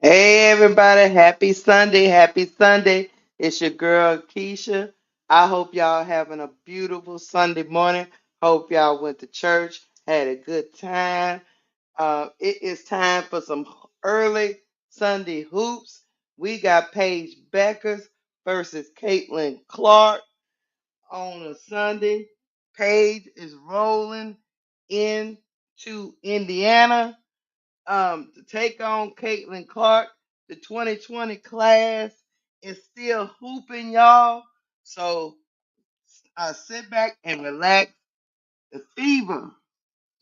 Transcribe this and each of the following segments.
Hey everybody, happy Sunday, happy Sunday. It's your girl Keisha. I hope y'all having a beautiful Sunday morning. Hope y'all went to church, had a good time. It is time for some early Sunday hoops. We got Paige Bueckers versus Caitlin Clark on a Sunday. Paige is rolling into Indiana to take on Caitlin Clark. The 2020 class is still hooping, y'all. So sit back and relax. The Fever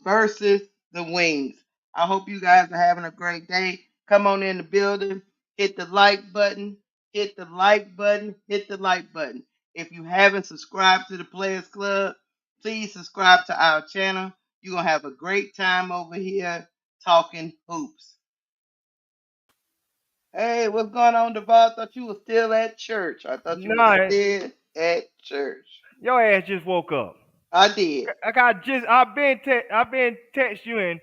versus the Wings. I hope you guys are having a great day. Come on in the building. Hit the like button. Hit the like button. Hit the like button. If you haven't subscribed to the Players Club, please subscribe to our channel. You're going to have a great time over here talking hoops. Hey, what's going on, Devon? I thought you were still at church. I thought you were Nah, still at church. your ass just woke up. I did. I've been text you and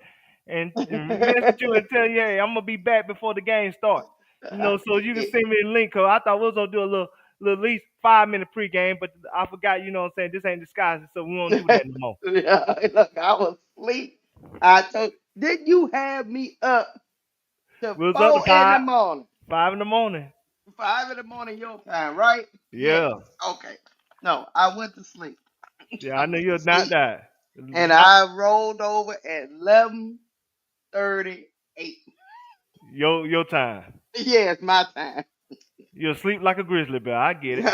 message you and tell you, hey, I'm gonna be back before the game starts. I So you can did. send me the link. Cause I thought we was gonna do a little at least 5 minute pregame, but I forgot. You know what I'm saying? This ain't disguising, so we won't do that no more. Yeah, look, I was asleep. I told. Did you have me up to We was up to 4 in the morning? 5 in the morning. 5 in the morning your time, right? Yes. Yeah, Okay. No, I went to sleep. yeah. I I know went you're to not sleep, that. and I rolled over at 11:38. Your time. Yes, my time. You'll sleep like a grizzly bear. I get it.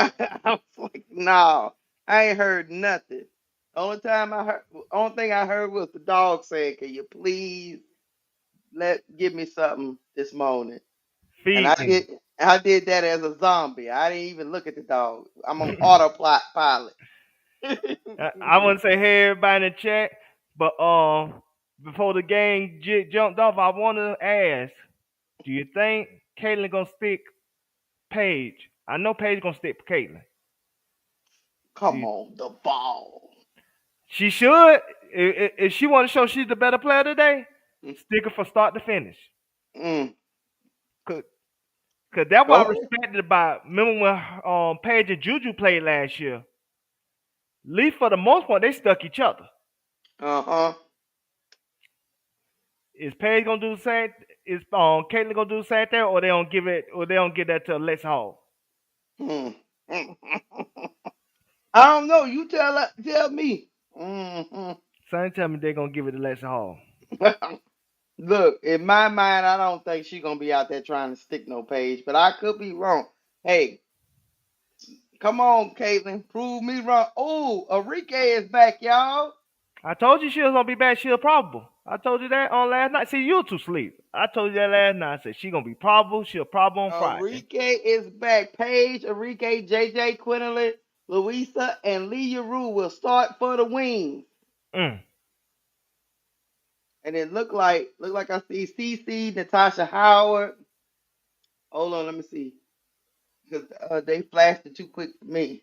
I was like, no, I ain't heard nothing. Only thing I heard was the dog saying, "Can you please give me something this morning?" And I Feed me. did. I did that as a zombie. I didn't even look at the dog. I'm on autopilot. I wouldn't say hey everybody in the chat, but before the game jumped off, I want to ask, do you think Caitlyn gonna stick Paige? I know Paige gonna stick Caitlyn. Do Come you, on, the ball. she should. If she want to show she's the better player today, stick her from start to finish. Mm, Cause, 'cause that's what I go respected about. Remember when Paige and Juju played last year? At least for the most part, they stuck each other. ahead. Uh Is Paige gonna do the same? Is Caitlyn gonna do the same thing, or they don't give that to Lex Hall? huh. I don't know. You tell me. Hmm. Son tell me they're gonna give it to Lex Hall. Look, in my mind, I don't think she's gonna be out there trying to stick no page, but I could be wrong. Hey, come on, Caitlin, prove me wrong. Oh, Enrique is back, y'all. I told you she was gonna be back. She was probable. I told you that on last night. See, you were too sleep. I told you that last night. I said she gonna be probable. She'll probable on Friday. Enrique is back. Paige, Enrique, JJ, Quinlan, Louisa, and Leah Rue will start for the Wings. Mm. And it look like I see CC, Natasha Howard. Hold on, let me see, because they flashed it too quick for me.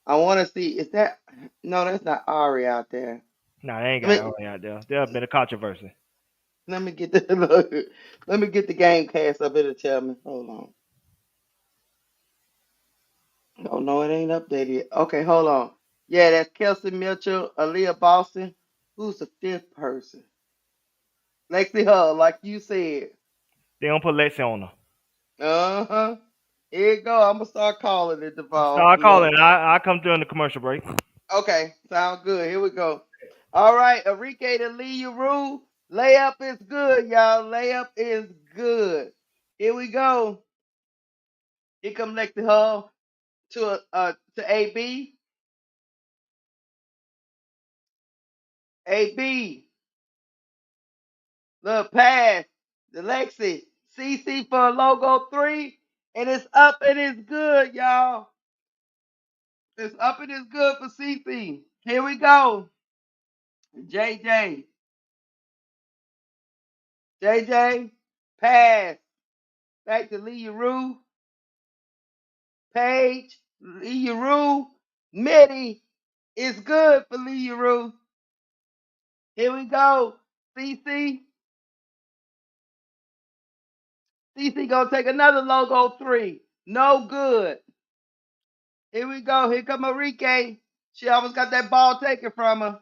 I want to see. Is that no? That's not Ari out there. Nah, they ain't got Let me Ernie out there. There have been a controversy. let me get the look. Let me get the game cast up. It'll tell me. Hold on. Oh no, it ain't updated yet. Okay, hold on. Yeah, that's Kelsey Mitchell, Aliyah Boston. Who's the fifth person? Lexi Hull, like you said. They don't put Lexi on her. Uh-huh. Here you go. I'm gonna start calling it the ball. Start Look. calling. I come during the commercial break. Okay, sound good. Here we go. All right, Enrique to Leah Rule. Layup is good, y'all. Layup is good. Here we go. Here come Lexi Hull to AB. AB. Look, pass. The Lexi. CC for a logo three. And it's up and it's good, y'all. It's up and it's good for CC. Here we go. JJ. JJ. Pass. Back to Leah Rue. Paige. Leah Rue. Mitty. It's good for Leah Rue. Here we go. CC. CC gonna take another logo three. No good. Here we go. Here come Enrique. She almost got that ball taken from her.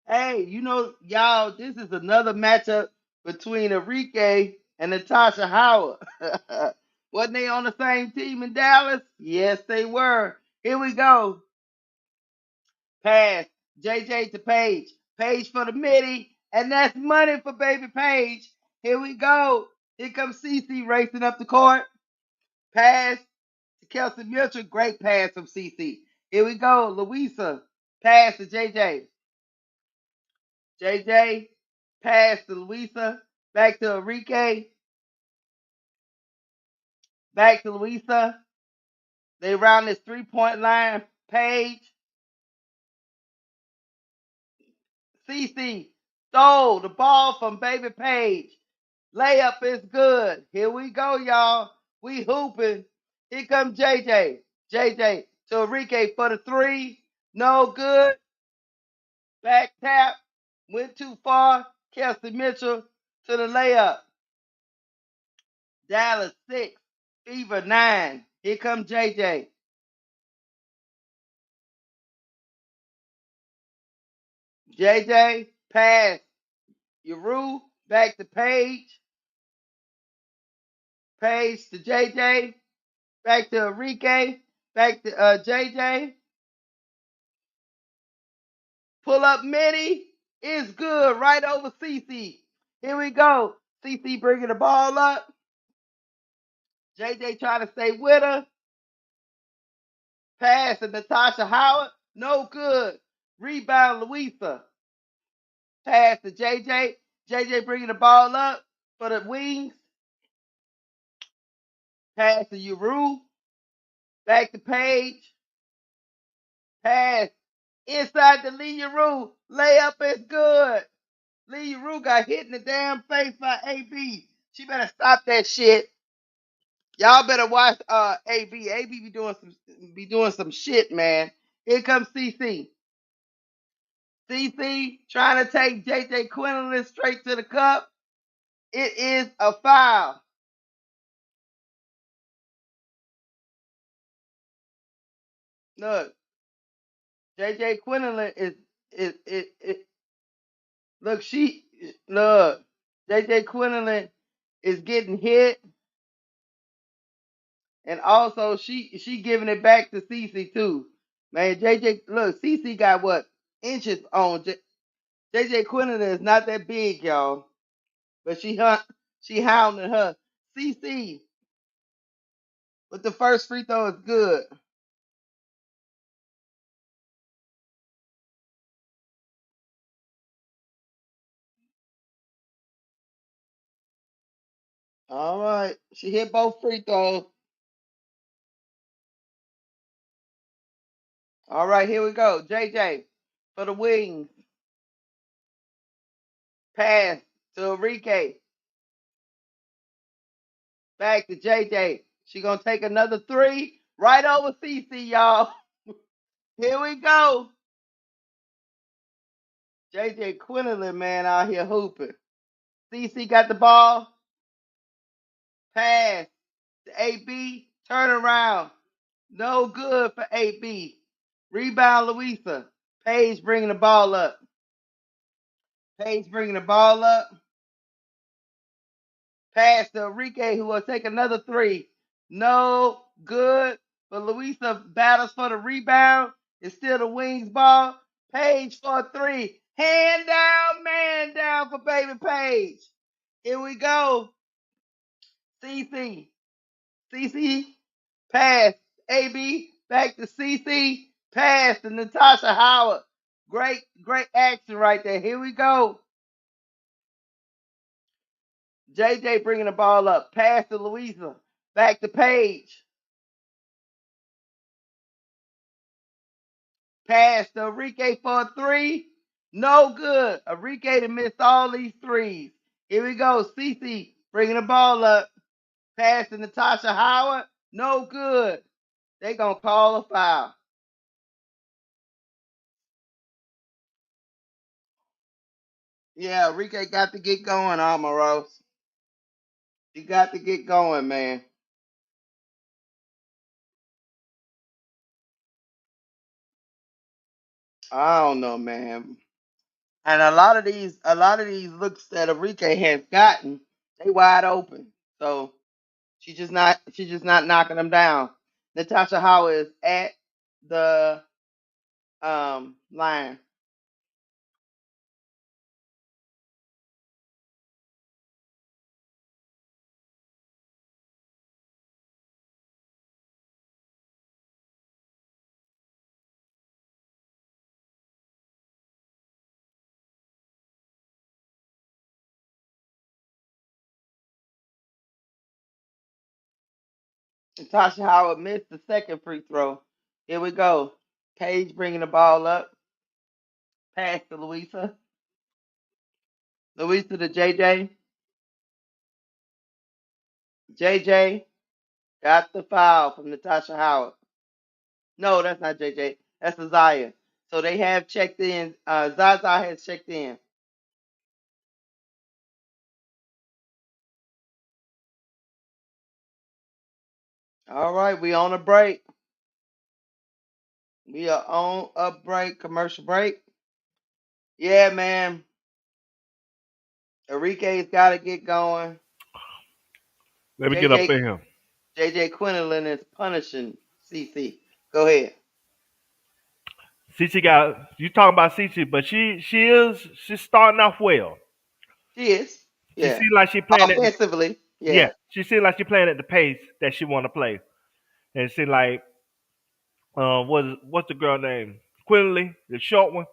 Hey, y'all, this is another matchup between Enrique and Natasha Howard. Wasn't they on the same team in Dallas? Yes, they were. Here we go. Pass. JJ to Paige. Paige for the midi. And that's money for baby Paige. Here we go. Here comes Cece racing up the court. Pass to Kelsey Mitchell. Great pass from Cece. Here we go. Louisa. Pass to JJ. JJ. Pass to Louisa. Back to Enrique. Back to Louisa. They round this 3-point line. Paige. Cece stole the ball from baby Paige. Layup is good. Here we go, y'all. We hooping. Here comes JJ. JJ to Enrique for the three. No good. Back tap. Went too far. Kelsey Mitchell to the layup. Dallas 6. Fever 9. Here comes JJ. JJ pass. Yaru back to Paige. Paige to JJ. Back to Enrique. Back to JJ. Pull up midi is good right over CC. Here we go. CC bringing the ball up. JJ trying to stay with her. Pass to Natasha Howard. No good. Rebound Louisa. Pass to JJ. JJ bringing the ball up for the wings. Pass to Uru. Back to Paige. Pass inside to Lee Uru. Layup is good. Lee Uru got hit in the damn face by AB. She better stop that shit. Y'all better watch AB. AB be doing some shit, man. Here comes CC. CC trying to take JJ Quinlan straight to the cup. It is a foul. Look, JJ Quinlan is look, JJ Quinlan is getting hit, and also she giving it back to CC too. Man, JJ, look, CC got what inches on JJ Quinlan is not that big, y'all, but she hounding her. CC with the first free throw is good. All right, she hit both free throws. All right, here we go. JJ for the wings. Pass to Enrique. Back to JJ. She gonna take another three right over CC, y'all. Here we go. JJ Quinlan, man, out here hooping. CC got the ball. Pass to AB. Turn around. No good for AB. Rebound Louisa. Paige bringing the ball up. Paige bringing the ball up. Pass to Enrique, who will take another three. No good. But Louisa battles for the rebound. It's still the wings ball. Paige for a three. Hand down, man down for baby Paige. Here we go. CC. CC. Pass. AB. Back to CC. Pass to Natasha Howard. Great action right there. Here we go. JJ bringing the ball up. Pass to Louisa. Back to Paige. Pass to Enrique for a three. No good. Enrique to miss all these threes. Here we go. Cece bringing the ball up. Pass to Natasha Howard. No good. They going to call a foul. Yeah, Rike got to get going, Amaros. You got to get going, man. I don't know, man. And a lot of these looks that Enrique has gotten, they wide open. So she's just not knocking them down. Natasha Howard is at the line. Natasha Howard missed the second free throw. Here we go. Paige bringing the ball up. Pass to Louisa. Louisa to JJ. JJ got the foul from Natasha Howard. No, that's not JJ. That's Aziah. So they have checked in. Zaza has checked in. All right, we on a break. We are on a break, commercial break. Yeah, man. Enrique's got to get going. Let me get up JJ in here. JJ Quinlan is punishing CC. Go ahead. CC got you talking about CC, but she's starting off well. She is. She Yeah. seems like she playing at the Offensively, yeah. yeah. She seems like she playing at the pace that she want to play. And it seems like what's the girl name? Quinley, the short one.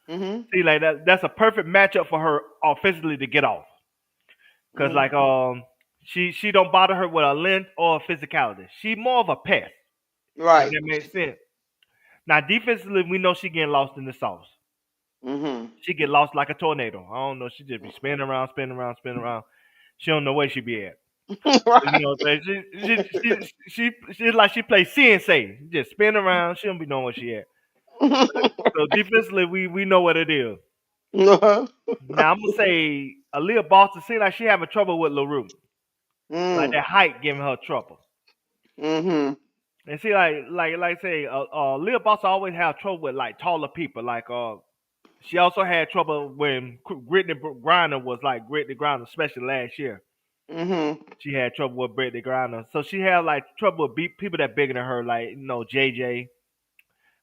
Mhm. See, like that's a perfect matchup for her offensively to get off. Cause Mhm. like she don't bother her with a length or physicality. She more of a pest. If Right. that makes sense. Now defensively, we know she getting lost in the sauce. Mhm. She get lost like a tornado. I don't know. She just be spinning around, spinning around, spinning around. She don't know where she be at. You Right. know, what I'm saying? She's like she plays CNC. Just spin around. She don't be knowing where she at. So defensively, we know what it is. Uh-huh. Now I'm gonna say Aliyah Boston seems like she having trouble with LaRue. Like Mm. that height giving her trouble. Mhm. And see, like say, Leah Boston always have trouble with like taller people. Like she also had trouble when Brittany Griner was like Brittany Griner, especially last year. Mhm. She had trouble with Brittany Griner, so she had like trouble with people that bigger than her, like JJ.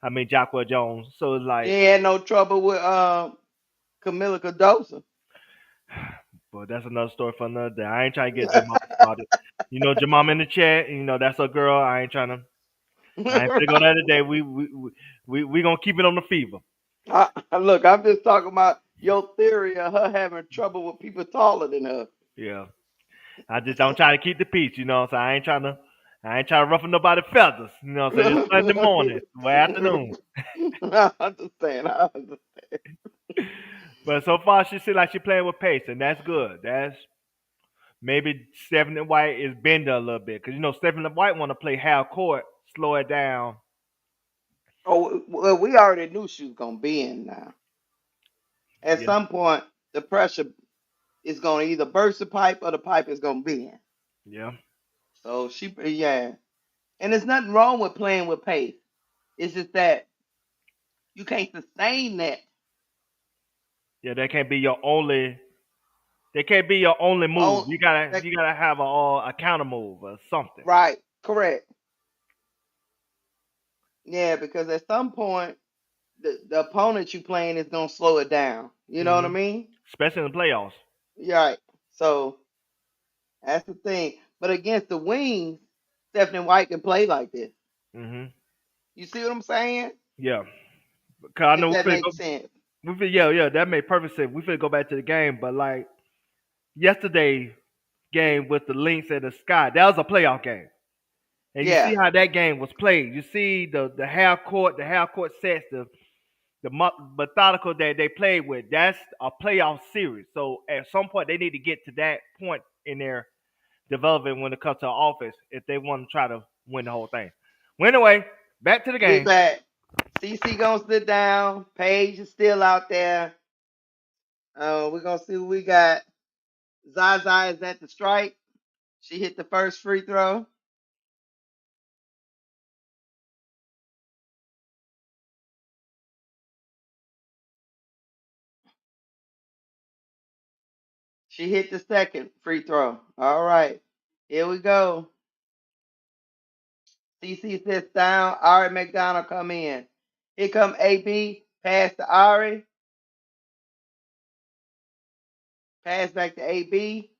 I mean Jacqueline Jones. So it's She like, ain't had no trouble with Camilla Cadosa. but that's another story for another day. I ain't trying to get Jamal started. You know, Jamal in the chat. You know that's her girl. I ain't trying to. I ain't gonna go there today. We gonna keep it on the fever. Look, I'm just talking about your theory of her having trouble with people taller than her. Yeah. I just don't try to keep the peace, you know. So I ain't trying to ruffle nobody's feathers, you know. So it's Sunday morning, well afternoon. I understand. I understand. But so far she seems like she playing with pace, and that's good. That's maybe Stephanie White is bending a little bit because Stephanie White want to play half court, slow it down. Oh, well, we already knew she was gonna be in now. At Yeah, some point, the pressure is gonna either burst the pipe or the pipe is gonna be in. yeah, So yeah, and there's nothing wrong with playing with pace. It's just that you can't sustain that. yeah. That can't be your only. That can't be your only move. On You gotta that, you gotta have a counter move or something. right, correct. Yeah, because at some point, the opponent you playing is gonna slow it down. You know what I Hmm. mean? Especially in the playoffs. Yeah, right. So that's the thing. But against the wings, Stephanie White can play like this. Hmm. You see what I'm saying? Yeah, cause I If know we that finna go. makes sense. Yeah, that made perfect sense. We finna go back to the game, but like yesterday game with the Lynx and the Sky, that was a playoff game. And you see Yeah. how that game was played. You see the half court sets, methodical that they played with. That's a playoff series. So at some point they need to get to that point in their development when it comes to offense if they want to try to win the whole thing. Well, anyway, back to the We game. back. CC gonna sit down. Paige is still out there. We're gonna see what we got. Zaza is at the strike. She hit the first free throw. She hit the second free throw. All right. Here we go. CC sits down. Ari McDonald come in. Here come AB. Pass to Ari. Pass back to AB.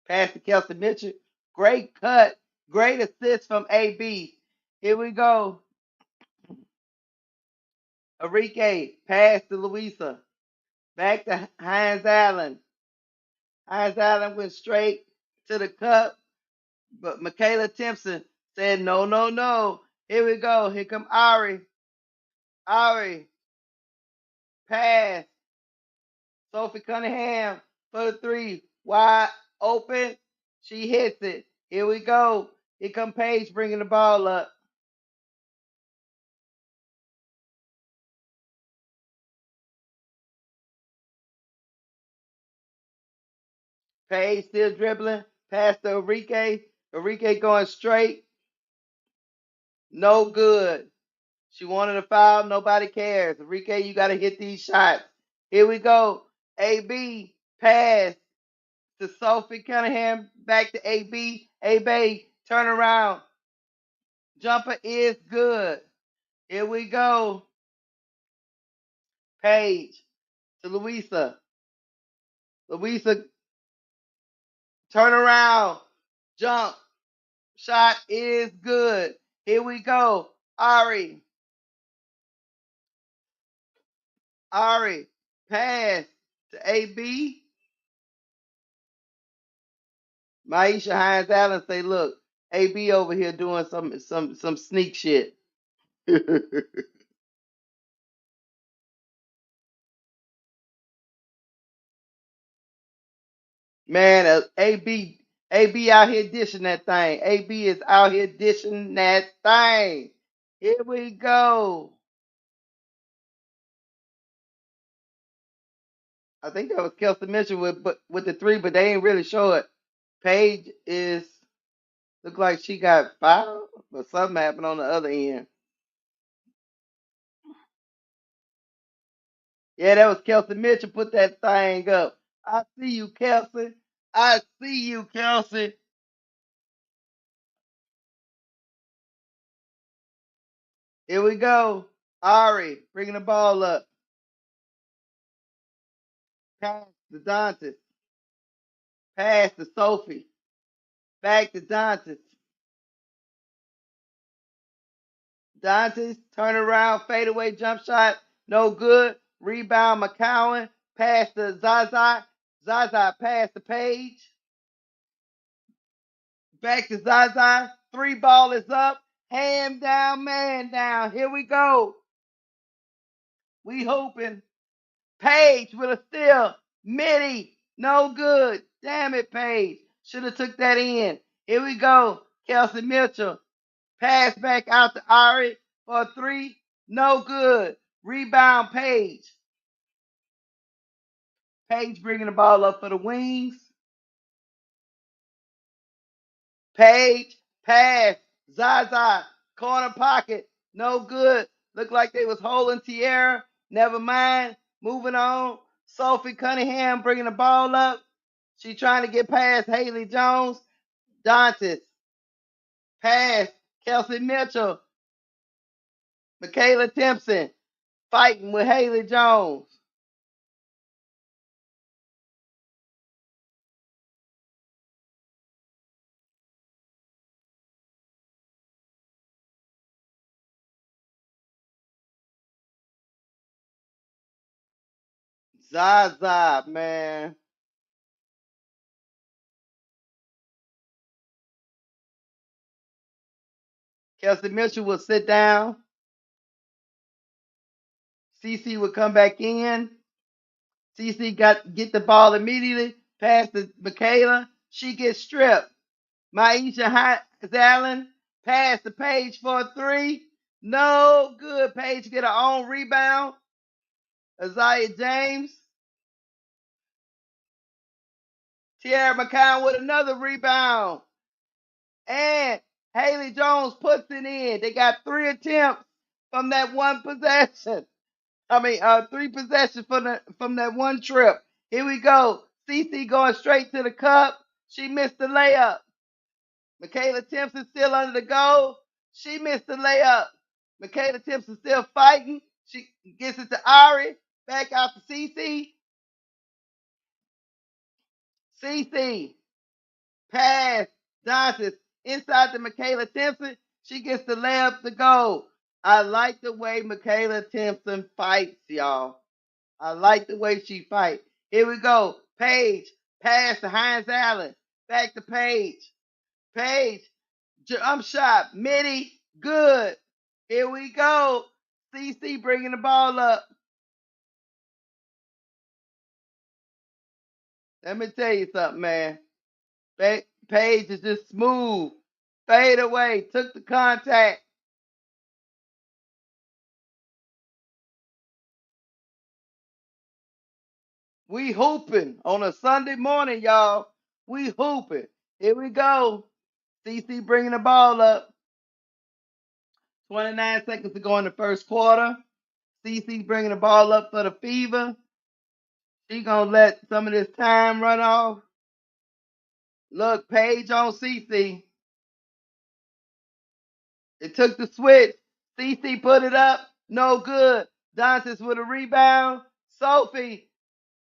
Pass to Kelsey Mitchell. Great cut. Great assist from AB. Here we go. Enrique. Pass to Louisa. Back to Hines Allen. Hines Allen went straight to the cup. But Michaela Timpson said, no, no, no. Here we go. Here come Ari. Ari. Pass. Sophie Cunningham for the three. Wide open. She hits it. Here we go. Here come Paige bringing the ball up. Paige still dribbling. Pass to Enrique. Enrique going straight. No good. She wanted a foul. Nobody cares. Enrique, you got to hit these shots. Here we go. AB pass to Sophie Cunningham. Back to AB. AB turn around. Jumper is good. Here we go. Paige to Louisa. Louisa turn around. Jump. Shot is good. Here we go. Ari. Ari. Pass to AB. Maisha Hines Allen say, look, AB over here doing some sneak shit. Man, AB out here dishing that thing. AB is out here dishing that thing. Here we go. I think that was Kelsey Mitchell with the three, but they ain't really show it. Paige is look like she got fouled, but something happened on the other end. Yeah, that was Kelsey Mitchell. Put that thing up. I see you, Kelsey. I see you, Kelsey. Here we go. Ari bringing the ball up. Pass to Dantas. Pass to Sophie. Back to Dantas. Dantas turn around, fadeaway jump shot. No good. Rebound McCowan. Pass to Zaza. Zaza pass to Paige. Back to Zaza. Three ball is up. Hand down, man down. Here we go. We hoping. Paige with a steal. Midi. No good. Damn it, Paige. Should have took that in. Here we go. Kelsey Mitchell. Pass back out to Ari for a three. No good. Rebound Paige. Paige bringing the ball up for the wings. Paige. Pass. Zaza. Corner pocket. No good. Looked like they was holding Tierra. Never mind. Moving on. Sophie Cunningham bringing the ball up. She trying to get past Haley Jones. Dantas. Pass. Kelsey Mitchell. Michaela Timpson fighting with Haley Jones. Zaza, man. Kelsey Mitchell will sit down. CC will come back in. CC get the ball immediately. Pass to Michaela. She gets stripped. Maisha Allen. Pass to Paige for a three. No good. Paige get her own rebound. Aziah James. Tierra McCown with another rebound. And Haley Jones puts it in. They got 3 attempts from that one possession. I mean, 3 possessions from that one trip. Here we go. CC going straight to the cup. She missed the layup. Michaela Timpson still under the goal. She missed the layup. Michaela Timpson still fighting. She gets it to Ari. Back out to CC. CC. Pass. Johnson inside to Michaela Timpson. She gets the layup to go. I like the way Michaela Timpson fights, y'all. I like the way she fights. Here we go. Paige. Pass to Hines Allen. Back to Paige. Paige. Jump shot. Midi. Good. Here we go. CC bringing the ball up. Let me tell you something, man. Paige is just smooth. Fade away. Took the contact. We hooping on a Sunday morning, y'all. We hooping. Here we go. CC bringing the ball up. 29 seconds to go in the first quarter. CC bringing the ball up for the Fever. She gonna let some of this time run off. Look, Paige on CC. It took the switch. CC put it up. No good. Dantes with a rebound. Sophie,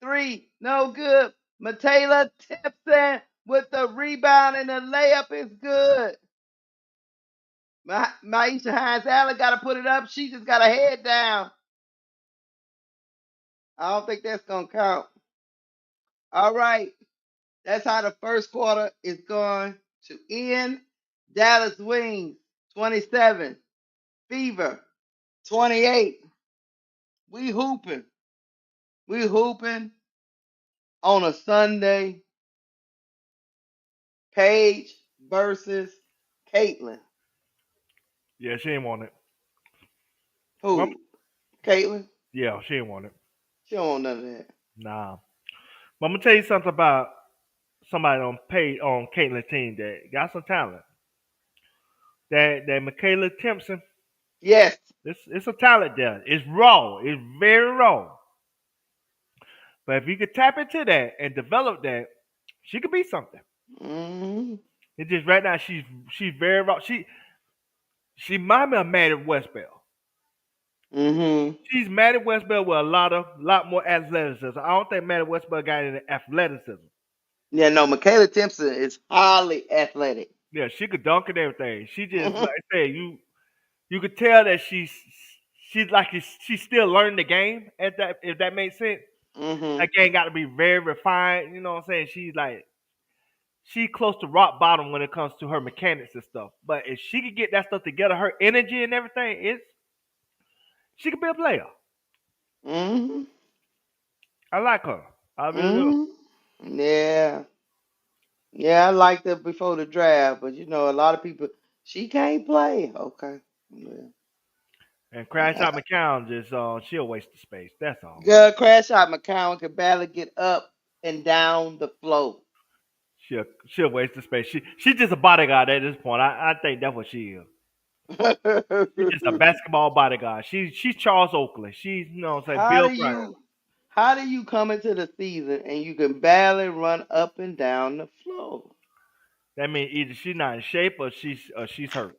3. No good. Matayla Timpson with the rebound and the layup is good. Maisha Hines Allen got to put it up. She just got her head down. I don't think that's going to count. All right. That's how the first quarter is going to end. Dallas Wings, 27. Fever, 28. We hooping. We hooping on a Sunday. Paige versus Caitlin. Yeah, she ain't want it. Who? Caitlin? Yeah, she ain't want it. She don't want none of that. Nah. But I'm gonna tell you something about somebody on Caitlin's team that got some talent. That Michaela Timpson, Yes. it's a talent there. It's raw. It's very raw. But if you could tap into that and develop that, she could be something. Mm-hmm. It's just right now she's very raw. She reminds me of Maddie Westbell. Mm-hmm. She's Maddie Westbell with a lot more athleticism. I don't think Maddie Westbell got any athleticism. Yeah, no, Michaela Timpson is highly athletic. Yeah, she could dunk and everything. She just like I said, you could tell that she's like she's still learning the game. At that, if that makes sense, Mm-hmm. that game got to be very refined. You know what I'm saying? She's close to rock bottom when it comes to her mechanics and stuff. But if she could get that stuff together, her energy and everything, she could be a player. Mm-hmm. I like her. I really do. Mm-hmm. Yeah. Yeah, I liked her before the draft, but a lot of people, she can't play. Okay. Yeah. And Crash Out McCown just she'll waste the space. That's all. Girl, crash out McCowan could barely get up and down the floor. She'll waste the space. She's just a bodyguard at this point. I think that's what she is. She's just a basketball bodyguard. She's Charles Oakley. She's what I'm saying, how Bill do Bryant. you how do you come into the season and you can barely run up and down the floor? That means either she's not in shape or she's hurt.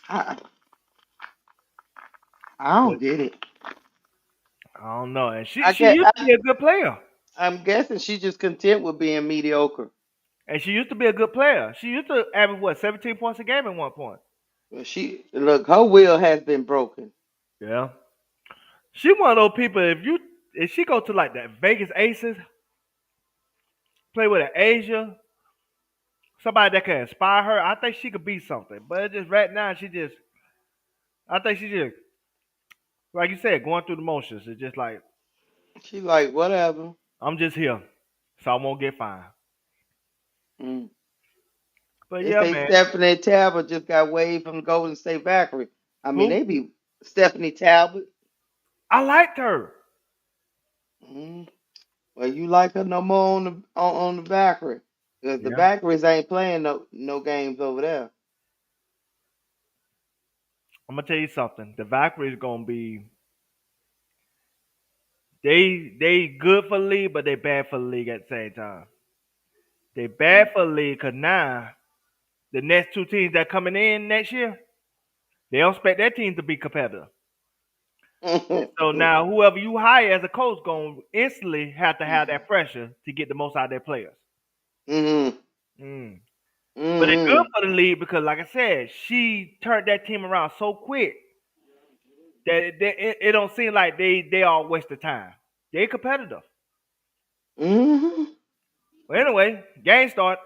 I, I But don't get it. I don't know. And I she get. used to be a good player. I'm guessing she's just content with being mediocre. And she used to be a good player. She used to average 17 points a game at one point. She look, her will has been broken. Yeah. She one of those people. If she go to like the Vegas Aces, play with an Asia, somebody that can inspire her, I think she could be something. But it's just right now, I think she just like you said, going through the motions. It's just like She like whatever. I'm just here, so I won't get fined. Mm. But They yeah, say man. Stephanie Talbot just got waived from Golden State Valkyrie. I mean, Who? they be Stephanie Talbot. I liked her. Mm. Well, you like her no more on the Valkyrie. Because the Yeah. Valkyries ain't playing no games over there. I'm gonna tell you something. The Valkyries gonna be they good for the league, but they bad for the league at the same time. They bad for the league because now the next two teams that coming in next year, they don't expect their team to be competitive. And so now whoever you hire as a coach gonna instantly have to have that pressure to get the most out of their players. Mm-hmm. Mm. But it's good Mm-hmm. for the league because, like I said, she turned that team around so quick that it don't seem like they all waste of time. They competitive. Mm-hmm. Well, anyway, game start.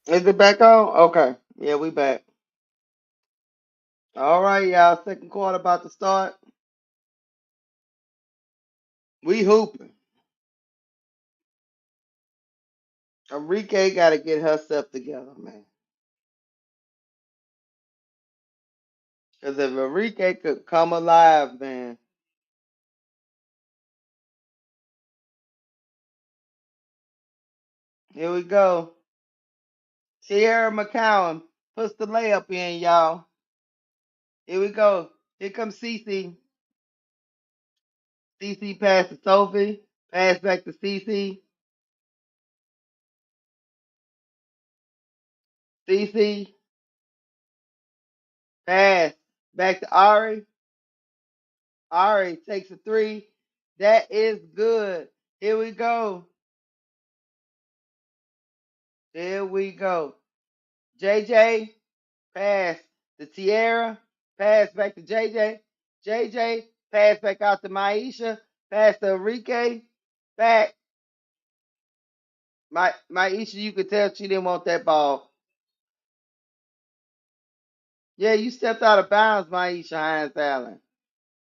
Is it back on? Okay. Yeah, we back. All right, y'all. Second quarter about to start. We hooping. Enrique got to get herself together, man. Because if Enrique could come alive, man. Here we go. Sierra McCowan puts the layup in, y'all. Here we go. Here comes Cece. Cece pass to Sophie. Pass back to Cece. Cece. Pass back to Ari. Ari takes a three. That is good. Here we go. Here we go. JJ. Pass to Tierra. Pass back to JJ. JJ. Pass back out to Maisha. Pass to Enrique. Back. Maisha, you could tell she didn't want that ball. Yeah, you stepped out of bounds, Maisha Hines Allen.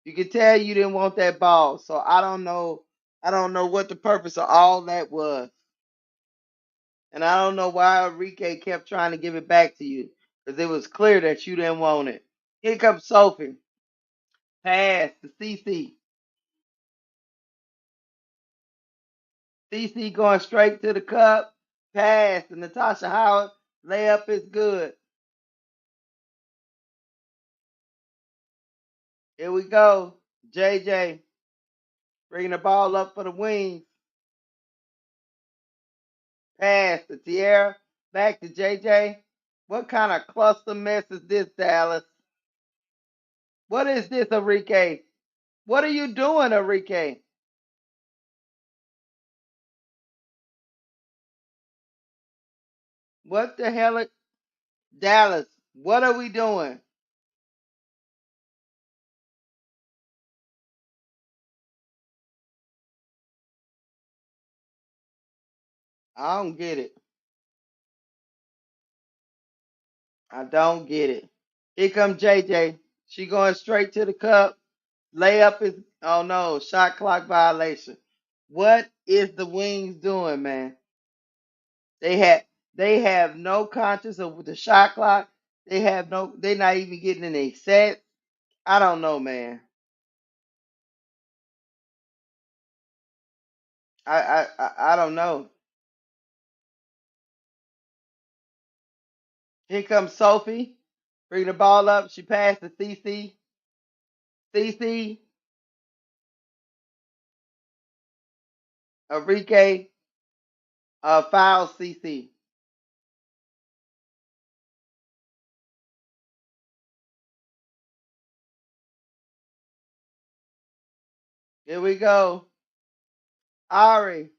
You could tell you didn't want that ball. So I don't know. I don't know what the purpose of all that was. And I don't know why Enrique kept trying to give it back to you. Because it was clear that you didn't want it. Here comes Sophie. Pass to CC. CC going straight to the cup. Pass to Natasha Howard. Layup is good. Here we go. JJ bringing the ball up for the wings. Pass to Tierra. Back to JJ. What kind of cluster mess is this, Dallas? What is this, Enrique? What are you doing, Enrique? What the hell? Dallas, what are we doing? I don't get it. I don't get it. Here comes JJ. She going straight to the cup. Layup is, oh no, shot clock violation. What is the Wings doing, man? They had they have no conscience of the shot clock. They have no. They're not even getting in a set. I don't know, man. I don't know. Here comes Sophie. Bring the ball up. She passed to CC. CC. Enrique. Foul CC. Here we go. Ari.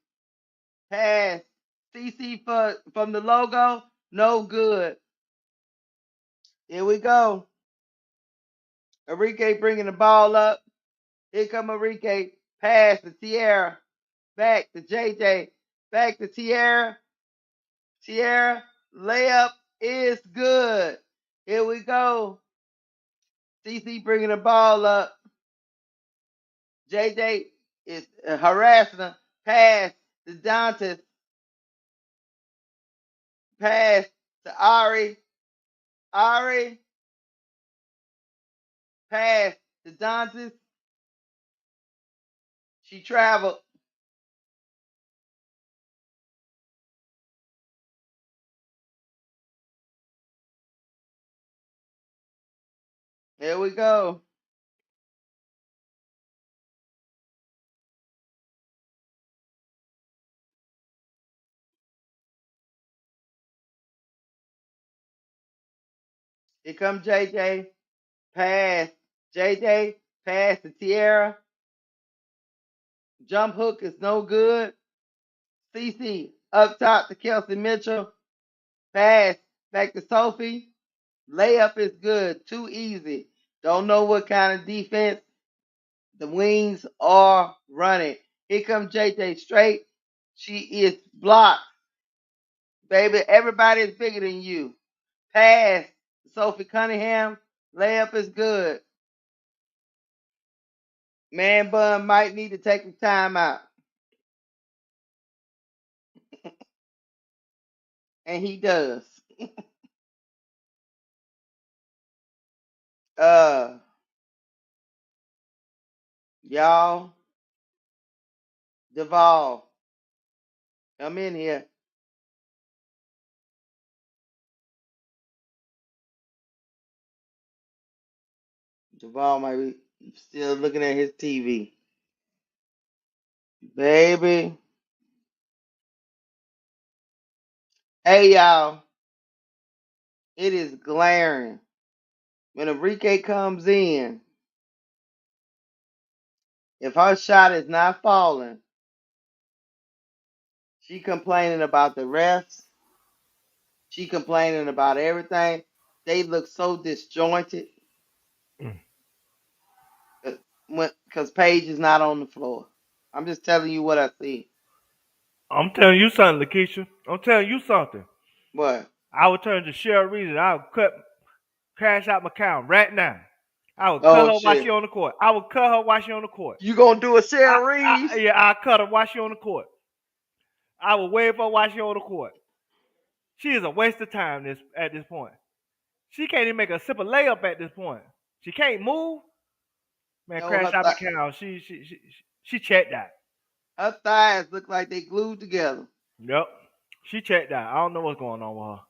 Pass. CC from the logo. No good. Here we go. Enrique bringing the ball up. Here come Enrique. Pass to Tierra. Back to JJ. Back to Tierra. Tierra. Layup is good. Here we go. CC bringing the ball up. JJ is harassing her. Pass to Dantas. Pass to Ari. Ari. Pass to Dantas. She traveled. Here we go. Here comes JJ. Pass. JJ. Pass to Tierra. Jump hook is no good. CC up top to Kelsey Mitchell. Pass back to Sophie. Layup is good. Too easy. Don't know what kind of defense the Wings are running. Here comes JJ straight. She is blocked. Baby, everybody is bigger than you. Pass. Sophie Cunningham. Layup is good. Man Bun might need to take some time out. And he does. Uh y'all, Duvall, come in here. Duvall might be still looking at his TV. Baby. Hey y'all. It is glaring. When Enrique comes in, if her shot is not falling, she complaining about the refs. She complaining about everything. They look so disjointed because Paige is not on the floor. I'm just telling you what I see. I'm telling you something, Lakeisha. I'm telling you something. What? I would turn to Cheryl Reed and I would cash out my account right now. I would cut Oh her while she shit. on the court. I would cut her while she on the court. You gonna do a Sharon Reeves? Yeah, I cut her while she on the court. I would wave her while she on the court. She is a waste of time at this point. She can't even make a simple layup at this point. She can't move. Man, No, crash out my account. She checked out. her thighs look like they glued together. Yep. She checked out. I don't know what's going on with her.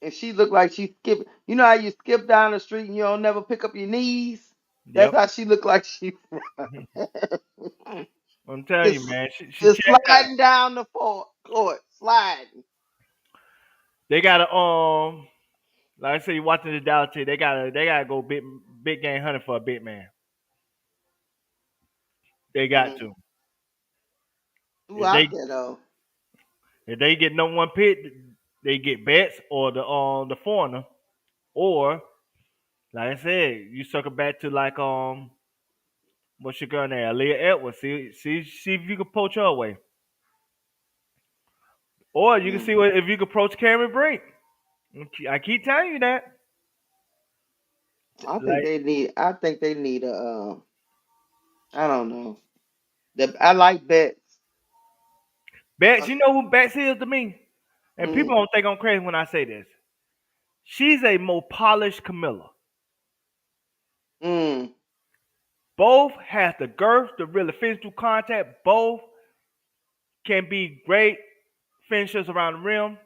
And she looked like she skipped. You know how you skip down the street and you don't never pick up your knees? That's Yep. how she looked like she I'm telling you, just, man. She just checked out. sliding down the court, sliding. They gotta like I say, you watching the Dallas team, they gotta go big game hunting for a big man. They got Mm. to. Who If out they there though? if they get number one pick, they get Betts or the foreigner, or like I said, you circle back to like what's your girl name, Aliyah Edwards. See if you can poach her away, or you can see Mm. if you can approach Cameron Brink. I keep telling you that. I think Like they need. I think they need a. I don't know. I like bets. Betts, you know who Betts is to me, and people Mm. don't think I'm crazy when I say this. She's a more polished Camilla. Mm. Both has the girth, the really physical contact. Both can be great finishers around the rim,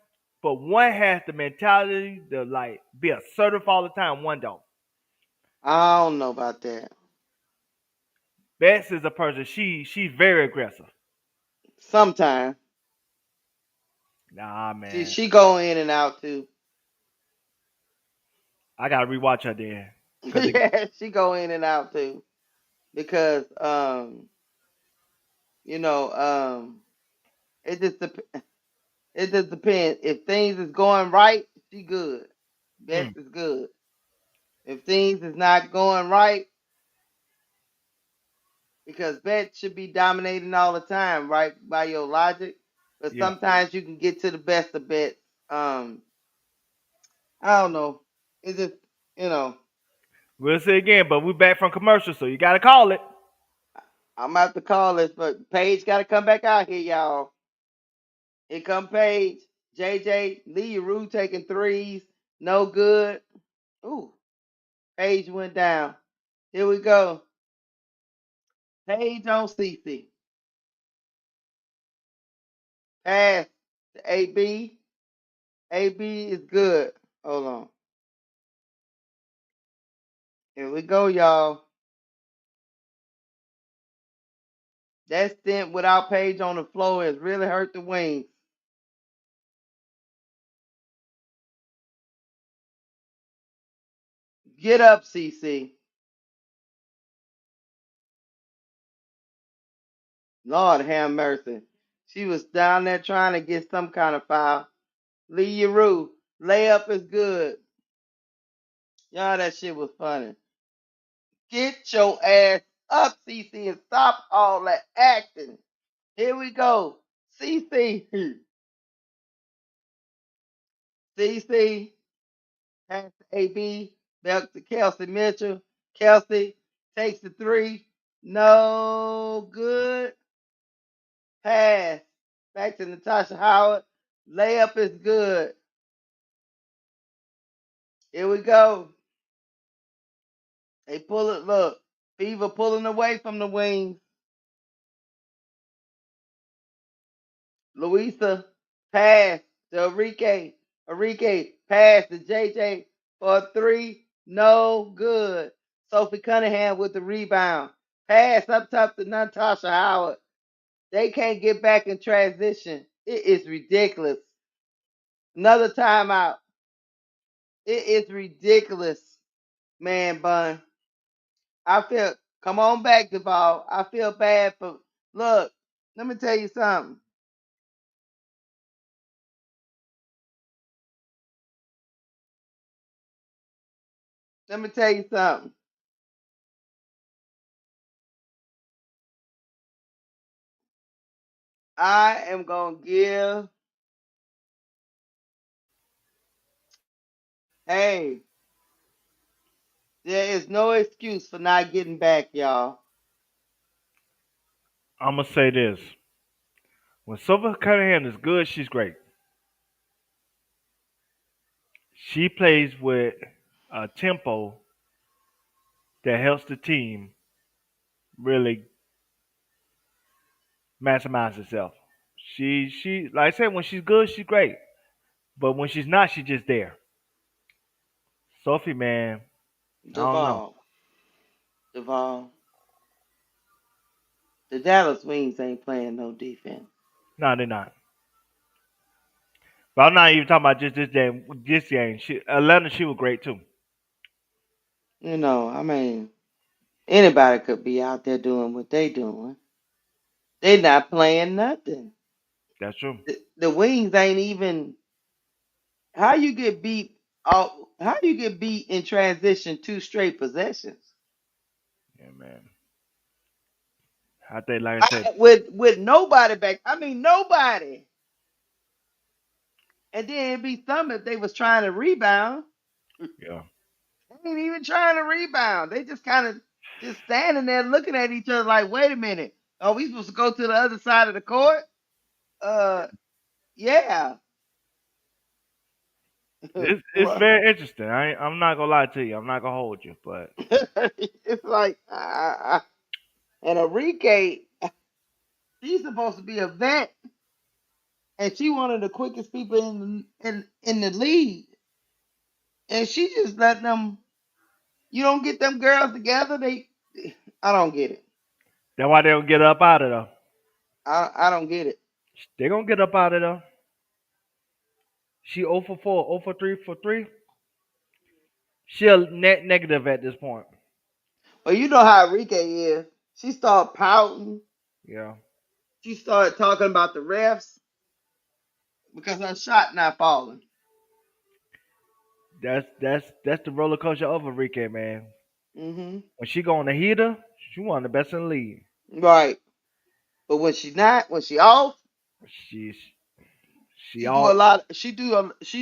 but one has the mentality to like be assertive all the time. One don't. I don't know about that. Bess is a person. She's very aggressive. Sometimes Nah, she man. she go in and out too. I gotta rewatch her then. Cause it, Yeah, she go in and out too because you know it just it just depends. If things is going right, she good. Best mm, is good. If things is not going right, because Bet should be dominating all the time, right? By your logic. But yeah. sometimes you can get to the best of Bet. Um, I don't know. It's just you know, We'll see again, but we back from commercial, so you gotta call it. I'm about to call this, but Paige got to come back out here, y'all. Here come Paige. JJ Lee Rue taking threes. No good. Ooh, Paige went down. Here we go. Paige on CC. Pass to AB. AB is good. Hold on. Here we go, y'all. That stint without Paige on the floor has really hurt the Wings. Get up, CC. Lord have mercy. She was down there trying to get some kind of foul. Lee Rue, layup is good. Y'all, that shit was funny. Get your ass up, CC, and stop all that acting. Here we go. CC. CC has AB. Back to Kelsey Mitchell. Kelsey takes the three. No good. Pass. Back to Natasha Howard. Layup is good. Here we go. They pull it. Look. Fever pulling away from the Wings. Louisa, pass to Enrique. Enrique, pass to JJ for a three. No good. Sophie Cunningham with the rebound. Pass up top to Natasha Howard. They can't get back in transition. It is ridiculous. Another timeout. It is ridiculous, man bun. I feel, come on back, Duval. I feel bad for, look, let me tell you something. Let me tell you something. I am going to give, hey, there is no excuse for not getting back, y'all. I'm gonna say this: when Sophie Cunningham is good, she's great. She plays with a tempo that helps the team really maximize itself. She like I said, when she's good, she's great. But when she's not, she's just there. Sophie, man, I don't know. Duval, Duval, the Dallas Wings ain't playing no defense. No, they're not. But I'm not even talking about just this game. This game, Atlanta, she was great too. You know, I mean, anybody could be out there doing what they doing. They not playing nothing. That's true. The Wings ain't even. How you get beat? How you get beat in transition two straight possessions? Yeah, man. I think, like I said, With nobody back. I mean, nobody. And then it'd be some if they was trying to rebound. yeah, They ain't even trying to rebound. They just kind of just standing there looking at each other like, wait a minute. Are we supposed to go to the other side of the court? Uh, yeah. it's Well, very interesting. I'm not gonna lie to you. I'm not gonna hold you, but it's like, and Enrique, she's supposed to be a vet, and she one of the quickest people in the league, and she just let them. You don't get them girls together. I don't get it. that's why they don't get up out of there. I don't get it. They gonna get up out of there. She 0 for 4, 0 for 3 for 3. She a net negative at this point. Well, you know how Enrique is. She started pouting. Yeah, She started talking about the refs because her shot not falling. that's the roller coaster of Enrique, man. Hmm. When she go on the heater, she one of the best in the league. Right. But when she not, when she off, She's she she do a all lot. She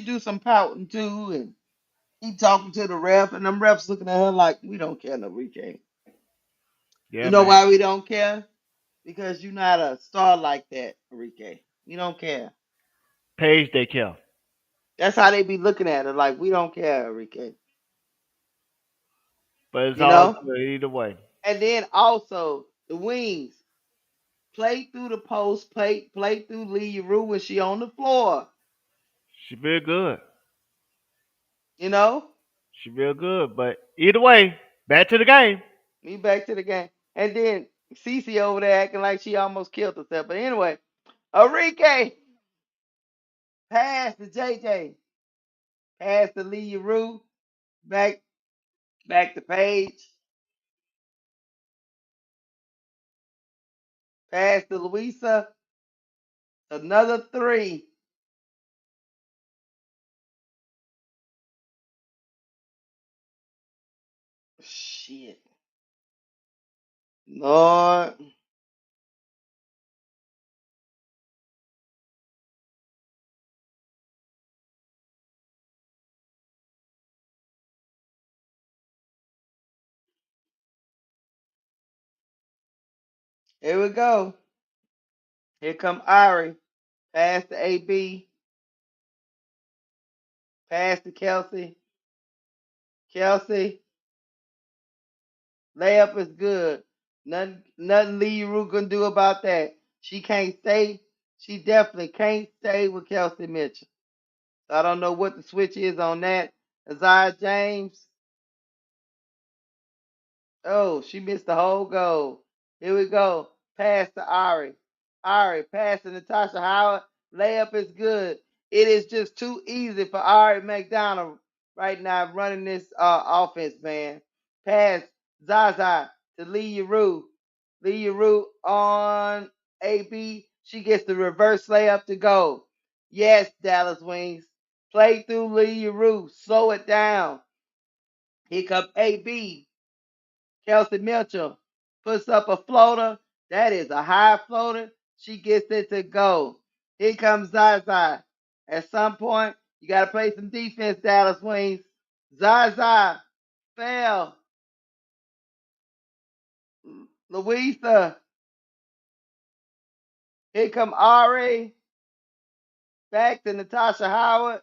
do some pouting too, and he talking to the ref, and them refs looking at her like we don't care, no, Enrique. You yeah, know man. why we don't care? Because you're not a star like that, Enrique. We don't care. Paige they kill, That's how they be looking at her, like we don't care, Enrique. but it's You all know. good either way. And then also the wings play through the post, play through Lee Rue when she on the floor. She feel good. You know. She real good, but either way. Back to the game. We back to the game. And then Cece over there acting like she almost killed herself. But anyway, Enrique pass to JJ. Pass to Lee Rue. Back to Paige. Pass to Louisa. Another three. Shit. Lord. Here we go. Here come Ari. Pass to AB. Pass to Kelsey. Kelsey. Layup is good. Nothing Lee Rue can do about that. She can't stay. She definitely can't stay with Kelsey Mitchell. So I don't know what the switch is on that. Aziah James. Oh, she missed the whole goal. Here we go. Pass to Ari. Ari, pass to Natasha Howard. Layup is good. It is just too easy for Ari McDonald right now running this offense, man. Pass Zaza to Lee Rue. Lee Rue on AB. She gets the reverse layup to go. Yes, Dallas Wings. Play through Lee Rue. Slow it down. Here comes AB. Kelsey Mitchell puts up a floater. That is a high floater. She gets it to go. Here comes Zaza. At some point, you got to play some defense, Dallas Wings. Zaza fell. Louisa. Here come Ari. Back to Natasha Howard.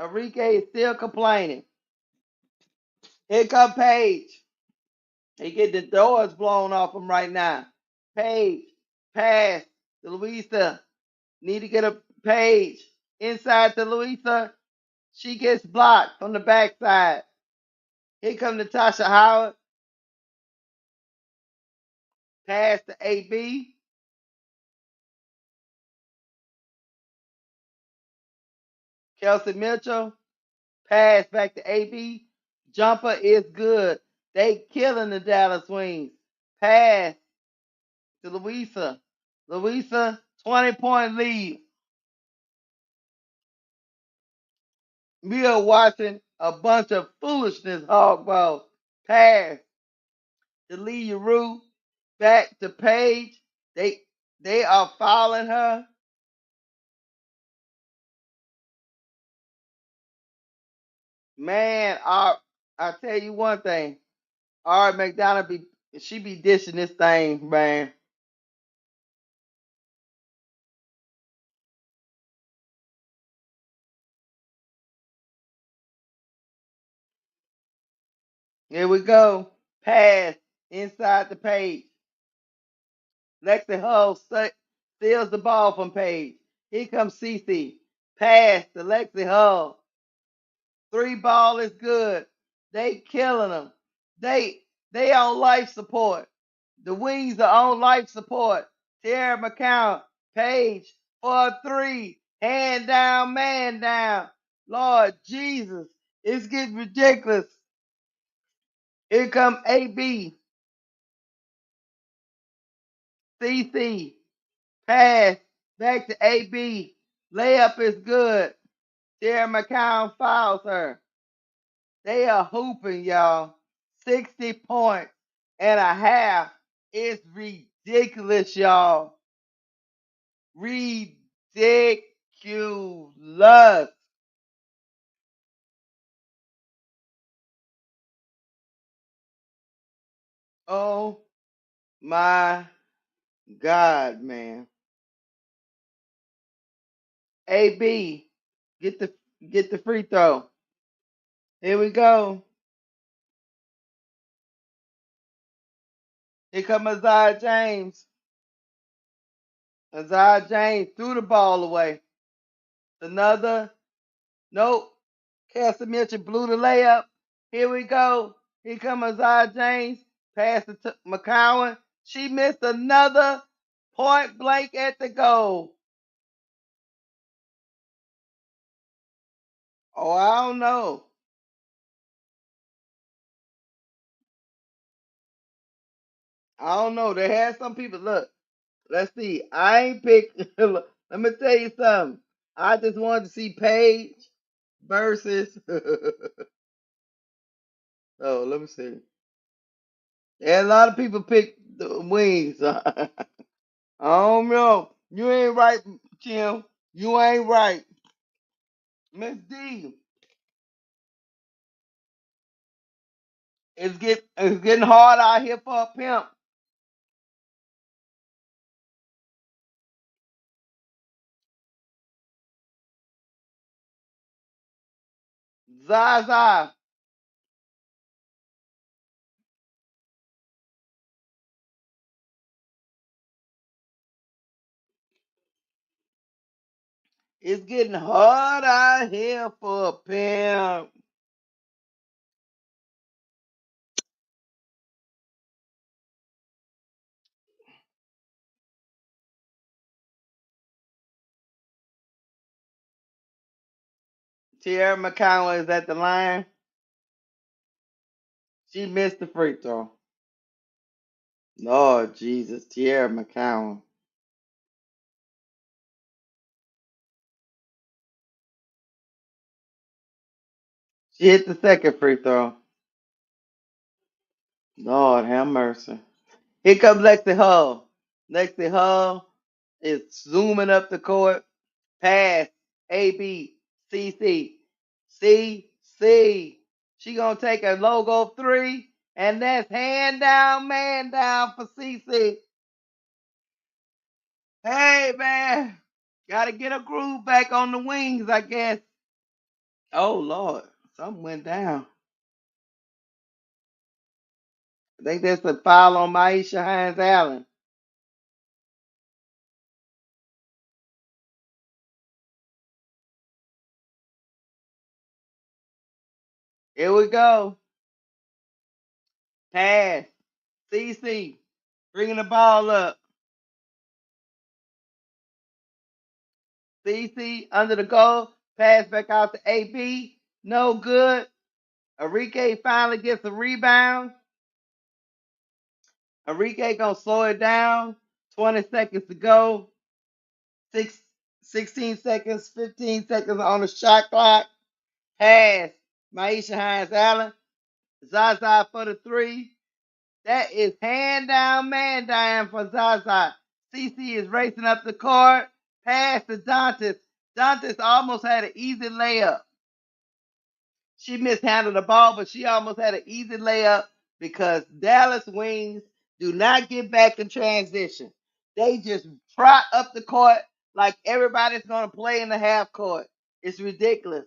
Enrique is still complaining. Here come Paige. He get the doors blown off him right now. Paige. Pass to Louisa. Need to get a Paige inside to Louisa. She gets blocked from the backside. Here comes Natasha Howard. Pass to AB. Kelsey Mitchell. Pass back to AB. Jumper is good. They killing the Dallas Wings. Pass to Louisa. Louisa, 20-point lead. We are watching a bunch of foolishness, Hogball. Pass to Lee Rue. Back to Paige. They are fouling her. Man, I tell you one thing. Art McDonald she be dishing this thing, man. Here we go. Pass inside the Page. Lexi Hull steals the ball from Page. Here comes CC. Pass to Lexi Hull. Three ball is good. They killing them. They on life support. The Wings are on life support. Tara McCown, Page for a three. Hand down, man down. Lord Jesus, it's getting ridiculous. Here come AB. CC. Pass back to AB. Layup is good. Tara McCown fouls her. They are hooping, y'all. 60 points and a half. It's ridiculous, y'all. Ridiculous. Oh my God, man. AB, get the free throw. Here we go. Here comes Aziah James. Aziah James threw the ball away. Another. Nope. Kelsey Mitchell blew the layup. Here we go. Here comes Aziah James. Pass it to McCowan. She missed another point blank at the goal. Oh, I don't know. I don't know. They had some people. Look, let's see. I ain't pick. Let me tell you something. I just wanted to see Paige versus. Oh, let me see. Yeah, a lot of people picked the Wings. I don't know. You ain't right, Kim. You ain't right. Miss D, it's getting hard out here for a pimp. Zaza, it's getting hard out here for a pimp. Tierra McCowan is at the line. She missed the free throw. Lord Jesus, Tierra McCowan. She hit the second free throw. Lord have mercy. Here comes Lexi Hull. Lexi Hull is zooming up the court. Pass. A B C C C C. She gonna take a logo three, and that's hand down, man down for CC. Hey man, gotta get a groove back on the wings, I guess. Oh Lord, something went down. I think that's a foul on Maisha Hines Allen. Here we go. Pass. CC bringing the ball up. CC under the goal. Pass back out to AB. No good. Enrique finally gets a rebound. Enrique gonna slow it down. 20 seconds to go. 16 seconds, 15 seconds on the shot clock. Pass. Maisha Hines Allen. Zaza for the three. That is hand down, man down for Zaza. CC is racing up the court. Pass to Dantas. Dantas almost had an easy layup. She mishandled the ball, but she almost had an easy layup because Dallas Wings do not get back in transition. They just trot up the court like everybody's going to play in the half court. It's ridiculous.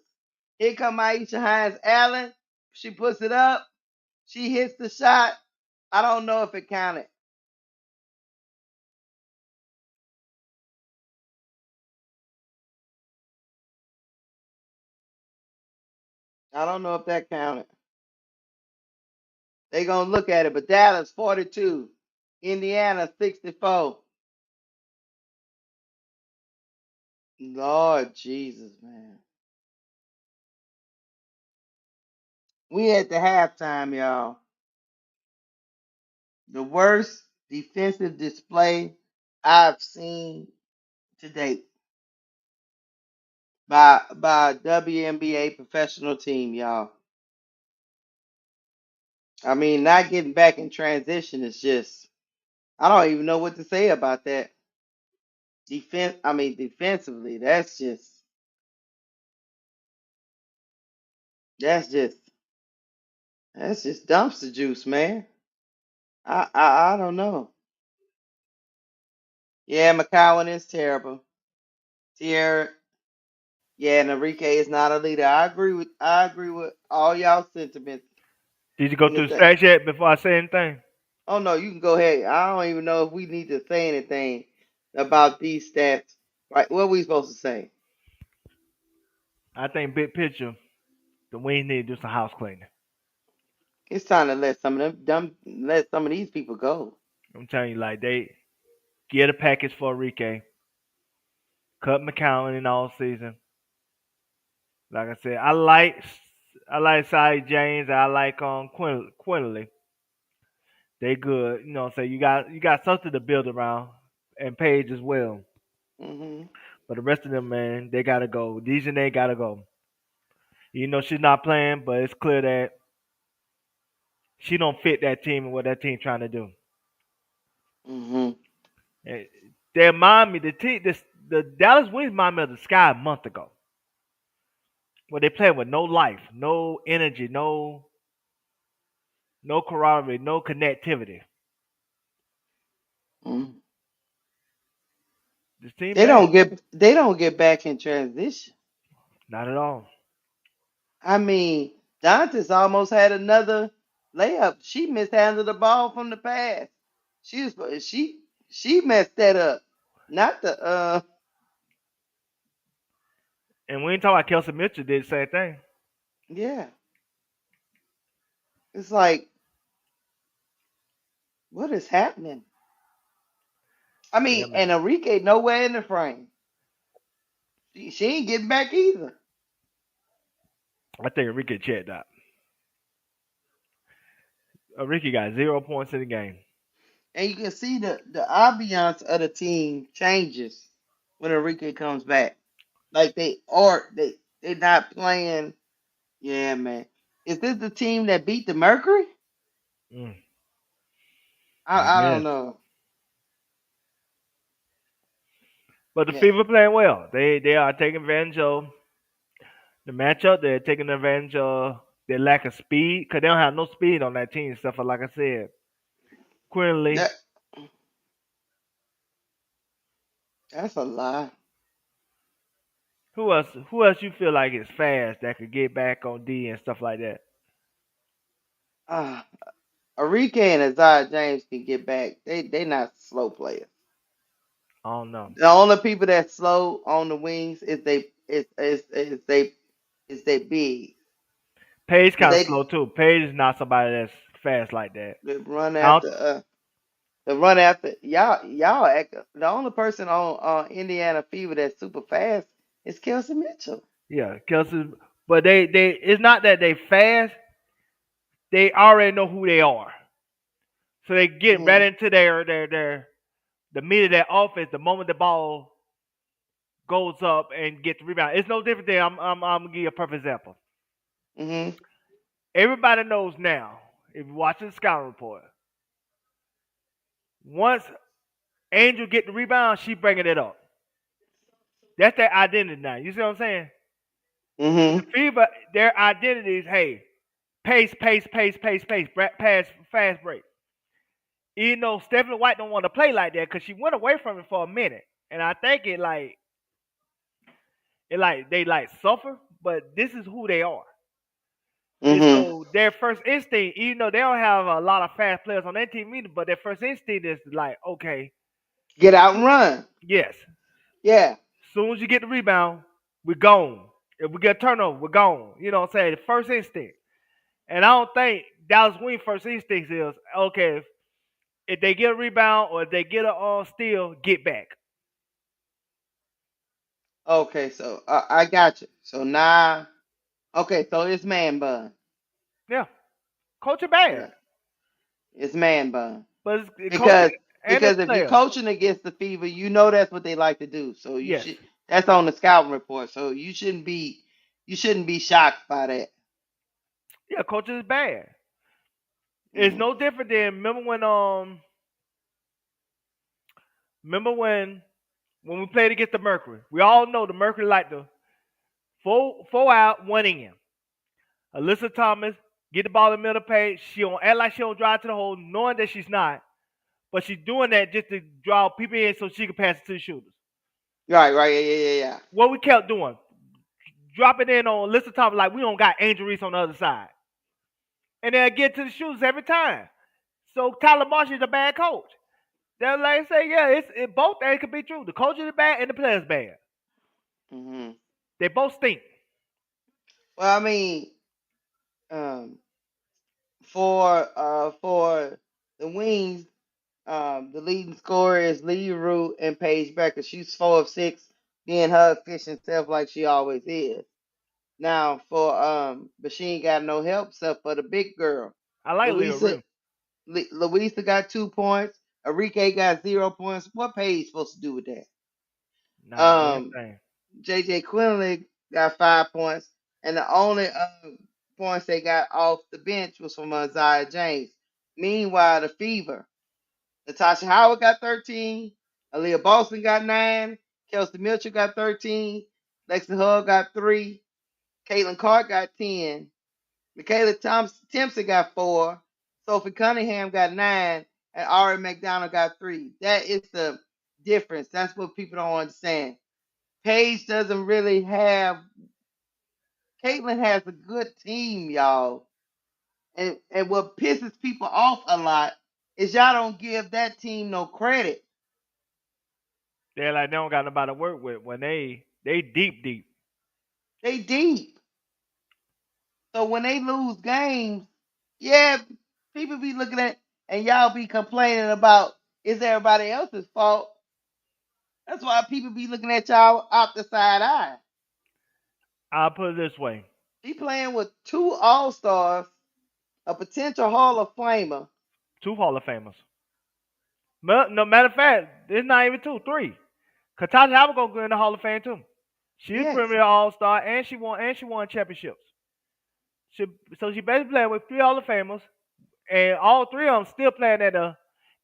Here comes Aisha Hines Allen. She puts it up. She hits the shot. I don't know if it counted. I don't know if that counted. They're going to look at it, but Dallas 42, Indiana 64. Lord Jesus, man. We at the halftime, y'all. The worst defensive display I've seen to date by a WNBA professional team, y'all. I mean, not getting back in transition is just I don't even know what to say about that. Defensively, that's just that's just dumpster juice, man. I don't know. Yeah, McCowan is terrible. Tierra, yeah, and Enrique is not a leader. I agree with all y'all sentiments Did you go in the through the thing. stats yet before I say anything? Oh no, you can go ahead. I don't even know if we need to say anything about these stats. Right? What are we supposed to say? I think big picture, the Wings need to do some house cleaning. It's time to let let some of these people go. I'm telling you, like they get a package for Enrique, cut McCown in all season. Like I said, I like Cy James. I like Quinley. They good. So you got something to build around, and Paige as well. Hmm. But the rest of them, man, they gotta go. Dejanay gotta go. She's not playing, but it's clear that she don't fit that team and what that team trying to do. Hmm. Eh, They remind me the Dallas Wings remind me of the Sky a month ago, where they playing with no life, no energy, no camaraderie, no connectivity. Hmm. This team They bad? don't get back in transition. Not at all. I mean, Dantas almost had another layup. She mishandled the ball from the pass. She messed that up. Not the And we ain't talking about Kelsey Mitchell did the same thing. yeah. It's like, what is happening? I Yeah, mean, man. and Enrique nowhere in the frame. She ain't getting back either. I think Enrique checked out. Enrique got 0 points in the game. And you can see the ambiance of the team changes when Enrique comes back. Like they not playing. Yeah, man. Is this the team that beat the Mercury? Mm, I I don't guess. know. But the Yeah. Fever playing well. They are taking advantage of the matchup. They're taking advantage of their lack of speed because they don't have no speed on that team. Stuff like I said, Quinley. That that's a lie. Who else? Who else you feel like is fast that could get back on D and stuff like that? Uh, Enrique and Aziah James can get back. They not slow players. I don't know. The only people that slow on the wings is they big. Paige Cause kind of slow too. Paige is not somebody that's fast like that. they run I don't, after the run after y'all act, the only person on Indiana Fever that's super fast is Kelsey Mitchell. yeah, Kelsey. But they it's not that they fast. They already know who they are, so they get right Hmm. into their the meat of their offense the moment the ball goes up and gets the rebound. It's no different than I'm gonna give you a perfect example. Hmm. Everybody knows now if you watch the scouting report. Once Angel get the rebound, she bringing it up. That's their identity now. You see what I'm saying? With the Hmm. Fever, their identity is hey, pace, pace, pace, pace, pace, pass, fast break. Even though Stephanie White don't want to play like that because she went away from it for a minute, and I think it like they like suffer, but this is who they are. And Hmm. so their first instinct, even though they don't have a lot of fast players on their team either, but their first instinct is like, okay, Get out and run. yes, Yeah. as soon as you get the rebound, we're gone. If we get a turnover, we're gone. You know what I'm saying? The first instinct. And I don't think Dallas Wing first instinct is okay. If they get a rebound or if they get a steal, get back. Okay, so I got you. So now, okay, so it's man bun. Yeah, coach are bad, Yeah, it's man bun. but it's coaching Because and the if you're players. coaching against the Fever, you know that's what they like to do. So you Yes, should that's on the scouting report. So you shouldn't be shocked by that. yeah, coaching is bad. It's Hmm. no different than remember when we played against the Mercury. We all know the Mercury like the four out, one in. Alyssa Thomas get the ball in the middle of the page. She don't act like she don't drive to the hole, knowing that she's not. But she's doing that just to draw people in so she can pass it to the shooters. Right, right, yeah, yeah, yeah, What we kept doing, dropping in on Alyssa Thomas like we don't got Angel Reese on the other side. And they'll get to the shooters every time. So Tyler Marshall is a bad coach. They're like say, yeah, both things could be true. The coach is bad and the players bad. yeah. Hmm. They both stink. Well, I mean, um, For the Wings, the leading scorer is Lee Root and Paige Bueckers. She's 4 of 6, being her efficient self like she always is. Now but she ain't got no help except for the big girl. I like Lil Louisa Rue. Louisa got 2 points. Enrique got 0 points. What Paige supposed to do with that? Not a damn Um, thing. JJ Quinley got 5 points, and the only points they got off the bench was from Aziah James. Meanwhile, the Fever, Natasha Howard got 13, Aliyah Boston got 9, Kelsey Mitchell got 13, Lexi Hugg got 3, Caitlin Clark got 10, Michaela Timpson got 4, Sophie Cunningham got 9, and Ari McDonald got 3. That is the difference. That's what people don't understand. Paige doesn't really have. Caitlin has a good team, y'all. And what pisses people off a lot is y'all don't give that team no credit. They're like they don't got nobody to work with when they deep. They deep. So when they lose games, yeah, people be looking at and y'all be complaining about is everybody else's fault. That's why people be looking at y'all out the side eye. I'll put it this way: She playing with 2 All-Stars, a potential Hall of Famer. two Hall of Famers. No matter of fact, it's not even two, three. Cause Tasha Howard gonna go in the Hall of Fame too. She's Yes, Premier All Star and she won championships. She, so she basically playing with three Hall of Famers, and all three of them still playing at a.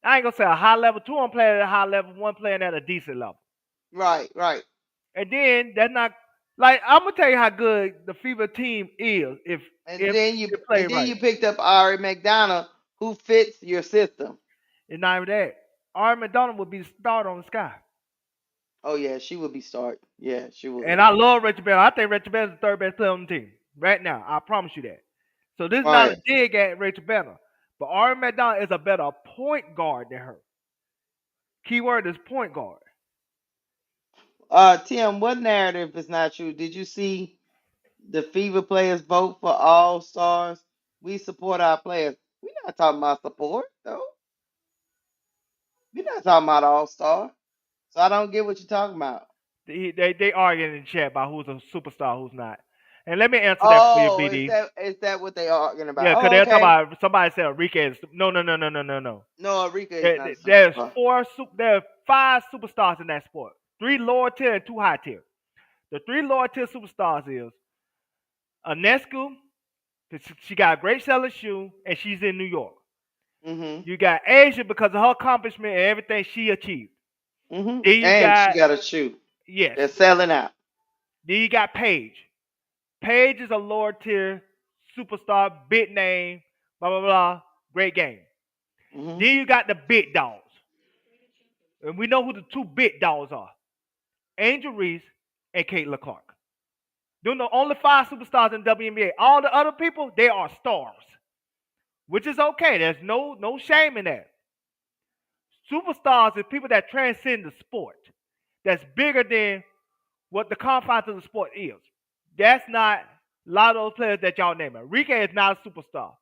I ain't gonna say a high level. Two of them playing at a high level. One playing at a decent level. right. And then that's not like I'm gonna tell you how good the Fever team is if And if then you it play and then right. you picked up Ari McDonald, who fits your system. It's not even that. Ari McDonald would be the starter on the sky. Oh yeah, she would be start. Yeah, she would. And I love Rachel Bell. I think Rachel Bell is the third best player on the team right now. I promise you that. So this is not a Right. dig at Rachel Bell, but Ari McDonald is a better point guard than her. Keyword is point guard. Tim, what narrative is not true? Did you see the Fever players vote for All Stars? We support our players. We're not talking about support though. We're not talking about All Star. So I don't get what you're talking about. They arguing in the chat about who's a superstar, who's not. And let me answer that for you, Oh, is BD. that what they arguing about? Yeah, because Oh, they're talking okay. about somebody said Enrique is no. No, Rika is not a There's superstar. there are five superstars in that sport. Three lower tier and two high tier. The three lower tier superstars is Anescu, she got a great selling shoe, and she's in New York. Mhm. You got Asia because of her accomplishment and everything she achieved. Mhm. Then you And she got got a shoe. yes. They're selling out. Then you got Paige. Paige is a lower tier superstar, big name, blah blah blah, great game. Mhm. Then you got the big dogs, and we know who the two big dogs are: Angel Reese and Caitlin Clark. They're the only five superstars in WNBA. All the other people, they are stars, which is okay. There's no shame in that. Superstars are people that transcend the sport. That's bigger than what the confines of the sport is. That's not a lot of those players that y'all name. Rika is not a superstar.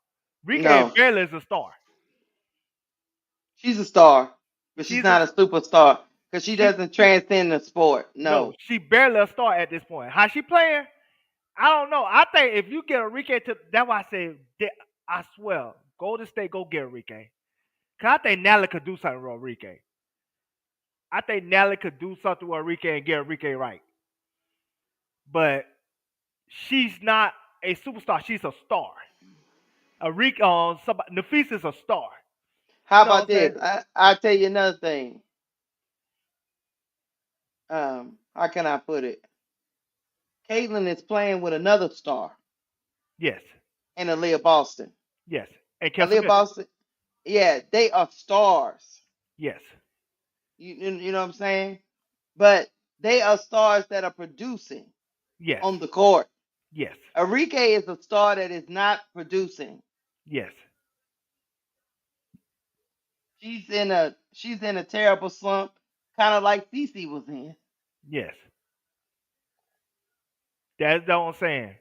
Rika No, barely is a star. she's a star, but she's She's a not a superstar because she she doesn't transcend the sport. no, No. she barely a star at this point. How she playing? I don't know. I think if you get Enrique to that's why I say I swear, Golden State go get Enrique. Cause I think Nally could do something with Enrique. I think Nally could do something with Enrique and get Enrique right. But she's not a superstar. She's a star. Enrique somebody Nafis is a star. How You know about what I'm saying? this? I'll tell you another thing. How can I put it? Caitlin is playing with another star Yes. in Aliyah Boston. Yes. And Kelsey Aliyah Mitchell. Boston, yeah, they are stars. Yes. You know what I'm saying? But they are stars that are producing Yes. on the court. Yes. Enrique is a star that is not producing. Yes. She's in a terrible slump, kind of like Cece was in. Yes. That's what I'm saying.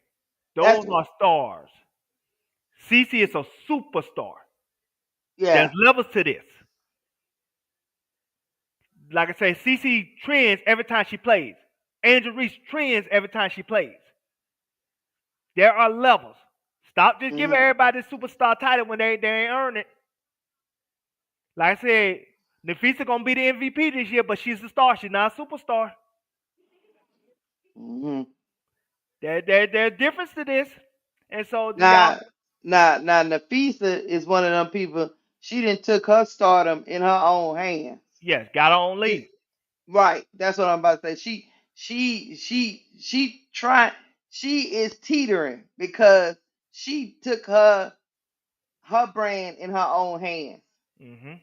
That's Those are stars. CC is a superstar. There's Yeah. levels to this. Like I say, CC trends every time she plays. Angel Reese trends every time she plays. There are levels. Stop just giving Hmm. everybody the superstar title when they ain't earn it. Like I said, Nafisa gonna be the MVP this year, but she's a star. She's not a superstar. Hmm. There's a difference to this. And so y'all, Now, now, Nafisa is one of them people. She didn't took her stardom in her own hands. yes, got her own league. Right. That's what I'm about to say. She trying. She is teetering because she took her brand in her own hands. Hmm.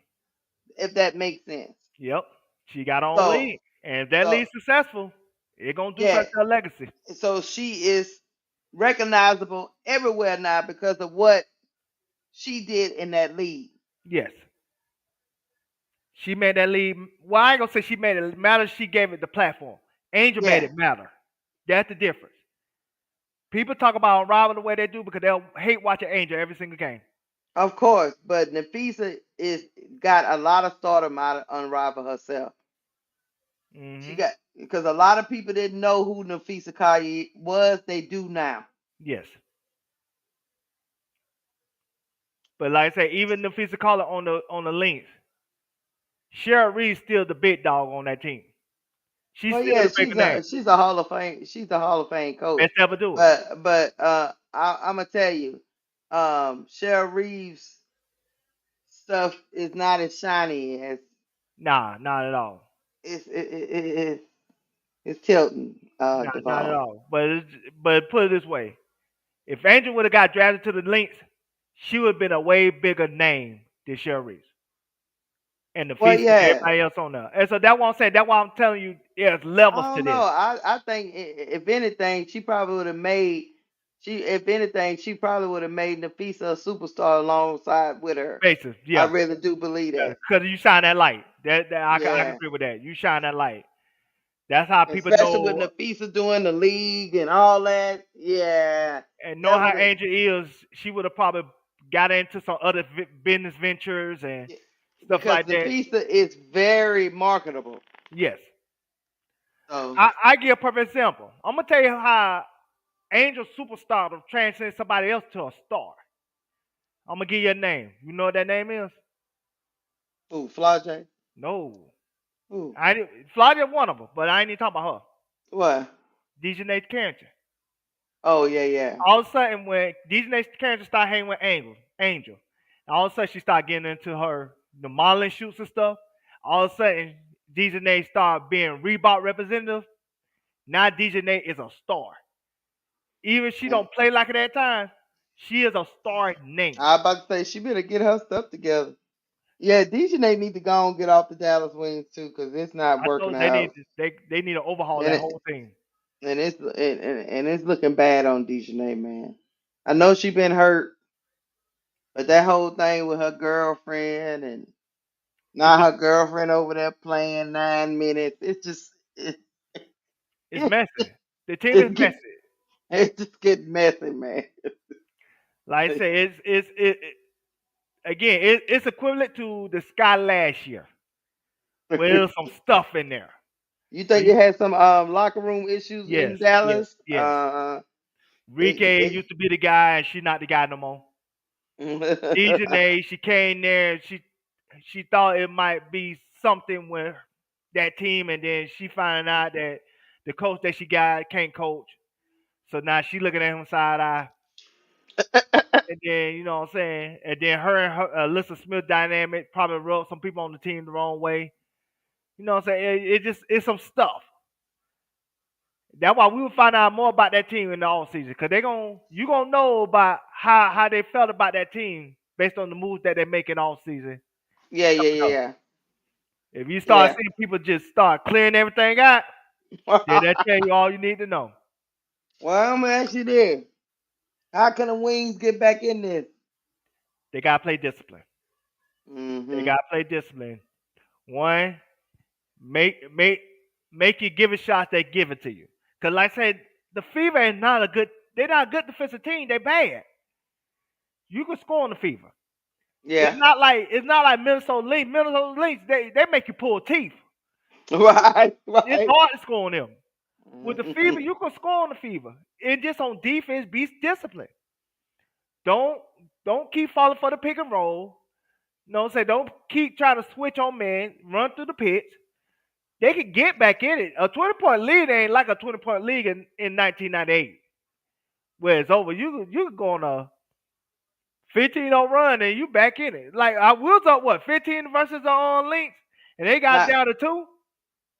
If that makes sense. Yep. She got her own So league. And if that so league's successful, it gonna do yeah. something to her legacy. So she is recognizable everywhere now because of what she did in that league. Yes. She made that league. Well, I ain't gonna say she made it matter. She gave it the platform. Angel made Yeah. it matter. That's the difference. People talk about Robin the way they do because they'll hate watching Angel every single game. Of course, but Nafisa is got a lot of stardom out of Unrival herself. She Hmm. got because a lot of people didn't know who Nafisa Kaya was. They do now. Yes. But like I say, even the physical caller on the links, Cheryl Reed's still the big dog on that team. She's Well, still yeah, the bigger name. she's a Hall of Fame coach. Best ever do it. But I'm gonna tell you, Cheryl Reeves stuff is not as shiny as Nah, not at all. it's tilting, Not at Devon. all. But put it this way: if Angel would have got drafted to the Lynx, she would have been a way bigger name than Cheryl Reeves and the Well, feast and yeah, everybody else on there. And so that's what I'm saying. That's why I'm telling you, there's levels I to don't know. this. I think if anything, she probably would have made if anything, she probably would have made Nafisa a superstar alongside with her. Basis, I yeah, really do believe that. because you shine that light. I can Yeah. agree with that. You shine that light. That's how people Especially with know Nafisa doing the league and all that. Yeah. and know That how would have Angel is. She would have probably got into some other business ventures and stuff because like that. Nafisa is very marketable. Yes, So I give a perfect example. I'm gonna tell you how Angel superstar transcends somebody else to a star. I'm gonna give you a name. You know what that name is? who, Flajay? No, Who? Flavia one of them, but I ain't even talking about her. What? DJ Carrington. Oh yeah, yeah. All of a sudden, when DJ Carrington started hanging with Angel, all of a sudden she started getting into the modeling shoots and stuff. All of a sudden, DJ started being Reebok representative. Now DJ is a star. Even if she And don't play like it at times, she is a star name. I about to say she better get her stuff together. Yeah, DJ need to go and get off the Dallas Wings too, because it's not I working told they need out. they need to overhaul And that it, whole thing. and it's looking bad on DJ, man. I know she been hurt, but that whole thing with her girlfriend and It now just her girlfriend over there playing 9 minutes, it's messy. The team is it get messy. it just get messy, man. Like I say, again, it's equivalent to the Sky last year. Where there's some stuff in there. You think it had some locker room issues Yes, in yes, Dallas? yes. Rike They used to be the guy, and she's not the guy no more. Dejanay, she came there, she thought it might be something with that team, and then she found out that the coach that she got can't coach. So now she looking at him side eye. And then, you know what I'm saying? And then her and her Alyssa Smith dynamic probably rubbed some people on the team the wrong way. You know what I'm saying? It's some stuff. That's why we will find out more about that team in the off season, because you gonna know about how they felt about that team based on the moves that they make in off season. Yeah, No. yeah, If you start yeah, seeing people just start clearing everything out, then yeah. that tell you all you need to know. Well, I'm gonna ask you this: how can the Wings get back in this? They gotta play discipline. They Hmm. gotta play discipline. One, make make you give a shot, they give it to you. Cause like I said, the Fever is not a good. They're not a good defensive team. They're bad. You can score on the fever. Yeah. It's not like Minnesota Lynx. Minnesota Lynx, they make you pull teeth. Right. It's Right. hard to score on them. With the fever, Mhm. you can score on the fever. And just on defense, be disciplined. Don't don't keep falling for the pick and roll. No, say don't keep trying to switch on man, run through the pitch. They could get back in it. A 20-point lead ain't like a 20-point league in 1998, where it's over. You could go on a 15-0 run and you back in it. Like I was up what 15 versus on Lynx, and they got Now, down to two.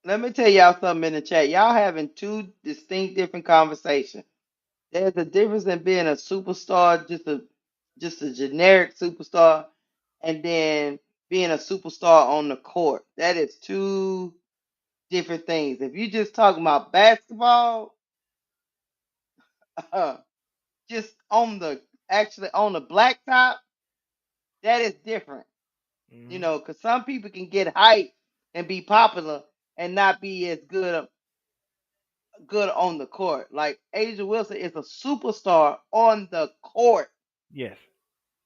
let me tell y'all something in the chat. Y'all having two distinct different conversations. There's a difference in being a superstar, just a generic superstar, and then being a superstar on the court. That is two different things. If you just talking about basketball, just actually on the blacktop, that is different. You Hmm. know, because some people can get hype and be popular and not be as good on the court. Like Asia Wilson is a superstar on the court. Yes.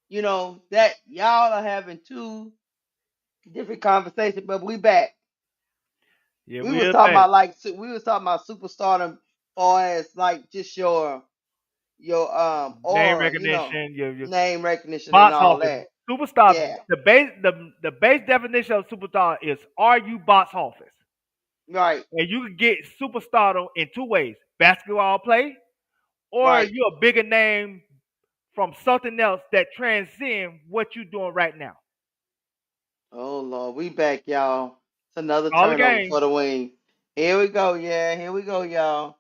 You know that y'all are having two different conversations, but we back. Yeah, We was we're talking back. about we was talking about superstardom, or as like just your Name aura, recognition, your name recognition and box all office. that. Superstar. Yeah, The base definition of superstar is are you box office? right, And you can get superstardom in two ways: basketball play, or right. you're a bigger name from something else that transcend what you're doing right now. Oh Lord, we back, y'all. It's another All the turnover game. for the wing. Here we go, yeah. Here we go, y'all.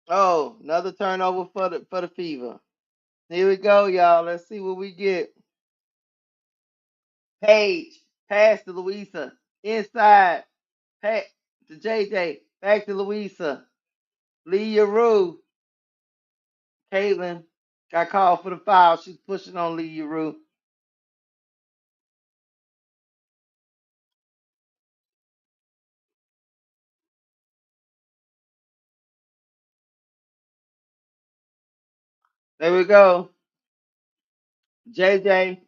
Oh, another turnover for the fever. Here we go, y'all. Let's see what we get. Paige, pass to Louisa. Inside, pass to JJ. Back to Louisa. Lee Rue. Caitlin got called for the foul. She's pushing on Lee Rue. There we go. JJ.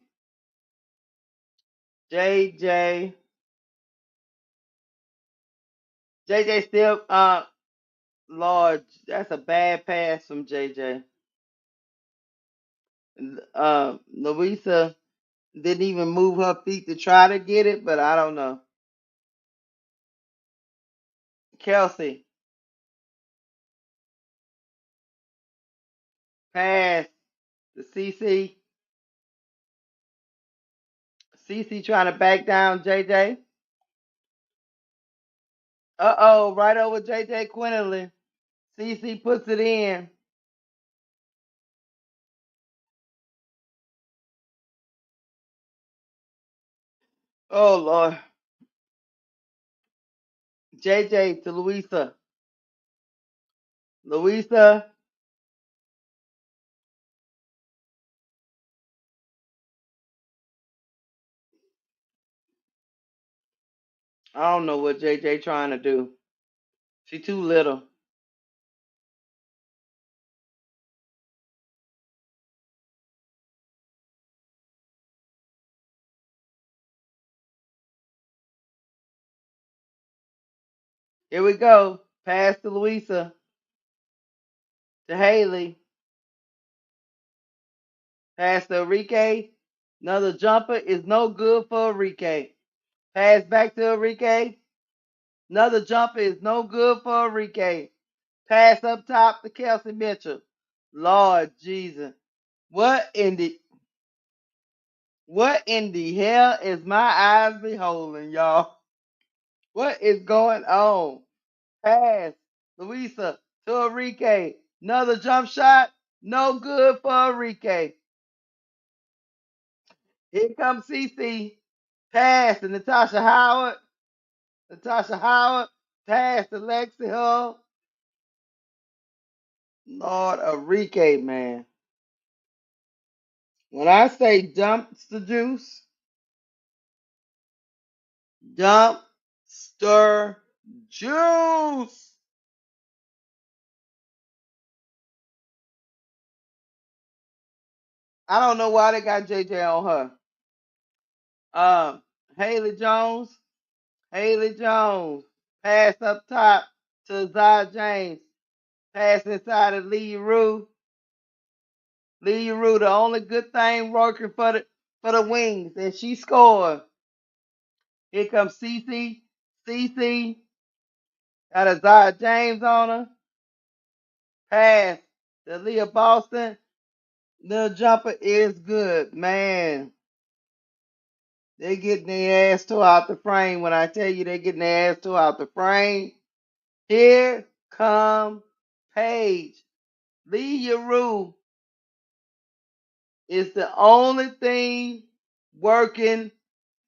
JJ. JJ still Lord, that's a bad pass from JJ. Louisa didn't even move her feet to try to get it, but I don't know. Kelsey, pass to CC. CC trying to back down JJ. Uh-oh, right over JJ Quinlan. CC puts it in. Oh, Lord. JJ to Louisa. Louisa, I don't know what JJ trying to do. She too little. Here we go. Pass to Louisa. To Haley. Pass to Enrique. Another jumper is no good for Enrique. Pass back to Enrique. Another jumper is no good for Enrique. Pass up top to Kelsey Mitchell. Lord Jesus. What in the what in the hell is my eyes beholding, y'all? What is going on? Pass. Louisa to Enrique. Another jump shot. No good for Enrique. Here comes CC. Pass to Natasha Howard. Natasha Howard. Pass to Lexi Hull. Lord Enrique, man. When I say dumps the juice, dumpster juice. I don't know why they got JJ on her. Um, Haley Jones. Haley Jones. Pass up top to Aziah James. Pass inside of Lee Rue. Lee Rue, the only good thing working for the Wings, and she scored. Here comes CC. CC got Aziah James on her. Pass to Leah Boston. The jumper is good, man. They getting their ass tore out the frame. When I tell you they getting their ass tore out the frame, here come Paige. Lee Rue is the only thing working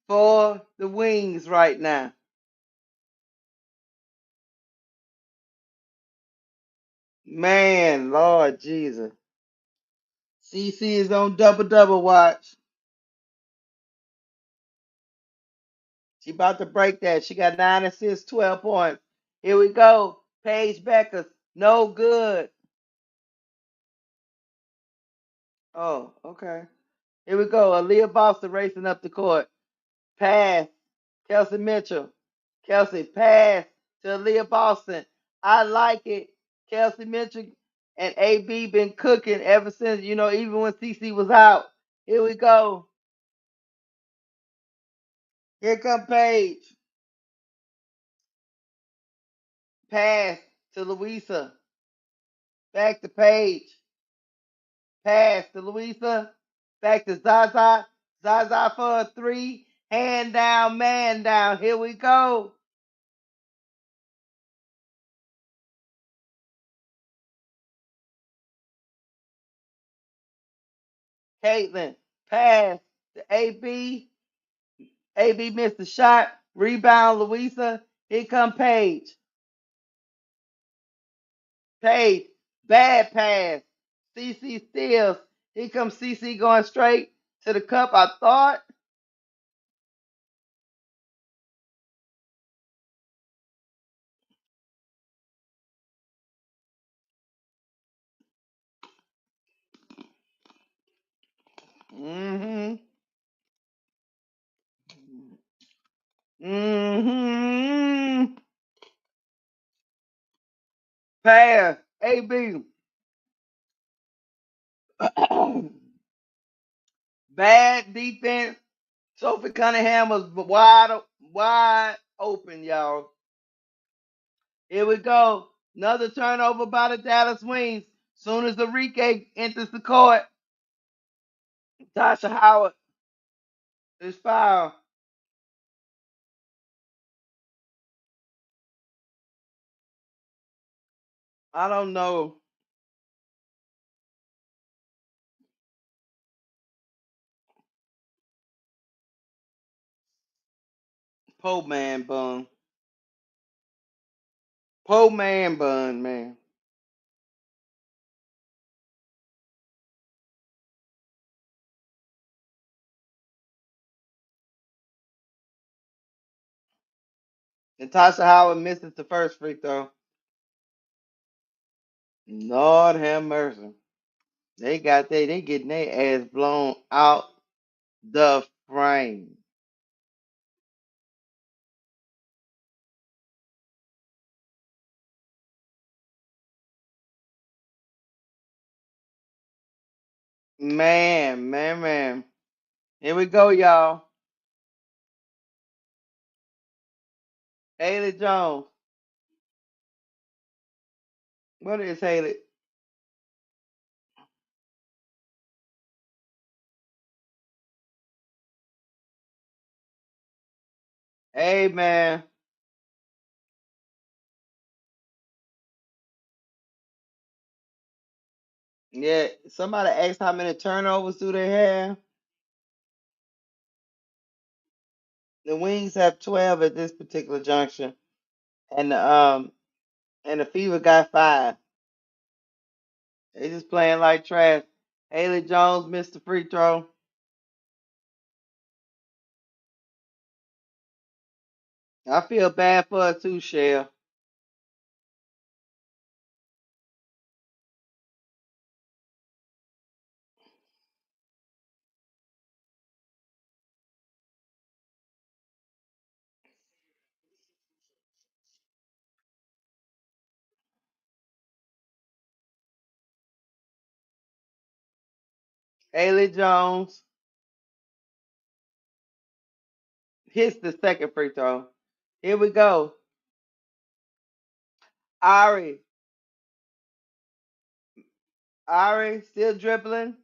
for the Wings right now. Man, Lord Jesus. CC is on double watch. She about to break that. She got 9 assists, 12 points. Here we go. Paige Bueckers. No good. Oh, okay. Here we go. Aliyah Boston racing up the court. Pass. Kelsey Mitchell. Kelsey, pass to Aliyah Boston. I like it. Kelsey Mitchell and AB been cooking ever since, even when CC was out. Here we go. Here come Paige. Pass to Louisa. Back to Paige. Pass to Louisa. Back to Zaza. Zaza for a three. Hand down, man down. Here we go. Caitlin. Pass to AB. AB missed the shot. Rebound, Louisa. Here come Paige. Paige. Bad pass. CC steals. Here comes CC going straight to the cup, I thought. Mm-hmm. Mm-hmm. Pass. AB. Bad defense. Sophie Cunningham was wide open, y'all. Here we go. Another turnover by the Dallas Wings. Soon as Enrique enters the court, Tasha Howard is fouled. I don't know. Po man bun. Po man bun, man. And Tasha Howard misses the first free throw. Lord have mercy. They getting their ass blown out the frame. Man, man, man. Here we go, y'all. Haley Jones. What is Haley? Hey, man. Yeah, somebody asked how many turnovers do they have. The Wings have 12 at this particular junction, and the Fever got 5. They just playing like trash. Haley Jones missed the free throw. I feel bad for her too, Shell. Haley Jones hits the second free throw. Here we go. Ari. Ari still dribbling.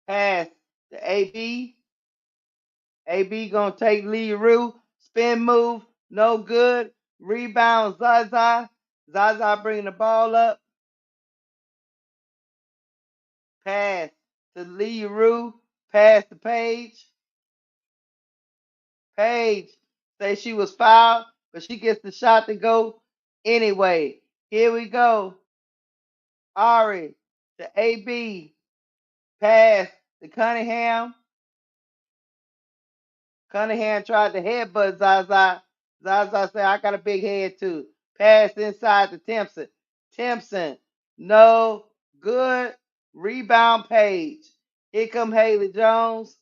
Pass to AB. AB gonna take Lee Rue. Spin move. No good. Rebound Zaza. Zaza bringing the ball up. Pass to Lee Rue. Pass to Paige. Paige say she was fouled, but she gets the shot to go anyway. Here we go. Ari to AB. Pass to Cunningham. Cunningham tried to headbutt Zaza. Zaza said, I got a big head too. Pass inside to Timpson. Timpson, no good. Rebound Page. Here come Haley Jones,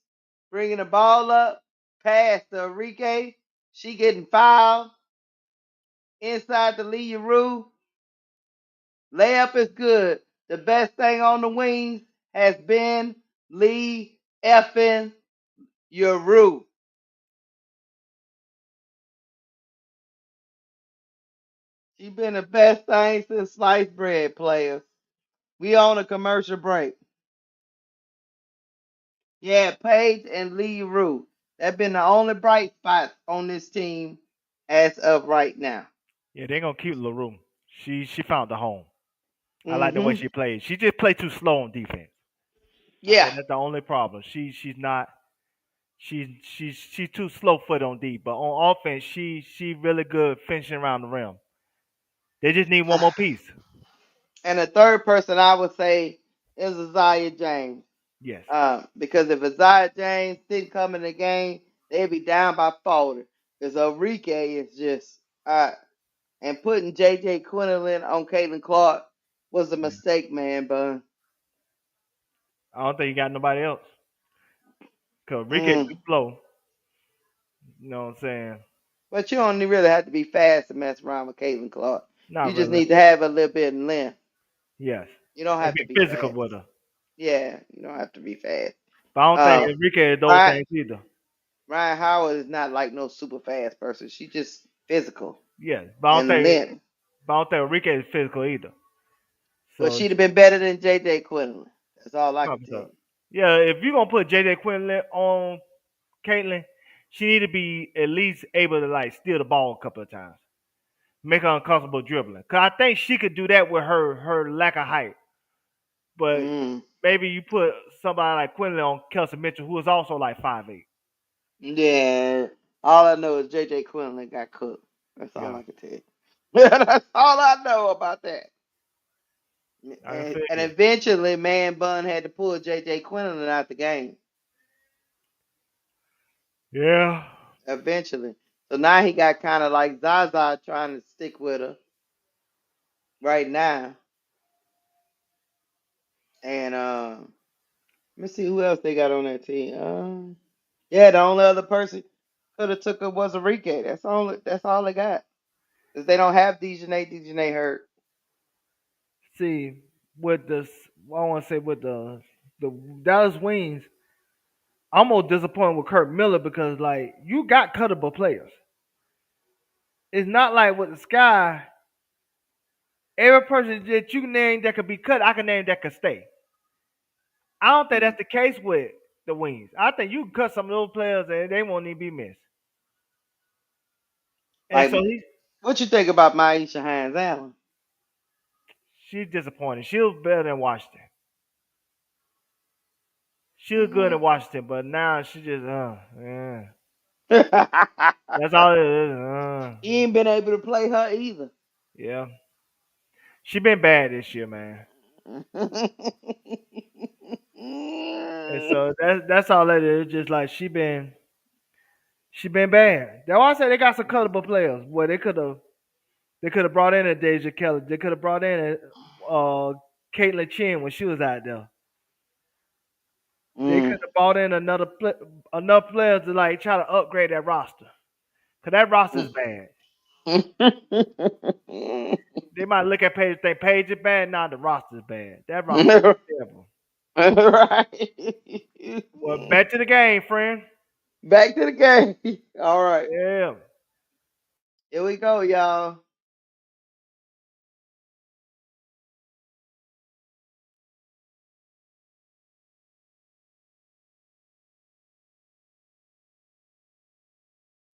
bringing the ball up. Pass to Enrique. She getting fouled. Inside to Lee Rue. Layup is good. The best thing on the wings has been Lee effing Rue. She been the best thing since sliced bread, players. We on a commercial break. Yeah, Paige and Lee Rue. They've been the only bright spots on this team as of right now. Yeah, they're gonna keep LaRue. She found the home. I like the way Mm-hmm. she plays. She just played too slow on defense. I Yeah. think that's the only problem. She's not she's too slow foot on D, but on offense she really good finishing around the rim. They just need one more piece. And the third person I would say is Aziah James. Yes. Because if Aziah James didn't come in the game, they'd be down by 40. Because Enrique is just and putting JJ Quinlan on Caitlin Clark was a Yeah. mistake, man. But I don't think you got nobody else. Cause Ricky too mm, slow. You know what I'm saying? but you don't really have to be fast to mess around with Caitlin Clark. You Not just really. need to have a little bit of length. Yes. You don't And have be to be physical fast. with her. Yeah, you don't have to be fast. But I don't think Uh, Enrique is those Ryan, things either. Ryan Howard is not like no super fast person. She's just physical Yes. But I don't and think length. Enrique is physical either. But So she'd have been better than JJ Quinlan. That's all I can probably tell so. you. Yeah, if you're gonna put JJ Quinlan on Caitlin, she need to be at least able to like steal the ball a couple of times. Make her uncomfortable dribbling. Cause I think she could do that with her lack of height. But Mm, maybe you put somebody like Quinlan on Kelsey Mitchell, who is also like 5'8". yeah. All I know is JJ Quinlan got cooked. That's all Yeah, I can tell you. That's all I know about that. I can feel And you. eventually, Man Bun had to pull J.J. Quinlan out the game. Yeah. Eventually. So now he got kind of like Zaza trying to stick with her right now. And let me see who else they got on that team. Yeah, the only other person could have took her was Enrique. That's all they got. Cause they don't have Dejanay. Dejanay hurt. See, with this, I want to say with the Dallas Wings, I'm more disappointed with Kurt Miller because like you got cuttable players. It's not like with the Sky. Every person that you name that could be cut, I can name that could stay. I don't think Mm. that's the case with the Wings. I think you can cut some of those players and they won't even be missed. And so Like, what you think about Maisha Hines Allen? she's disappointed. She was better than Washington. She was good Mm-hmm. in Washington, but now she just yeah. That's all it is. He ain't been able to play her either. Yeah. She been bad this year, man. And so that's all that is. Just like she been bad. That's why I say they got some cuttable players. Where they could have brought in a Deja Kelly. They could have brought in a Caitlin Chin when she was out there. They could Mm. have brought in enough players to like try to upgrade that roster. Cause that roster is bad. They might look at Paige and think Paige is bad. Nah, the roster is bad. That roster is terrible. Right. Well, back to the game, friend. Back to the game. All right. Yeah. Here we go, y'all.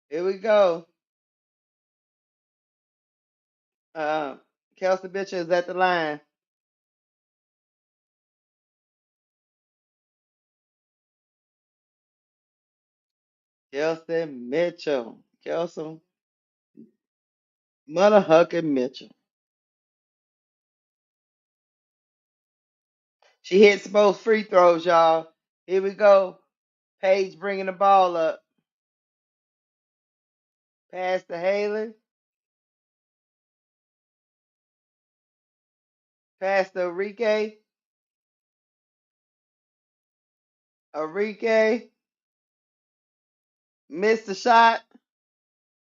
Here we go. Uh, Kelsey Mitchell is at the line. Kelsey Mitchell. Kelsey Motherfucking Mitchell. She hits both free throws, y'all. Here we go. Paige bringing the ball up. Pass to Haley. Pass to Enrique. Enrique missed the shot.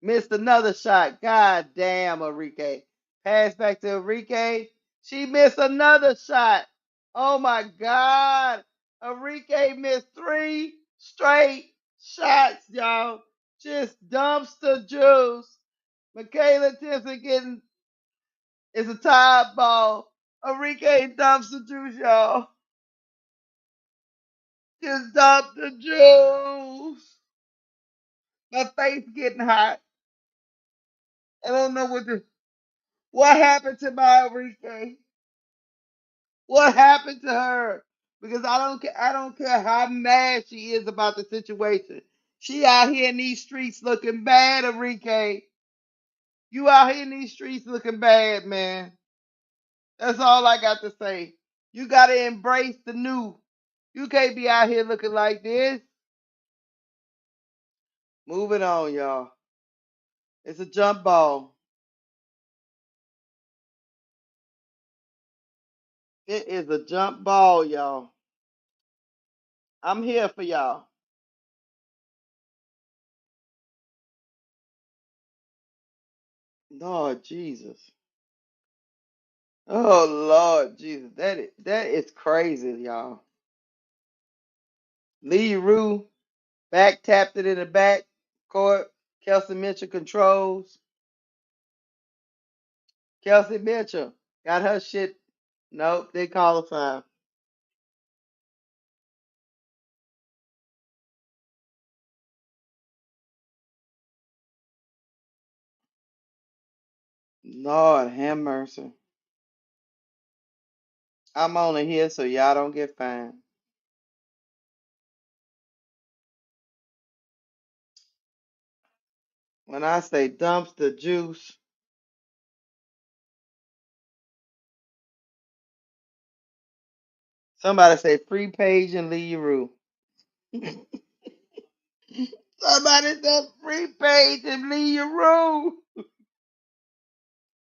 Missed another shot. God damn, Enrique. Pass back to Enrique. She missed another shot. Oh my God. Enrique missed three straight shots, y'all. Just dumpster juice. Michaela Timpson getting it's a tie ball. Enrique dumpster juice, y'all. Just dumpster juice. My face getting hot. I don't know what happened to my Enrique. What happened to her? Because I don't care how mad she is about the situation. She out here in these streets looking bad, Enrique. You out here in these streets looking bad, man. That's all I got to say. You gotta embrace the new. You can't be out here looking like this. Moving on, y'all. It's a jump ball. It is a jump ball, y'all. I'm here for y'all. Lord Jesus. Oh Lord Jesus. That is crazy, y'all. Lee Rue back tapped it in the back court. Kelsey Mitchell controls. Kelsey Mitchell got her shit. Nope, they call a foul. Lord have mercy. I'm only here so y'all don't get fined. When I say dumps the juice, somebody say free Paige and Lee Rue. Somebody said free Paige and Lee Rue.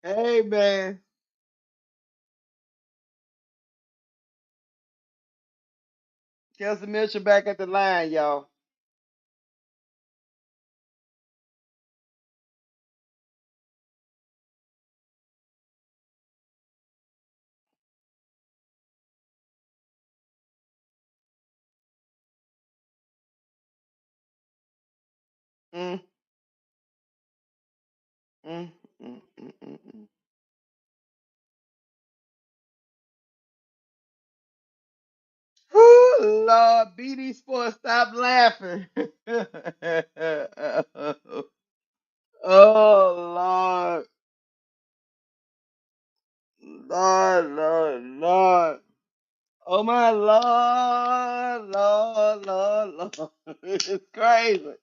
Hey man. Kelsey Mitchell back at the line, y'all. Mm, mm, mm. Whoo, Lord, BD Sports, stop laughing. Oh, Lord. Lord, Lord, Lord. Oh, my Lord, Lord, Lord, Lord. It's crazy.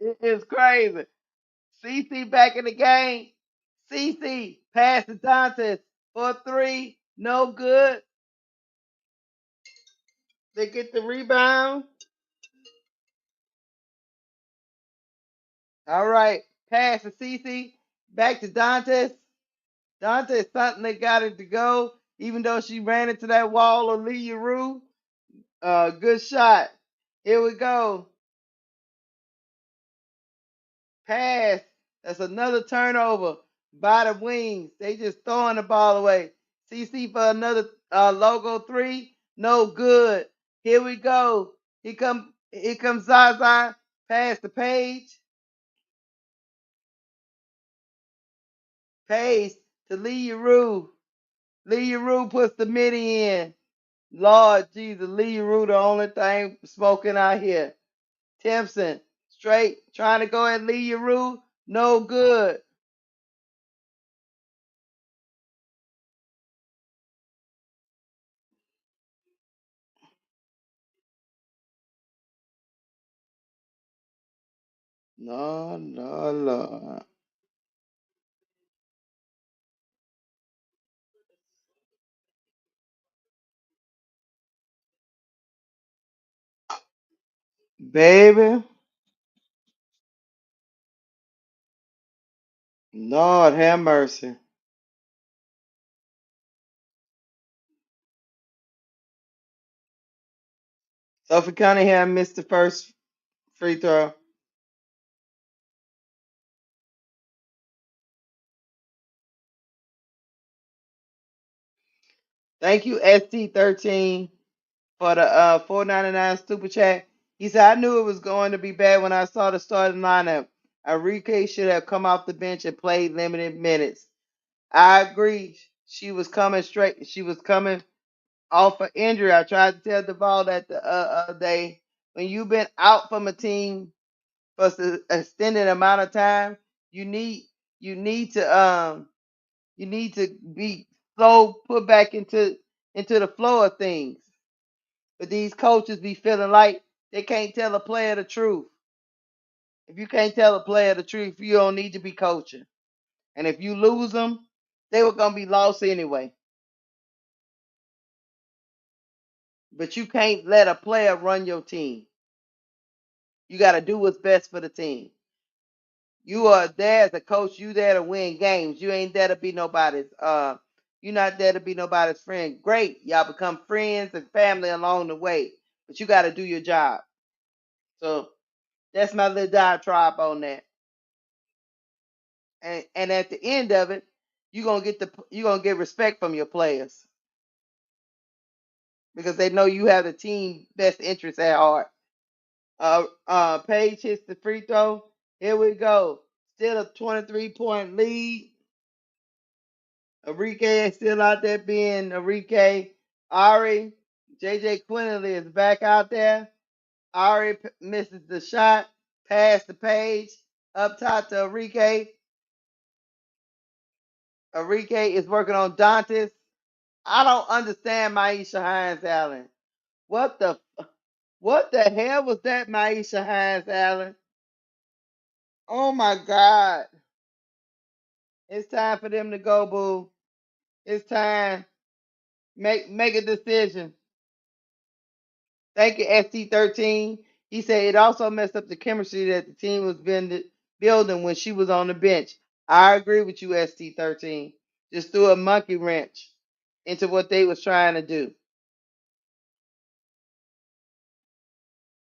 It is crazy. CC back in the game. CC pass to Dantes for three. No good. They get the rebound. All right. Pass to CC. Back to Dantes. Dante Sutton got it to go, even though she ran into that wall of Lee Rue. Good shot. Here we go. Pass. That's another turnover by the wings. They just throwing the ball away. CC for another logo three. No good. Here we go. Here comes Zaza. Pass the Paige. Paige to Aliyah. Aliyah puts the midi in. Lord Jesus, Aliyah the only thing smoking out here. Timpson straight trying to go at Aliyah. No good. No, no, Lord. Baby, Lord have mercy. Sophie Cunningham missed the first free throw. Thank you, ST13, for the 499 super chat. He said, I knew it was going to be bad when I saw the starting lineup. Enrique should have come off the bench and played limited minutes. I agree. She was coming straight. She was coming off an injury. I tried to tell Duval that the other day. When you've been out from a team for an extended amount of time, you need you need to you need to be slow put back into the flow of things. But these coaches be feeling like they can't tell a player the truth. If you can't tell a player the truth, you don't need to be coaching. And if you lose them, they were gonna be lost anyway. But you can't let a player run your team. You got to do what's best for the team. You are there as a coach. You there to win games. You ain't there to be nobody's. You're not there to be nobody's friend. Great, y'all become friends and family along the way. But you got to do your job. So that's my little diatribe on that. And at the end of it, you're gonna get respect from your players because they know you have the team best interest at heart. Paige hits the free throw. Here we go. Still a 23-point lead. Enrique is still out there being Enrique. Ari, JJ Quinley is back out there. Ari misses the shot. Pass the Paige. Up top to Enrique. Enrique is working on Dantes. I don't understand Maisha Hines Allen. What the what the hell was that, Maisha Hines Allen? Oh my God. It's time for them to go, boo. It's time. Make a decision. Thank you, ST13. He said it also messed up the chemistry that the team was building when she was on the bench. I agree with you, ST13. Just threw a monkey wrench into what they was trying to do.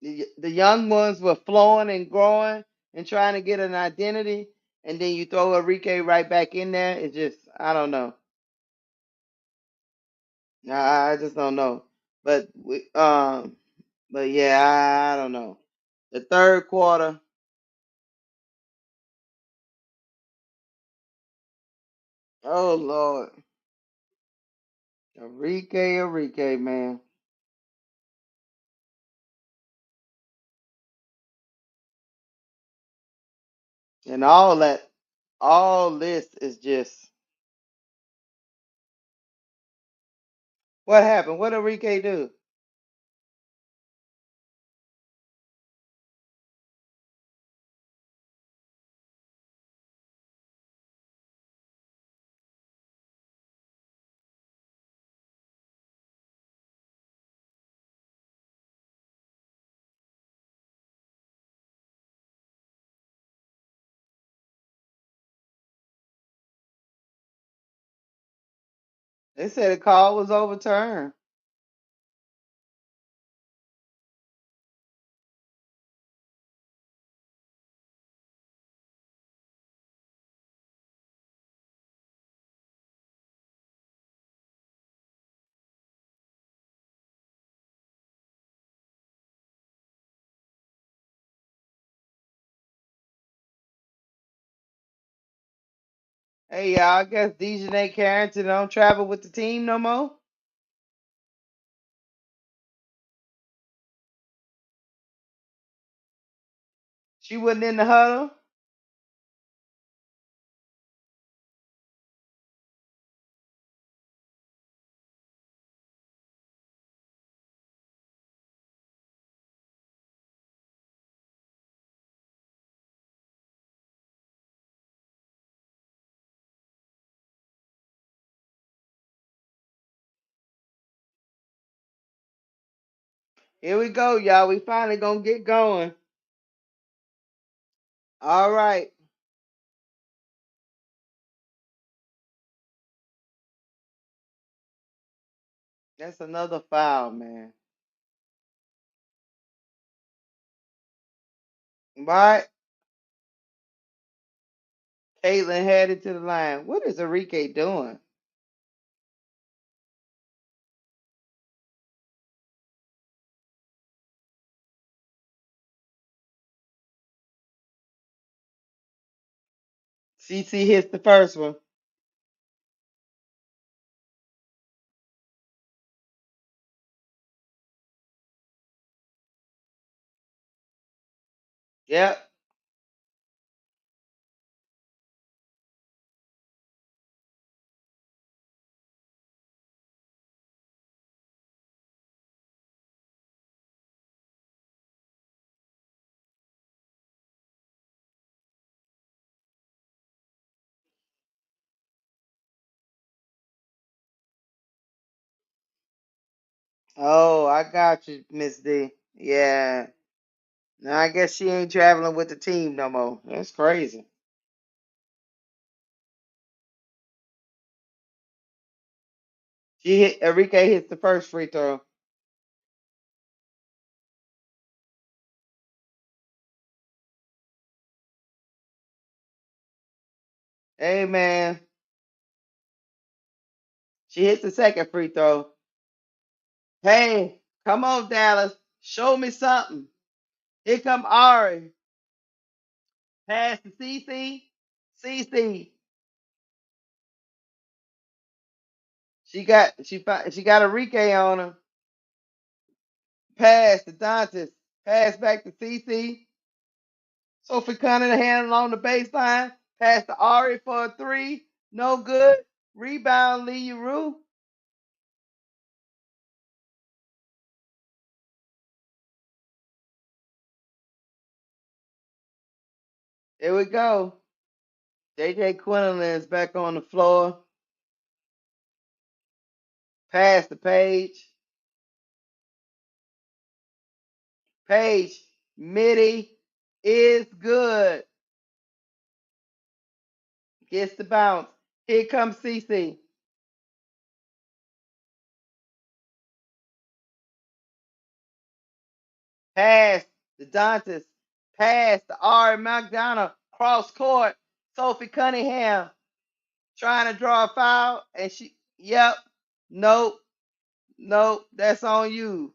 The young ones were flowing and growing and trying to get an identity, and then you throw Enrique right back in there. It just, I don't know. I just don't know. But but yeah, I don't know. The third quarter, oh Lord, Enrique, man, and all that, all this is just what happened. What did Enrique do? They said the call was overturned. Hey, y'all, I guess Dejanay Carrington don't travel with the team no more. She wasn't in the huddle. Here we go, y'all. We finally gonna get going. All right. That's another foul, man. All right. Caitlin headed to the line. What is Enrique doing? CC hits the first one. Yep. Oh, I got you, Miss D. Yeah. Now I guess she ain't traveling with the team no more. That's crazy. Enrique hits the first free throw. Hey man. She hits the second free throw. Hey, come on, Dallas. Show me something. Here come Ari. Pass to CC. CC. She got Enrique on her. Pass to Dantas. Pass back to CC. Sophie Cunningham along the baseline. Pass to Ari for a three. No good. Rebound, Lee Rue. Here we go. JJ Quinlan is back on the floor. Pass to Paige. Paige, midi is good. Gets the bounce. Here comes CC. Pass to Dantas. Pass to Ari McDonough. Cross court. Sophie Cunningham trying to draw a foul. And yep. Nope. Nope. That's on you.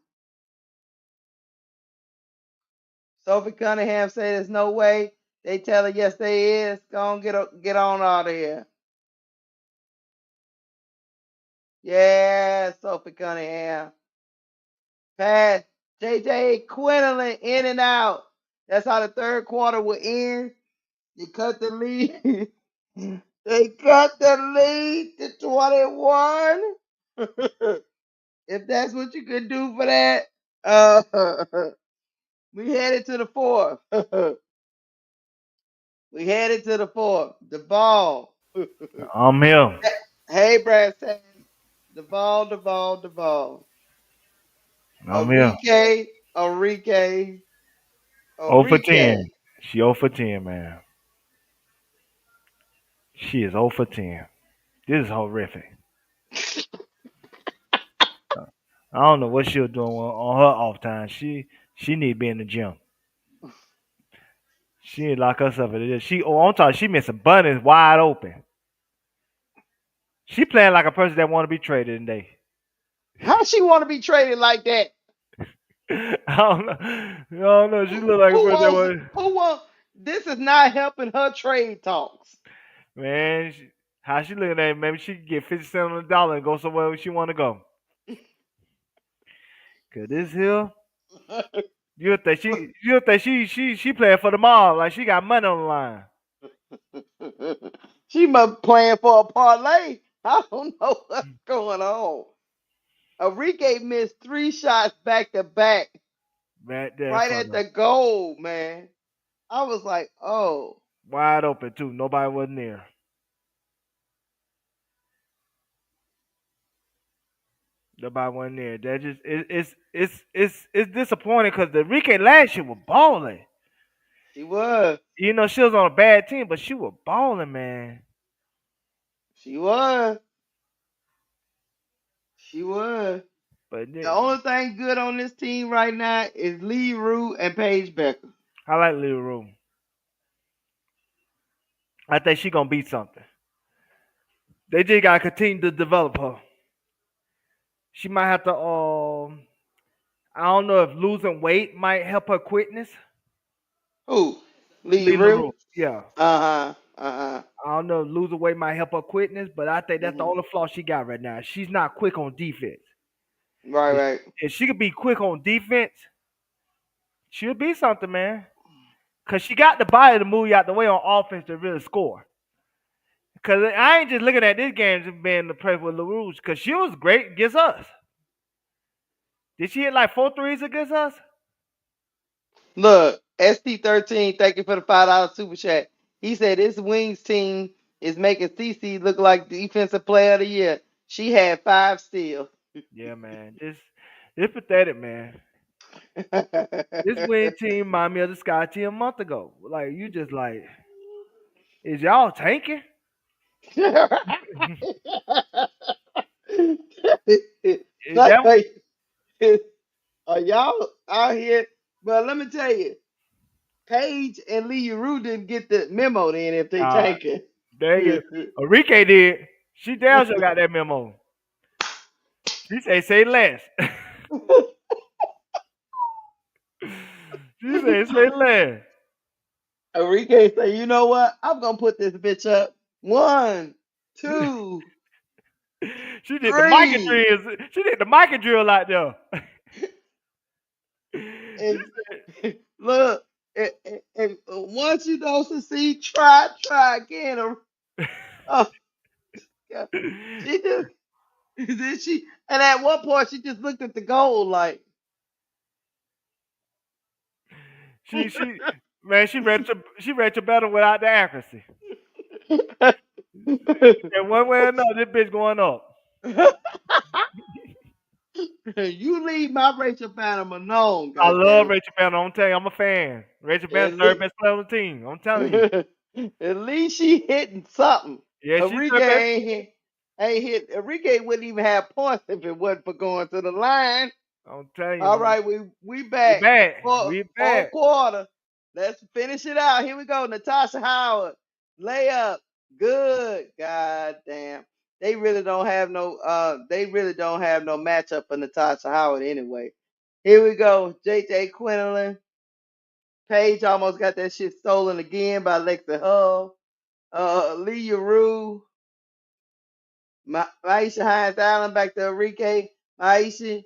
Sophie Cunningham said there's no way. They tell her yes, there is. Go on, get on out of here. Yeah, Sophie Cunningham. Pass. JJ Quinlan in and out. That's how the third quarter will end. You cut the lead. They cut the lead to 21. If that's what you could do for that, uh, we headed to the fourth. We headed to the fourth. The ball. I'm here. Hey, Brad says the ball, the ball, the ball. I'm here. Enrique, Enrique, 0 for 10. Enrique. She 0 for 10, man. She is 0 for 10. This is horrific. I don't know what she was doing on her off time. She need to be in the gym. She need to lock herself in this. I'm talking. She missing bunnies wide open. She playing like a person that want to be traded today. How she want to be traded like that? I don't know. I don't know. She look like a Who person that wants? want. Who wants? This is not helping her trade talks. Man, How she looking at it? Maybe she can get 50 cents on the dollar and go somewhere where she want to go. Cause this here, you think she playing for the mob like she got money on the line. She must be playing for a parlay. I don't know what's going on. Enrique missed 3 shots back to back, Right there in right front at of her. the goal, man. I was like, oh. Wide open too. Nobody wasn't there. Nobody wasn't there. That just it's disappointing because the Enrique last year was balling. She was. You know, she was on a bad team, but she was balling, man. She was. She was. But The only thing good on this team right now is Lee Rue and Paige Becker. I like Lil Rue. I think she gonna beat something. They just gotta continue to develop her. She might have to. I don't know if losing weight might help her quickness. Who? Lee Lil Rue? Rue, yeah. Uh-huh. Uh-huh. I don't know if losing weight might help her quickness, but I think that's the Hmm. only flaw she got right now. She's not quick on defense. Right, If, right. if she could be quick on defense, she'll be something, man. Cause she got the body to move you out the way on offense to really score. Cause I ain't just looking at this game just being the play with LaRouge, cause she was great against us. Did she hit like 4 threes against us? Look, ST13, thank you for the $5 super chat. He said this Wings team is making CC look like defensive player of the year. She had 5 steals. Yeah, man. It's pathetic, man. This win team remind me of the Sky team a month ago. Like you just like, is y'all tanking? Is Like, that are y'all out here? But let me tell you, Paige and Lee Rue didn't get the memo then if they uh tanking. dang it? Enrique did. She damn sure got that memo. She say less. She say less. Enrique say, you know what? I'm gonna put this bitch up. 1, 2, She did the mic three. drills. She did the mic drill out there. And look, and once you don't succeed, try again. Oh, God. She just then she and at one point she just looked at the goal like she man, she read your better without the accuracy. And one way or another, this bitch going up. you leave my Rachel Bannerman alone, I love goddamn Rachel Banner. I'm telling you, I'm a fan. Rachel it. Banner, third best player on the team. I'm telling you. At least she hitting something. Yeah, she's Enrique third best. ain't hit. Enrique wouldn't even have points if it wasn't for going to the line. I'm telling you, All man. right, we We back back. for We fourth back. quarter. Let's finish it out. Here we go. Natasha Howard layup, good. God damn. They really don't have no matchup for Natasha Howard anyway. Here we go. JJ Quinlan. Paige almost got that shit stolen again by Alexa Hull. Leah Rue. Maisha Hines Allen back to Enrique. Maisha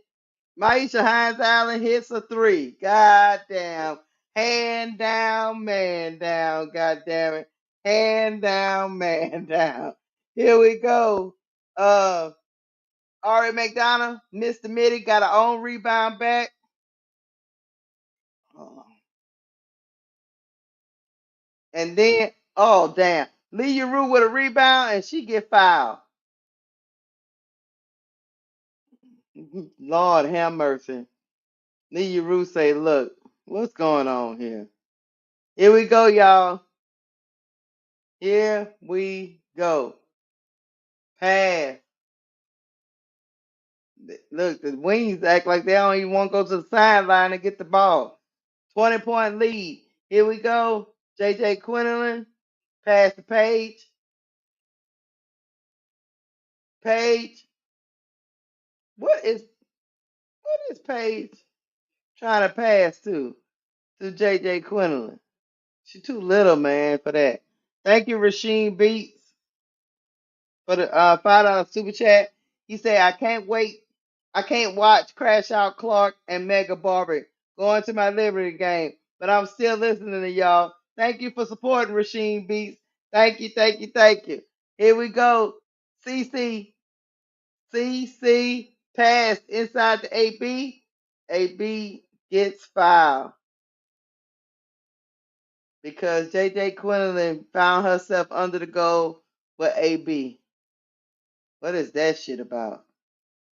Hines Allen hits a 3. God damn. Hand down, man down. God damn it. Hand down, man down. Here we go. Ari McDonough missed the midi, got her own rebound back. And then, oh damn. Lee Rue with a rebound and she get fouled. Lord have mercy. Lee Rue say, look, what's going on here? Here we go, y'all. Here we go. Pass. Look, the Wings act like they don't even want to go to the sideline and get the ball. 20-point lead. Here we go. JJ Quinlan. Pass to Paige. Paige. What is Paige trying to pass to? To JJ Quinlan. She's too little, man, for that. Thank you, Rasheen Beats. for the $5 super chat. He said, I can't wait. I can't watch Crash Out Clark and Mega Barbie going to my Liberty game, but I'm still listening to y'all. Thank you for supporting Rasheen Beats. Thank you, thank you, thank you. Here we go. CC, CC passed inside the AB. AB gets fouled because JJ Quinlan found herself under the goal with AB. What is that shit about?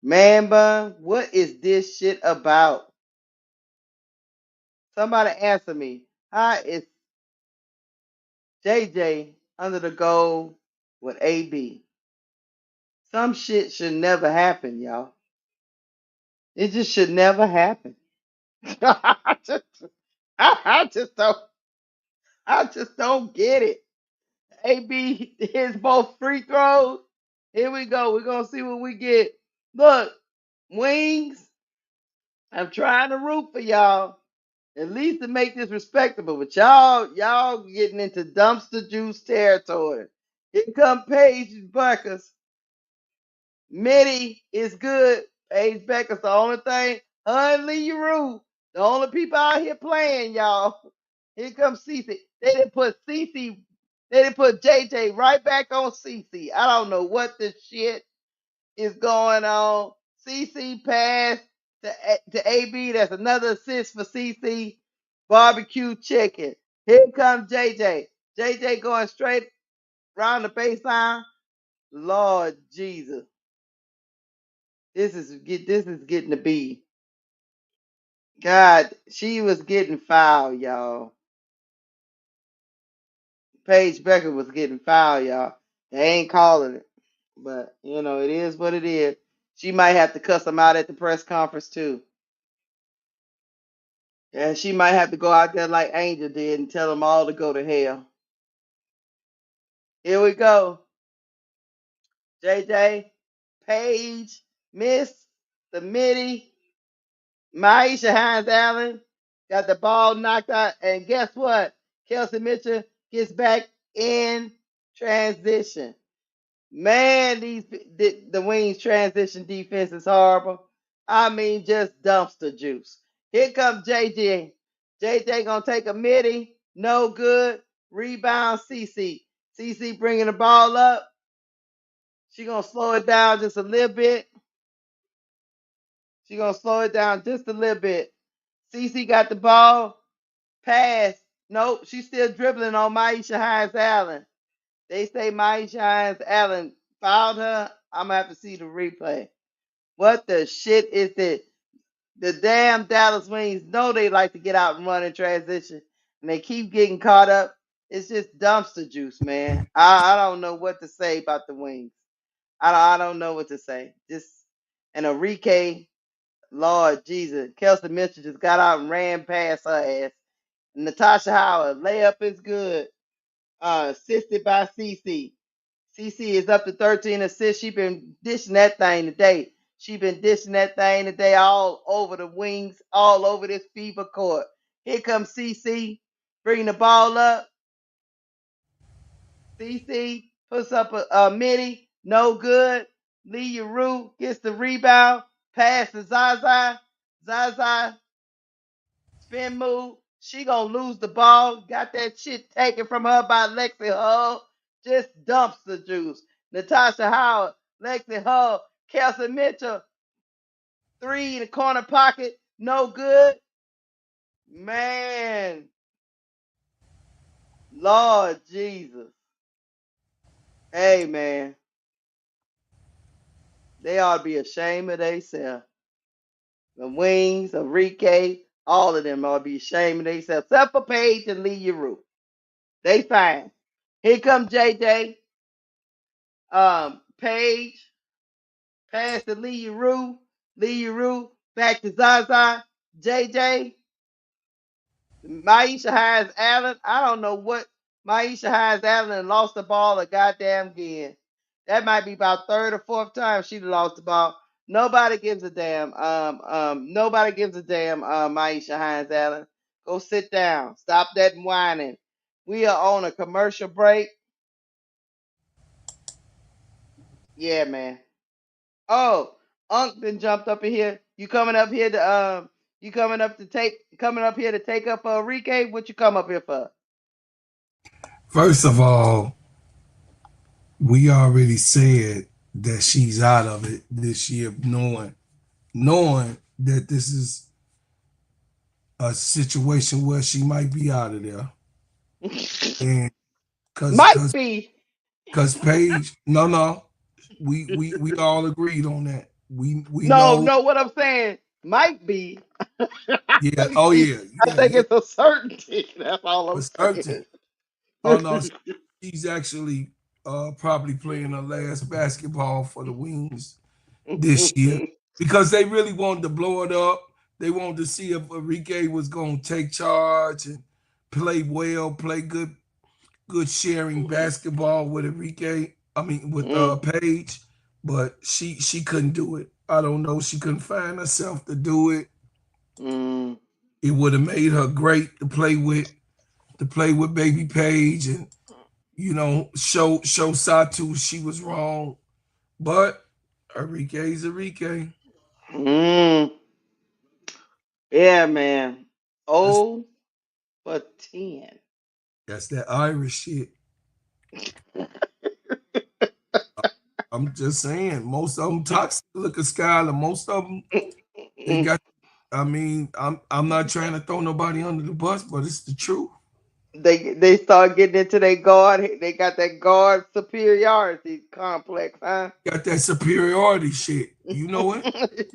Man bun, what is this shit about? Somebody answer me. How is JJ under the goal with AB? Some shit should never happen, y'all. It just should never happen. I just, I just don't, I just don't get it. AB hits both free throws. Here we go. We're gonna see what we get. Look, Wings. I'm trying to root for y'all. At least to make this respectable. But y'all getting into dumpster juice territory. Here come Paige Bueckers. Mitty is good. Paige Bueckers, the only thing. Her and Lee Rue, the only people out here playing, y'all. Here comes Cece. They didn't put Cece. They didn't put JJ right back on Cece. I don't know what the shit is going on. CC pass to AB. That's another assist for CC. Barbecue chicken. Here comes JJ. JJ going straight around the baseline. Lord Jesus. This is getting to be. God, she was getting fouled, y'all. Paige Becker was getting fouled, y'all. They ain't calling it. But, it is what it is. She might have to cuss them out at the press conference, too. And she might have to go out there like Angel did and tell them all to go to hell. Here we go. JJ, Paige, Miss, the Midi, Maisha Hines Allen got the ball knocked out. And guess what? Kelsey Mitchell gets back in transition. Man, the Wings transition defense is horrible. I mean, just dumpster juice. Here comes JJ. JJ gonna take a midi, no good. Rebound, CC. CC bringing the ball up. She gonna slow it down just a little bit. She gonna slow it down just a little bit. CC got the ball. Pass. Nope, she's still dribbling on Maisha Hines Allen. They say Maisha Hines Allen fouled her. I'm gonna have to see the replay. What the shit is it? The damn Dallas Wings know they like to get out and run in transition, and they keep getting caught up. It's just dumpster juice, man. I don't know what to say about the Wings. I don't know what to say. Just and Enrique, Lord Jesus, Kelsey Mitchell just got out and ran past her ass. Natasha Howard, layup is good. Assisted by CC. CC is up to 13 assists. She been dishing that thing today. She been dishing that thing today all over the Wings, all over this fever court. Here comes CC, bringing the ball up. CC puts up a midi, no good. Lee Rue gets the rebound, pass to Zaza. Zaza spin move. She gonna lose the ball. Got that shit taken from her by Lexi Hull. Just dumps the juice. Natasha Howard, Lexi Hull, Kelsey Mitchell, three in the corner pocket, no good. Man, Lord Jesus. Hey man, they ought to be ashamed of themselves. The Wings, Enrique, all of them ought to be ashamed of themselves, except for Paige and Lee Rue. They fine. Here comes JJ. Paige, pass to Lee Rue. Lee Rue, back to Zaza. JJ, Maisha Hines Allen. I don't know what Maisha Hines Allen lost the ball a goddamn again. That might be about third or fourth time she lost the ball. Nobody gives a damn. Nobody gives a damn. Maisha Hines Allen, go sit down. Stop that whining. We are on a commercial break. Yeah, man. Oh, Unc then jumped up in here. You coming up here to take up for Enrique? What you come up here for? First of all, we already said that she's out of it this year, knowing that this is a situation where she might be out of there, and cause Might cause be. cause Paige, no, we all agreed on that. We No, know, no, what I'm saying might be. yeah, oh yeah, I yeah, think yeah, it's a certainty. That's all for I'm certain. saying. Oh no, she's actually probably playing her last basketball for the Wings this year because they really wanted to blow it up. They wanted to see if Enrique was going to take charge and play well, play good sharing basketball with Enrique. I mean with Mm, Paige, but she couldn't do it. I don't know. She couldn't find herself to do it. mm. It would have made her great to play with baby Paige and show Satu she was wrong. But Enrique's Enrique. Mm. Yeah, man. That's Oh for 10. that's that Irish shit. I'm just saying, most of them toxic. Look at Skylar. Most of them, they got. I mean, I'm not trying to throw nobody under the bus, but it's the truth. They start getting into their guard. They got that guard superiority complex, huh? Got that superiority shit. You know it.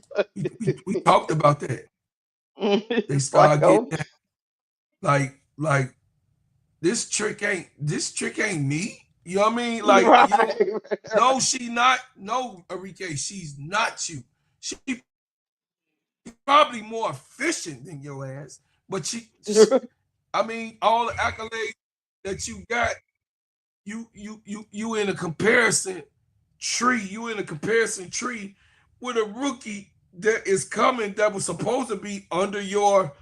We talked about that. They Like, start getting oh, that like this trick ain't me. You know what I mean? Like you don't. right. No, she not. No, Enrique, she's not you. She probably more efficient than your ass, but I mean, all the accolades that you got, you in a comparison tree. You in a comparison tree with a rookie that is coming that was supposed to be under your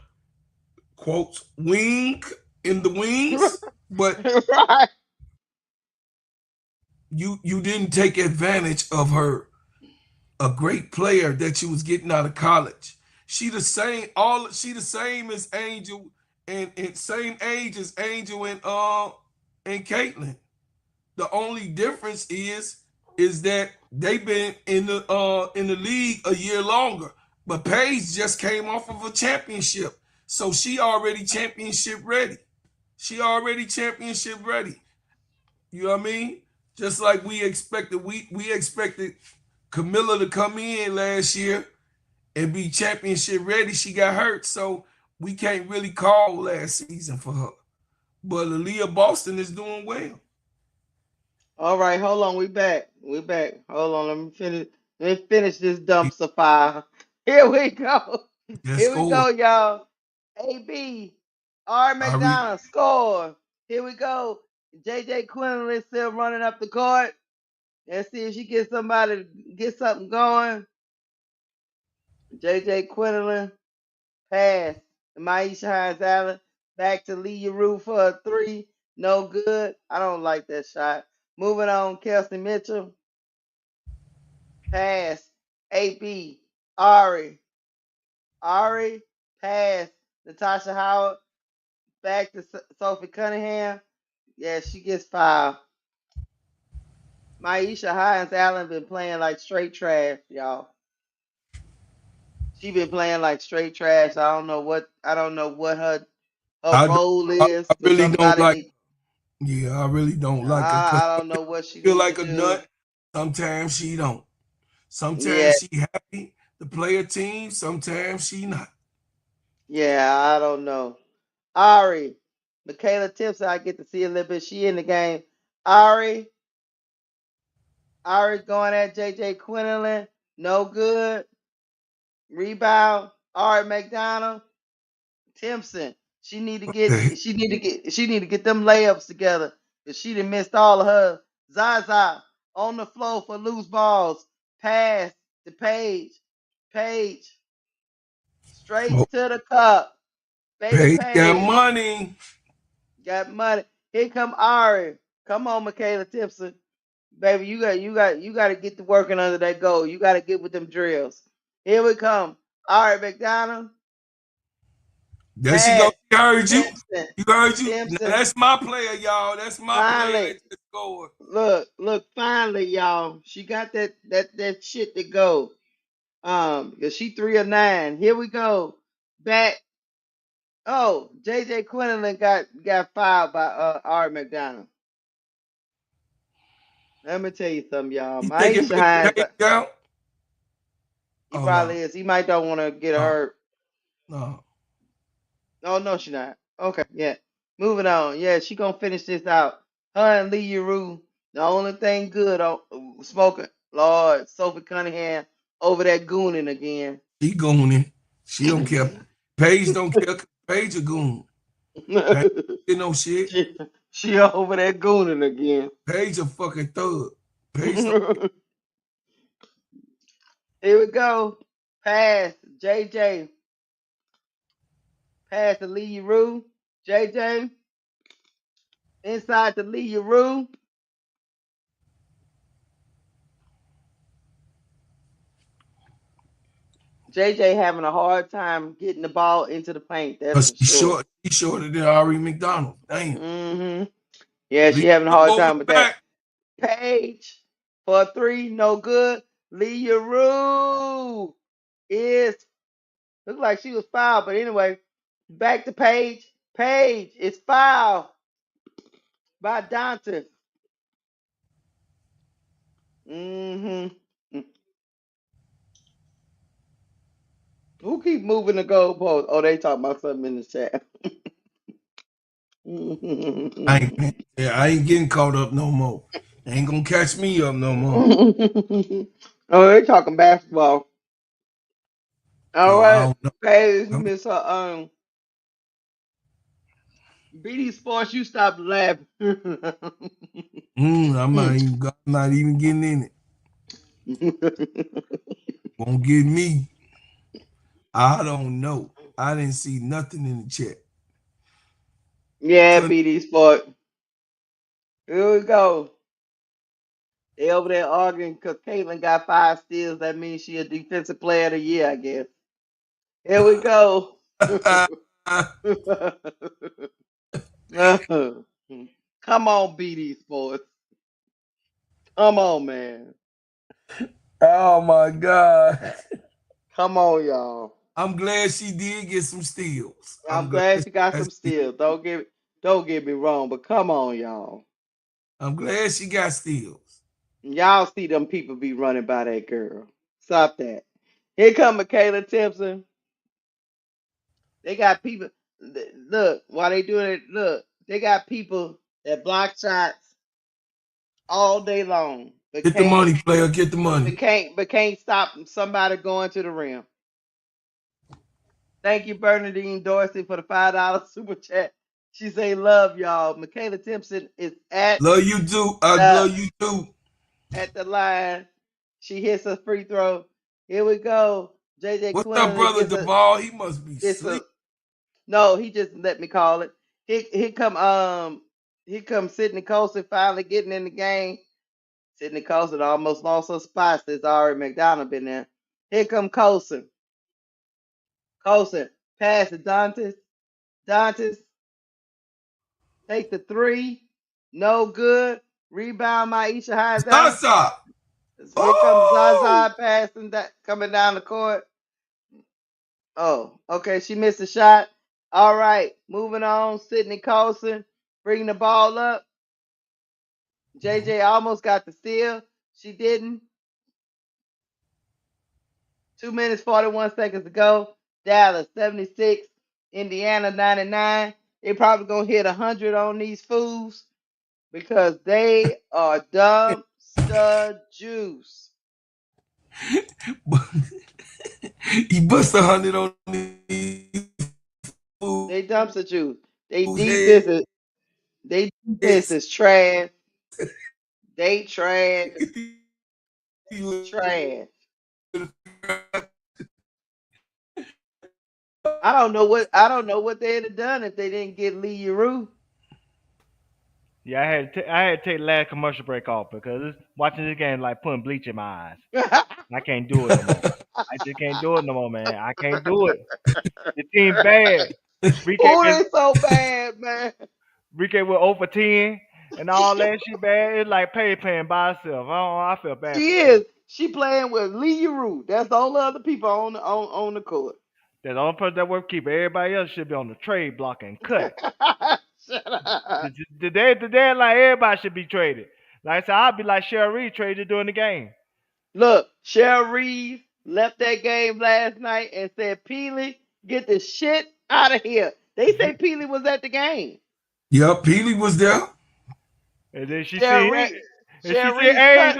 quotes wing in the wings, but Right. you didn't take advantage of her, a great player that you was getting out of college. She the same as Angel and same age as Angel and Caitlin. The only difference is that they've been in the league a year longer. But Paige just came off of a championship. So she already championship ready. She already championship ready. You know what I mean? Just like we expected Camilla to come in last year and be championship ready. She got hurt, so we can't really call last season for her. But Aliyah Boston is doing well. All right, hold on. We back. We back. Hold on. Let me finish this dumpster fire. Here we go. Just Here we scored. go, y'all. AB R. I read. McDonald score. Here we go. JJ Quinlan still running up the court. Let's see if she gets somebody to get something going. JJ Quinlan pass. Maisha Hines Allen back to Lee Rue for a three. No good. I don't like that shot. Moving on, Kelsey Mitchell. Pass. AB. Ari. Ari. Pass. Natasha Howard. Back to Sophie Cunningham. Yeah, she gets fouled. Maisha Hines Allen been playing like straight trash, y'all. She been playing like straight trash. I don't know what her I, don't- role I, is. I Cause really don't somebody like. need. Yeah, I really don't like her because I don't know what she feel need to like a do. nut. Sometimes she don't. Yeah, Sometimes she happy to play a team. Sometimes she not. yeah, I don't know. Ari, Michaela Timpson, I get to see a little bit. She in the game. Ari, Ari's going at JJ Quinlan. No good. Rebound. Ari McDonald. Timpson. She need to What the get. heck? She need to get. She need to get them layups together. Cause she done missed all of her. Zaza on the floor for loose balls. Pass to Paige. Paige straight Oh, to the cup. Baby Paige got Paige money. got money. Here come Ari. Come on, Michaela Timpson. Baby, you got to get to working under that goal. You got to get with them drills. Here we come. All right, McDonald. There she go. Pass. She heard you. Timpson. You heard you. Now Timpson. that's my player, y'all. That's my player Finally. that just scored. Look, finally, y'all. She got that shit to go. Cause she 3 of 9. Here we go. Back. Oh, JJ Quinlan got fouled by Art McDonald. Let me tell you something, y'all. He taking Maisha Hines, Paige out. he Oh no, probably is. He might don't want to get no, hurt. no. Oh no, she not. Okay, yeah. Moving on. Yeah, she gonna finish this out. Her and Lee Rue. The only thing good on smoking. Lord, Sophie Cunningham over that gooning again. She gooning. She don't care. Paige don't care. Paige a goon. Paige you know shit. she, she over that gooning again. Paige a fucking thug. Paige don't. Here we go. Pass. JJ. Pass to Lee Rue. JJ. Inside to Lee Rue. JJ having a hard time getting the ball into the paint. That's Cause for sure. She's shorter than Ari McDonald. Damn. Hmm. Yeah, Lee she having a hard over time the with that. back. Paige for a three, no good. Lee Rue is looked like she was fouled, but anyway, back to Paige. Paige is fouled by Dante. Hmm. Who keep moving the goalpost? Oh, they talking about something in the chat. Yeah, I ain't getting caught up no more. Ain't gonna catch me up no more. Oh, they talking basketball. All Oh, I right, don't know. Paige I'm, Miss her BD Sports. You stop laughing. I'm not even getting in it. Won't get me. I don't know. I didn't see nothing in the chat. Yeah, Couldn't BD Sport. Here we go. They over there arguing because Caitlin got 5 steals. That means she a defensive player of the year, I guess. Here we go. Come on, BD Sports. Come on, man. Oh my God. Come on, y'all. I'm glad she did get some steals. I'm I'm glad glad she she got got some steals. steals. Don't get me wrong, but come on, y'all. I'm glad she got steals. Y'all see them people be running by that girl. Stop that. Here come Michaela Timpson. They got people. Look, while they doing it, look, they got people that block shots all day long, but Get the can't, money, player. Get the money. but can't stop somebody going to the rim. Thank you, Bernadine Dorsey, for the $5 super chat. She say, "Love y'all." Michaela Timpson is Love you too. I the love you too. at the line. She hits a free throw. Here we go. JJ What's up, Quinlan brother gets a Duvall? He must be gets a sleep. no. He just let me call it. Here come Sydney Colson finally getting in the game. Sydney Colson almost lost her spot since Ari McDonald been there. Here come Colson. Colson pass to Dantes. Dantes take the three. No good. Rebound Maisha Hines. Zaza. Here comes Oh, Zaza passing that coming down the court. Oh, okay. She missed a shot. All right. Moving on. Sydney Colson bringing the ball up. JJ almost got the steal. She didn't. 2 minutes, 41 seconds to go. Dallas 76. Indiana 99. They probably going to hit 100 on these fools because they are dumb stud juice. he bust 100 on these They fools' dumpster juice. They heads. defense is they defense is trash. They trash. Trash. I don't know what they'd have done if they didn't get Lee Rue. Yeah, I had to take the last commercial break off because watching this game like putting bleach in my eyes. I can't do it no more. I just can't do it no more, man. I can't do it. The team bad. Rique Oh, is they so bad, man. Rique with over 10 and all that shit bad. It's like Paige playing by herself. I feel bad for She Paige. is. She playing with Lee Rue. That's the only other people on the court. That's the only person that worth keeping. Everybody else should be on the trade block and cut. Shut up. The like everybody should be traded. Like I said, I'd be like Cheryl Reed traded during the game. Look, Cheryl Reeves left that game last night and said, Peely, get the shit out of here. They say Peely was at the game. Yep, Peely was there. And then Cheryl Reeves, and she Cheryl see Reeves Age. cut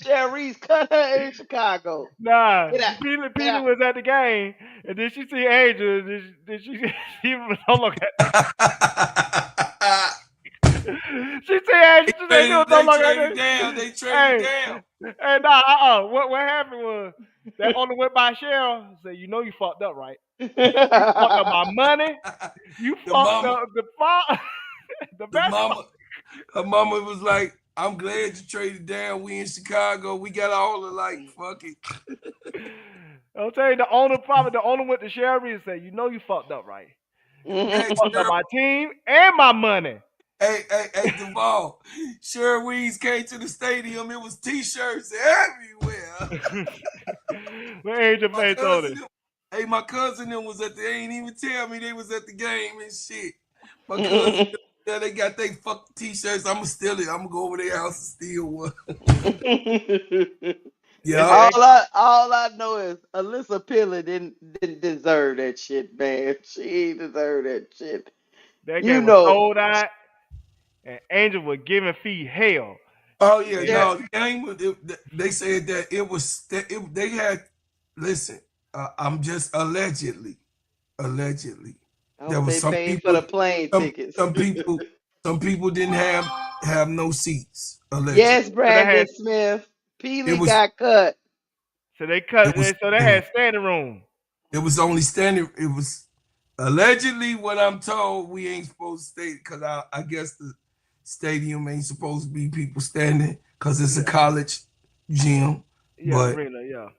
Cheryl Reeves cut her in Chicago. Nah, Get out. Get Peely out. was at the game, and then she see Angel. Then she she was no longer. She see Angel. She say no They longer. traded down. They traded Hey, down. hey, nah, what happened was that owner went by Cheryl. Said, you know you fucked up, right? You fucked up my money. You The fucked mama, up the the best part. mama, her mama was like, "I'm glad you traded down. We in Chicago. We got all the like, fuck it." I'll tell you, the owner went to Sherry and said, you know you fucked up, right? You Hey, fucked up Cheryl, my team and my money. hey, Duval. Cheryl Weeds came to the stadium. It was T-shirts everywhere. What age of My faith told cousin, it? my cousin them was at the. They ain't even tell me they was at the game and shit. My cousin, yeah, they got they fucking T-shirts. I'ma steal it. I'ma go over their house and steal one. It's, Yeah. it, all I know is Alyssa Pillen didn't deserve that shit, man. She ain't deserve that shit. that You game was know, sold out, and Angel was giving feet hell. Oh yeah, And Sher- no. The game was. They said that it was. They had. Listen, I'm just allegedly. I There hope was they some paid for people. the plane Some tickets. some people. Some people didn't have no seats. Allegedly, Yes, so they Brandon had, Smith. it Peely was. got cut. so they cut, It was so they standing. had standing room. It was only standing. It was allegedly what I'm told. We ain't supposed to stay because I guess the stadium ain't supposed to be people standing because it's a Yeah, college gym. yeah, But really, yeah.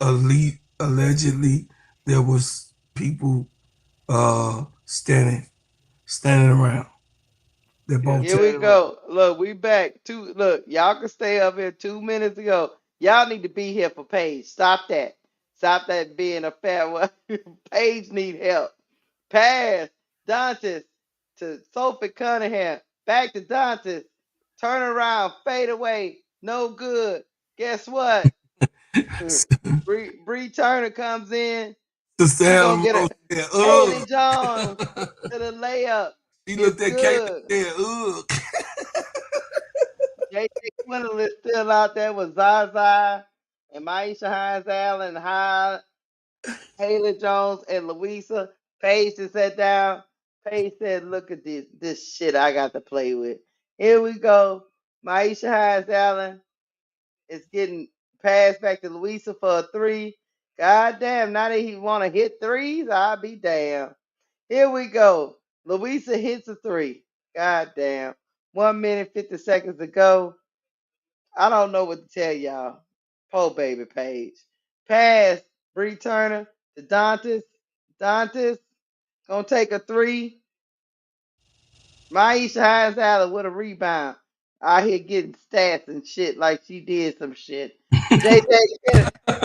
elite allegedly there was people standing around. They're Yeah, both Here we standing room. go. Look, we back. Look, y'all can stay up here 2 minutes ago. Y'all need to be here for Paige. Stop that. Stop that being a fair one. Paige need help. Pass. Dantes to Sophie Cunningham. Back to Dantes. Turn around. Fade away. No good. Guess what? Bree Turner comes in. Sister She gonna Helen get Rose a said, Haley ugh. Jones to the layup. She It's looked at Caitlin good. and said, ugh. JJ Quinlan is still out there with Zaza and Maisha Hines Allen, Haley Jones, and Louisa. Paige just sat down. Paige said, look at this shit I got to play with. Here we go. Maisha Hines Allen is getting passed back to Louisa for a three. God damn, now that he want to hit threes, I'll be damn. Here we go. Louisa hits a three. God damn. 1 minute, 50 seconds to go. I don't know what to tell y'all. Poor baby Paige. Pass. Bree Turner to Dantas. Dantas gonna take a three. Maisha Hines Allen with a rebound. Out here getting stats and shit like she did some shit. JJ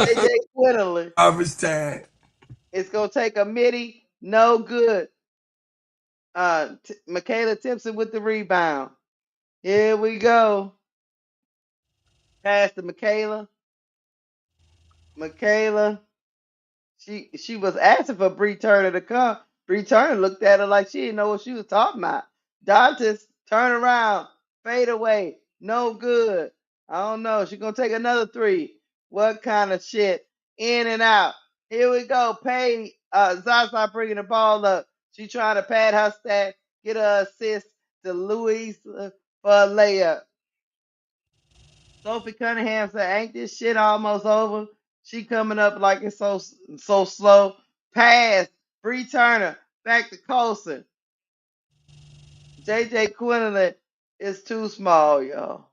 JJ Quinterly Harvest time. is gonna take a midi. No good. Michaela Timpson with the rebound. Here we go. Pass to Michaela. Michaela. She was asking for Bree Turner to come. Bree Turner looked at her like she didn't know what she was talking about. Dantas, turn around, fade away, no good. I don't know. She gonna take another three. What kind of shit? In and out. Here we go. Paige, Zaza bringing the ball up. She trying to pad her stat, get her assist to Louise for a layup. Sophie Cunningham said, "Ain't this shit almost over?" She coming up like it's so slow. Pass. Bree Turner back to Colson. JJ Quinlan It's too small, y'all.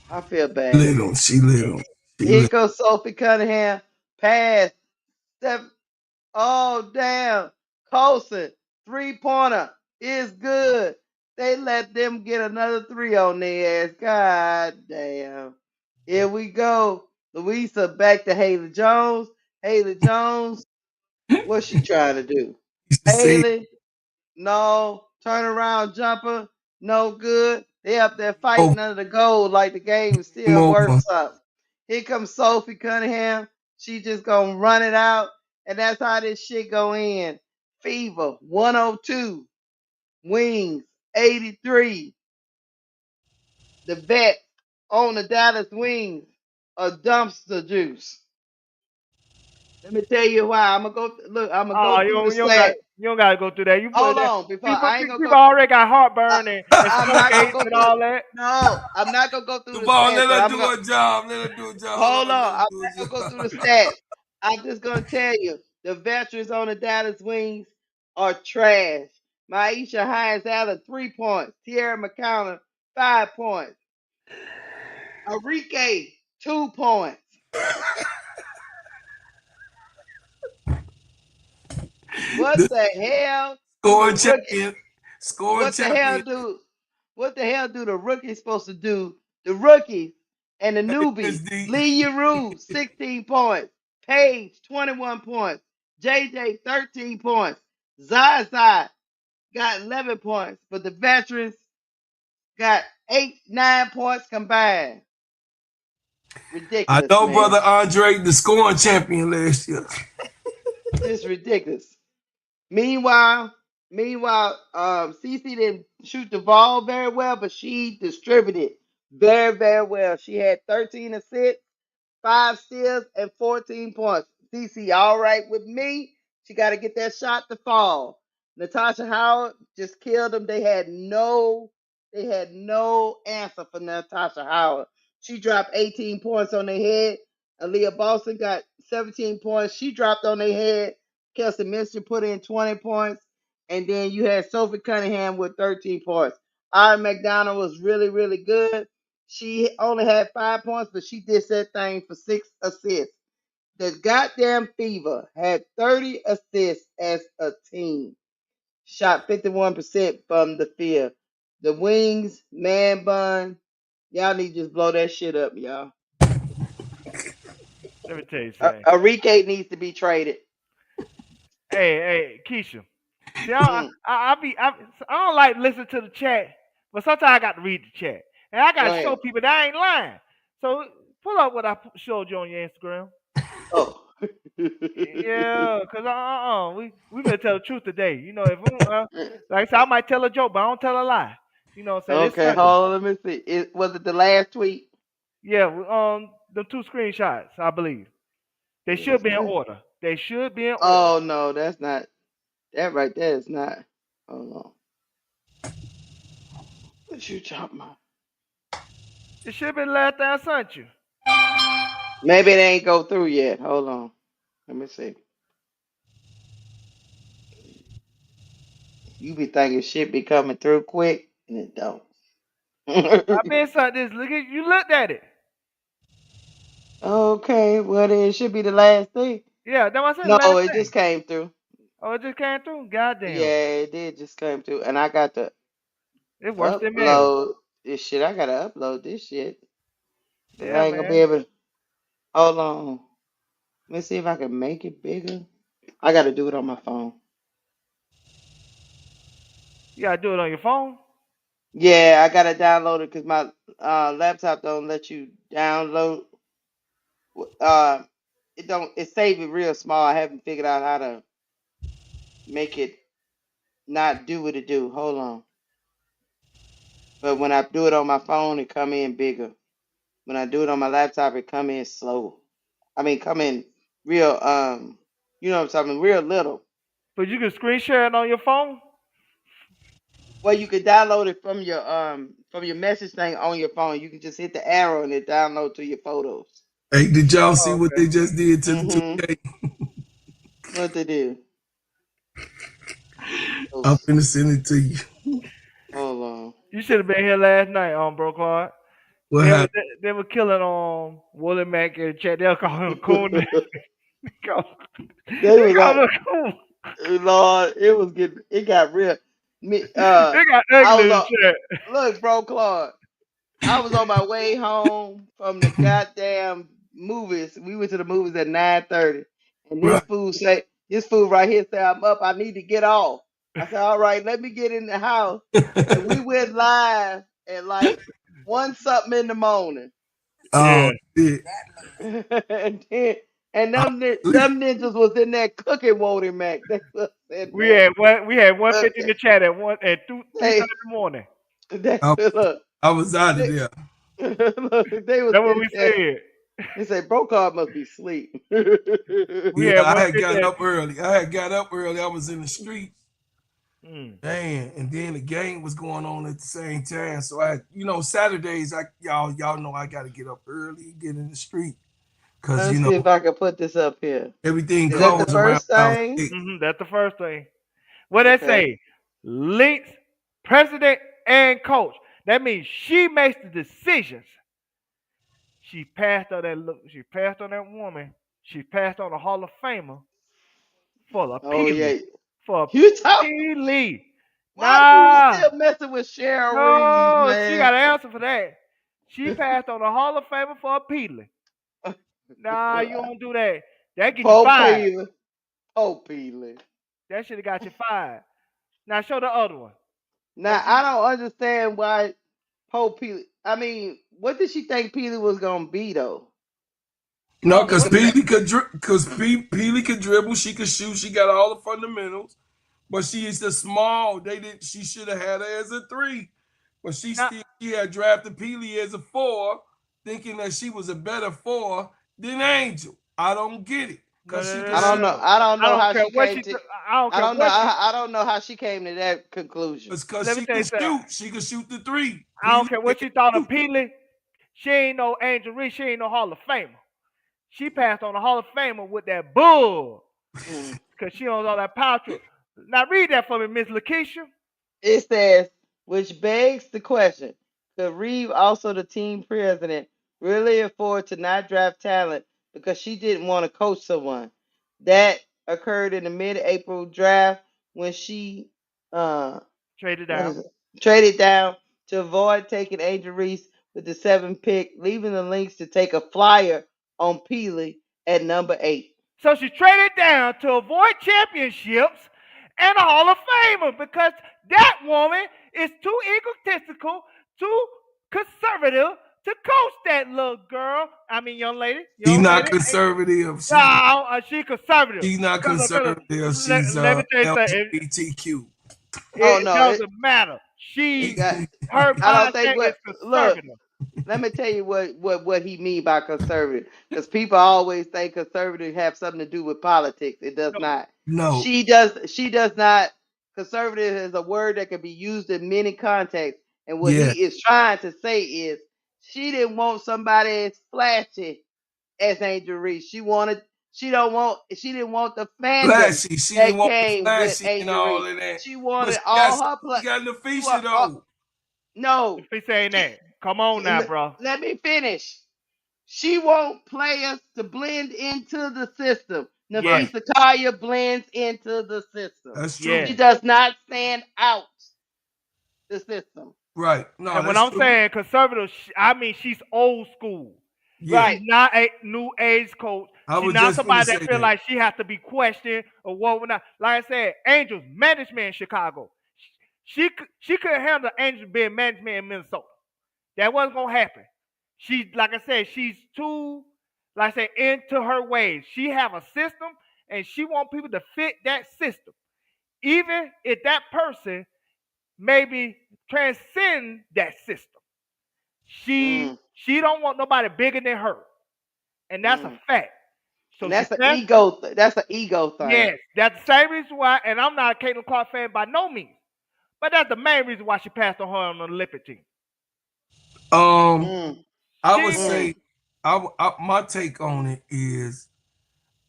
I feel bad. Little. She little. She Here little. goes Sophie Cunningham. Pass. Step. Oh, damn. Colson. 3-pointer is good. They let them get another three on their ass. God damn. Here we go. Louisa back to Haley Jones. Haley Jones. What's she trying to do? Used to say, Haley. No. Turnaround jumper. No good. They up there "Oh, fighting under the goal like the game is game still worth over." something. Here comes Sophie Cunningham. She just gonna run it out. And that's how this shit go in. Fever 102. Wings 83. The vet on the Dallas Wings. A dumpster juice. Let me tell you why. I'm gonna go look, I'm gonna Oh, go you through the don't, you don't got stat. you don't gotta go through that. You put Hold that. on, before People I ain't gonna people go. already got Uh, heartburn and I'm stomach not gonna aches go and through. all that. No, I'm not gonna go through the Devon, stats, let but her I'm do gonna her job. Let her do her job. Hold hold on, let on. her I'm do not gonna her go through the job. stats. I'm just gonna tell you the veterans on the Dallas Wings are trash. Maisha Hines Allen 3 points. Tierra McCollum 5 points. Enrique 2 points. What The the hell do the scoring rookie? champion. Scoring What the hell champion. do? What the hell do the rookies supposed to do? The rookies and the newbie. ASD. Lee Rue 16 points. Paige 21 points. JJ 13 points. Zaza got 11 points, but the veterans got 9 points combined. I Ridiculous, know, brother man. Andre, the scoring champion last year. Just ridiculous. Meanwhile, Cece didn't shoot the ball very well, but she distributed very, very well. She had 13 assists, 5 steals, and 14 points. CC, all right with me. She got to get that shot to fall. Natasha Howard just killed them. They had no answer for Natasha Howard. She dropped 18 points on their head. Aliyah Boston got 17 points. She dropped on their head. Kelsey Minster put in 20 points. And then you had Sophie Cunningham with 13 points. Aaron McDonald was really, really good. She only had 5 points, but she did that thing for 6 assists. The goddamn Fever had 30 assists as a team. Shot 51% from the field. The Wings, man bun, y'all need to just blow that shit up, y'all. Let me tell you something. Enrique needs to be traded. Hey, Keisha. See, Mm, I don't like listening to the chat, but sometimes I got to read the chat, and I got go to show ahead. people that I ain't lying. So pull up what I showed you on your Instagram. Oh. Yeah, cause we better tell the truth today. You know, if we, like I said, I might tell a joke, but I don't tell a lie. You know what I'm saying? It's Okay, Sunday. hold on, let me see. Was it the last tweet? Yeah, the two screenshots, I believe. They should Yes, be in man. order. They should be in order. Oh no, that's not that right there is not. Hold on. What you talking about? It should be the last thing I sent you. Maybe it ain't go through yet. Hold on. Let me see. You be thinking shit be coming through quick and it don't. I been sent this. Look at you looked at it. Okay, well then it should be the last thing. Yeah, that was the No, last it thing. just came through. Oh, it just came through. Goddamn, Yeah, it did just came through. And I got to it's worse than mail. upload this shit. I gotta upload this shit. But Yeah, I ain't gonna be man. able to hold on. Let me see if I can make it bigger. I gotta do it on my phone. You gotta do it on your phone. Yeah, I gotta download it because my laptop don't let you download. Uh, it don't. It save it real small. I haven't figured out how to make it not do what it do. Hold on. But when I do it on my phone, it come in bigger. When I do it on my laptop, it come in slow. I mean, come in real. You know what I'm talking? Real little. But you can screen share it on your phone. Well, you can download it from your message thing on your phone. You can just hit the arrow and it download to your photos. Hey, did y'all see Oh, what okay. they just did to the Mm-hmm. 2K? What they do? I'm Those. finna send it to you. Hold on. You should have been here last night, bro, Clark. What They were happened? they were killing Willie Mack and Chet. They'll call him coon. they call, They they was call like, him coon. Lord, it got real. Me, They got I ugly was and on. shit. Look, bro, Claude. I was on my way home from the goddamn movies. We went to the movies at 9:30, and Right. this fool right here say, I'm up. I need to get off. I said, all right, let me get in the house, and we went live at like one something in the morning. Oh Yeah, shit. and then, I'm asleep. them ninjas was in there cooking Wody Mac. They was in we there. had one. We had Uh, 150 in the chat at 3:30 in they, the morning. I, look, I was out of they, there. look, they was That's what in we there. said. They say Brocard must be asleep. We Yeah, had I had 150 got at. up early. I had got up early. I was in the street. Mm. Man, and then the game was going on at the same time. So Saturdays, y'all know I gotta get up early, get in the street. Cause Let me see if I can put this up here. everything Is that the closed around first house thing? 8. That's the first thing. What they Okay. say? Links, president, and coach. That means she makes the decisions. She passed on that look. She passed on that woman. She passed on a Hall of Famer for a Oh Peely. yeah. For a You talk. Peely. Why you Nah. still messing with Cheryl Reeves, No, she man? got an answer for that. She passed on a Hall of Famer for a Peely. Nah, you don't do that. That get you Poe fired. Peely. Poe Peely. That should have got you fired. Now show the other one. Now Cause I she don't understand why Poe Peely. I mean, what did she think Peely was gonna be though? I No, don't know because what the Peely could dribble, she could shoot, she got all the fundamentals. But she is the small. She should have had her as a 3. But now, she had drafted Peely as a 4, thinking that she was a better 4 than Angel. I don't get it. no, Cause no, she no, could I no, don't shoot. know. no. I don't I know don't how care she what came she. to. I don't I care don't know. what she. I don't know how she came to that conclusion. It's cause Let me she tell you could something. shoot. She could shoot the 3. I don't Peely care what can't you thought of shoot. Peely. She ain't no Angel Reese. She ain't no Hall of Famer. She passed on the Hall of Famer with that bull. Mm. Cause she owns all that power trip. Now read that for me, Miss Lakeisha. It says, which begs the question: could Reeve, also the team president, really afford to not draft talent because she didn't want to coach someone? That occurred in the mid-April draft when she uh, Trade it what down. is it? Traded down to avoid taking Angel Reese with the 7th pick, leaving the Lynx to take a flyer on Peely at number 8. So she traded down to avoid championships and a Hall of Famer because that woman is too egotistical, too conservative to coach that little girl. I mean, She's young not lady. conservative. No, she conservative. She's not Cause conservative. She's let me tell you something. LGBTQ. Oh It no, doesn't matter. he got. Her I don't think mindset is what. Look, conservative. let me tell you what he mean by conservative, because people always think conservative have something to do with politics. It does No, not. No. She does not. Conservative is a word that can be used in many contexts, and what Yeah. he is trying to say is she didn't want somebody as flashy as Angel Reese. She didn't want the fandom Flashy. She didn't that want the came with flashy and Angel all Reese. of that. She But wanted she got all her she play. got She Nafisha want though. if no. he's saying She, that, come on now, bro. let me finish. She want players to blend into the system. Yes, Right. Nafisa Kaya blends into the system. That's yes. She true. does not stand out the system. Right. No, And when that's I'm true. saying conservative, I mean she's old school. Yeah. She's Right. not a new age coach. I She's was not just gonna somebody that say feel that. like she has to be questioned or what. Not. Like I said, Angels management in Chicago. She couldn't handle Angels being management in Minnesota. That wasn't gonna happen. She, like I said, she's too, like I said, into her ways. She have a system, and she want people to fit that system, even if that person maybe transcend that system. Mm, She don't want nobody bigger than her, and that's a mm. fact. So And she that's an passed. ego. That's an ego thing. Yes, that's the same reason why. And I'm not a Caitlin Clark fan by no means, but that's the main reason why she passed on her on the Olympic team. Um, Mm, I would She mm. say my take on it is,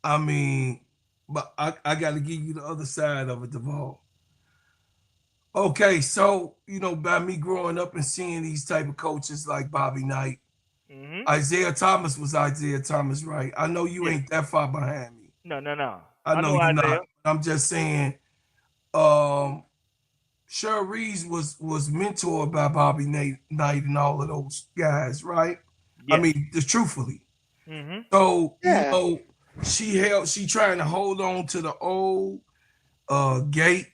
I mean, but I got to give you the other side of it, Deval. Okay, so by me growing up and seeing these type of coaches like Bobby Knight, Mm-hmm. Isaiah Thomas was Isaiah Thomas, right? I know you Yeah. ain't that far behind me. No, no, no. I I know know you're Isaiah. not. I'm just saying, um, Cheryl Reeves was mentored by Bobby Knight and all of those guys, right? I Yes. mean, just truthfully. Mm-hmm. So Yeah. she trying to hold on to the old gate,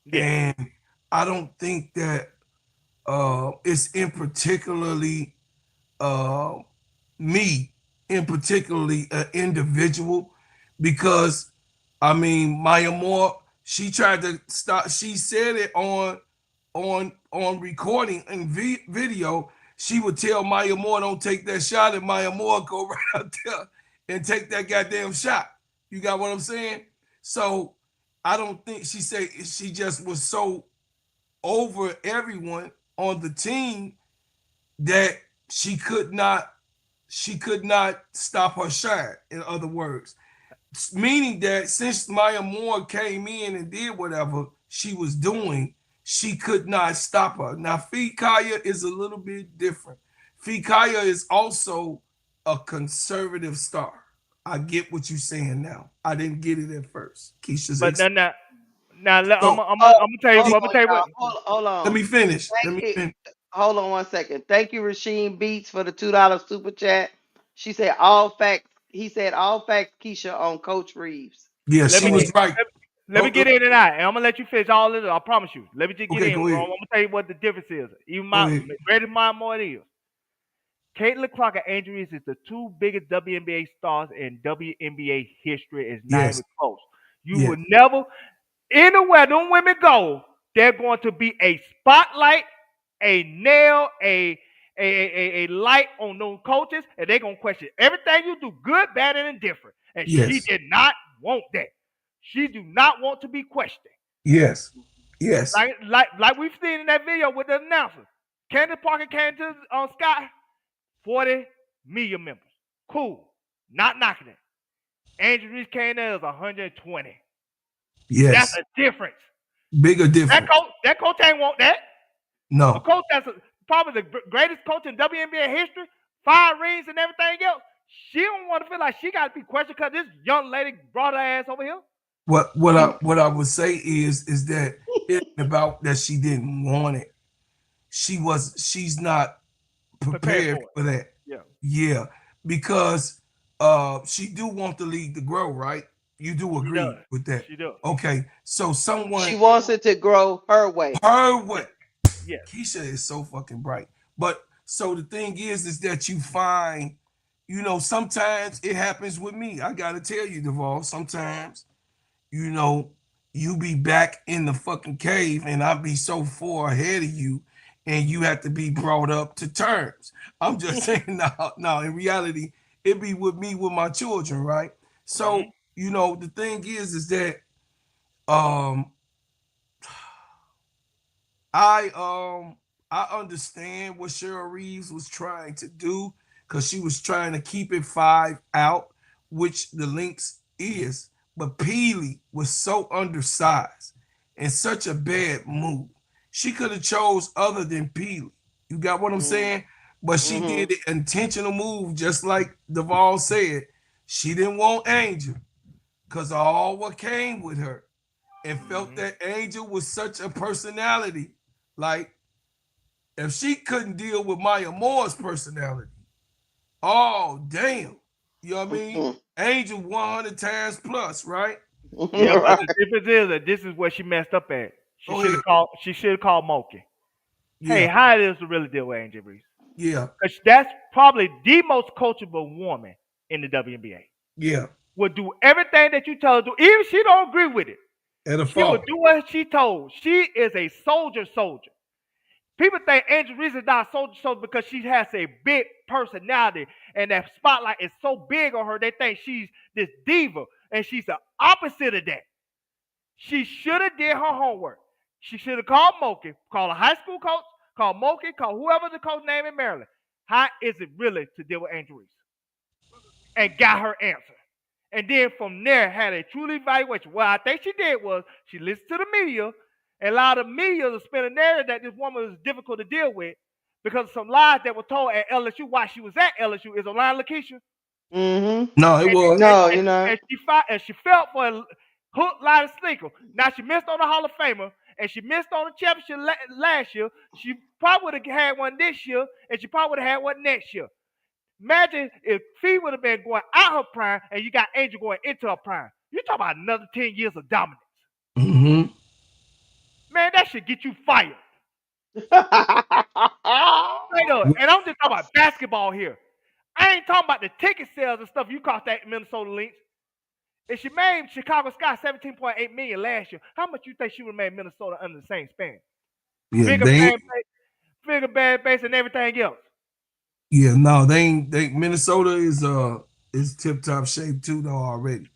Yes. and I don't think that it's in particularly uh, me in particularly an individual, because I mean Maya Moore, she tried to stop. She said it on recording and video. She would tell Maya Moore, "Don't take that shot," and Maya Moore go right out there and take that goddamn shot. You got what I'm saying? So I don't think, she said she just was so over everyone on the team that she could not she could not stop her shine. In other words, meaning that since Maya Moore came in and did whatever she was doing, she could not stop her. Now, Fee Kaya is a little bit different. Fee Kaya is also a conservative star. I get what you're saying now. I didn't get it at first. Keisha's But ex. now, I'm So I'm Oh, I'm gonna tell you. I'm hold gonna on, tell you what. y'all. Hold let on. me finish. Let Thank me you. finish. Hold on 1 second. Thank you, Rasheem Beats, for the $2 super chat. She said all facts. He said all facts, Keisha, on Coach Reeves. Yeah, Let she me was get. So right. Let me Oh, get in and out, and I'm gonna let you finish all of it. I promise you. Let me just get okay, in. go I'm ahead. gonna tell you what the difference is. Even Go my ahead. greatest mind more it is. Caitlin Clark and Angel Reese is the two biggest WNBA stars in WNBA history. It's not Yes. even close. You Yes. will never, anywhere them women go, they're going to be a spotlight, a nail, a light on those coaches, and they're gonna question everything you do, good, bad, and indifferent. And she Yes. did not want that. She do not want to be questioned. Yes. Yes. Like we've seen in that video with the announcers. Candace Parker came to Sky, 40 million members. Cool. Not knocking it. Andrew Reese came there as 120. That's Yes. a difference. Bigger difference. That coach ain't want that. A No. coach that's probably the greatest coach in WNBA history, 5 rings and everything else. She don't want to feel like she got to be questioned because this young lady brought her ass over here. What I would say is that it ain't about that she didn't want it. She's not Prepared prepared for it. for that. Yeah. Yeah. Because she do want the league to grow, right? You do She does. agree with that. She does. Okay. So she someone wants it to grow her way. her Yes. way. Yes. Keisha is so fucking bright. But so the thing is that you find, sometimes it happens with me. I gotta tell you, Duvall, sometimes, you know, you be back in the fucking cave and I be so far ahead of you and you have to be brought up to terms. I'm just saying now, in reality, it be with me with my children, right? Mm-hmm. So, the thing is that um I I understand what Cheryl Reeves was trying to do because she was trying to keep it 5 out, which the Lynx is. But Peely was so undersized and such a bad move. She could have chose other than Peely. You got what I'm saying? But she Mm-hmm. did the intentional move, just like Duvall said. She didn't want Angel because of all what came with her, and felt Mm-hmm. that Angel was such a personality. Like, if she couldn't deal with Maya Moore's personality, oh damn. You know what I mean? Mm-hmm. Angel 100 times plus, right? Yeah, but Right. the difference is that this is where she messed up at. She Go should ahead. have called. She should have called Moki. Hey, Yeah, how it is to really deal with Angel Reese? yeah, Because that's probably the most coachable woman in the WNBA. yeah. Will do everything that you tell her to do, even if she don't agree with it. At a She will fault. do what she told. She is a soldier. Soldier. People think Angel Reese is not a soldier because she has a big personality and that spotlight is so big on her. They think she's this diva, and she's the opposite of that. She should have did her homework. She should have called Moki, called a high school coach, called Moki, called whoever the coach name in Maryland. How is it really to deal with Angel Reese? And got her answer. And then from there had a truly evaluation. What I think she did was she listened to the media And a lot of media is spinning narrative that this woman is difficult to deal with because of some lies that were told at LSU while she was at LSU. Is online, Lakeisha? Mm-hmm. No, it And, was. and, No, and, you're not. and she felt for a hook, line, and sinker. Now she missed on the Hall of Famer, and she missed on the championship last year. She probably would have had one this year, and she probably would have had one next year. Imagine if Fee would have been going out her prime, and you got Angel going into her prime. You talk about another 10 years of dominance. Mm-hmm. Man, that should get you fired. Straight up. And I'm just talking about basketball here. I ain't talking about the ticket sales and stuff you cost that Minnesota Lynx. If she made Chicago Sky 17.8 million last year, how much you think she would have made Minnesota under the same span? Yeah, Bigger they ain't. bigger bad base and everything else. Yeah, no, they ain't. Minnesota is tip top shape too though already.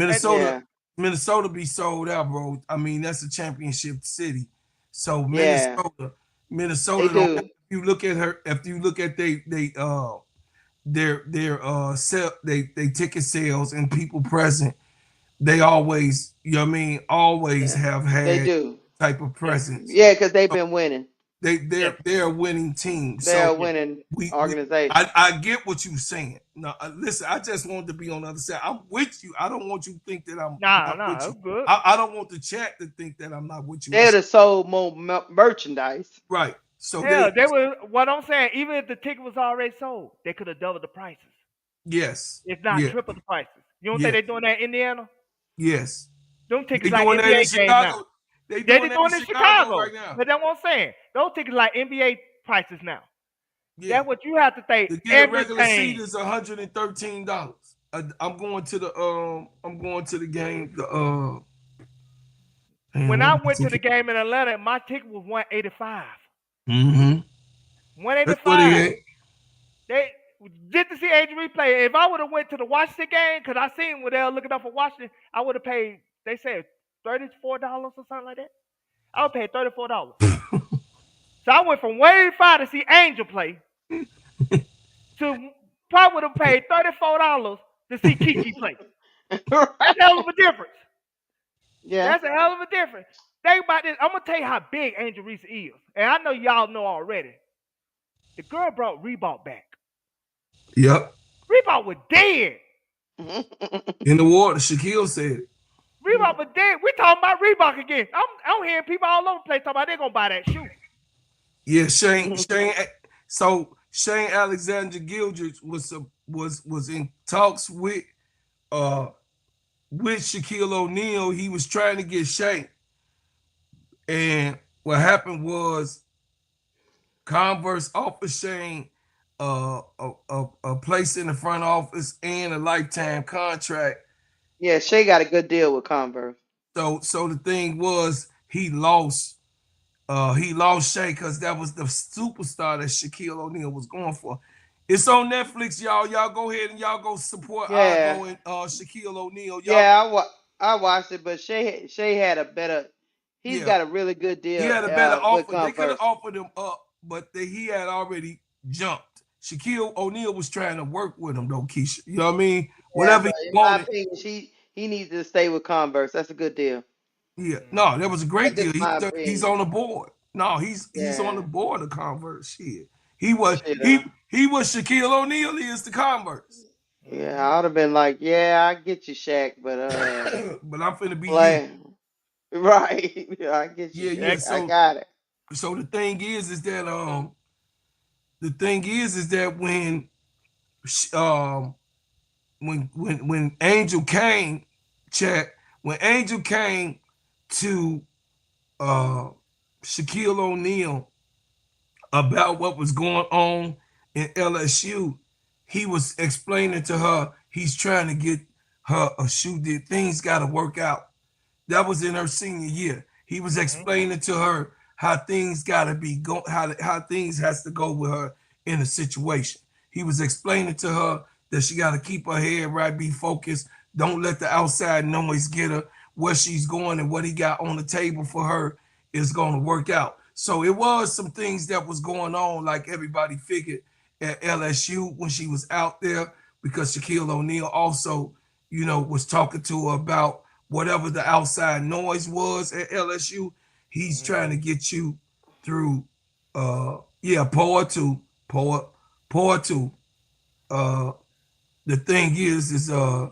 And Minnesota, Yeah, Minnesota be sold out, bro. I mean, that's a championship city. So yeah, Minnesota they don't. do. If you look at her, if you look at their sell they ticket sales and people present, they always, you know what I mean, always Yeah, have they had do. type of yeah, presence. Yeah, because they've So been winning. yeah, they're a winning team. They're So a yeah. winning we organization. I get what you're saying. No, listen, I just wanted to be on the other side. I'm with you. I don't want you to think that I'm Nah, not nah, with you. that's good. I don't want the chat to think that I'm not with you. They'd have sold more merchandise. Right. So Hell, they were what I'm saying, even if the ticket was already sold, they could have doubled the prices. yes, If not yeah, triple the prices. You don't think yeah, they're doing that in Indiana? yes. Them They tickets like doing that in NBA game now. Chicago. They They doing did that in doing it in Chicago Chicago. right now. But that's what I'm saying. Those tickets like NBA prices now. Yeah. That's what you have to think. To get a regular seat Everything. is $113. I'm going to the game. When What I was the went to the ticket? game in Atlanta, my ticket was 185. Mm-hmm. That's what they 185. had. They just to see Age replay. If I would have went to the Washington game, because I seen when they were looking up for Washington, I would have paid. They said $34 or something like that. I would pay $34. So I went from 185 to see Angel play to probably would have paid $34 to see Kiki play. That's a hell of a difference. Yeah. That's a hell of a difference. Think about this. I'm gonna tell you how big Angel Reese is, and I know y'all know already. The girl brought Reebok back. Yep. Reebok was dead. In the water, Shaquille said it. Reebok was dead. We talking about Reebok again. I'm hearing people all over the place talking about they're gonna buy that shoe. Yeah, Shane. So Shane Alexander Gildred was in talks uh with Shaquille O'Neal. He was trying to get Shane, and what happened was Converse offered Shane a place in the front office and a lifetime contract. Yeah, Shay got a good deal with Converse. So the thing was he lost Shea because that was the superstar that Shaquille O'Neal was going for. It's on Netflix, y'all. Y'all go ahead and y'all go support Yeah, Ivo and Shaquille O'Neal. Y'all, yeah, I watched it, but Shay had a better. He's yeah, got a really good he deal had a better with offer. They could have Converse. offered him up, but he had already jumped. Shaquille O'Neal was trying to work with him though, Keisha. You know what I mean? Yeah, Whatever but he in my wanted. opinion, he needs to stay with Converse. That's a good deal. Yeah, no, that was a great That's deal. just my He's opinion. on the board. No, he's on the Yeah, board of Converse. Shit, he was shit. he was Shaquille O'Neal is the Converse. Yeah, I would have been like, yeah, I get you, Shaq, but But I'm finna be you. play right. I get you, Yeah, Shaq. yeah. That, I So got it. so the thing is that um when Angel came, chat, when Angel came to uh Shaquille O'Neal about what was going on in LSU, he was explaining to her he's trying to get her a shoe that things gotta work out. That was in her senior year. He was mm-hmm. explaining to her how things gotta be how things has to go with her in a situation. He was explaining to her that she gotta keep her head right, be focused, don't let the outside noise get her. Where she's going and what he got on the table for her is gonna work out. So it was some things that was going on, like everybody figured at LSU when she was out there, because Shaquille O'Neal also, was talking to her about whatever the outside noise was at LSU. He's trying to get you through. Yeah, poor too, poor too. Uh, the thing is uh,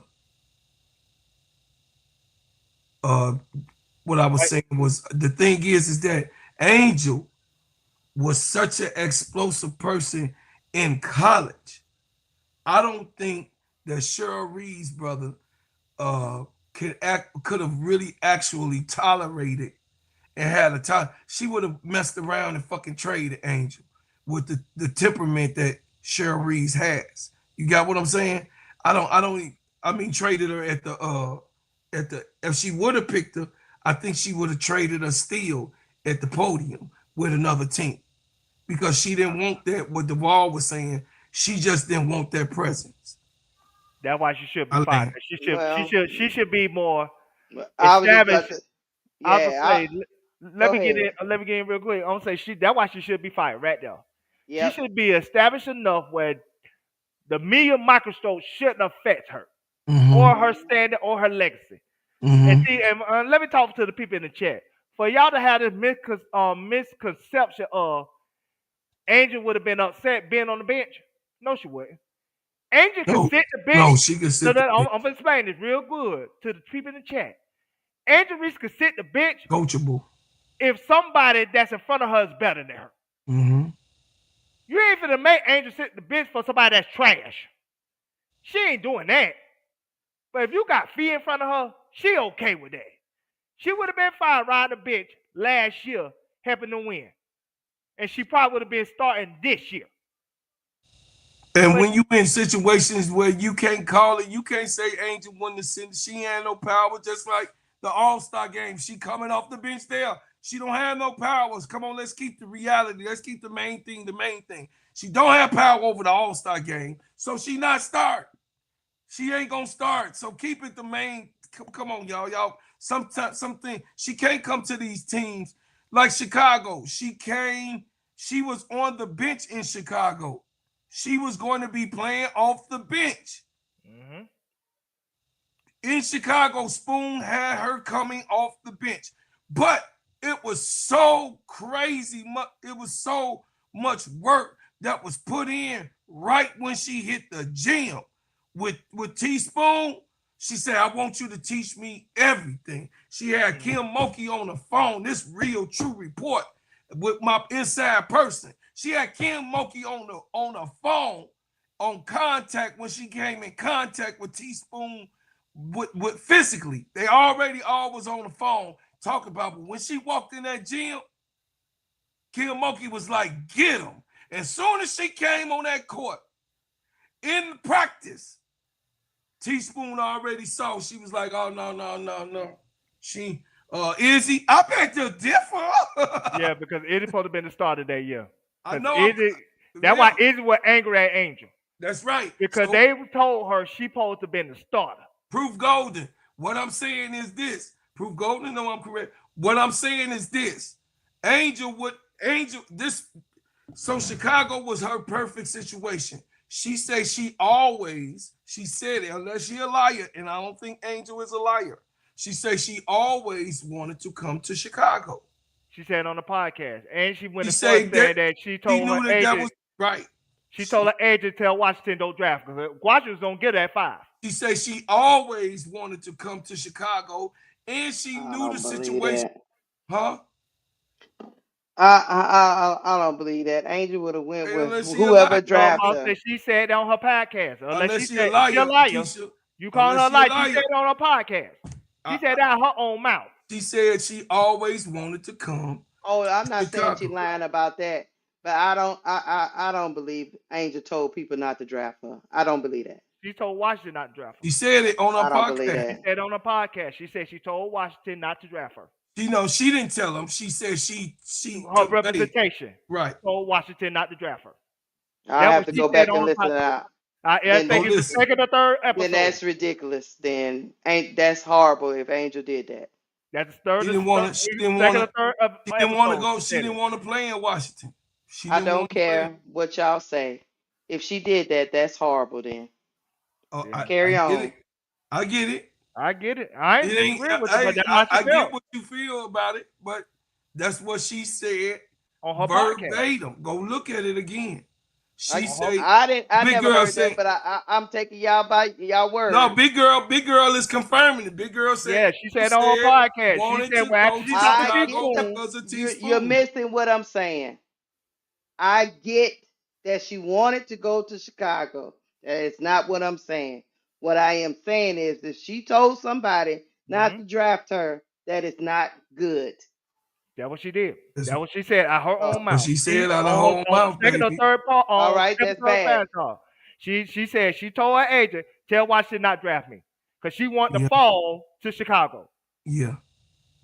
what I was Right. saying was the thing is that Angel was such an explosive person in college. I don't think that Cheryl Reed's brother could have really actually tolerated and had a time. She would have messed around and fucking traded Angel with the temperament that Cheryl Reeves has. You got what I'm saying? I mean traded her at the if she would have picked her, I think she would have traded her still at the podium with another team. Because she didn't want that what Duvall was saying. She just didn't want that presence. That's why she should be I fired. land. Well, She should be more I was just about established. to. I was gonna Yeah. say, Go ahead. let me get in real quick. I'm gonna say that's why she should be fired right there. She Yep. should be established enough where the media microscope shouldn't affect her or Mm-hmm. her standing or her legacy. And Mm-hmm. see, and let me talk to the people in the chat. For y'all to have this misconception of Angel would have been upset being on the bench, no, she wouldn't. Angel could No, sit the bench. no, she could No, sit no, the bench. I'm gonna explain this real good to the people in the chat. Angel Reese could sit the bench Coachable. if somebody that's in front of her is better than her. Mm-hmm. You ain't finna make Angel sit the bench for somebody that's trash. She ain't doing that. But if you got Fee in front of her, she okay with that. She would have been fine riding the bench last year, helping to win. And she probably would have been starting this year. And But when you in situations where you can't call it, you can't say Angel won the center. She had no power, just like the All-Star game. She coming off the bench there. She don't have no powers. Come on, let's keep the reality. Let's keep the main thing the main thing. She don't have power over the All-Star game, so she not start. She ain't gonna start. So keep it the main. Come on, y'all. Y'all, sometimes something she can't come to these teams like Chicago. She came, she was on the bench in Chicago. She was going to be playing off the bench. mm-hmm. In Chicago, Spoon had her coming off the bench. But it was so crazy much, it was so much work that was put in right when she hit the gym with Teaspoon. She said, I want you to teach me everything. She had Mm-hmm. Kim Mulkey on the phone, this real true report with my inside person. She had Kim Mulkey on the phone on contact when she came in contact with Teaspoon with physically. They already all was on the phone talking about, but when she walked in that gym, Kim Mulkey was like, get him. As soon as she came on that court in practice, Teaspoon already saw. She was like, oh, no, no, no, no. She, Izzy, I beg to differ. Yeah, because Izzy supposed to been the starter that year. I Because know Izzy, that's yeah, why Izzy was angry at Angel. that's right. Because So they told her she supposed to been the starter. Proof Golden. What I'm saying is this. Proof Golden, no, I'm correct. What I'm saying is this. Angel, this, so Chicago was her perfect situation. She said she said it, unless she a liar, and I don't think Angel is a liar. She said she always wanted to come to Chicago. She said on the podcast. And she went She as far as said that saying that she she told her knew that that agent, was right. she told her agent to tell Washington don't draft because Washington's don't get that 5. She said she always wanted to come to Chicago, and she I knew the don't believe situation. that. Huh? I don't believe that. Angel would have went with Unless she a liar. whoever No, drafted Mom her. said she said on her podcast. Unless Unless she a she a liar, liar. Keisha. You calling her Unless a she a liar. She said liar. it on her podcast. She I, said I, that out her own mouth. she said she always wanted to come Oh, I'm to not saying she Chicago. lying about that, but I don't believe Angel told people not to draft her. I don't believe that. She told Washington not to draft her. She said it on I her don't believe podcast. She that. said on her podcast. She said she told Washington not to draft her. She didn't tell him. She said she Her conveyed. representation Right. told Washington not to draft her. I That's have what to she go said back and on the listen to podcast. that. I Then think Oh, it's the listen. second or third then episode. that's ridiculous. Then ain't that's horrible if Angel did that. That's the third, She didn't want to. She didn't want second or to. third She didn't want to episode. go. She She said didn't it. want to play in Washington. She I didn't don't want to play. care what y'all say. If she did that, that's horrible. Then Oh, Yeah, I carry get it. on. I get it. I get it. I It ain't ain't. disagree with you, but that's how she I get felt. what you feel about it, but That's what she said on her podcast. verbatim. Go look at it again. She I On her, say, I big never girl heard that, said, but I'm taking y'all by y'all no, word. big girl is confirming it. Big girl said yeah, she she said on her said podcast. She wanted said to well after go she to talked to I get Chicago the Teaspoon. because of you're Teaspoon. missing what I'm saying. I get that she wanted to go to Chicago. That is not what I'm saying. What I am saying is if she told somebody not Mm-hmm. to draft her, that is not good. That's what she did. That's That's what she said out her own what Oh, mouth. she She said out of her on whole on mouth, second or baby. third part all on right, second that's or third bad. pass call. She said she told her agent tell why she not draft me because she want to Yeah, fall to Chicago. yeah.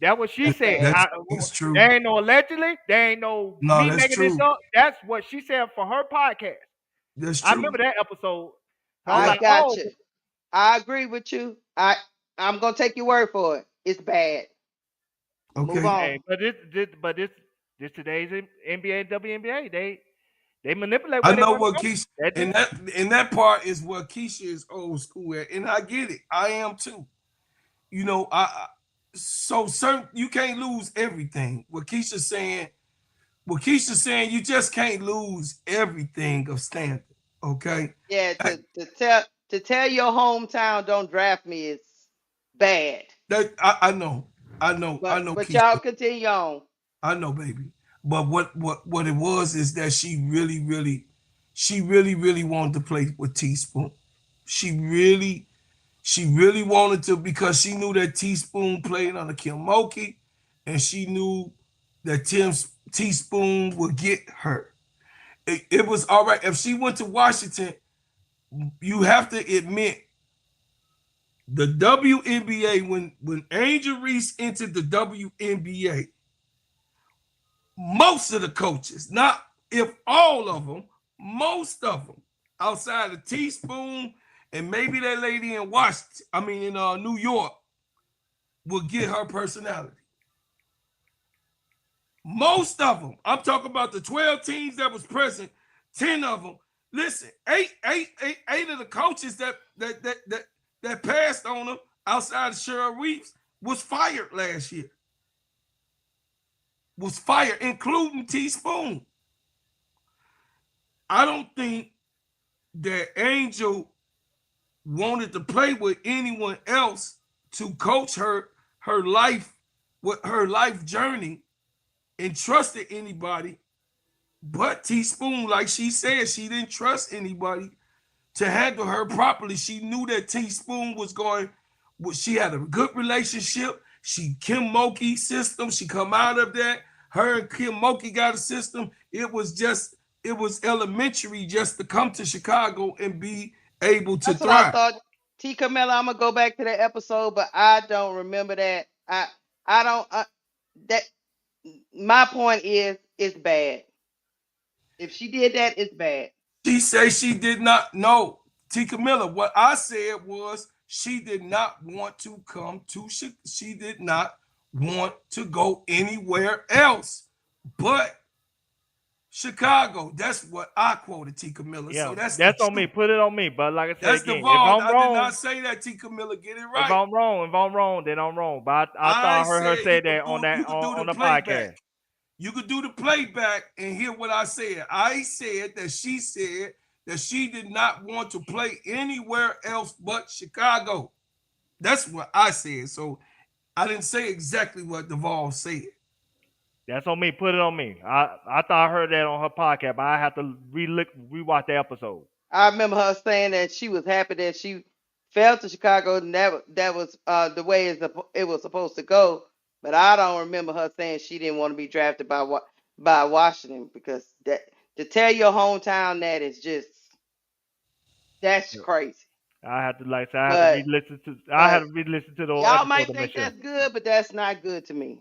That's what she That's said. bad. That's true. There ain't no allegedly. There ain't no No, me that's making this true. up. That's what she said for her podcast. That's I true. remember that episode. I was I Yeah. like, got oh, you. I agree with you. I'm gonna take your word for it. It's bad. Move Okay. on. hey, but this today's NBA and WNBA. They manipulate I where they know want to what go. Keisha They do. and that part is where Keisha is old school at, and I get it. I am too. You know, so certain you can't lose everything. What Keisha's saying, you just can't lose everything of standard. Okay, Yeah, to tell your hometown don't draft me is bad. I know, I know, But y'all Keisha, continue on. I know, baby. But what it was is that she really wanted to play with Teaspoon. She really She really wanted to because she knew that Teaspoon played under Kim Mulkey, and she knew that Teaspoon would get her. It was all right if she went to Washington. You have to admit the WNBA when Angel Reese entered the WNBA, most of the coaches, not if all of them, most of them, outside of Teaspoon and maybe that lady in Washington, I mean in New York, will get her personality. Most of them. I'm talking about the 12 teams that was present. 10 of them. Listen, eight of the coaches that passed on them outside of Cheryl Reeves was fired last year. Was fired, including Teaspoon. I don't think that Angel wanted to play with anyone else to coach her life with her life journey and trusted anybody but Teaspoon. Like she said, she didn't trust anybody to handle her properly. She knew that Teaspoon was going. She had a good relationship. She Kim Mulkey system. She come out of that. Her and Kim Mulkey got a system. It was elementary just to come to Chicago and be able to That's what I thrive. thought. T. Camilla, I'm gonna go back to that episode, but I don't remember that. I don't. That my point is, it's bad. If she did that, it's bad. She said she did not know. T. Camilla, what I said was she did not want to come to she did not want to go anywhere else but Chicago. That's what I quoted T. Camilla. Yeah, So that's the that's on me. truth. Put it on me. But like I said That's the again, if Vaughn. I'm I did wrong, not say that, T. Camilla. Get it if right. I'm wrong, if I'm wrong, then I'm wrong. But I thought I I heard her said say that on you that could do on the the playback. podcast. You could do the playback and hear what I said. I said that she did not want to play anywhere else but Chicago. That's what I said. So I didn't say exactly what Duvall said. That's on me. Put it on me. I thought I heard that on her podcast, but I have to rewatch the episode. I remember her saying that she was happy that she fell to Chicago, and that was the way it was supposed to go. But I don't remember her saying she didn't want to be drafted by Washington because that to tell your hometown that is just that's crazy. I have to like I have to But re-listen to but those y'all episodes might to make think sure. that's good, but that's not good to me.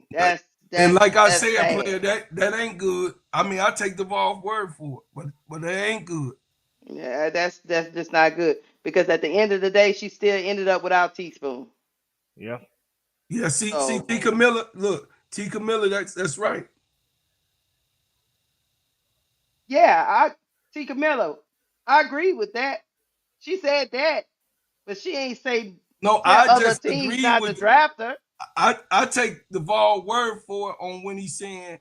And like I That's said, bad. player, that ain't good. I mean, I take Duvall's word for it, but that ain't good. Yeah, that's just not good because at the end of the day, she still ended up without Teaspoon. Yeah. Yeah, see, So T. Camilla, look, T. Camilla, that's right. yeah, T. Camilla, I agree with that. She said that, but she ain't say No, tell I other just teams agree not to with draft her. I take Duval word for it on when he's saying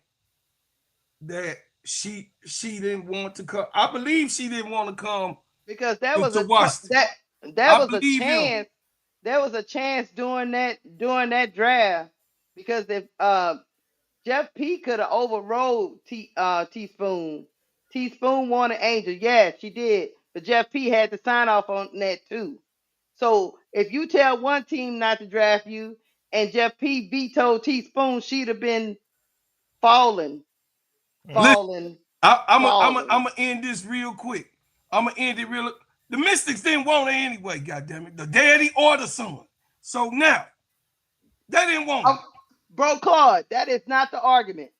that she didn't want to come. I believe she didn't want to come because that was to a Washington. that I was a believe him. chance. There was a chance during that draft because if Jeff P could have overrode Teaspoon. Teaspoon wanted Angel. Yeah, she did. But Jeff P had to sign off on that too. So if you tell one team not to draft you and Jeff P vetoed Teaspoon, she'd have been falling, Listen, falling, I'm falling. gonna end this real quick. I'm gonna end it real. The Mystics didn't want it anyway. Goddamn it, the daddy or the son. So now they didn't want it. Oh, bro, Claude, that is not the argument.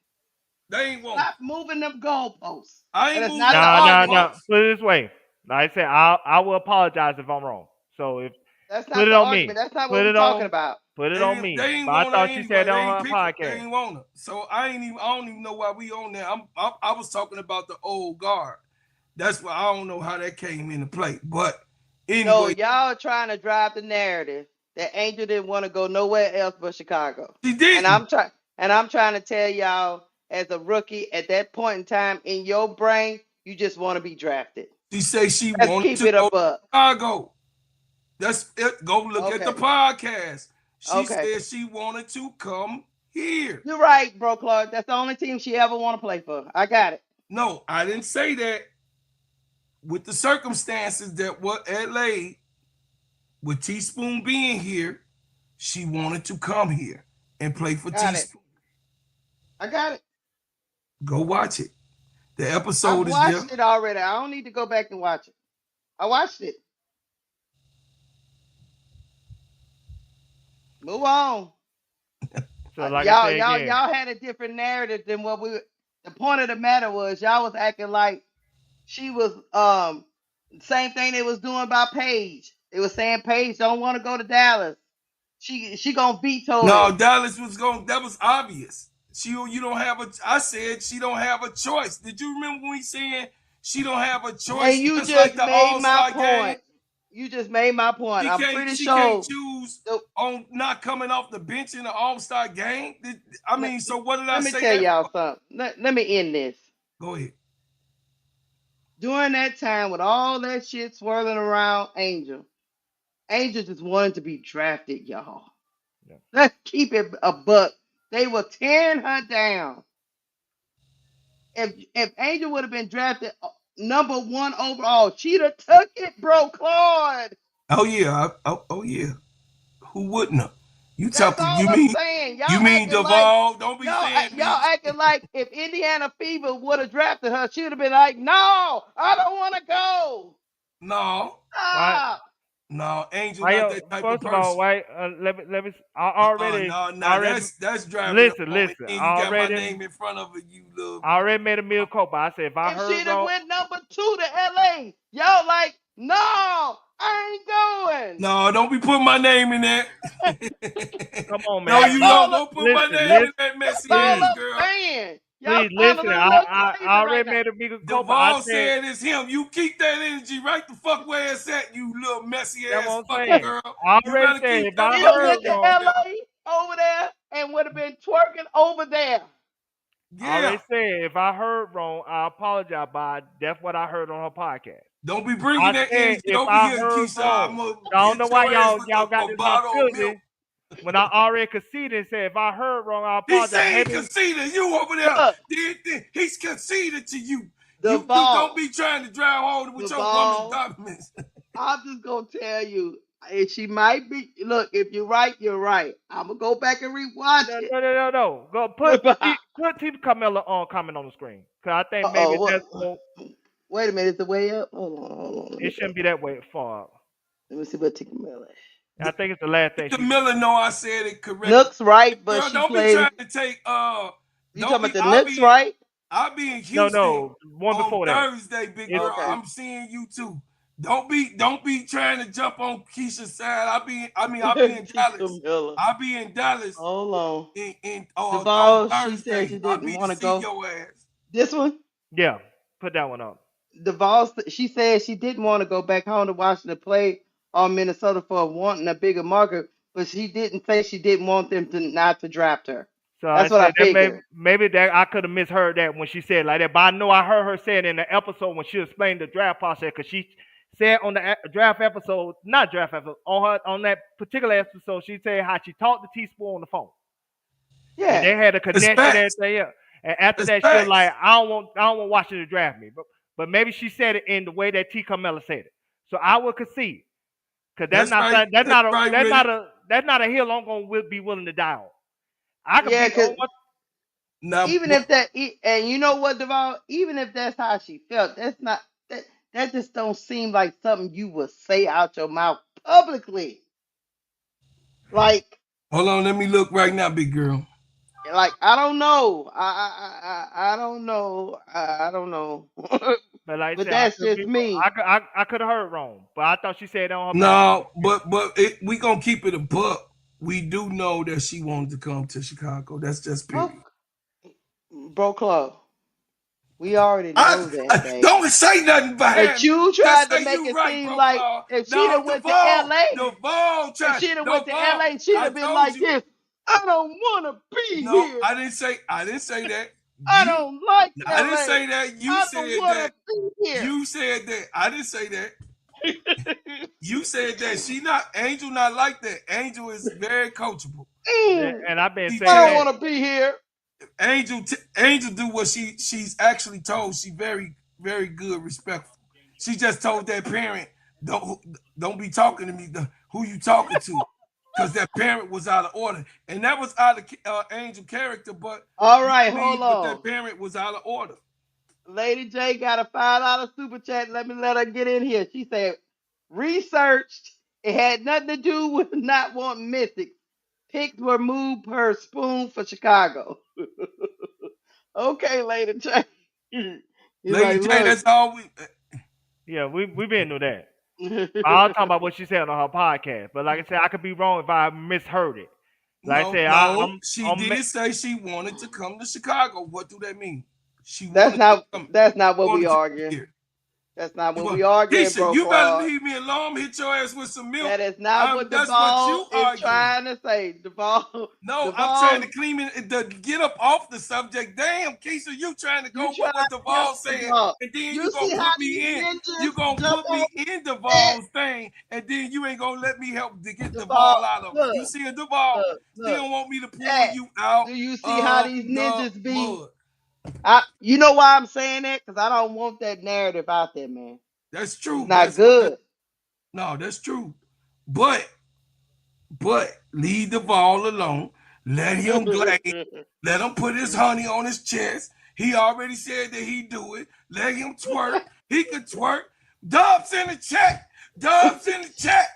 They ain't want it. Stop moving them goalposts. I That ain't is moving not no the Nah. argument. goalposts. Put it this way. Like I said, I will apologize if I'm wrong. So if That's put not it the on me. argument. That's not what Put we're it talking on. about. Put it on They me. ain't But I want her thought she said anyway. that They on ain't her pick it. They podcast. ain't want her. So I don't even know why we on there. I was talking about the old guard. That's why I don't know how that came into play. But No, anyway, y'all trying to drive the narrative that Angel didn't want to go nowhere else but Chicago. she And didn't. I'm trying to tell y'all as a rookie at that point in time in your brain, you just want to be drafted. She said she Let's wanted keep to it a go to buck. Chicago. That's it. Go look at the Okay. podcast. She Okay. said she wanted to come here. You're right, bro, Clark. That's the only team she ever want to play for. I got it. No, I didn't say that. With the circumstances that were LA, with Teaspoon being here, she wanted to come here and play for Got it. Teaspoon. I got it. Go watch it. The I've episode is there. watched it already. I don't need to go back and watch it. I watched it. Move on. So like I Y'all, said y'all, again. y'all had a different narrative than what we. The point of the matter was y'all was acting like she was same thing they was doing about Paige. They was saying Paige don't want to go to Dallas. She gonna veto No, it. Dallas was going. That was obvious. You don't have a. I said she don't have a choice. Did you remember when we said she don't have a And choice? you Just like just the made All my Star game, point. You just made my point. I'm pretty she can't sure. choose The, on not coming off the bench in the All Star game. I let, mean, so what did I let me say tell that y'all for? something. Let me end this. Go ahead. During that time with all that shit swirling around Angel just wanted to be drafted, y'all. Yeah. Let's keep it a buck. They were tearing her down. If Angel would have been drafted number 1 overall, she'd have took it, bro, Claude. Oh yeah. Oh yeah. Who wouldn't have? You That's talking? all I'm saying. You Y'all mean acting like Duvall? Don't be saying me. y'all acting like if Indiana Fever would have drafted her, she'd have been like, no, I don't want to go. No, Why? Stop. no. Angel Why? not that type of First of all, person. why? Let me. I already No, no. already That's driving up listen. on me. Listen. And I you got my already name in front of it. You little. I already made a meal coat, but I said if I If heard she'd have wrong, went number 2 to LA, y'all like, no, I ain't going. No, don't be putting my name in there. come on, No, That's man. you all. don't put my Listen, name That's, in that that's messy all ass please, I'm girl. saying. Y'all please sounding listen. a I little I, crazy I right already now. made a meal coat, but I Duvall said said it's him. You keep that energy right the fuck where it's at, you little messy that's ass what I'm fucking saying. girl. I You already better said keep if that I She'd have heard went energy to wrong, over there. LA over there and would have been twerking over there. I already Yeah. said if I heard wrong, I apologize. But that's what I heard on her podcast. Don't be bringing I that said energy if over I here, heard Keisha. I'm wrong. gonna I don't know hit why your ass y'all with got a this bottle of milk. hostility when I already conceded and said if I heard wrong, I He apologize. saying Maybe conceded. You over there. Look, He's conceded to you. You don't Duval, be trying to drive home with your woman Duval, documents. I'm just gonna tell you, she might be. Look, if you're right, you're right. I'm gonna go back and rewatch no, it. no, no, no, no. Go put T Carmella on comment on the screen. Cause I think Uh-oh, maybe what? that's more. Wait a minute, is the way up? Hold on. Let It me shouldn't go. be that way far up. Let me see what Tinker Miller. I think it's the last thing The she said. Miller know I said it correct. Nooks right, but Girl, she don't be plays. trying to take You don't talking be about the Nooks right? I'll be in No, Houston no, one on before that. Thursday, big It's girl. Okay. I'm seeing you too. Don't be trying to jump on Keisha's side. I'll be in Tinker Dallas. Miller. I'll be in Dallas Hold on. in on Duval, she said she Thursday. I'll didn't be to want to see go. your ass. This one? yeah. Put that one up. Duval, she said she didn't want to go back home to Washington to play on Minnesota for wanting a bigger market. but she didn't say she didn't want them to not to draft her. So I That's what I said that figured. maybe that I could have misheard that when she said like that. But I know I heard her say it in the episode when she explained the draft process because she said on the draft episode, not draft episode, on that particular episode, she said how she talked to Teaspoon on the phone and they Yeah. had a It's connection and facts. everything. Yeah. And after It's that, she was like, facts. I don't want Washington to draft me, but maybe she said it in the way that T. Carmella said it. So I would concede because That's right. That's right, really. that's not a hill I'm gonna be willing to die on. I could Yeah, be because on one. Now, even if and you know what, Deval, even if that's how she felt, that's not that that just don't seem like something you would say out your mouth publicly. Like, hold on. Let me look right now, big girl. I don't know. I don't know. I don't know. But like I But said, I that's could just be me. I could have heard wrong, but I thought she said it on her podcast. No, but we gonna keep it a buck. We do know that she wanted to come to Chicago. That's just Oh, period. bro, Club, we already I, know that, babe. don't say nothing But behind me. you Just tried to say make you it right, seem bro, like Claw. if she'd No, have went to LA, Duvall, if try she'd have went to Duvall. LA, she'd I have been told like you. this. I don't want to be No, here. I didn't say that. I You, don't like I didn't LA. say that. You I don't said want that. to be here. You said that. I didn't say that. You said that she not Angel not like that. Angel is very coachable. And I've been She I saying don't tell that. want to be here. Angel do what she's actually told. She very good, respectful. She just told that parent don't be talking to me. Who you talking to? Because that parent was out of order, and that was out of Angel character. But All you right, hold believe, but on. that parent was out of order. Lady J got a $5 super chat. Let her get in here. She said, researched. It had nothing to do with not wanting Mystics. Picks were moved per spoon for Chicago. Okay, Lady J. He's Lady like, J, look. that's all we. Yeah, we been through that. I was talking about what she said on her podcast, but like I said, I could be wrong if I misheard it. Like I No, said, no, she did say she wanted to come to Chicago. What do that mean? She that's wanted to not come. that's not what we Wanted to be arguing. here. That's not You what want we arguing, Keisha, bro. you better Claude. leave me alone. Hit your ass with some milk. That is not what That's what Duvall you is arguing. trying to say. Duvall, No, I'm trying Duvall, to clean it to get up off the subject. Damn, Keisha, you trying to you go with trying what to help Duvall saying, Duvall. and then You you see gonna how put these me in. ninjas You gonna jump put on me in that? Duvall's thing, and then you ain't gonna let me help to get Duvall, Duvall out of it. look, You see, Duvall look. still want me to pull Chat. you out Do you see how of these the ninjas be? mud. You know why I'm saying that? Because I don't want that narrative out there, man. That's It's true. not good. No, that's true. But leave Duvall alone. Let him glaze. Let him put his honey on his chest. He already said that he do it. Let him twerk. He can twerk. Dubs in the chat. Dubs in the chat.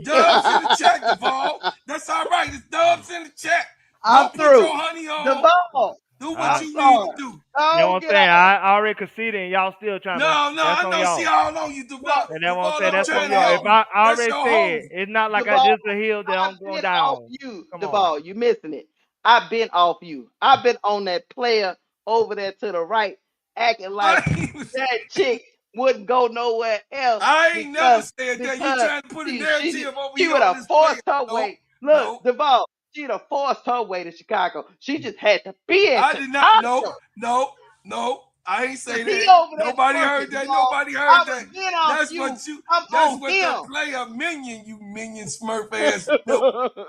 Dubs in the chat, Duvall. That's all right. It's Dubs in the chat. I'm Go put your through. honey on. Duvall, Do what I, I'm you need to sorry. do. you know Oh, what I'm get out. saying? I already conceded, and y'all still trying to. No, That's I on know. See, y'all. I don't know you, No, Duvall. And that's what I'm Duvall, saying. I'm That's on trying to y'all. If help. no, I That's already your said, host. it's not like I Duvall, just a hill that I'm I've going been down off on. you, Come on. Duvall. You missing it. I've been off you. I've been on that player over there to the right, acting I like ain't, that chick wouldn't go nowhere else I ain't never because said that. You because trying to put a she narrative over she here would on have this player. forced her No, way. Look, no. Duvall, she'd have forced her way to Chicago. She just had to be in I did not. Chicago. No. I ain't Cause say he that. over there Nobody heard twerking, that. Duvall. Nobody I heard was that. getting off That's you. what you. I'm That's on what that him. player minion. You minion Smurf ass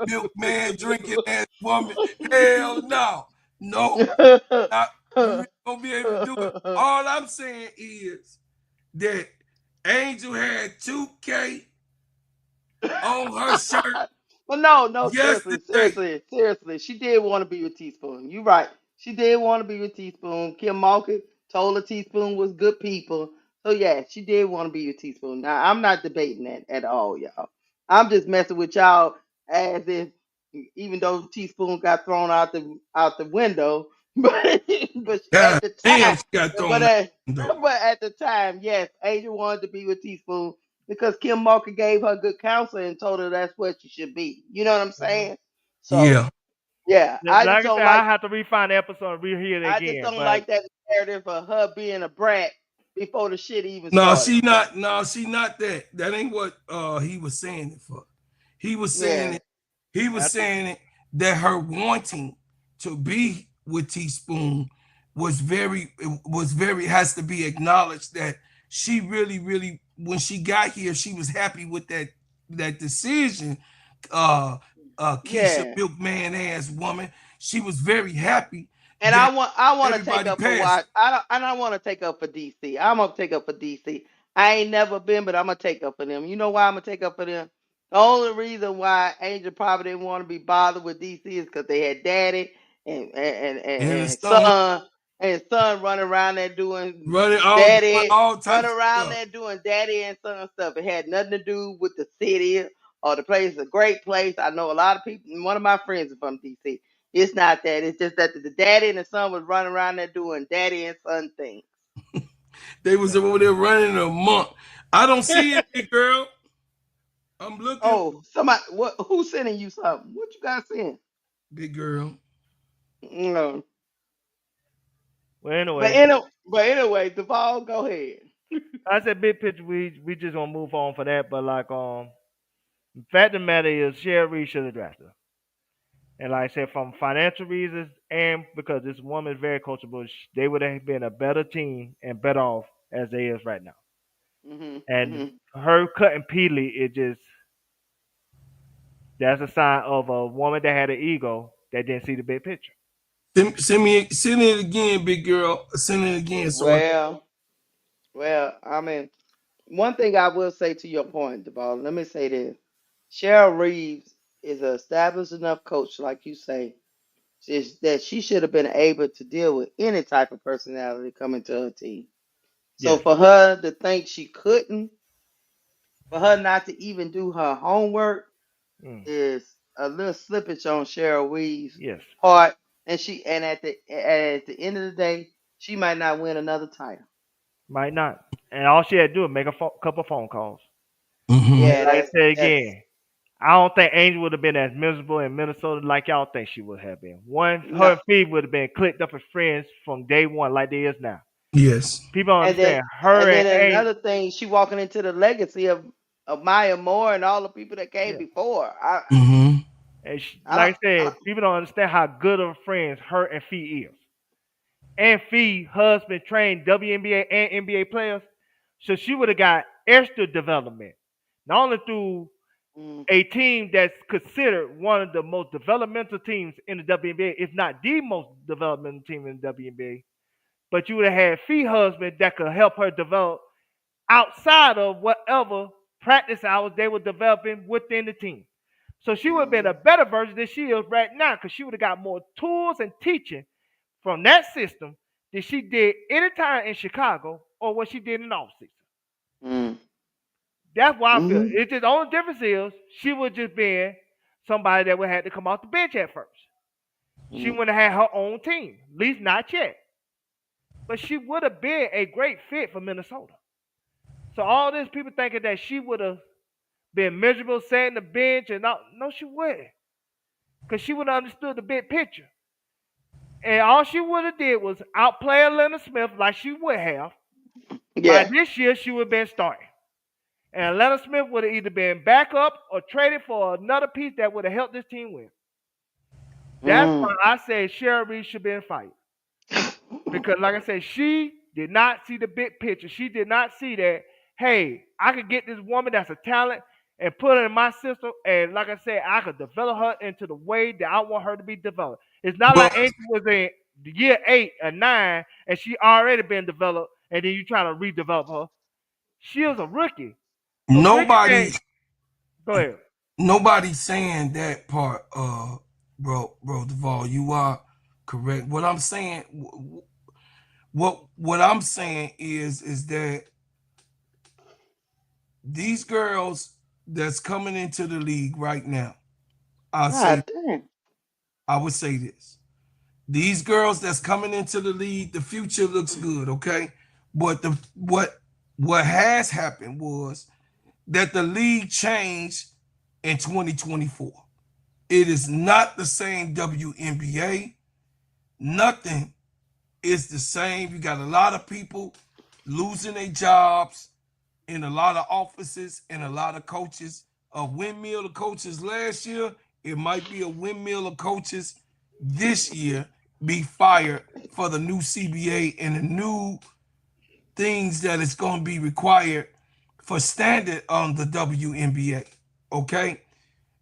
milk man drinking ass woman. Hell no. No. Not, you ain't gonna be able to do it. All I'm saying is that Angel had 2K on her shirt But no, seriously, yesterday. seriously. She did want to be with Teaspoon. You right. She did want to be with Teaspoon. Kim Mulkey told her Teaspoon was good people. So yeah, she did want to be with Teaspoon. Now I'm not debating that at all, y'all. I'm just messing with y'all as if even though Teaspoon got thrown out the window, but God at the time, damn, she got but thrown out at, the window. but at the time, yes, Angel wanted to be with Teaspoon because Kim Mulkey gave her good counsel and told her that's what she should be. You know what I'm saying? So Yeah. yeah, Like I said, I have to refine the episode and rehear it I just again. don't But like that narrative of her being a brat before the shit even No, started. she not. No, she not that. That ain't what he was saying it for. He was saying Yeah. it. He was saying that her wanting to be with Teaspoon was very has to be acknowledged, that she really, when she got here, she was happy with that decision. uh Keisha Yeah. Milkman ass woman. She was very happy And that I want to take everybody up for passed. watch. I don't want to take up for DC. I'm gonna take up for DC. I ain't never been, but I'm gonna take up for them. You know why I'm gonna take up for them? The only reason why Angel probably didn't want to be bothered with DC is because they had daddy And the and son son running around there doing doing daddy, all running types of around stuff. there doing daddy and son stuff. It had nothing to do with the city or the place. It's a great place. I know a lot of people. One of my friends is from DC. It's not that. It's just that the daddy and the son was running around there doing daddy and son things. They was over there running a month. I don't see it, big girl. I'm looking. Oh, somebody, what? Who's sending you something? What you guys send? Big girl. No, Well, but anyway, anyway, Duvall, go ahead. I said big picture. We just gonna move on for that. But like the fact of the matter is, Sherry should have drafted her. And like I said, from financial reasons and because this woman is very coachable, they would have been a better team and better off as they is right now. Mhm, And mhm. her cutting Peely, it just that's a sign of a woman that had an ego that didn't see the big picture. Send it again, big girl. Send it again. So Well, I mean, one thing I will say to your point, Duvall. Let me say this: Cheryl Reeves is an established enough coach, like you say, is that she should have been able to deal with any type of personality coming to her team. So Yes. for her to think she couldn't, for her not to even do her homework Mm. is a little slippage on Cheryl Weave's Yes. part. And at the end of the day, she might not win another title. Might not. And all she had to do was make a couple phone calls. mm-hmm. And Yeah, like I said that's again, I don't think Angel would have been as miserable in Minnesota like y'all think she would have been. One, her no. and Phoebe would have been clicked up as friends from day one, like they is now. Yes. People don't And then understand. Her and Angel, another thing, she walking into the legacy of Maya Moore and all the people that came yeah. before. Mm-hmm. And I don't like I said, people don't understand how good of friends her and Fee is. And Fee, husband, trained WNBA and NBA players, so she would have got extra development, not only through mm, a team that's considered one of the most developmental teams in the WNBA, if not the most developmental team in the WNBA. But you would have had Fee husband that could help her develop outside of whatever practice hours they were developing within the team. So she would have been a mm, better version than she is right now because she would have got more tools and teaching from that system than she did anytime in Chicago or what she did in off season. mm, That's why I feel. mm, It's just the only difference is she would just been somebody that would have to come off the bench at first. She mm, wouldn't have had her own team, at least not yet. But she would have been a great fit for Minnesota. So all this people thinking that she would have been miserable sitting the bench and all, no, she wouldn't, because she would have understood the big picture. And all she would have did was outplay Atlanta Smith like she would have. By yeah. this year, she would have been starting. And Atlanta Smith would have either been backup or traded for another piece that would have helped this team win. That's Mm. why I say Sherry Reed should be in fight. Because, like I said, she did not see the big picture. She did not see that, hey, I could get this woman that's a talent and put her in my system. And, like I said, I could develop her into the way that I want her to be developed. It's not But like Angel was in year 8 or 9 and she already been developed and then you trying to redevelop her. She was a rookie. A rookie nobody man. Go ahead. nobody's saying that part, bro Duvall. You are correct. What I'm saying, what I'm saying is that these girls that's coming into the league right now, I say God damn. I would say this. These girls that's coming into the league, the future looks good, okay? But what has happened was that the league changed in 2024. It is not the same WNBA. Nothing is the same. You got a lot of people losing their jobs in a lot of offices and a lot of coaches. Windmill, the coaches last year, It might be a windmill of coaches this year be fired for the new CBA and the new things that is going to be required for standard on the WNBA. Okay,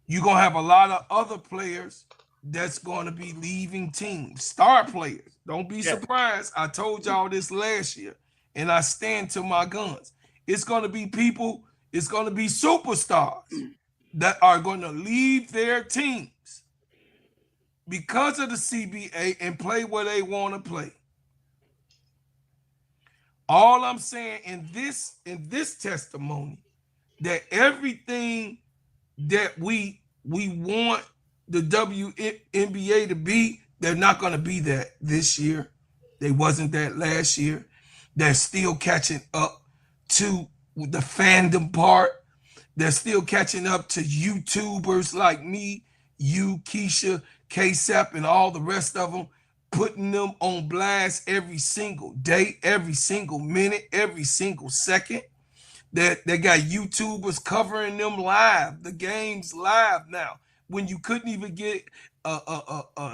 you're gonna have a lot of other players that's going to be leaving teams, star players. Don't be Yeah. surprised. I told y'all this last year, and I stand to my guns. It's going to be people, it's going to be superstars that are going to leave their teams because of the CBA and play where they want to play. All I'm saying in this testimony, that everything that we want the WNBA to be, they're not going to be that this year. They wasn't that last year. They're still catching up to the fandom part. They're still catching up to YouTubers like me, you, Keisha, KSAP, and all the rest of them, putting them on blast every single day, every single minute, every single second. That they got YouTubers covering them live, the games live now. When you couldn't even get a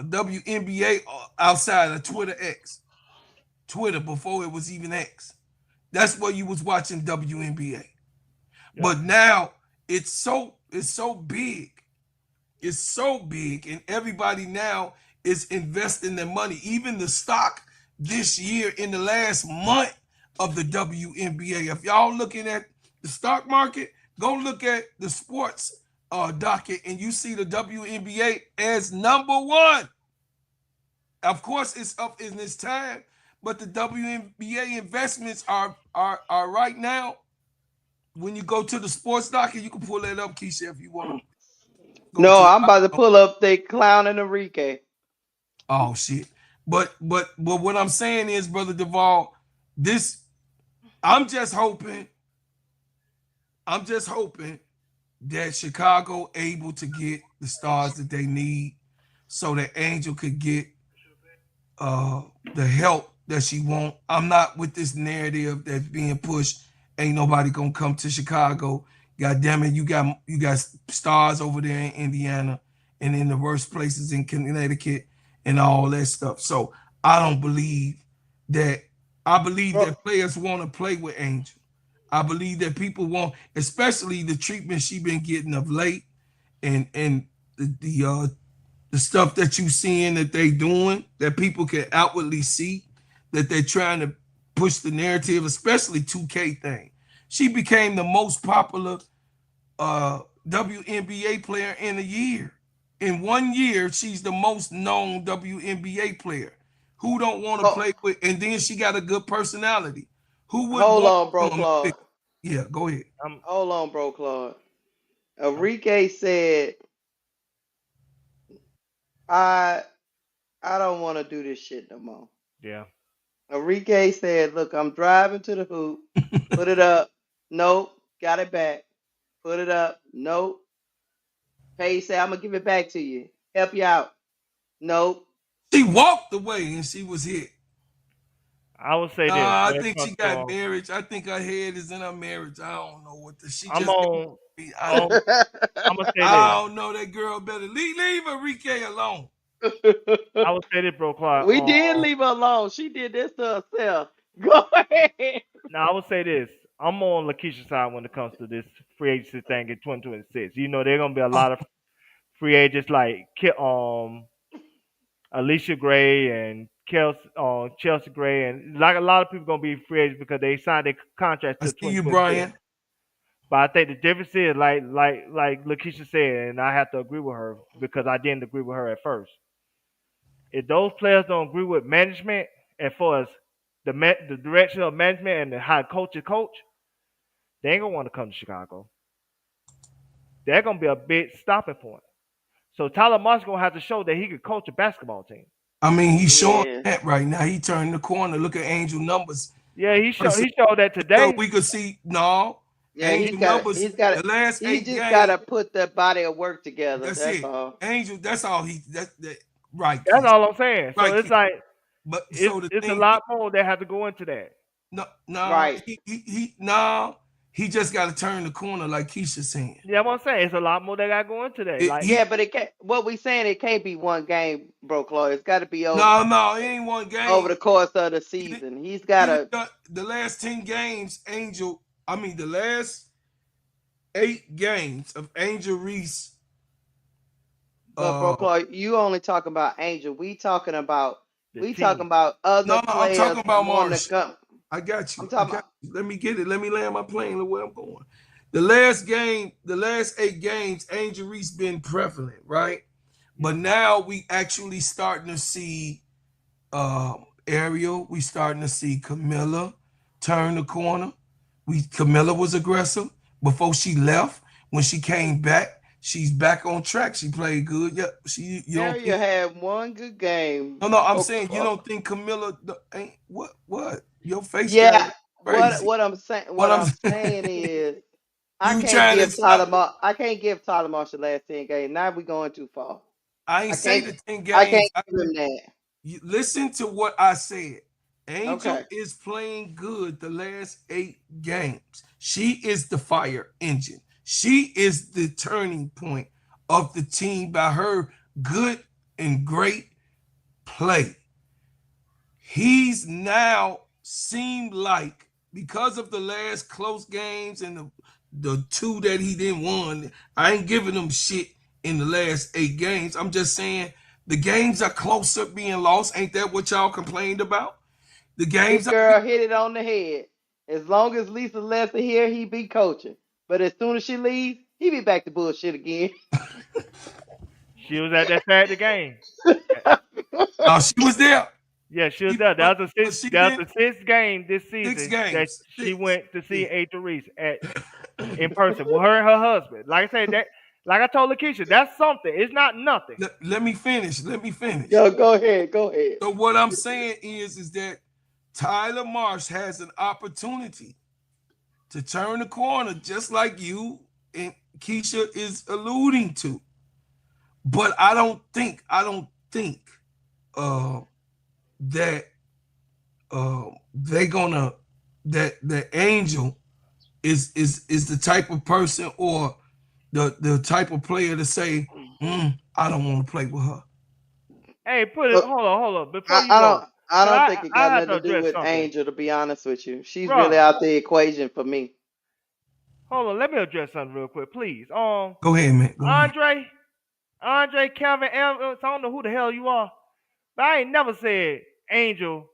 WNBA outside of Twitter X, Twitter before it was even X. That's where you was watching WNBA. Yeah. But now it's so big. It's so big, and everybody now is investing their money. Even the stock this year in the last month of the WNBA. If y'all looking at the stock market, go look at the sports docket, and you see the WNBA as number one. Of course, it's up in this time, but the WNBA investments are right now. When you go to the sports docket, you can pull that up, Keisha, if you want to go No, to I'm about to it. pull up they clowning Enrique. Oh shit. But what I'm saying is, Brother Duvall, this I'm just hoping, I'm just hoping that Chicago able to get the stars that they need so that Angel could get the help that she want. I'm not with this narrative that's being pushed. Ain't nobody gonna come to Chicago. God damn it, you got stars over there in Indiana and in the worst places in Connecticut and all that stuff. So I don't believe that. I believe Bro, that players want to play with Angel. I believe that people want, especially the treatment she been getting of late, and the stuff that you seeing that they doing, that people can outwardly see, that they're trying to push the narrative, especially 2K thing. She became the most popular WNBA player in a year. In 1 year, she's the most known WNBA player. Who don't want to ho- play with? And then she got a good personality. Who would hold want on, to bro, come and Claude. pick? Yeah, go ahead. I'm, Hold on, bro, Claude. I'm Enrique said, "I I don't want to do this shit no more." yeah. Enrique said, "Look, I'm driving to the hoop. Put it up. Nope. Got it back. Put it up. Nope. Paige said, I'm gonna give it back to you. Help you out. Nope. She walked away and she was hit. I would say this I when it think comes she got to marriage. I think her head is in her marriage. I don't know what the she I'm just. on I, on I'm gonna say this. I don't know. That girl better leave Enrique alone. I would say this, bro, Clark. We did leave her alone. She did this to herself. Go ahead. Now I would say this. I'm on Lakeisha's side when it comes to this free agency thing in 2026. You know, there are gonna be a Oh, lot of free agents like Alicia Gray and Chelsea Gray, and like a lot of people gonna be free agents because they signed their contracts I to see you, 2026. Brian. But I think the difference is like Lakeisha said, and I have to agree with her because I didn't agree with her at first. If those players don't agree with management as far as the direction of management and how coaches coach, they ain't gonna want to come to Chicago. They're gonna be a big stopping point. So Tyler Moss gonna have to show that he could coach a basketball team. I mean, he's showing Yeah. that right now. He turned the corner. Look at Angel numbers. Yeah, First, he showed that so today. we could see no Yeah, Angel numbers. The last he eight just games. gotta put that body of work together. That's That's it. all. Angel. That's all he. That right, That's Keith. all I'm saying. So Right, it's Keith. like But so it's the it's a thing. lot more that have to go into that. No, no, Right. he no. He just got to turn the corner, like Keisha's saying. Yeah, what I'm saying, it's a lot more that got going today. It, Like, Yeah, he but it can't. What we saying? It can't be one game, bro, Chloe. It's got to be no, it ain't one over game. the course of the He did, season. He's got he done to. done the last 10 games. The last 8 games of Angel Reese. But bro, Uh, Chloe, you only talking about Angel. the We talking team. about other no, I'm players talking about wanting to Marsh. come. I got I'm you. I talking got about. you. Let me get it. Let me land my plane the way I'm going. The last 8 games, Angel Reese been prevalent, right? Yeah. But now we actually starting to see Ariel. We starting to see Camilla turn the corner. Camilla was aggressive before she left. When she came back, she's back on track. She played good. Yeah, you don't Area think? had one good game. No, I'm Bro, saying you don't think Camilla ain't what? Your face got yeah, crazy. What what I'm I'm saying is you trying to I can't give Tyler Marsh the last 10 games. Now we going too far. I ain't I say can't the 10 I can't games. give him that. You listen to what I said. Angel Okay. is playing good the last 8 games. She is the fire engine. She is the turning point of the team by her good and great play. He's now seemed like, because of the last close games and the 2 that he didn't won, I ain't giving him shit in the last 8 games. I'm just saying the games are closer being lost. Ain't that what y'all complained about? The games Big are girl hit it on the head. As long as Lisa Lester here, he be coaching. But as soon as she leaves, he be back to bullshit again. She was at that Saturday game. no, she was there. Yeah, she was She, there. but That was but she that been was the sixth game this 6 season that games. she Six. went to see Yeah. Angel Reese at in person with her and her husband. Like I said, that like I told Lakeisha, that's something. It's not nothing. Let me finish. Let me finish. Go ahead, go ahead. So what I'm saying is that Tyler Marsh has an opportunity to turn the corner, just like you and Keisha is alluding to. But I don't think uh, that they gonna that the angel is the type of person or the type of player to say, I don't want to play with her. Hey, put it. Look, Hold on. Before you go, I cause don't think it I got have nothing to to do address with something, Angel, to be honest with you. She's really bro. out the equation for me. Hold on. Let me address something real quick, please. Go ahead, man. Go ahead. Andre, Andre, Calvin Evans. I don't know who the hell you are, but I ain't never said Angel.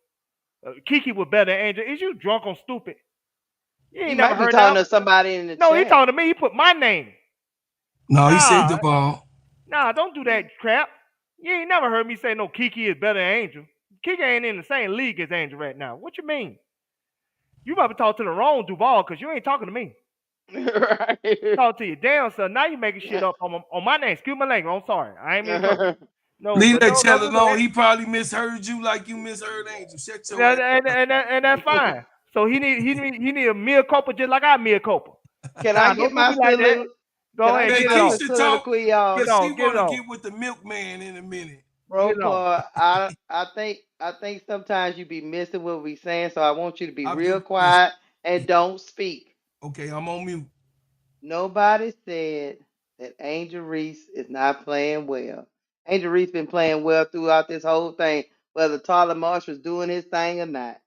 Kiki was better than Angel. Is you drunk on stupid? You He ain't never might be heard talking that. to somebody in the No, he chat. talking to me. He put my name. No, he said Nah, the ball. nah, don't do that crap. You ain't never heard me say no Kiki is better than Angel. Kiki ain't in the same league as Angel right now. What you mean? You probably talk to the wrong Duval because you ain't talking to me. Right. Talk to your damn son. Now you making shit up on my name. Excuse my language. I'm sorry. I ain't mean to cuss. No, Leave but that don't chat do alone. that. He probably misheard you like you misheard Angel. Shut your And, ass. and that's fine. So he need a meal copa just like I meal copa. Can I Nah, get don't do my me like that. silly? Can Go I ahead, Man, get get it my off. Keisha talk soliloquy, y'all? Get it because she off. Get it want to off. get with the milkman in a minute. Bro, Get it off. Claude, I think sometimes you be missing what we saying, so I want you to be I real do miss. quiet and don't speak. Okay, I'm on mute. Nobody said that Angel Reese is not playing well. Angel Reese been playing well throughout this whole thing, whether Tyler Marsh was doing his thing or not.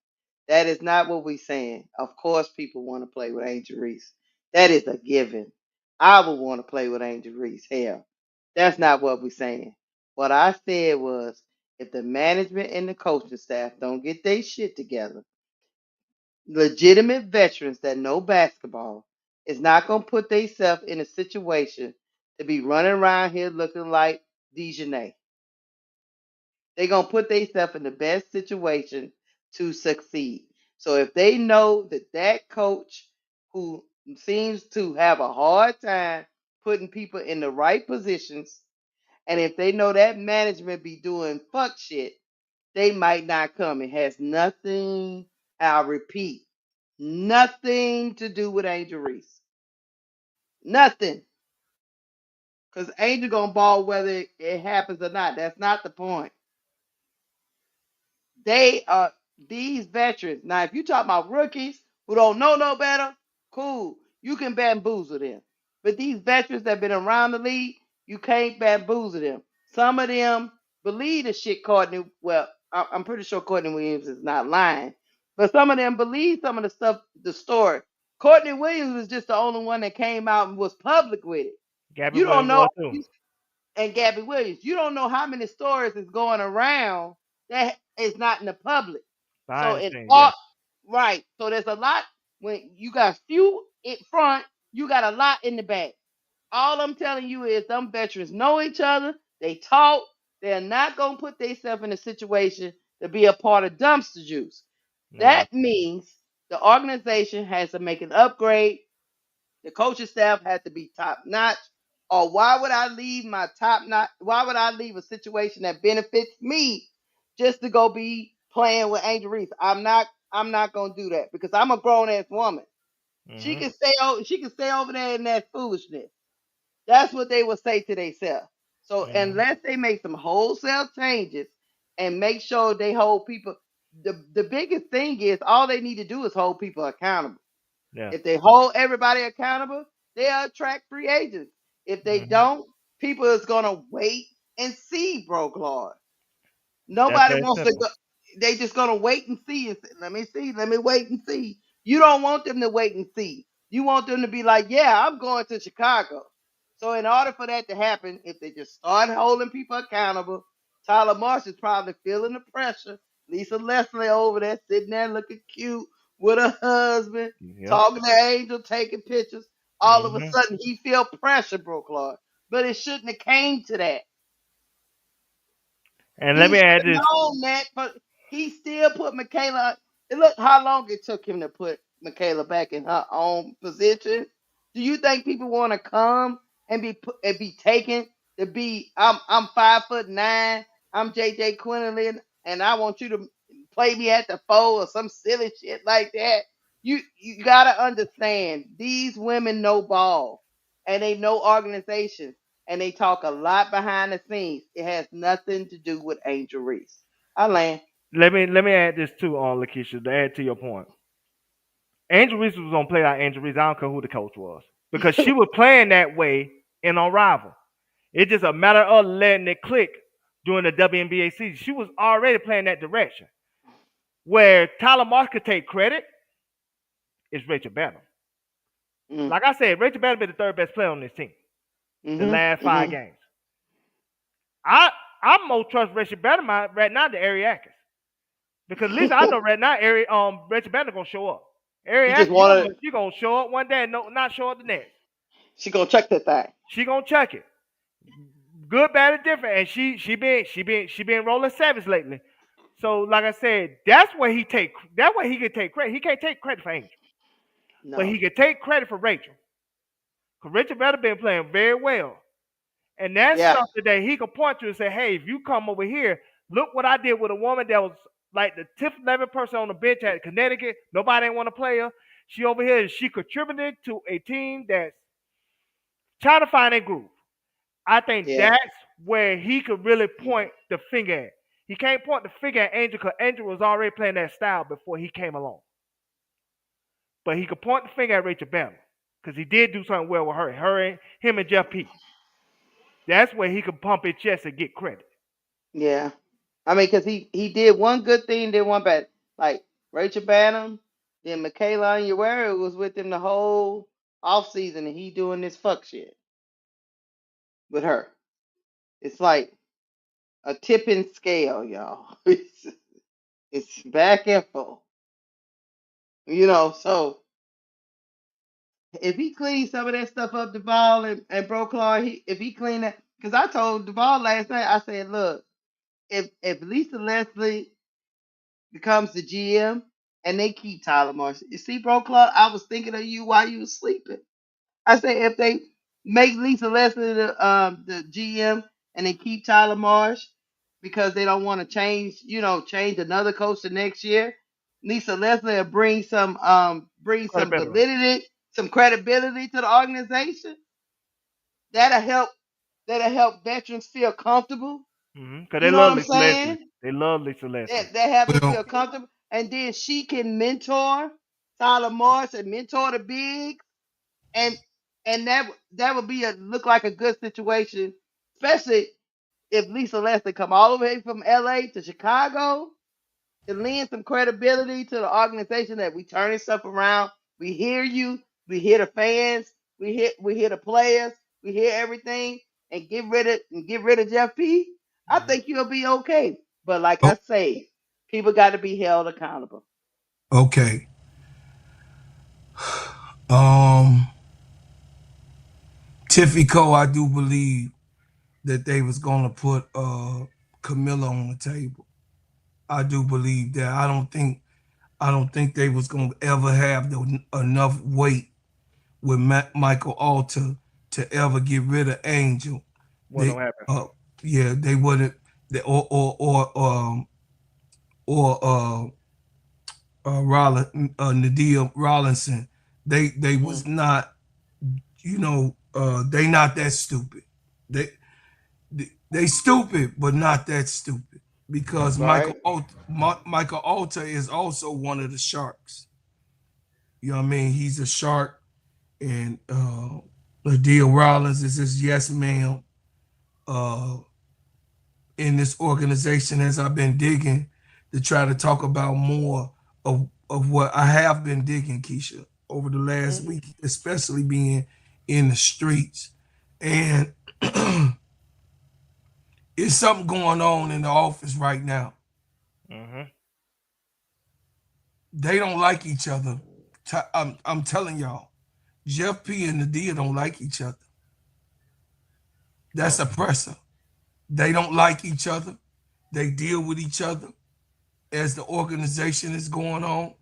That is not what we saying. Of course, people want to play with Angel Reese. That is a given. I would want to play with Angel Reese. Hell, that's not what we saying. What I said was, if the management and the coaching staff don't get their shit together, legitimate veterans that know basketball is not going to put themselves in a situation to be running around here looking like Dejanay. They're going to put themselves in the best situation to succeed. So if they know that that coach who seems to have a hard time putting people in the right positions, and if they know that management be doing fuck shit, they might not come. It has nothing, I'll repeat, nothing to do with Angel Reese. Nothing. Because Angel gonna ball whether it happens or not. That's not the point. They are these veterans. Now, if you talk about rookies who don't know no better, cool. you can bamboozle them. But these veterans that have been around the league, you can't bamboozle them. Some of them believe the shit Courtney. Well, I'm pretty sure Courtney Williams is not lying, but some of them believe some of the stuff, the story. Courtney Williams was just the only one that came out and was public with it. Gabby You don't Williams know, was too. and Gabby Williams, you don't know how many stories is going around that is not in the public. So Behind the in scenes, yeah. all right, so there's a lot when you got few in front, you got a lot in the back. All I'm telling you is them veterans know each other. They talk. They're not gonna put themselves in a situation to be a part of dumpster juice. Mm-hmm. That means the organization has to make an upgrade. The coaching staff has to be top notch. Or why would I leave my top notch? Why would I leave a situation that benefits me just to go be playing with Angel Reese? I'm not. I'm not gonna do that because I'm a grown ass woman. She Mm-hmm. can stay over. She can stay over there in that foolishness. That's what they will say to themselves. So Mm-hmm. unless they make some wholesale changes and make sure they hold people, the biggest thing is all they need to do is hold people accountable. Yeah. If they hold everybody accountable, they'll attract free agents. If they Mm-hmm. don't, people is gonna wait and see, bro, Claude. That's Nobody very wants to simple. go. They just gonna wait and see. And say, let me see. Let me wait and see. You don't want them to wait and see. You want them to be like, yeah, I'm going to Chicago. So in order for that to happen, if they just start holding people accountable, Tyler Marsh is probably feeling the pressure. Lisa Leslie over there sitting there looking cute with her husband, Yep. talking to Angel, taking pictures. All of a Mm-hmm. sudden, he feel pressure, bro, Clark. But it shouldn't have came to that. And let He me should add have this. known that, but he still put Michaela. And look how long it took him to put Michaela back in her own position. Do you think people want to come and be taken to be? I'm 5'9". I'm JJ Quinlan, and I want you to play me at the four or some silly shit like that. You gotta understand these women know ball and they know organization and they talk a lot behind the scenes. It has nothing to do with Angel Reese. I land. Let me add this too, on Lakeisha, to add to your point. Angel Reese was gonna play like Angel Reese. I don't care who the coach was because she was playing that way in on rival. It's just a matter of letting it click during the WNBA season. She was already playing that direction. Where Tyler Moss could take credit is Rachel Banner. Mm, Like I said, Rachel Banner been the third best player on this team the mhm, last five mhm. games. I I more trust Rachel Banner right now than Ariakis. Because at least I know right now, Rachel Banner gonna show up. You just Ariakis, wanna. she gonna show up one day and no, not show up the next. She gonna check that thing. She gonna check it. Good, bad, and different. And she been rolling savage lately. So like I said, that's where he can take credit. He can't take credit for Angel, but No. he can take credit for Rachel. Cause Rachel better been playing very well. And that's Yeah. something that he could point to and say, hey, if you come over here, look what I did with a woman that was like the 10th, 11th person on the bench at Connecticut. Nobody didn't want to play her. She over here, she contributed to a team that's trying to find a groove. I think Yeah. that's where he could really point the finger at. He can't point the finger at Angel because Angel was already playing that style before he came along. But he could point the finger at Rachel Banner because he did do something well with him and Jeff P. That's where he could pump his chest and get credit. Yeah. I mean, cause he did one good thing, did one bad. Like Rachel Banham, then Michaela Onyewer was with him the whole off season, and he doing this fuck shit with her. It's like a tipping scale, y'all. It's back and forth. So if he cleans some of that stuff up, Duvall and Bro Claw, if he clean that, because I told Duvall last night, I said, look, if Lisa Leslie becomes the GM and they keep Tyler Marshall, you see, Bro Claw, I was thinking of you while you was sleeping. I said if they make Lisa Leslie the GM and they keep Tyler Marsh because they don't want to change another coach the next year. Lisa Leslie will bring some Credibility. validity, some credibility to the organization. That'll help veterans feel comfortable. Because they You know what love I'm Lisa Leslie. saying? They love Lisa Leslie. That have them Well, feel comfortable. And then she can mentor Tyler Morris and mentor the bigs. and that would be a look like a good situation, especially if Lisa Leslie come all the way from LA to Chicago to lend some credibility to the organization that we turning stuff around. We hear you, we hear the fans, we hear the players, we hear everything, and get rid of Jeff P. I think you'll be okay. But like I Oh, say, people got to be held accountable. okay. Um, Tiffy I do believe that they was gonna put Camilla on the table. I do believe that. I don't think they was gonna ever have enough weight with Michael Alter to ever get rid of Angel. What don't They happen? yeah, they wouldn't. They, or Nadia Rollinson. They Mm, was not. They not that stupid. They they stupid, but not that stupid because right. Michael Alter is also one of the sharks. You know what I mean? He's a shark, and Nadia Rollins is his yes ma'am. Uh, in this organization, as I've been digging to try to talk about more of what I have been digging, Keisha, over the last Mm-hmm. week, especially being in the streets. And it's something going on in the office right now. Mm-hmm. They don't like each other. I'm telling y'all, Jeff P and Nadia don't like each other. That's Oh. a presser. They don't like each other. They deal with each other as the organization is going on.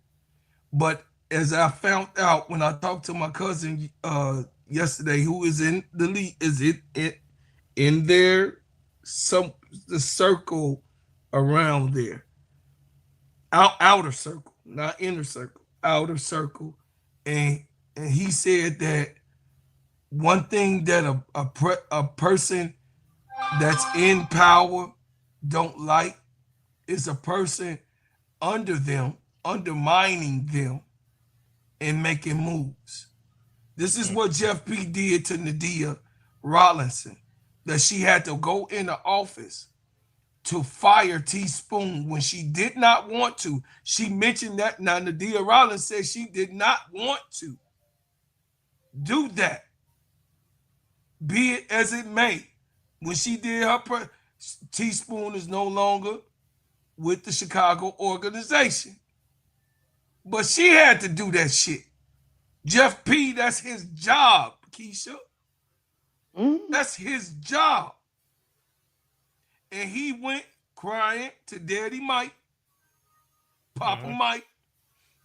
But as I found out when I talked to my cousin yesterday, who is in the league, is it in there, some the circle around there, outer circle, not inner circle, outer circle, and and he said that one thing that a person that's in power don't like is a person under them undermining them and making moves. This is what Jeff P did to Nadia Rollinson, that she had to go in the office to fire Teaspoon when she did not want to. She mentioned that. Now Nadia Rollins said she did not want to do that, be it as it may. When she did Teaspoon is no longer with the Chicago organization. But she had to do that shit. Jeff P, that's his job, Keisha. Mm-hmm. That's his job. And he went crying to Daddy Mike, Papa Mm-hmm. Mike,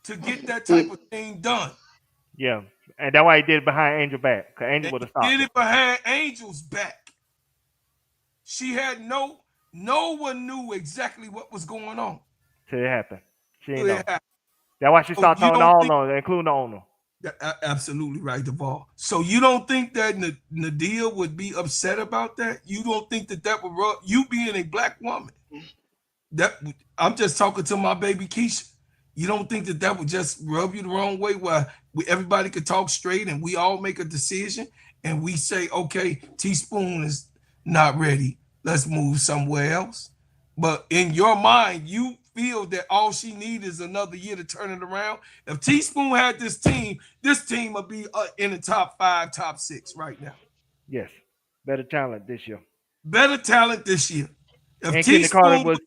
to get that type He, of thing done. Yeah, and that's why he did it behind Angel back, because Angel And would he have stopped did it it behind Angel's back. She had no one knew exactly what was going on. till it happened. She didn't know. So That's why she started you talking to don't all think of them, including the owner. absolutely right, Duvall. So you don't think that Nadia would be upset about that? You don't think that would rub you being a black woman? That I'm just talking to my baby Keisha. You don't think that would just rub you the wrong way, where everybody could talk straight and we all make a decision and we say, okay, Teaspoon is not ready. Let's move somewhere else. But in your mind, you feel that all she needs is another year to turn it around. If Teaspoon had this team would be in the top 5, top 6 right now. Yes, better talent this year. Better talent this year. If And Kenny Carter Teaspoon was, would,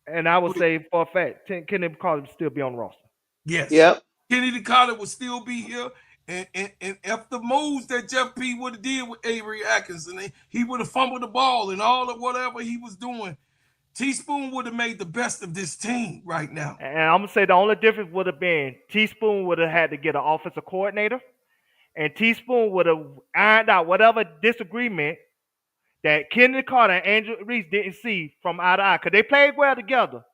and I would say for a fact, Kenny Carter would still be on the roster. yes, yep. Kennedy Carter would still be here. And if the moves that Jeff P would have did with Avery Atkinson, he would have fumbled the ball and all of whatever he was doing, Teaspoon would have made the best of this team right now. And I'm gonna say the only difference would have been Teaspoon would have had to get an offensive coordinator, and Teaspoon would have ironed out whatever disagreement that Kenny Carter and Andrew Reese didn't see from eye to eye, because they played well together.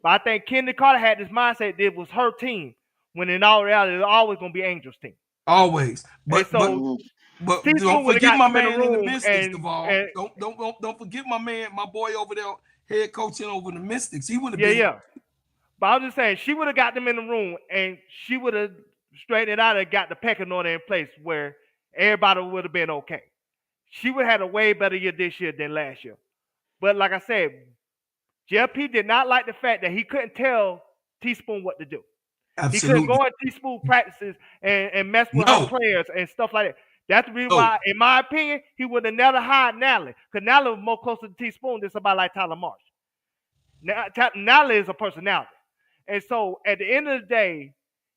But I think Kenny Carter had this mindset that it was her team, when in all reality, it was always going to be Angel's team. Always. And But but so Mm-hmm. but don't Teaspoon would have forget got my them in the man in the room, Mystics, and, Duvall. and Don't forget my man, my boy over there, head coaching over the Mystics. He would have yeah, been yeah. But I was just saying, she would have got them in the room, and she would have straightened it out and got the pecking order in place where everybody would have been okay. She would have had a way better year this year than last year. But like I said, JLP did not like the fact that he couldn't tell Teaspoon what to do. He couldn't Absolutely. go in Teaspoon practices and mess with her No. players and stuff like that. That's the reason No. why, in my opinion, he would have never hired Nally. Because Nally was more closer to Teaspoon than somebody like Tyler Marsh. Nally is a personality. And so at the end of the day,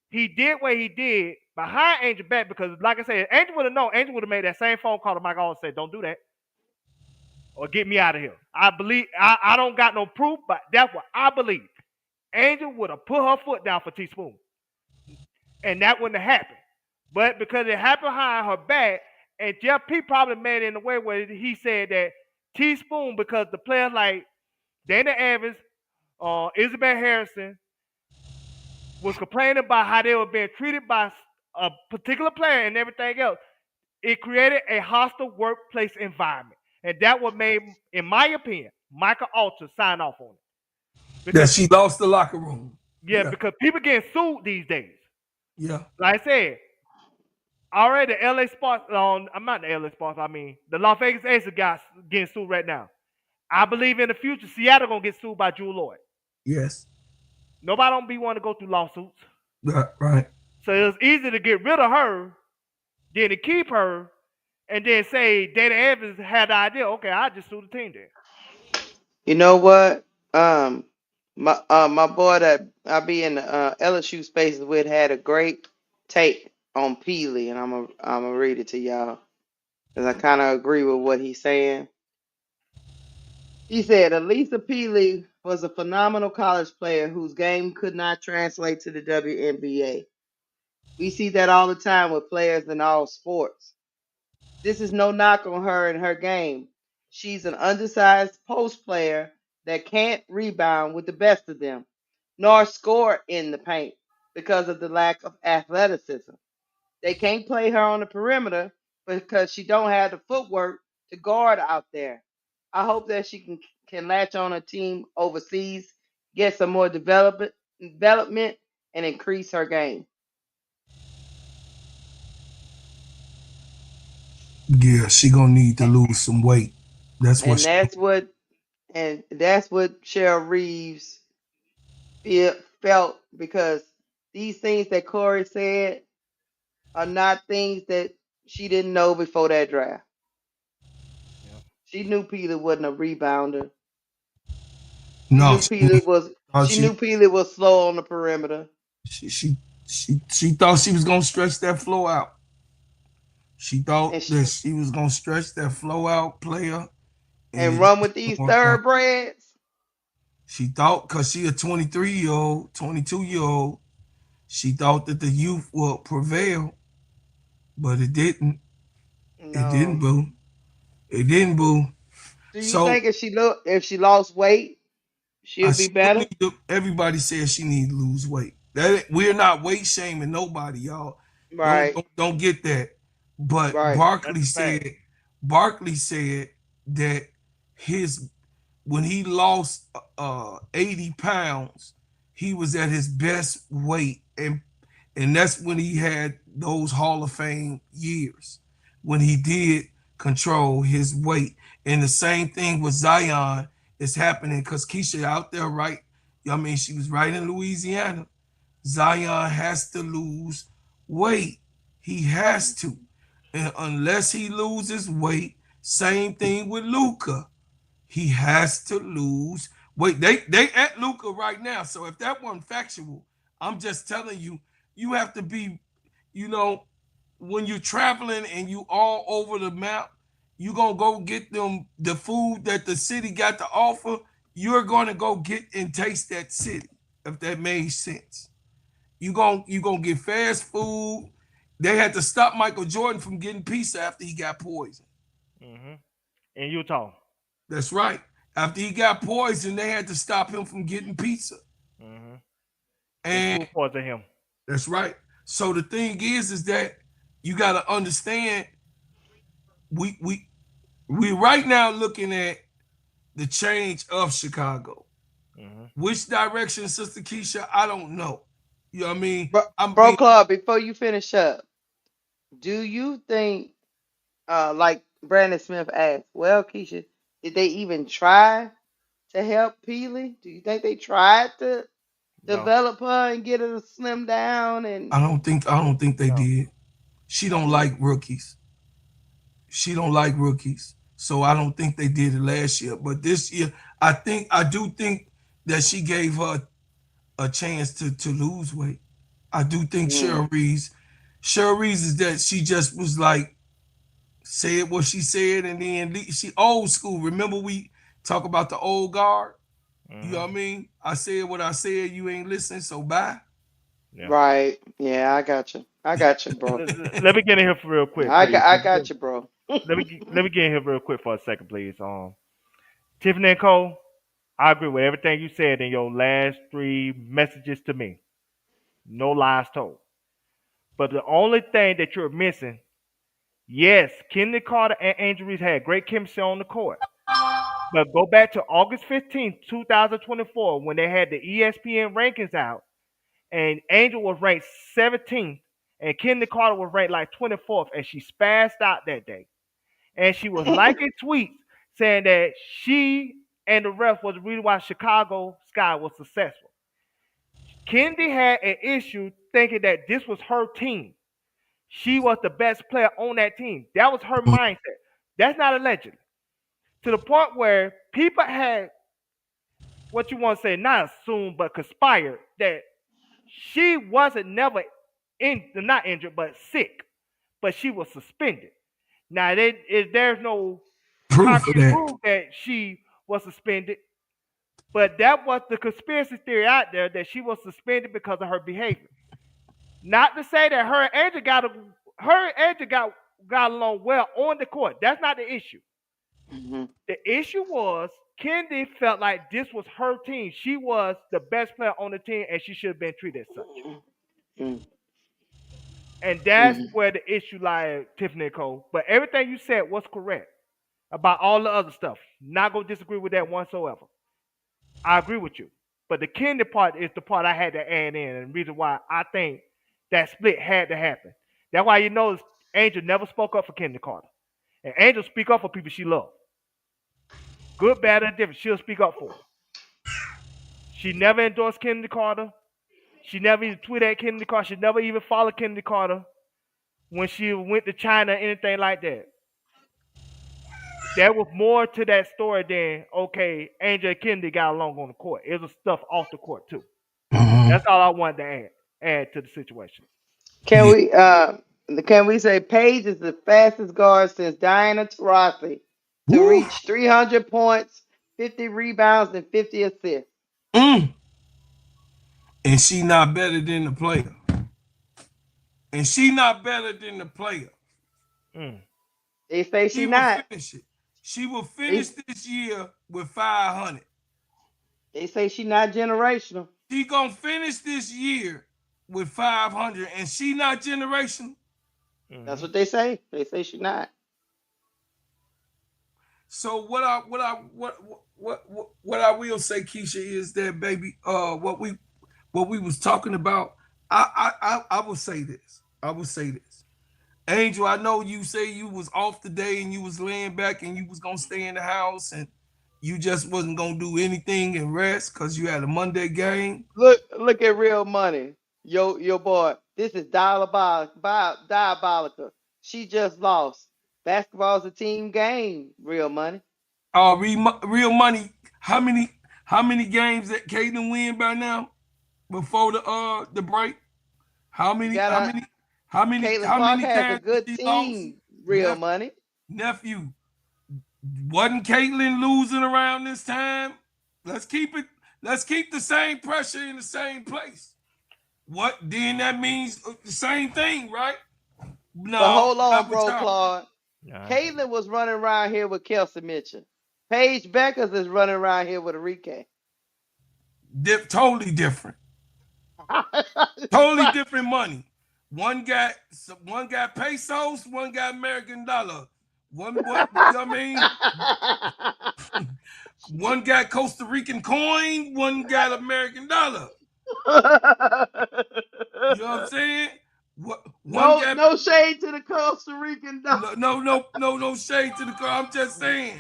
he did what he did behind Angel back because, like I said, Angel would have known. Angel would have made that same phone call to Mike Hall and said, "Don't do that, or get me out of here." I believe. I don't got no proof, but that's what I believe. Angel would have put her foot down for Teaspoon, and that wouldn't have happened. But because it happened behind her back, and Jeff P probably made it in a way where he said that Teaspoon, because the players like Dana Evans, Isabel Harrison, was complaining about how they were being treated by a particular player and everything else. It created a hostile workplace environment. And that what made, in my opinion, Michael Alter sign off on it. That Because she lost the locker room. yeah, because people getting sued these days. Yeah. Like I said, already the LA Sparks, I'm not the LA Sparks, I mean the Las Vegas Aces got getting sued right now. I believe in the future Seattle gonna get sued by Jewel Lloyd. Yes. Nobody don't be wanting to go through lawsuits. Right. So it was easy to get rid of her than to keep her and then say Dana Evans had the idea, okay, I'll just sue the team then. You know what? My boy that I be in the LSU spaces with had a great take on Peely, and I'm gonna read it to y'all because I kind of agree with what he's saying. He said Elisa Peely was a phenomenal college player whose game could not translate to the WNBA. We see that all the time with players in all sports. This is no knock on her and her game. She's an undersized post player that can't rebound with the best of them, nor score in the paint because of the lack of athleticism. They can't play her on the perimeter because she don't have the footwork to guard out there. I hope that she can latch on a team overseas, get some more development, and increase her game. Yeah, she gonna need to And, lose some weight. That's what and she. that's what Cheryl Reeves felt because these things that Corey said are not things that she didn't know before that draft. Yeah. She knew Peter wasn't a rebounder. She No, knew Peter was she she knew Peter was slow on the perimeter. she she she thought she was gonna stretch that flow out. She and thought she, that she was gonna stretch that flow out player, and and it run just with these didn't work out. thoroughbreds. She thought because she a 23-year-old, 22-year-old, she thought that the youth would prevail, but it didn't. It didn't, No. boo. It didn't, boo. Do you So think if she lost weight, she'll be she do better? need to, everybody says she need to lose weight. That we're not weight shaming nobody, y'all. Don't Right, don't don't get that. But right. That's a fact. Barkley said that his when he lost 80 pounds, he was at his best weight, and that's when he had those Hall of Fame years when he did control his weight. And the same thing with Zion is happening because Keisha out there, right? I mean, she was right in Louisiana. Zion has to lose weight. He has to. And unless he loses weight, same thing with Luca. He has to lose weight. They at Luca right now. So if that wasn't factual, I'm just telling you, you have to be, you know, when you're traveling and you all over the map, you gonna go get them the food that the city got to offer. You're gonna go get and taste that city, if that made sense. You gonna get fast food. They had to stop Michael Jordan from getting pizza after he got poisoned. Mm-hmm. In Utah. That's right. After he got poisoned, they had to stop him from getting pizza. Mm-hmm. They And food poisoned him. that's right. So the thing is that you got to understand we we we right now looking at the change of Chicago. Mm-hmm. Which direction, Sister Keisha? I don't know. You know what I mean? Bro, I'm Bro being Club, before you finish up, Do you think, like Brandon Smith asked, well, Keisha, did they even try to help Peely? Do you think they tried to No, develop her and get her to slim down and I don't think they no. did. She don't mm, like rookies. She don't like rookies. So I don't think they did it last year. But this year, I do think that she gave her a chance to lose weight. I do think mm, Cherise is that she just was like said what she said and then she old school. Remember we talk about the old guard? You know Hmm. what I mean? I said what I said, you ain't listening, so bye. Yeah. right? Yeah, I got you. I got you, bro. Let me get in here for real quick, please. I got you, bro. Let me get in here real quick for a second, please. Tiffany and Cole, I agree with everything you said in your last three messages to me. No lies told. But the only thing that you're missing, yes, Kenny Carter and Angel Reese had great chemistry on the court. But go back to August 15th, 2024, when they had the ESPN rankings out, and Angel was ranked 17th, and Kenny Carter was ranked like 24th, and she spazzed out that day. And she was liking tweets saying that she and the ref was the reason why Chicago Sky was successful. Kendi had an issue thinking that this was her team. She was the best player on that team. That was her mindset. That's not allegedly. To the point where people had what you want to say, not assumed, but conspired that she wasn't never not injured, but sick, but she was suspended. Now, there's no Proof of concrete that. proof that she was suspended, but that was the conspiracy theory out there that she was suspended because of her behavior. Not to say that her and Angel got along well on the court. That's not the issue. Hmm. The issue was Kendi felt like this was her team. She was the best player on the team, and she should have been treated as such. Hmm. And that's where the issue lies, Tiffany Cole. But everything you said was correct about all the other stuff. Not gonna disagree with that whatsoever. I agree with you. But the Kendi part is the part I had to add in, and the reason why I think that split had to happen. That's why you notice Angel never spoke up for Kendi Carter. And Angel speak up for people she loves. Good, bad, and different. She'll speak up for. She never endorsed Kennedy Carter. She never even tweeted at Kennedy Carter. She never even followed Kennedy Carter when she went to China or anything like that. There was more to that story than okay, Angel and Kennedy got along on the court. It was stuff off the court too. That's all I wanted to add to the situation. Can Yeah. we say Paige is the fastest guard since Diana Taurasi to Woo. reach 300 points, 50 rebounds, and 50 assists? Mm. And she not better than the player. And she not better than the player. Mm. They say She she will not. finish it. She will finish They, this year with 500. they say she not generational. She gonna finish this year with 500, and she not generational. That's Hmm. what they say. They say she not. So what I will say, Keisha, is that baby, what we was talking about. I will say this. I will say this. Angel, I know you say you was off today and you was laying back and you was gonna stay in the house and you just wasn't gonna do anything and rest because you had a Monday game. Look at real money. Yo boy. This is diabolical. She just lost. Basketball's a team game. Real money. Real money. How many games that Caitlin win by now before the break? How You many how gotta. many how many Caitlin how Clark many has a times did good she lost? team. Real Nephew, money. nephew, wasn't Caitlin losing around this time? Let's keep it. Let's keep the same pressure in the same place. What then? That means the same thing, right? But No, hold not on, with bro, y'all. Claude. Nah. Caitlin was running around here with Kelsey Mitchell. Paige Beckers is running around here with Enrique. Totally different. Totally different money. One got pesos, one got American dollar. One what you know what I mean? One got Costa Rican coin, one got American dollar. You know what I'm saying? What One No, guy. no shade to the Costa Rican dog. No shade to the car. I'm just saying.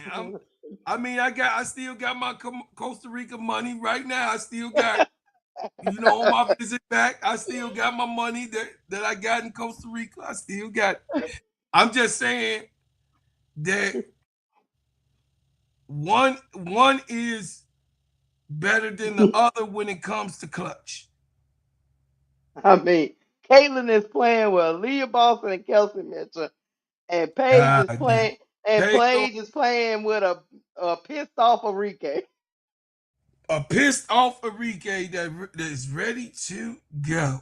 I still got my Costa Rica money right now. I still got, on my visit back, I still got my money that I got in Costa Rica. I still got. I'm just saying that one is better than the other when it comes to clutch. I mean, Caitlin is playing with Aliyah Boston and Kelsey Mitchell, and Paige is God damn. playing, and They Paige is playing with a pissed off Enrique. a pissed off Enrique that is ready to go.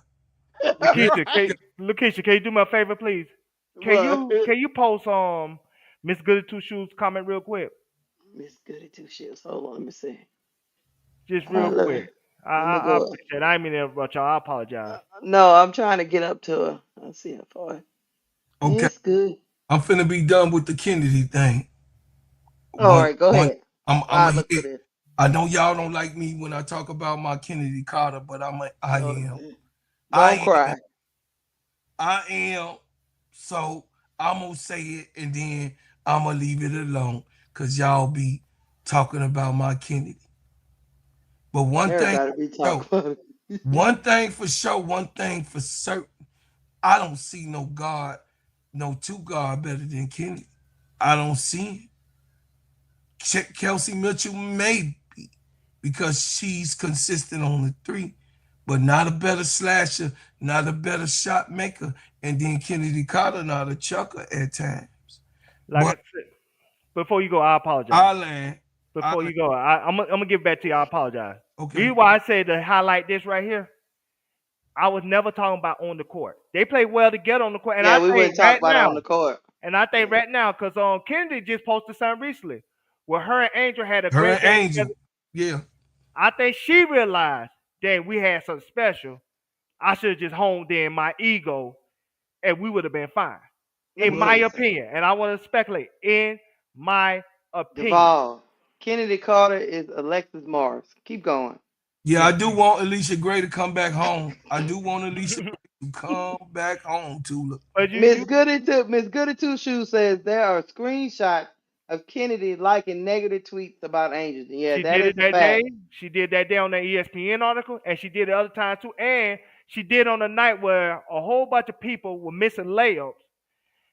Ready Lakeisha, to go. Lakeisha, can you do me a favor, please? What? Can you post Miss Goody Two Shoes comment real quick? Miss Goody Two Shoes. Hold on, let me see. Just real Let, quick. let me I go. appreciate it. I didn't mean to interrupt y'all. I apologize. No, I'm trying to get up to her. I see how far. Okay. Miss Good. I'm finna be done with the Kennedy thing. All One right, go one ahead. I'm I a look for hit. this. I know y'all don't like me when I talk about my Kennedy Carter, but I Oh, am. don't I cry. am. I am. So I'm gonna say it and then I'm gonna leave it alone because y'all be talking about my Kennedy. But Everybody be talking sure, about it. one thing for sure, one thing for certain, I don't see no guard, no two guard better than Kennedy. I don't see Kelsey Mitchell maybe because she's consistent on the three, but not a better slasher, not a better shot maker, and then Kennedy Carter not a chucker at times. Like I But said, before you go, I apologize. I land, I Before land. you go, I'm gonna give it back to you. I apologize. Okay. Reason why I say to highlight this right here, I was never talking about on the court. They play well together on the court, and Yeah, we wouldn't talk about it on the court. think right now, because Kennedy just posted something recently where her and Angel had a Her great and game together. Angel. Yeah. I think she realized that we had something special. I should have just honed in my ego, and we would have been fine, Let in me my tell you something. opinion. And I want to speculate, in my opinion. Duvall. Kennedy Carter is Alexis Morris. Keep going. Yeah, I Yes, do ma'am. want Alicia Gray to come back home. I do want Alicia Gray to come back home, Tula. But Miss Goody Two Shoes says there are screenshots of Kennedy liking negative tweets about Angels. Yeah, she that did is it a that day. fact. She did that day on the ESPN article, and she did it other times too. And she did on the night where a whole bunch of people were missing layups,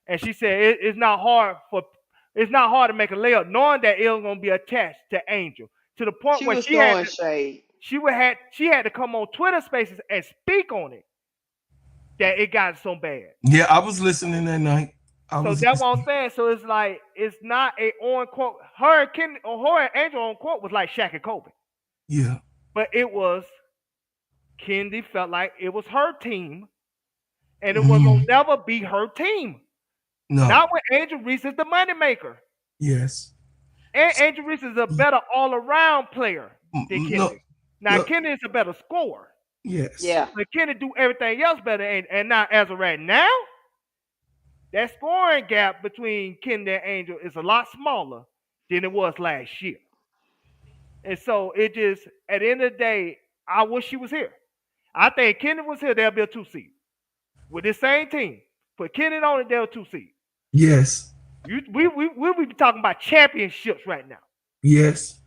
and she said it's not hard to make a layup knowing that it was gonna be attached to Angel to the point She where was throwing shade. she had to come on Twitter Spaces and speak on it that it got so bad. Yeah, I was listening that night. I So was that's what I'm listening. saying. So it's like it's not a on court. Her and Angel on court was like Shaq and Kobe, Yeah. but it was Kendi felt like it was her team, and it was gonna Mhm. never be her team. No. Not when Angel Reese is the moneymaker. Yes. And Angel Reese is a better all around player than No. Kendi. Now Look. Kendi is a better scorer. Yes. Yeah. But Kendi do everything else better. And now as of right now, that scoring gap between Kendi and Angel is a lot smaller than it was last year. And so it just at the end of the day, I wish she was here. I think Kendi was here, there'll be a 2 seed. With this same team. Put Kendi on it, they'll 2 seed. Yes. We'll be talking about championships right now. Yes.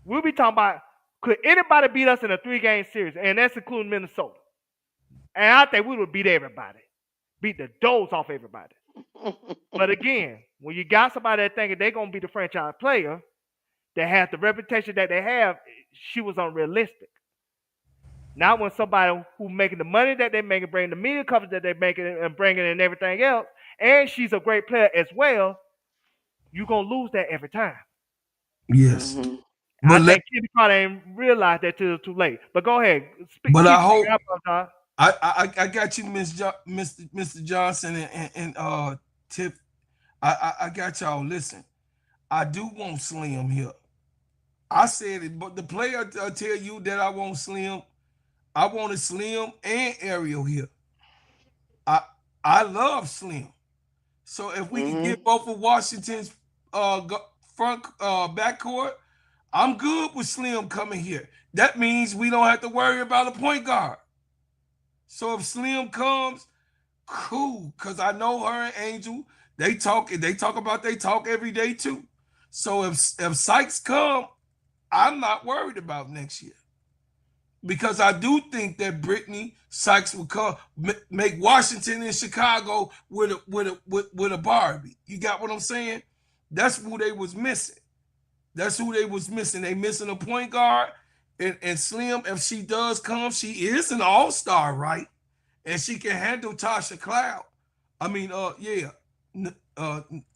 We'll be talking about could anybody beat us in a 3-game series, and that's including Minnesota. And I think we would beat everybody, beat the doors off everybody. But again, when you got somebody that thinking they're gonna be the franchise player that has the reputation that they have, she was unrealistic. Not when somebody who making the money that they're making, bringing the media coverage that they're making, and bringing in everything else, and she's a great player as well. You're gonna lose that every time. Yes. Hmm. I But let think Kenny probably ain't realized that till too late. But go ahead, but keep I speaking hope up, John. I got you, Mr. Johnson and Tip. I got y'all. Listen, I do want Slim here. I said it, but the player tell you that I want Slim. I wanted Slim and Ariel here. I I love Slim. So if we could Hmm. get both of Washington's front backcourt, I'm good with Slim coming here. That means we don't have to worry about a point guard. So if Slim comes, cool, cause I know her and Angel. They talk. They talk about they talk every day too. So if Sykes come, I'm not worried about next year because I do think that Brittany Sykes will come make Washington and Chicago with a Barbie. You got what I'm saying? That's who they was missing. That's who they was missing. They missing a point guard. And Slim, if she does come, she is an all-star, right? And she can handle Tasha Cloud. I mean, yeah,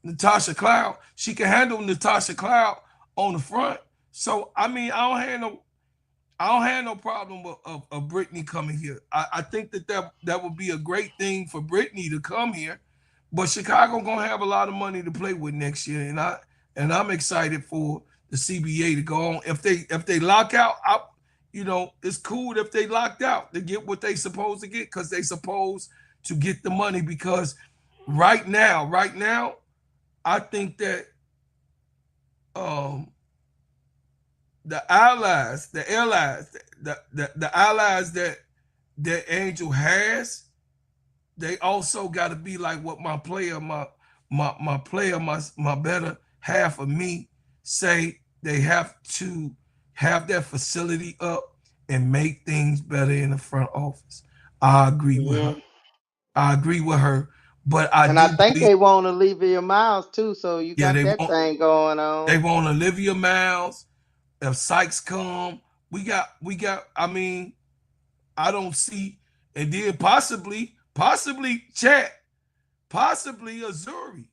Natasha Cloud. She can handle Natasha Cloud on the front. So I mean, I don't have no problem with of Brittany coming here. I think that would be a great thing for Brittany to come here. But Chicago gonna have a lot of money to play with next year, and I'm excited for the CBA to go on. If they lock out, it's cool if they locked out to get what they supposed to get because they supposed to get the money. Because right now, I think that um the allies that Angel has, they also got to be like what my player, my better half of me say. They have to have that facility up and make things better in the front office. I agree with her. Mhm. I agree with her, but I And I do think believe, they want Olivia Miles too, so you yeah, got that thing going they on. want Olivia Miles. If Sykes come, we got. I mean, I don't see, and then possibly Chat, possibly Azuri,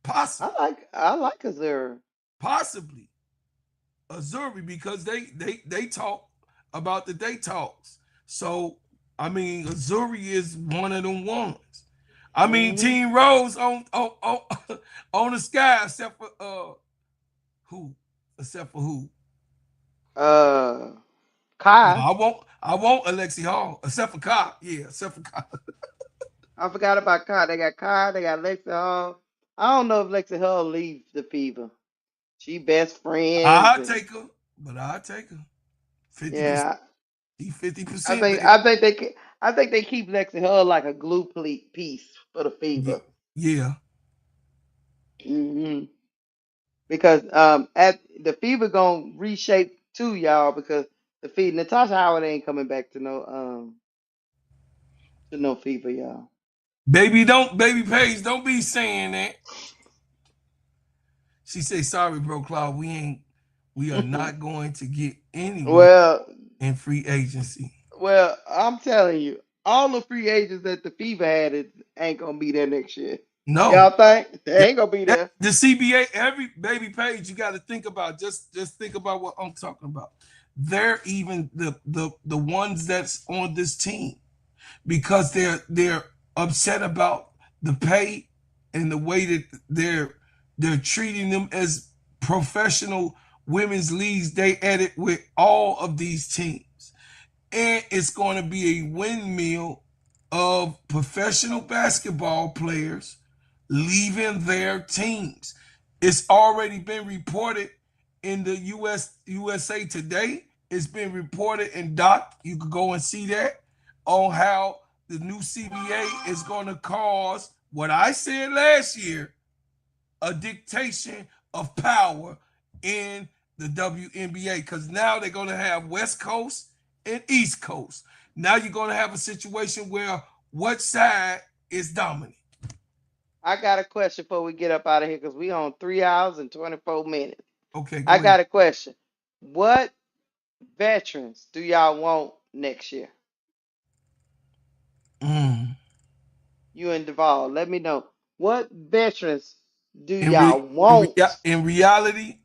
possibly, I like Azura. possibly Azuri because they talk about the day talks. So I mean, Azuri is one of them ones. I mean, Hmm. Team Rose on the sky, except for who, except for who. Uh, No, Kai. I won't Alexi Hall, except for Kai. Yeah, except for Kai. I forgot about Kai. They got Kai. They got Lexi Hall. I don't know if Lexi Hall leaves the Fever. She best friends I'll and take her, but I'll take her. 50%. yeah. She fifty I percent, think baby. I think they I think they keep Lexi Hall like a glue piece for the Yeah, Fever. yeah. Hmm. Because at the Fever gonna reshape too, y'all. Because the Fever Natasha Howard ain't coming back to no Fever, y'all. Baby Paige, don't be saying that. She say, sorry, bro, Claude, we are not going to get anyone well, in free agency. well, I'm telling you, all the free agents that the Fever had ain't gonna be there next year. No. Y'all think they ain't gonna be there? The CBA, every baby Page, you got to think about, just think about what I'm talking about. They're even the ones that's on this team because they're upset about the pay and the way that they're treating them as professional women's leagues. They edit with all of these teams, and it's going to be a windmill of professional basketball players leaving their teams. It's already been reported in the USA Today. It's been reported in Doc. You could go and see that on how the new CBA is going to cause what I said last year, a dictation of power in the WNBA, because now they're going to have West Coast and East Coast. Now you're going to have a situation where what side is dominant? I got a question before we get up out of here because we on 3 hours and 24 minutes. Okay, I go ahead. got a question. What veterans do y'all want next year? Mm. You and Duvall, let me know. What veterans do In, y'all want? in reality,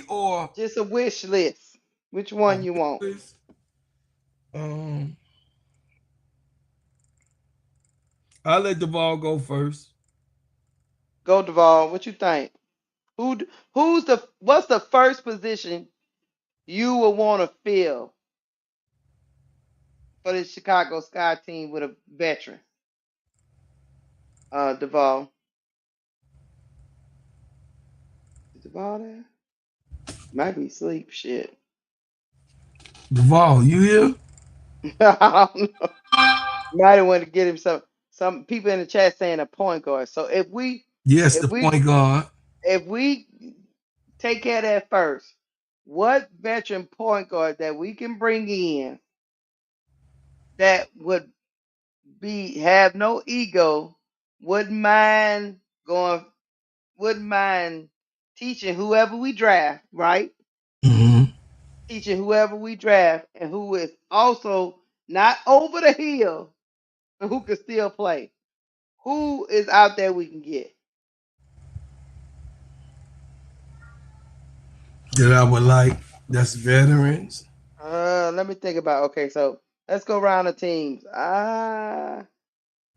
or Just a wish list. Which a one you want? list, um, I'll let Duvall go first. Go Duvall. What you think? Who's the what's the first position you would want to fill for the Chicago Sky team with a veteran? Duvall. Is Duvall there? Might be sleep. Shit. Duvall, you here? I don't know. Might want to get him some people in the chat saying a point guard. So Yes, if the we point guard. if we take care of that first, what veteran point guard that we can bring in that would be have no ego, wouldn't mind going, wouldn't mind teaching whoever we draft, right? Hmm. Teaching whoever we draft, and who is also not over the hill, and who can still play. Who is out there we can get? That I would like. That's veterans. Let me think about. Okay, so let's go around the teams.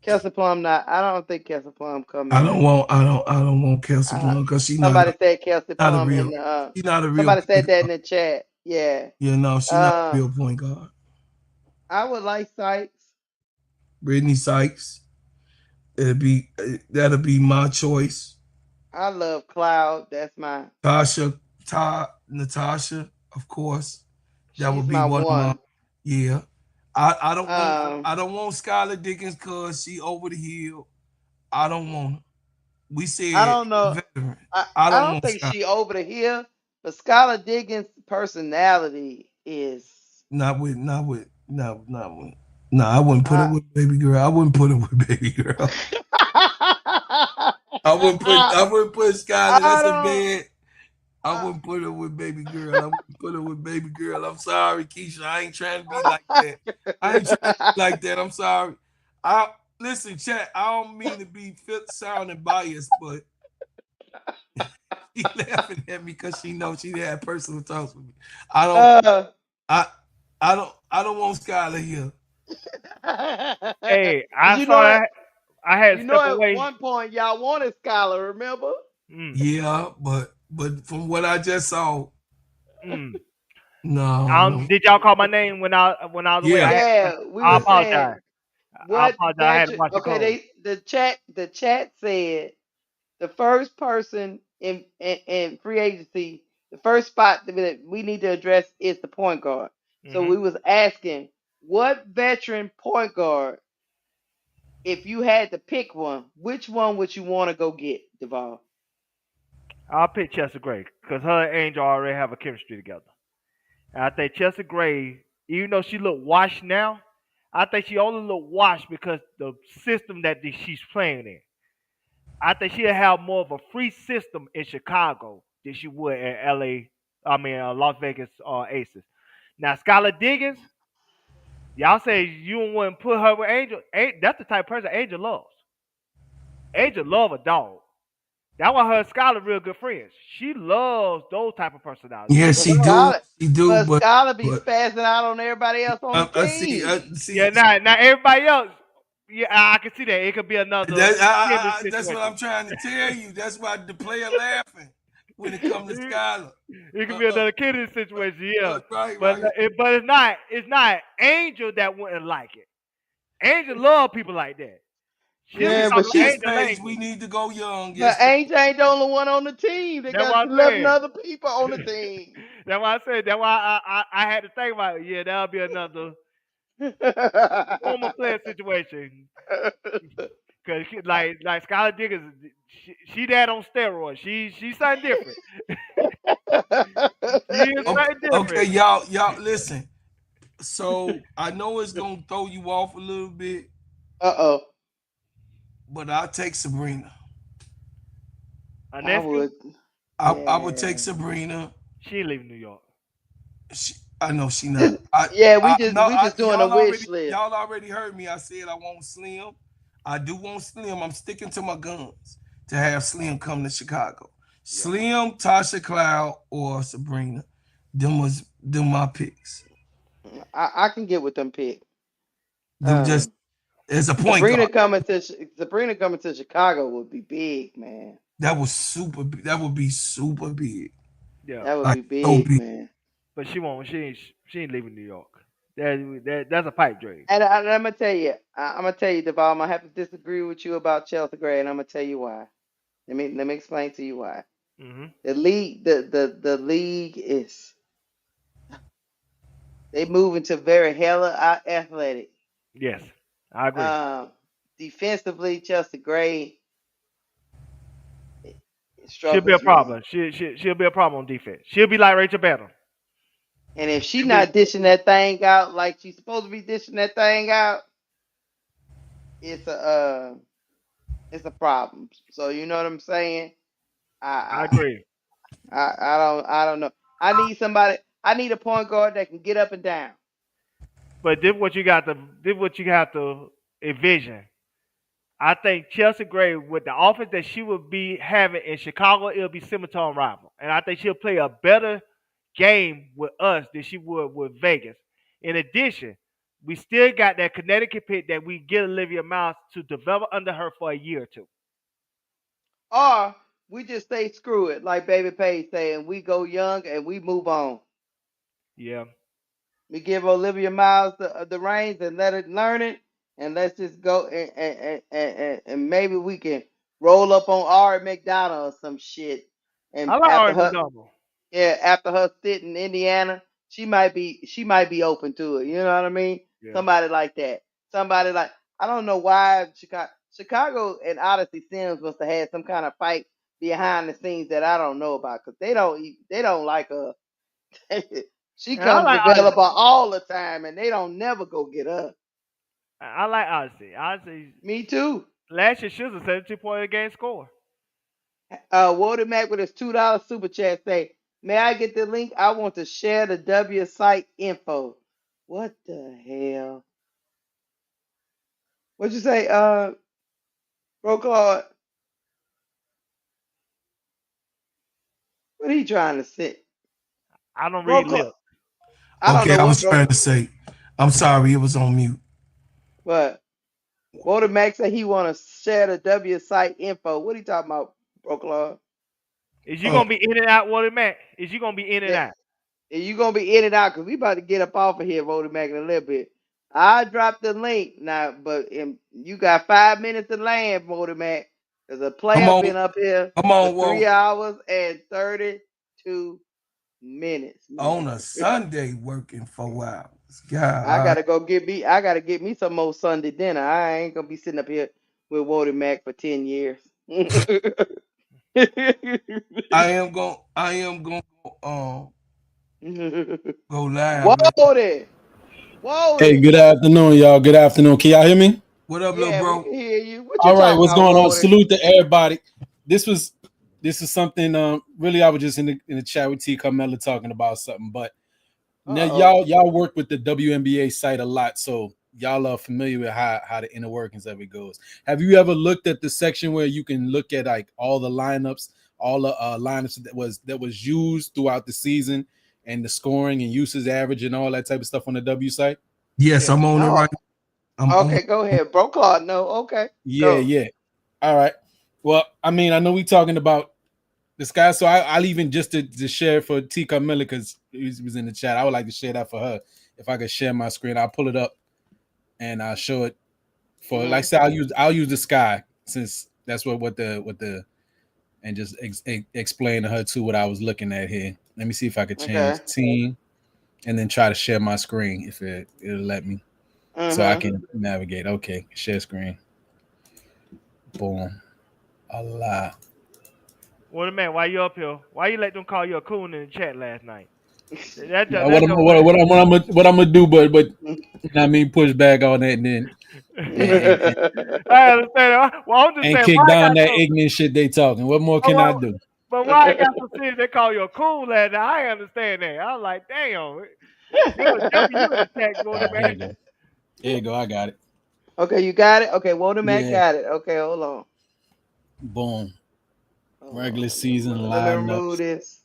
Kelsey Plum. Not. I don't think Kelsey Plum I coming. don't want. I don't want Kelsey Uh, Plum because she somebody said Kelsey not a Plum in real. the. She's not a real Somebody point said that in guard. the chat. Yeah. You know, she not a Uh, real point guard. I would like Sykes. Brittany Sykes. That'll be my choice. I love Cloud. That's my. Natasha, of course. That She's would be my one of my. one. Yeah. I don't want Um, Skylar Dickens because she over the hill. I don't want her. We I said don't know. veteran. I, I I don't don't want think Skylar. she over the hill, but Skylar Diggins' personality is. Not with. No, I wouldn't put her I, with baby girl. I wouldn't put her with baby girl. I wouldn't put Skylar. I That's a don't. bad. I I, wouldn't put her with baby girl. I wouldn't put her with baby girl. I'm sorry, Keisha. I ain't trying to be like that. I ain't trying to be like that. I'm sorry. I listen, chat. I don't mean to be sounding biased, but she laughing at me because she knows she had personal talks with me. I don't. uh, I. I don't want Skylar here. Hey, I you saw know that. it. I had to You step know at away. one point y'all wanted Skylar, remember? Mm, Yeah, but from what I just saw, mm. no, no. Did y'all call my name when I was away? Yeah, Yeah, we I were saying apologize. I what apologize. I had to veteran. watch the Okay, code. the chat said the first person in free agency, the first spot that we need to address is the point guard. So Hmm. we was asking what veteran point guard, if you had to pick one, which one would you want to go get, Duval? I'll pick Chester Gray because her and Angel already have a chemistry together. And I think Chester Gray, even though she look washed now, I think she only look washed because the system that she's playing in. I think she'll have more of a free system in Chicago than she would in LA. I mean, Las Vegas Aces. Now, Skylar Diggins, y'all say you wouldn't put her with Angel. That's the type of person Angel loves. Angel love a dog. That's why her and Skylar real good friends. She loves those type of personalities. yeah, She But she loves. do, Skylar, she do, but Skylar be but spazzing out on everybody else on the I see, team. Yeah, now everybody else. Yeah, I can see that. It could be another Jimmy that's what situation. I'm trying to tell you. That's why the player laughing when it comes to it, Skylar. it could Uh, be uh, another Kennedy situation. Yeah, right, but right. it's not Angel that wouldn't like it. Angel love people like that. She'll be Yeah, Yes, but talking yes, she, Angel Paige. language. We need to go young. but Yes, Paige. Angel ain't the only one on the team. They That's got what I 11 said. other people on the team. That's why I said. That's why I had to think about it. Yeah, that'll be another former player situation. Cause like Skylar Diggins, she that on steroids. She's something different. She is Okay, something okay, different. y'all, listen. So I know it's gonna throw you off a little bit, Uh-oh. but I'll take Sabrina. I Anescu, would. I would take Yeah. Sabrina. she ain't leaving New York. I know she not. Yeah, we I just no. we just doing a wish list. Y'all already heard me. I said I want Slim. I do want Slim. I'm sticking to my guns to have Slim come to Chicago. Yeah. Slim, Tasha Cloud, or Sabrina. Them my picks. I can get with them pick. Them just Um, as a point guard. Sabrina coming to Chicago would be big, man. That was super. That would be super big. Yeah. That would Like be so big, big. man. But she ain't leaving New York. That's a pipe dream. And I'm gonna tell you, I'm gonna tell you, Deval, I'm gonna have to disagree with you about Chelsea Gray, and I'm gonna tell you why. Let me explain to you why. Hmm. The league is they moving to very hella athletic. Yes, I agree. Defensively, Chelsea Gray She'll be a struggles, man. problem. She'll be a problem on defense. She'll be like Rachel Battle. And if she She'll be not dishing that thing out like she's supposed to be dishing that thing out, it's a problem. So you know what I'm saying? I I agree. I don't know. I need somebody. I need a point guard that can get up and down. But this what you have to envision. I think Chelsea Gray, with the offense that she will be having in Chicago, it'll be similar to a rival. And I think she'll play a better game with us than she would with Vegas. In addition, we still got that Connecticut pick that we get Olivia Miles to develop under her for a year or two. Or we just say screw it, like Baby Paige saying, we go young and we move on. Yeah. We give Olivia Miles the reins and let her learn it, and let's just go and maybe we can roll up on Ari McDonald or some shit. And I like after Ari her, McDonald. yeah, after her sit in Indiana, she might be open to it. You know what I mean? Yeah. Somebody like that. Somebody like I don't know why Chicago and Odyssey Sims must have had some kind of fight behind the scenes that I don't know about because they don't like her. She And I comes like Odyssey. available all the time, and they don't never go get her. I like Odyssey. Odyssey Me too. last year she was a 72-point a game score. Walter Mack with his $2 super chat say, "May I get the link? I want to share the W site info." What the hell? What'd you say? Bro Claude, what are you trying to say? I don't Bro read Claude, lips. I don't Okay, know I what was bro. trying to say. I'm sorry, it was on mute. What? Walter Mack said he want to share the W site info. What are you talking about, Bro Claude? Is you Oh, gonna be in and out, Willie Mack? Is you gonna be in and Yeah, out? you gonna be in and out because we about to get up off of here, Voted Mac, in a little bit. I dropped the link now, but you got 5 minutes to land, Voted Mac. There's a come player on, been up here come for on, three Whoa. hours and 32 minutes, man. On a Sunday working 4 hours. I God. gotta go get me some more Sunday dinner. I ain't gonna be sitting up here with Voted Mac for 10 years. I am going go live. Whoa there. Whoa Hey, there. good afternoon, y'all. Good afternoon. Can y'all hear me? What up, little Yeah, we bro? can hear you. What you All right, talking what's about, going on? Wody? Salute to everybody. This was this is something really I was just in the chat with T Carmella talking about something, but now Uh-oh. y'all work with the WNBA site a lot, so y'all are familiar with how the inner workings of it goes. Have you ever looked at the section where you can look at like all the lineups, all the lineups that was used throughout the season and the scoring and usage average and all that type of stuff on the W site? Yes, I'm on it No. right. I'm on. Okay, go ahead. Bro Claude, no. Okay. Yeah, Go. yeah. All right. Well, I mean, I know we talking about this guy, so I'll even just to share for T. Carmilla because he was in the chat. I would like to share that for her. If I could share my screen, I'll pull it up and I'll show it for like I Mm-hmm. said, I'll use the sky since that's what the and just explain to her too what I was looking at here. Let me see if I could Okay. change team and then try to share my screen if it'll let me so I Mm-hmm. can navigate. Okay, share screen. Boom. Allah. Willie Mack, why you up here? Why you let them call you a coon in the chat last night? That's your, Yeah, what that's I'm your what, man. what I'm what I'm gonna do, but you know what I mean, push back on that and then and, I understand. Well, I'm just and saying, kick why I down got that so, ignorant shit they talking. What more but can why, I do? but why I got so serious? They call you a coon last night. I understand that. I was like, damn, it was W in the chat, Willie All right, here Mack. you go. Here you go. I got it. Okay, you got it? Okay, Walter Mac Yeah. got it. Okay, hold on. Boom. Hold Regular on. season Let me remove lineups. this.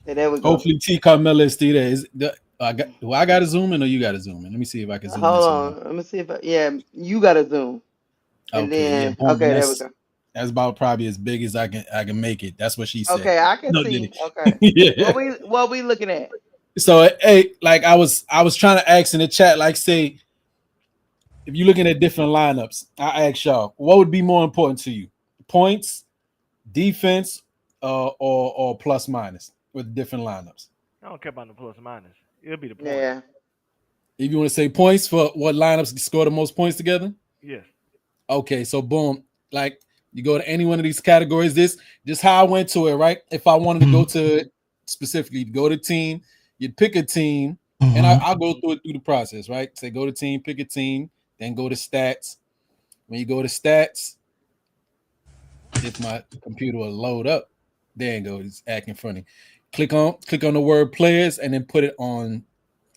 Okay, there we go. Hopefully T Carmella is still there. I got to zoom in or you got to zoom in? Let me see if I can zoom in Hold some more. on. Let me see if yeah, you gotta zoom. And Okay, yeah, then boom. okay, there we That's go. that's about probably as big as I can make it. That's what she said. Okay, I can No, did see. Okay. it? What Yeah. we looking at? So hey, like I was trying to ask in the chat, like say if you're looking at different lineups, I ask y'all, what would be more important to you? Points, defense, or plus minus with different lineups? I don't care about the plus or minus. It'll be the points. Yeah. If you want to say points for what lineups score the most points together, Yes. okay. So boom, like you go to any one of these categories. This just how I went to it, right? If I wanted to go to it specifically, go to team, you'd pick a team, and Mm-hmm. I'll go through it through the process, right? Say go to team, pick a team, then go to stats. When you go to stats, if my computer will load up, there you go. It's acting funny. Click on the word players, and then put it on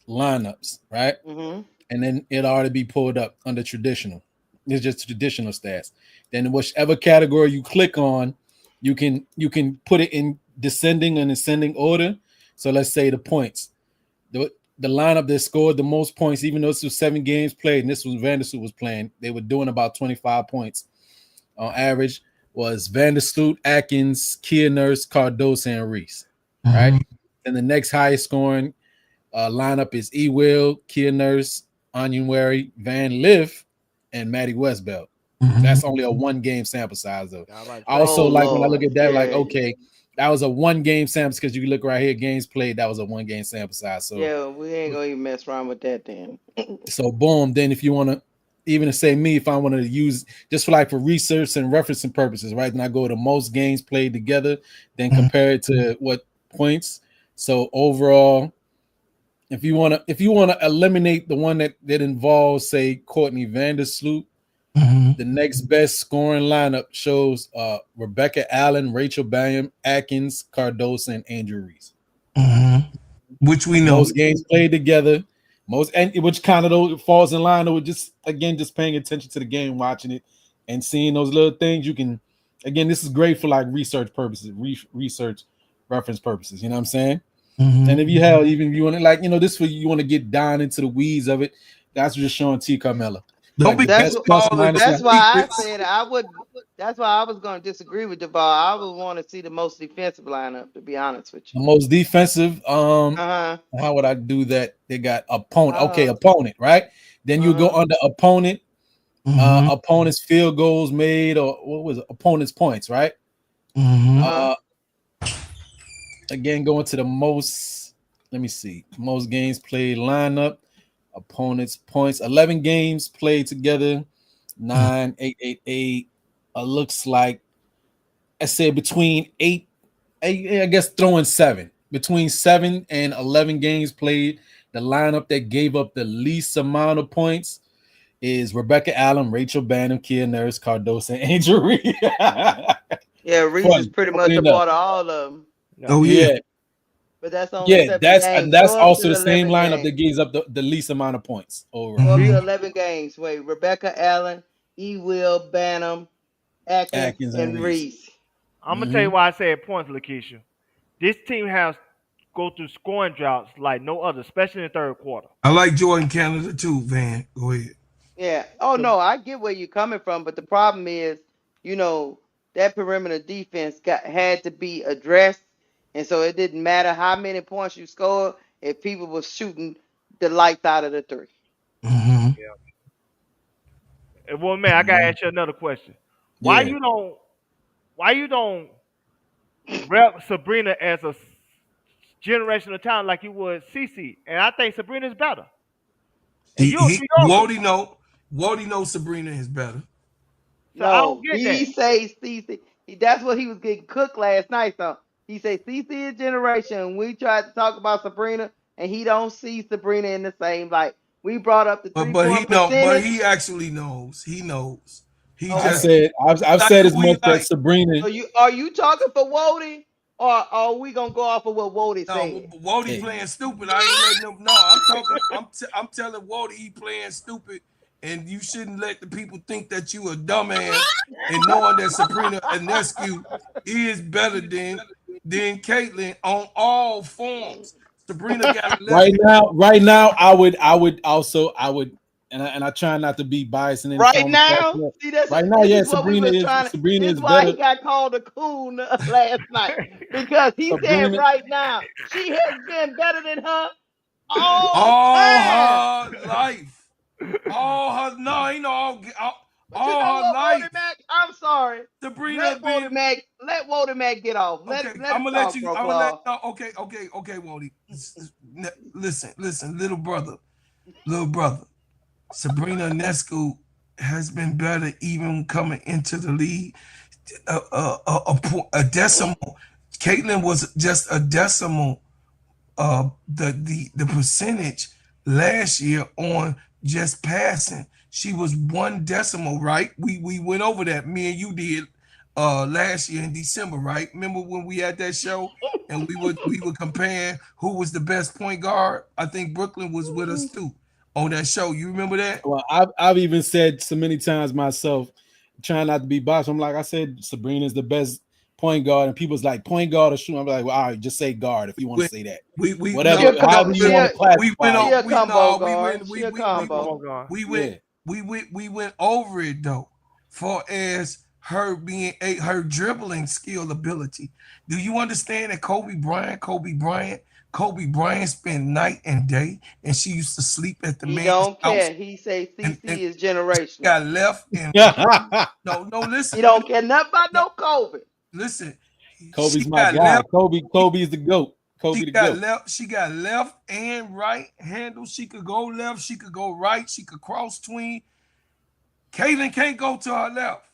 lineups, right? Mm-hmm. And then it ought to be pulled up under traditional. It's just traditional stats. Then whichever category you click on, you can put it in descending and ascending order. So let's say the points. The lineup that scored the most points, even though this was 7 games played, and this was Vandersloot was playing, they were doing about 25 points on average, was Vandersloot, Atkins, Kia Nurse, Cardosa, and Reese. Right? Mm-hmm. And the next highest scoring lineup is E. Will, Kia Nurse, Onyenwere, Van Liff, and Maddie Westbelt. Mm-hmm. That's only a 1 game sample size, though. I about to I say. also Oh like when I look Lord, at that, like, yeah, okay, that was a 1 game sample because you look right here, games played, that was a 1 game sample size. So, yeah. We ain't gonna even mess around with that then. so boom. Then if you want to, even to say me, if I want to use just for like for research and referencing purposes, right? Then I go to most games played together, then compare it to what points. So overall, if you want to eliminate the one that involves say Courtney Vandersloot, Mm-hmm. the next best scoring lineup shows Rebecca Allen, Rachel Bam, Atkins, Cardosa, and Andrew Reese. Mm-hmm. Which we know. Most games played together, most and which kind of those falls in line with just again just paying attention to the game, watching it, and seeing those little things. You can again, this is great for like research purposes, research reference purposes. You know what I'm saying? And Mm-hmm. if you have, even if you want to, like, this way you want to get down into the weeds of it, that's just showing T Carmella. Don't Like be the That's giving best what. plus all of minus them That's line. why I secrets. said I would. That's why I was gonna disagree with Duval. I would want to see the most defensive lineup. To be honest with The most defensive, you. Uh huh. how would I do that? They got opponent. Okay, Uh opponent, right? Then you go huh. under opponent, Mm-hmm. opponent's field goals made, or what was it? Opponent's points, right? Mm-hmm. Uh huh. Uh Again, going to the most, let me see, most games played lineup, opponents points, 11 games played together, 9, 8, 8, 8. Looks like I said between I guess throwing 7. Between 7 and 11 games played, the lineup that gave up the least amount of points is Rebecca Allen, Rachel Banham, Kia Nurse, Cardosa, and Angel Reed. Yeah, Reese is Funny, pretty funny much a enough. part of all of them, No. Oh yeah. Yeah, but that's only yeah, 7 games. that's Go up to also the the same 11 lineup that games. gives up the least amount of points Go overall. up to Mm-hmm. 11 games. Wait, Rebecca Allen, E. Will, Banham, Atkins, Atkins and and Reese. Reese. I'm gonna tell Hmm. you why I said points, Lakeisha. This team has go through scoring droughts like no other, especially in the third quarter. I like Jordan Canada too, Van. Go ahead. Yeah. Oh So no, I get where you're coming from, but the problem is, you know, that perimeter defense had to be addressed, and so it didn't matter how many points you scored if people were shooting the lights out of the three. Mm-hmm. yeah. Well, man, I gotta ask you another question. Why Yeah. you don't? Why you don't rep Sabrina as a generational talent like you would Cece? And I think Sabrina's better. And you're He New Yorker, Wody know Sabrina is better. so I don't No, get he that. says Cece. That's what he was getting cooked last night. So he said Cece is generation. We tried to talk about Sabrina, and he don't see Sabrina in the same light. We brought up the But three point percentage. he actually knows. He knows. He I Okay, just said I've like said as who he much that like. Sabrina. so are you talking for Wody, or are we gonna go off of what Wody No, said? Wody Hey, playing stupid. I ain't letting him. No, I'm talking. I'm telling Wody he playing stupid, and you shouldn't let the people think that you a dumbass. And knowing that Sabrina Ionescu is better than Caitlyn on all forms. Sabrina got less. right now, I would, and I try not to be biased in any Right form of now, fashion. see, Right now, this yeah, is what we Sabrina was is trying to. Sabrina This is is why he better. got called a coon last night, because he said Sabrina, right now she has been better than her all All time. her life. All her no, ain't But you know all her what, Wody life. Mac? I'm sorry. Sabrina Let Wody been Mac let Wody Mac get off. okay. Let I'm him gonna let talk, you. bro. I'm gonna let Claw. no. Okay, Wody. Listen, little brother. little brother, Sabrina Ionescu has been better even coming into the league. A decimal. Caitlin was just a decimal. The percentage last year on just passing. She was one decimal, right? We went over that. Me and you did last year in December, right? Remember when we had that show and we were comparing who was the best point guard? I think Brooklyn was with us too on that show. You remember that? Well, I've even said so many times myself, trying not to be biased. I'm like, I said Sabrina's the best point guard, and people's like point guard or shoot. I'm like, well, all right, just say guard if you want to say that. We Whatever, no, however you want to we went classify on it. She a we combo no we guard. went She a Come combo. on, God. Yeah. we went over it though, far as her being her dribbling skill ability. Do you understand that Kobe Bryant spent night and day, and she used to sleep at the He man's don't house, care. He say and CC is generational. got left and no He listen don't care nothing about no no COVID. listen. She Kobe's my got guy. left. Kobe's the GOAT. Kobe the GOAT. She got left and right handle. She could go left. She could go right. She could cross tween. Caitlin can't go to her left.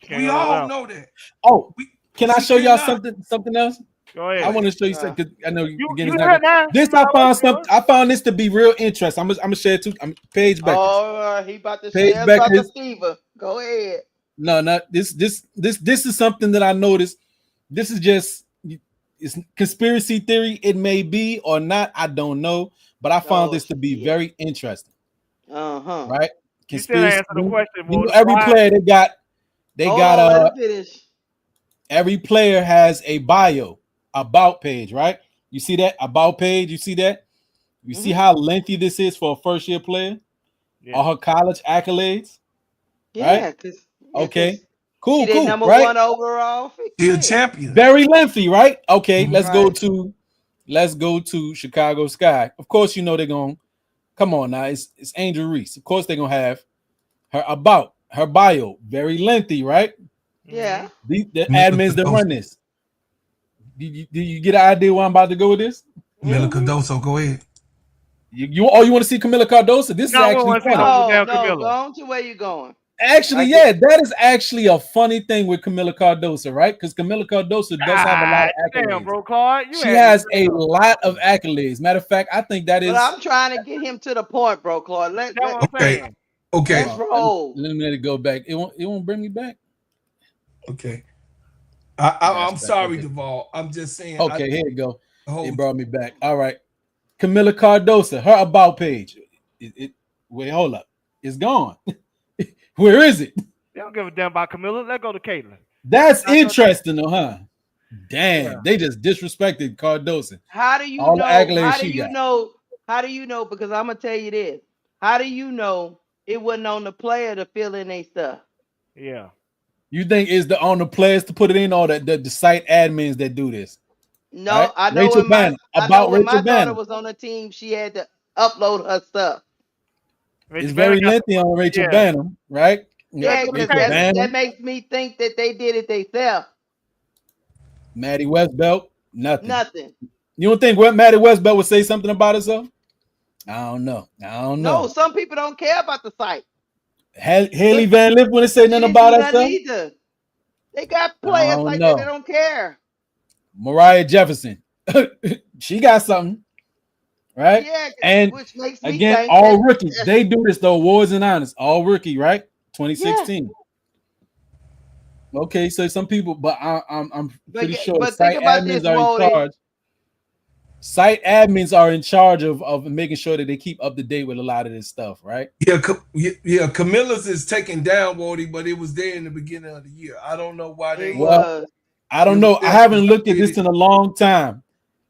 We all know that. Oh, We, can I she show y'all cannot. something else? Go I ahead. want to show you something because I know You again you it's heard not. now? This I found this to be real interesting. I'm gonna share it too. Paige Bueckers. Oh, he about to Paige share us about the Bueckers. fever. Go ahead. No, not this. This is something that I noticed. This is just it's conspiracy theory. It may be or not. I don't know, but I found Oh this to be shit. very interesting. Uh-huh. Right? You still Conspiracy. answer the question, You boy. know, every Why? player they Hold got on, let him finish. every player has a bio about page, right? You see that about page? You see that? You see how lengthy this is for a first year player? Yeah. All her college accolades, right? Yeah, cause Okay, she cool, did cool, number right? one overall She a player. champion. Very lengthy, right? Okay, Mhm. let's go to Chicago Sky. Of course, you know they're gonna come on now. It's Angel Reese. Of course, they're gonna have her bio, very lengthy, right? Yeah. The admins that run this. Do you get an idea where I'm about to go with this? Camila Cardoso, go ahead. You want to see Camila Cardoso? This is No, we actually want to see funny. no No, damn no, go Camilla. on to where you going. Actually, yeah, that is actually a funny thing with Camila Cardoso, right? Because Camila Cardoso does have a lot God of damn, accolades. bro, Card. You She had has a lot of accolades. Matter of fact, I think that But is. I'm trying to get him to the point, bro, Claude. That's what I'm Okay, saying. okay, Let's roll. Let me let it go back. It won't bring me back. okay. That's I'm back. sorry, Okay. Duval. I'm just saying. Okay, here you go. It Hold brought me back. All right. Camila Cardoso, her about page. Wait, hold up. It's gone. Where is it? They don't give a damn about Camilla. Let's go to Caitlin. That's interesting, though, huh? Damn, Yeah. they just disrespected Cardoso. How do you All the know? accolades How do she you got. know? How do you know? Because I'm gonna tell you this. How do you know it wasn't on the player to fill in their stuff? Yeah. You think it's on the players to put it in, or the site admins that do this? No, Right? I know Rachel when my Banner. About Rachel daughter Banner. was on the team, she had to upload her stuff. Rachel It's Banner very got lengthy on Rachel yeah. Banner, right? Yeah, go to because Rachel Caitlin. Banner, that makes me think that they did it themselves. Maddie Westbelt, nothing. Nothing. You don't think what Maddie Westbelt would say something about herself? I don't know. No, some people don't care about the site. Haley Van Lith wouldn't say She nothing didn't about do nothing herself? either. They got I players don't like that. They know. don't care. Mariah Jefferson. She got something, right? Yeah, And which makes me again, think all that. rookie. They do this, the awards and honors. All rookie, right? Yeah, 2016. Okay, so some people, but I'm pretty sure but think site about this, admins are in Wody. charge. Site admins are in charge of making sure that they keep up to date with a lot of this stuff, right? yeah. Camilla's is taken down, Wody, but it was there in the beginning of the year. I don't know why It they. was. I don't It know. was I there haven't to looked at update this it. in a long time.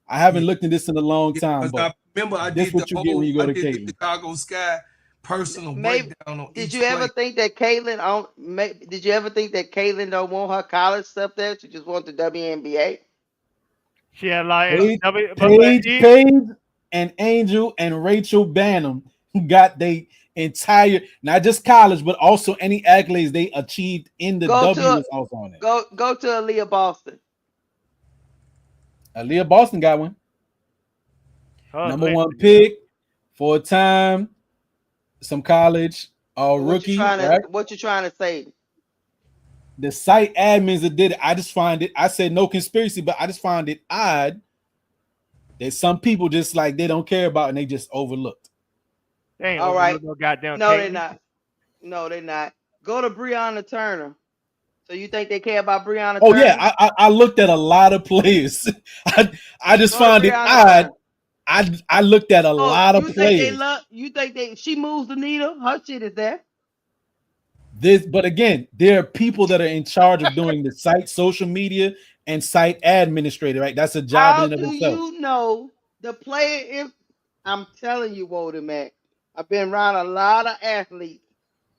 I haven't Yeah, looked at this in a long yeah. time, Because but I remember I this did what you get when you go I to did the Caitlin. Chicago Sky personal Maybe. breakdown on Did each you ever play. think that Did you ever think that Caitlin don't want her college stuff there? She just wants the WNBA. She had like Paige, W, Paige, Paige, and Angel and Rachel Banham got they entire, not just college, but also any accolades they achieved in the Go W to is also on it. go to Aliyah Boston. Aliyah Boston got one. her Number one lengthy, yeah. pick, 4-time. some college, What you rookie, trying to right? what you trying to say? The site admins that did it, I just find it. I said no conspiracy, but I just find it odd that some people just like they don't care about and they just overlooked. They ain't All right. overlook no goddamn No, they're Caitlyn. not. No, they're not. Go to Breonna Turner. So you think they care about Breonna Oh yeah, Turner? I looked at a lot of players. I I just Go to find it Breonna odd. Turner. I looked at a Oh, lot of you think they players. love? You think they? She moves the needle. Her shit is there. This, but again, there are people that are in charge of doing the site social media and site administrator, right? That's a job in How and of do itself. you know the player? If I'm telling you, Walter Mac, I've been around a lot of athletes,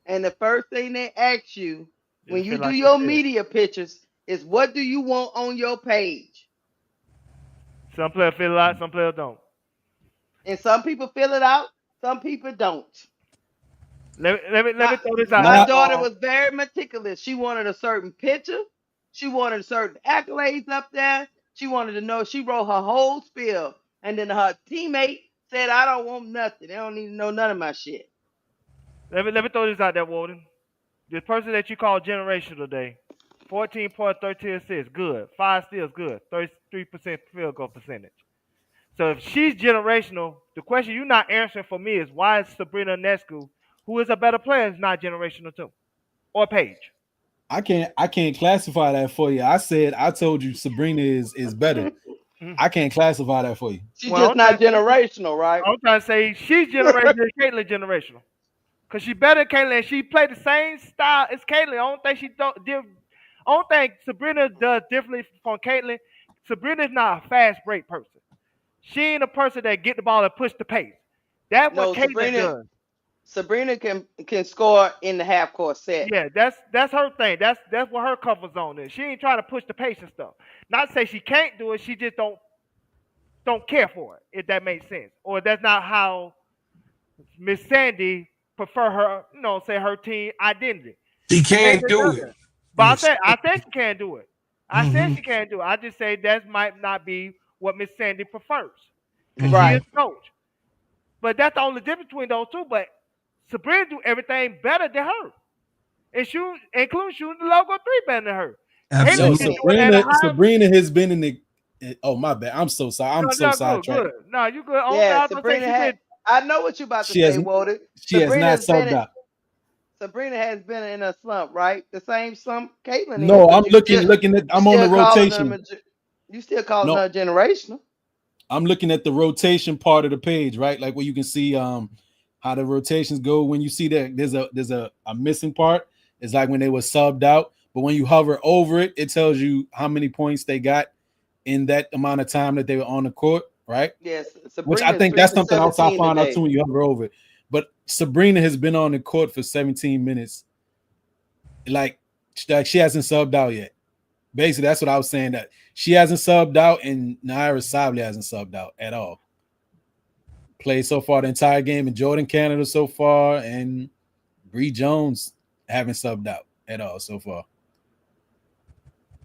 and the first thing they ask you when Just you feel do like your it's it. media pictures is what do you want on your page? Some players feel a lot, some players don't. And some people fill it out, some people don't. Let My me throw this out my there. Now, daughter was very meticulous. She wanted a certain picture. She wanted certain accolades up there. She wanted to know. She wrote her whole spiel, and then her teammate said, "I don't want nothing. They don't need to know none of my shit." Let me throw this out there, Walden. The person that you call generational today, 14 points, 13 assists, good. 5 steals, good. 33% field goal percentage. So if she's generational, the question you're not answering for me is why is Sabrina Nescu, who is a better player, is not generational too? Or Paige? I can't classify that for you. I told you Sabrina is better. Mm. I can't classify that for you. She's Well, just not generational, right? I'm trying to say she's generational, Caitlyn generational. Cause she better than Caitlyn. And she played the same style as Caitlyn. I don't think she don't. I don't think Sabrina does differently from Caitlyn. Sabrina's not a fast break person. She ain't a person that get the ball and push the pace. That's what No, Caitlyn Sabrina. does. Sabrina can score in the half court set. Yeah, that's her thing. That's what her comfort zone is. She ain't trying to push the pace and stuff. Not to say she can't do it. She just don't care for it. If that makes sense, or that's not how Miss Sandy prefer her. Say her team identity. She can Caitlyn do it. doesn't. But Yeah, I said she can't do it. I said mm-hmm, she can't do it. I just say that might not be what Miss Sandy prefers. Because she mm-hmm. is Right. coach. But that's the only difference between those two. But Sabrina do everything better than her. And shoot, including shooting the logo three better than her. Caitlyn Yo, can Absolutely. do it at a higher. Sabrina has been in the. Oh my bad. I'm so sorry. I'm No, so no, good, sidetracked. good. No, you good. Only thing Yeah, I was gonna say Sabrina she had. been. I know what you about to She has say, Walter. she has not Sabrina's been subbed in, out. Sabrina has been in a slump, right? The same slump Caitlyn in, No, I'm but looking at. you I'm on the still calling them rotation. a, you still calling No, her generational. I'm looking at the rotation part of the page, right? Like where you can see how the rotations go. When you see that there's a missing part, it's like when they were subbed out. But when you hover over it, it tells you how many points they got in that amount of time that they were on the court, right? Yes, Which I Sabrina is think three that's for something else I 17 found out too today. when you hover over it. But Sabrina has been on the court for 17 minutes. Like she hasn't subbed out yet. Basically, that's what I was saying. That she hasn't subbed out, and Naira Sabli hasn't subbed out at all. Played so far the entire game, and Jordan Canada so far, and Bree Jones haven't subbed out at all so far.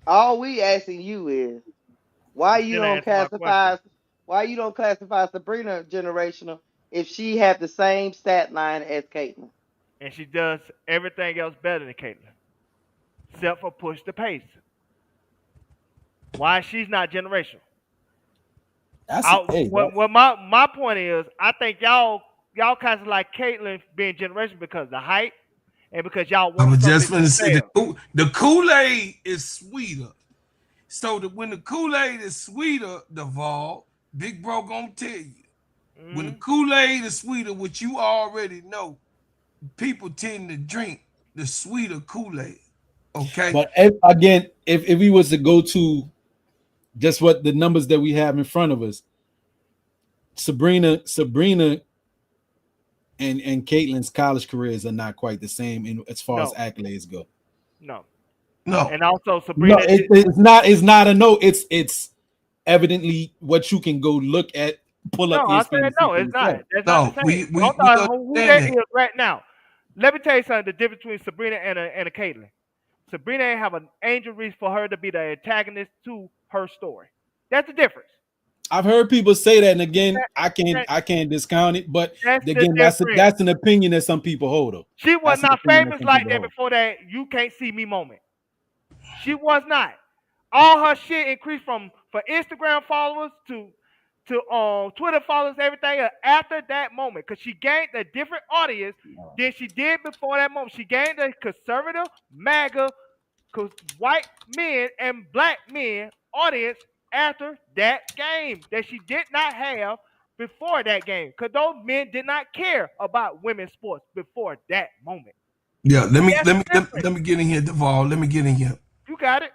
All we asking you is why You you still don't ain't answer my question. classify Sabrina generational if she have the same stat line as Caitlyn. And she does everything else better than Caitlyn, except for push the pace. Why she's not generational? That's hey, What my point is, I think y'all kind of like Caitlyn being generational because of the height and because y'all I want was something just to gonna say sell. the Kool-Aid is sweeter. So that when the Kool-Aid is sweeter, Duval, Big Bro gonna tell you. When the Mm-hmm. Kool-Aid is sweeter, which you already know, people tend to drink the sweeter Kool-Aid. Okay. but again, if we was to go to just what the numbers that we have in front of us, Sabrina and Caitlin's college careers are not quite the same in as far as No, accolades go. no. No. And also No, Sabrina did it's not. It's not a no. It's evidently what you can go look at, pull up no, I ESPN said and see no, for it's not. yourself. That's not the No. same. We But we I'm we talking who understand that that. is right now. Let me tell you something, the difference between Sabrina and a Caitlyn. Sabrina ain't have an angel reach for her to be the antagonist to her story. That's the difference. I've heard people say that, and again, That, that, I can't discount it. But that's the again, difference. that's an opinion that some people hold. Though She was that's an not opinion that famous some like people that hold. before that "you can't see me" moment. She was not. All her shit increased from Instagram followers to Twitter followers, everything after that moment, because she gained a different audience than she did before that moment. She gained a conservative, MAGA, white men and black men audience after that game that she did not have before that game, because those men did not care about women's sports before that moment. Yeah, That's different. let me get in here, Duvall. Let me get in here. You got it.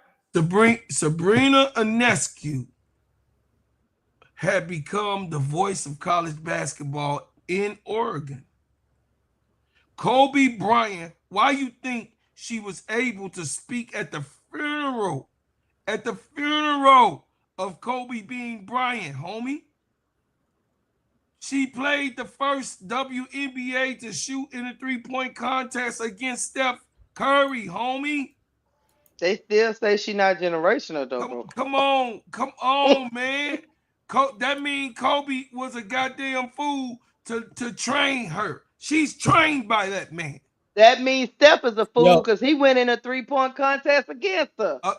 Sabrina Ionescu had become the voice of college basketball in Oregon. Kobe Bryant, why you think she was able to speak at the funeral? At the funeral of Kobe being Bryant, homie. She played the first WNBA to shoot in a three-point contest against Steph Curry, homie. They still say she not generational though, bro. Come on, man. That means Kobe was a goddamn fool to train her. She's trained by that man. That means Steph is a fool Yo, because he went in a 3-point contest against her. Uh,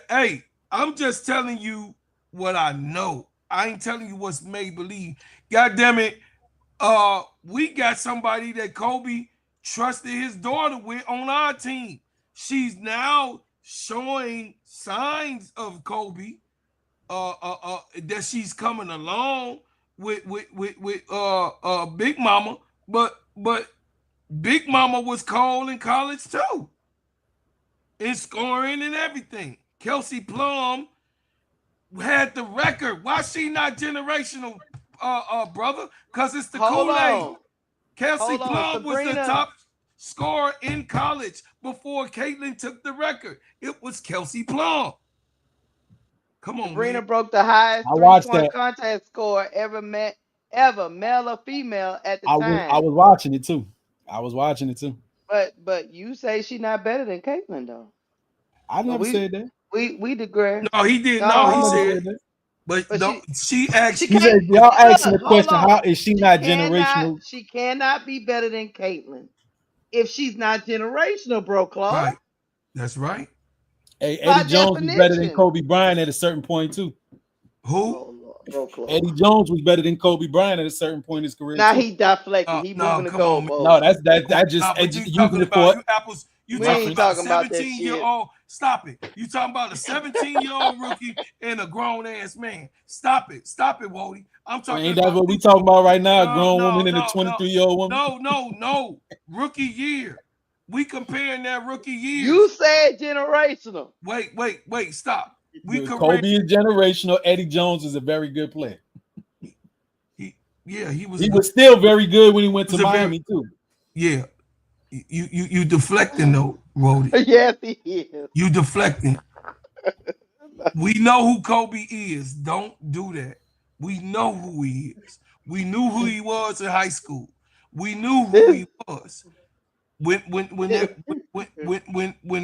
hey, I'm just telling you what I know. I ain't telling you what's made believe. God damn it. We got somebody that Kobe trusted his daughter with on our team. She's now showing signs of Kobe that she's coming along with Big Mama, but Big Mama was cold in college too, in scoring and everything. Kelsey Plum had the record. Why she not generational, brother? Because it's the Hold Kool-Aid. on. Kelsey Hold on. Plum was the Sabrina. top scorer in college before Caitlin took the record. It was Kelsey Plum. Come on, Sabrina man. broke the highest I three watched point that. contest score ever, male or female at the I time. was watching it too. I was watching it too. But you say she not better than Caitlyn though. I So never said that. we digress. No, he did. No, I he never No, said, said that. but but no, she she asked. You can't said y'all asking look. the Hold question, how on. is she not generational? She cannot be better than Caitlyn if she's not generational, bro. Claude. Right. That's right. Hey, By Eddie Jones was better than definition. Kobe Bryant at a certain point too. Who? Oh Lord, bro, Claude. Eddie Jones was better than Kobe Bryant at a certain point in his career Now too. he deflecting. He No, moving the come on, No, goalpost. that nah, just but you using talking it about for you apples. You We talking ain't about reference. a talking about that 17 year shit. old. Stop it. You talking about a 17-year-old rookie and a grown ass man. Stop it. Stop it, Wody. I'm Well, talking ain't that about what we talking about right now? A no, grown no, woman and a no, no, 23-year-old woman. no. Rookie year. We comparing that rookie You years. said generational. Wait. Stop. We comparing. Kobe is generational. Eddie Jones is a very good player. He, yeah, he was a He good. was still very good when he He went to was a very Miami too. yeah. You deflecting though, Wody. Yes, he is. You deflecting. We know who Kobe is. Don't do that. We know who he is. We knew who he was in high school. We knew who This, he was. When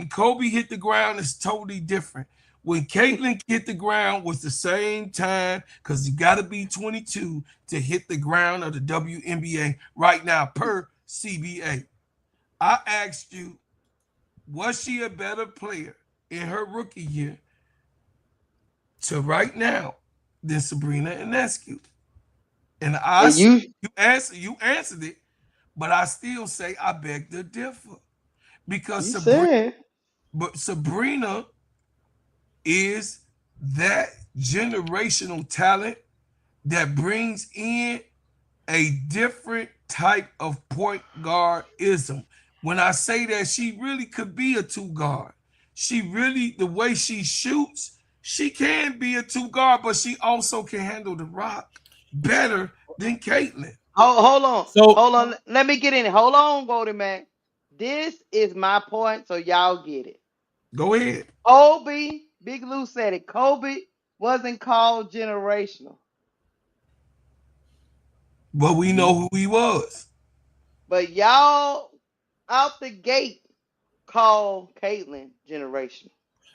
Kobe hit the ground, it's totally different. When Caitlin hit the ground was the same time because you got to be 22 to hit the ground of the WNBA right now per CBA. I asked you, was she a better player in her rookie year to right now than Sabrina Ionescu? And I and said, you answered it, but I still say I beg to differ because you said Sabrina is that generational talent that brings in a different type of point guardism. When I say that, she really could be a two guard. She really, the way she shoots, she can be a two guard, but she also can handle the rock better than Caitlin. hold on. So Hold on. Let me get in it. Hold on, Golden Man. This is my point, so y'all get it. Go ahead. Kobe, Big Lou said it. Kobe wasn't called generational. But we know who he was. But y'all out the gate call Caitlyn generational.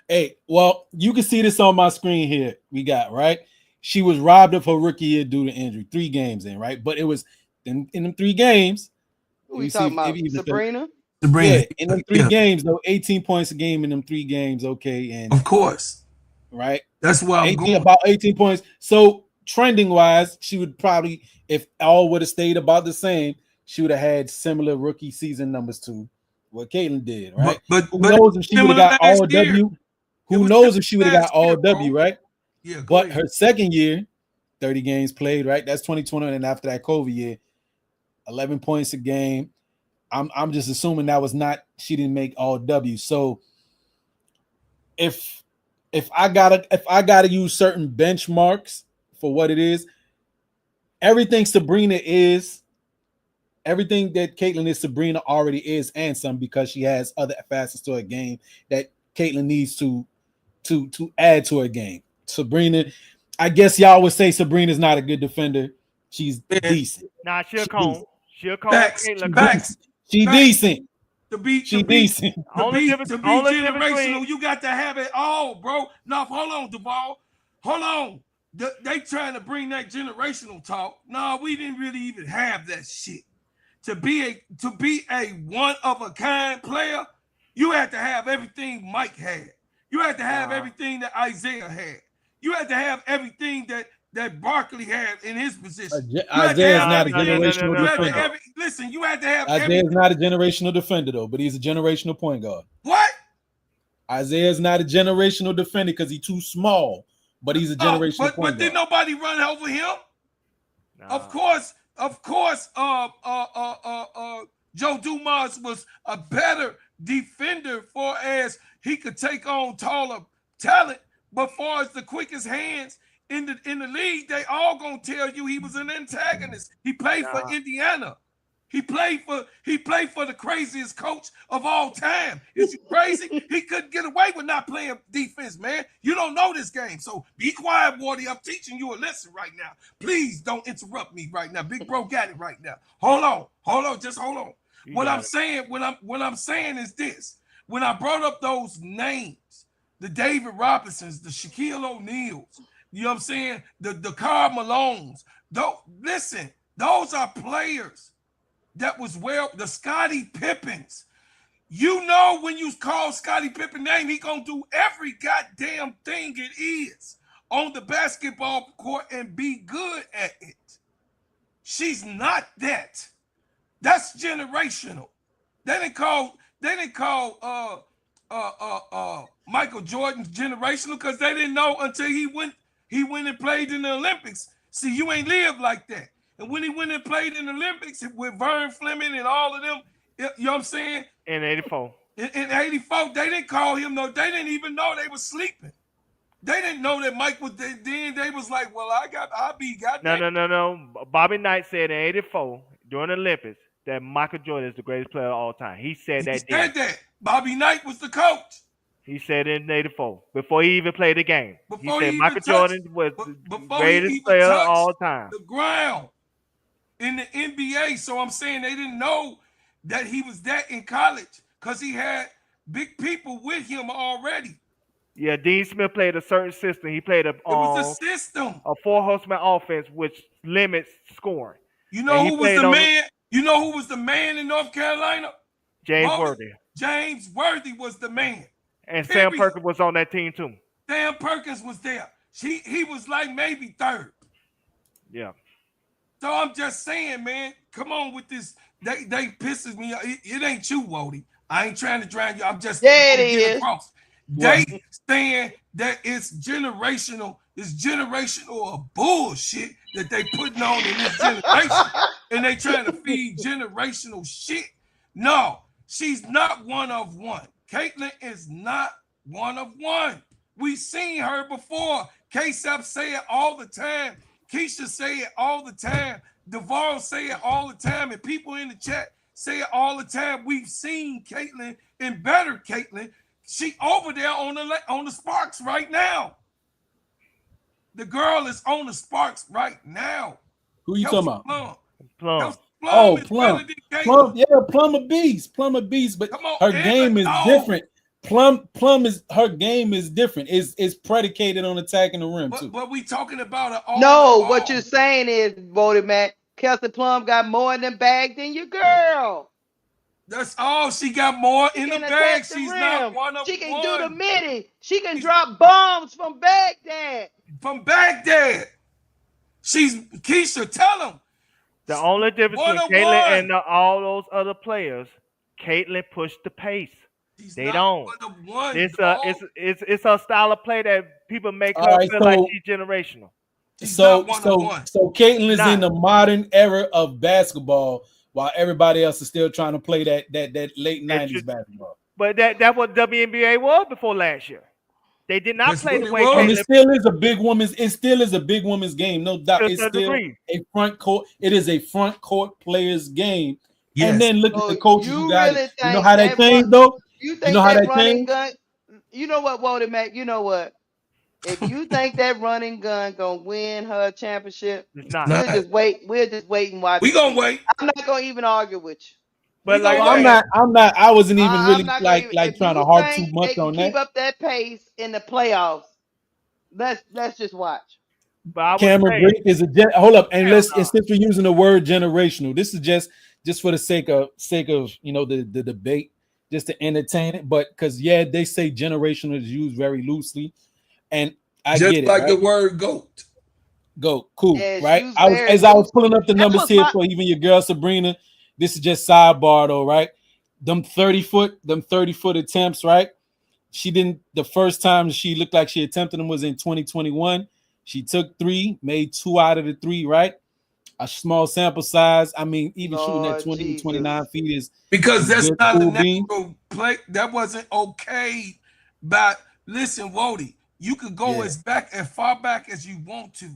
hey, well, you can see this on my screen here. We got right. she was robbed of her rookie year due to injury. 3 games in, right? But it was in them 3 games. Who we You see, talking about? even Sabrina? yeah, Sabrina, in them 3 yeah, games though, 18 points a game in them 3 games. Okay, and of course. right, That's where I'm 18 going. about 18 points. So trending wise, she would probably, if all would have stayed about the same, she would have had similar rookie season numbers to what Caitlin did, right? Who But it knows if she was would have similar got last all year. W? It Who was knows if similar she would have got last all year, W, bro. right? Yeah, go But ahead. her second year, 30 games played, right? That's 2020, and after that COVID year, 11 points a game. I'm just assuming that was not, she didn't make all W. So if I gotta use certain benchmarks for what it is, everything Sabrina is, everything that Caitlin is, Sabrina already is, and some, because she has other facets to her game that Caitlin needs to add to her game. Sabrina, I guess y'all would say Sabrina's not a good defender. She's Man, decent. Nah, she'll She cone. decent. She'll cone facts, Caitlin She cone. facts, decent. She facts. decent. To be to She be decent. to be Only difference generational, between you got to have it all, bro. Now hold on, Duval. Hold on. They trying to bring that generational talk. No, we didn't really even have that shit. To be a one of a kind player, you had to have everything Mike had. You had to have nah. everything that Aziah had. You had to have everything that Barkley had in his position. You had to Isaiah is have Nah, not a no, no, no, everything. no, generational You no, had no, to defender. no. listen. You had to have Isaiah is everything. not a generational defender though, but he's a generational point guard. What? Isaiah is not a generational defender because he's too small, but he's a Oh, generational but point did guard. nobody run over him? Of Nah. course, of course. Joe Dumas was a better defender for as he could take on taller talent, but far as the quickest hands in the league, they all gonna tell you he was an antagonist. He played for Nah. Indiana. He played for the craziest coach of all time. Is you crazy? He couldn't get away with not playing defense, man. You don't know this game, so be quiet, Wardy. I'm teaching you a lesson right now. Please don't interrupt me right now. Big bro got it right now. Hold on, just hold on. You What I'm got it. saying, what I'm saying is this: when I brought up those names, the David Robinsons, the Shaquille O'Neals, you know what I'm saying, the Karl Malones. Listen, those are players that was the Scottie Pippens. You know, when you call Scottie Pippen name, he gonna do every goddamn thing it is on the basketball court and be good at it. She's not that. That's generational. They didn't call Michael Jordan generational because they didn't know until he went and played in the Olympics. See, you ain't lived like that. And when he went and played in the Olympics with Vern Fleming and all of them, you know what I'm saying? In 84. In 84, they didn't call him, no, they didn't even know they was sleeping. They didn't know that Mike was then. They was like, well, I'll be No, goddamn. no, no, no. Bobby Knight said in 84 during the Olympics that Michael Jordan is the greatest player of all time. He said He that then. said that. Bobby Knight was the coach. He said it in 84 before he even played the game. He Before he said even Michael touched, Jordan was the before he greatest even player of touched all time. the ground in the NBA. So I'm saying they didn't know that he was that in college because he had big people with him already. Yeah, Dean Smith played a certain system. He played It was a system. a four horseman offense which limits scoring. You And know he who was played the on man? You know who was the man in North Carolina? James Bobby Worthy. James Worthy was the man. And Sam Period. Perkins was on that team too. Sam Perkins was there. He was like maybe third. Yeah. So I'm just saying, man, come on with this. They pisses me off. It ain't you, Wody. I ain't trying to drown you. I'm just Yeah, it gonna get is. across. Well, They saying that it's generational of bullshit that they putting on in this generation. And they trying to feed generational shit. No, she's not one of one. Caitlin is not one of one. We seen her before. K-Sap say it all the time. Keisha say it all the time. Devar say it all the time. And people in the chat say it all the time. We've seen Caitlin and better Caitlin. She over there on the Sparks right now. The girl is on the Sparks right now. who you Kelsey talking about? Plum. Kelsey Plum Oh, is better Plum. than Caitlin. Plum, yeah, Plum a beast. Plum a beast, but Come on, her and game the is dog. different. Plum is her game is different. It's predicated on attacking the rim too. But we talking about an all No, in what you're all. saying is, voted Matt, Kelsey Plum got more in the bag than your girl. That's all. She got more She in the can bag. attack the She's not rim. one of She can do the one. midi. She can She's drop bombs from Baghdad. from Baghdad. She's Keisha. Tell them The only difference one between of Caitlyn and one. all those other players, Caitlyn pushed the pace. She's They not don't. one of one, It's a dog. it's a style of play that people make All her right, feel like she's generational. She's not so one of so one. so Caitlyn She's is in not. the modern era of basketball, while everybody else is still trying to play that late That '90s should, basketball. but that's what WNBA was before last year. They did not That's play what the it way And was. Caitlyn it still is a big woman's game, no doubt. to It's a still degree. a front court. It is a front court player's game. And Yes. then look at So the coaches who you got it. really You know think how that that run? changed though? You You know think how that that running changed? gun? You know what, voted Matt? You know what? If you think that running gun gonna win her a championship, It's not. Not. we'll just wait. We'll just wait and watch We and gonna see. wait. I'm not gonna even argue with you. We But like gonna Well, I I'm wait. said, not. I'm not. I wasn't even I'm really not gonna like even. like If trying to you harp too think much they can on keep that. up that pace in the playoffs, let's just watch. but I would Cameron say Brink is hold up, and hell let's and no. since we're using the word generational, this is just for the sake of the debate, just to entertain it. But because they say generational is used very loosely, and I Just get it, like the right? word goat. Go cool, Yes, right? used I was very as I was pulling loosely. up the That numbers was here my. for even your girl Sabrina. This is just sidebar though, right? Them 30-foot attempts, right? She didn't the first time she looked like she attempted them was in 2021. She took three, made two out of the three, right? A small sample size. I mean, even shooting at Lord 20 to Jesus. 29 feet Because is that's good, not a cool bean. natural play. That wasn't okay. But listen, Wody, you could go Yeah. as far back as you want to.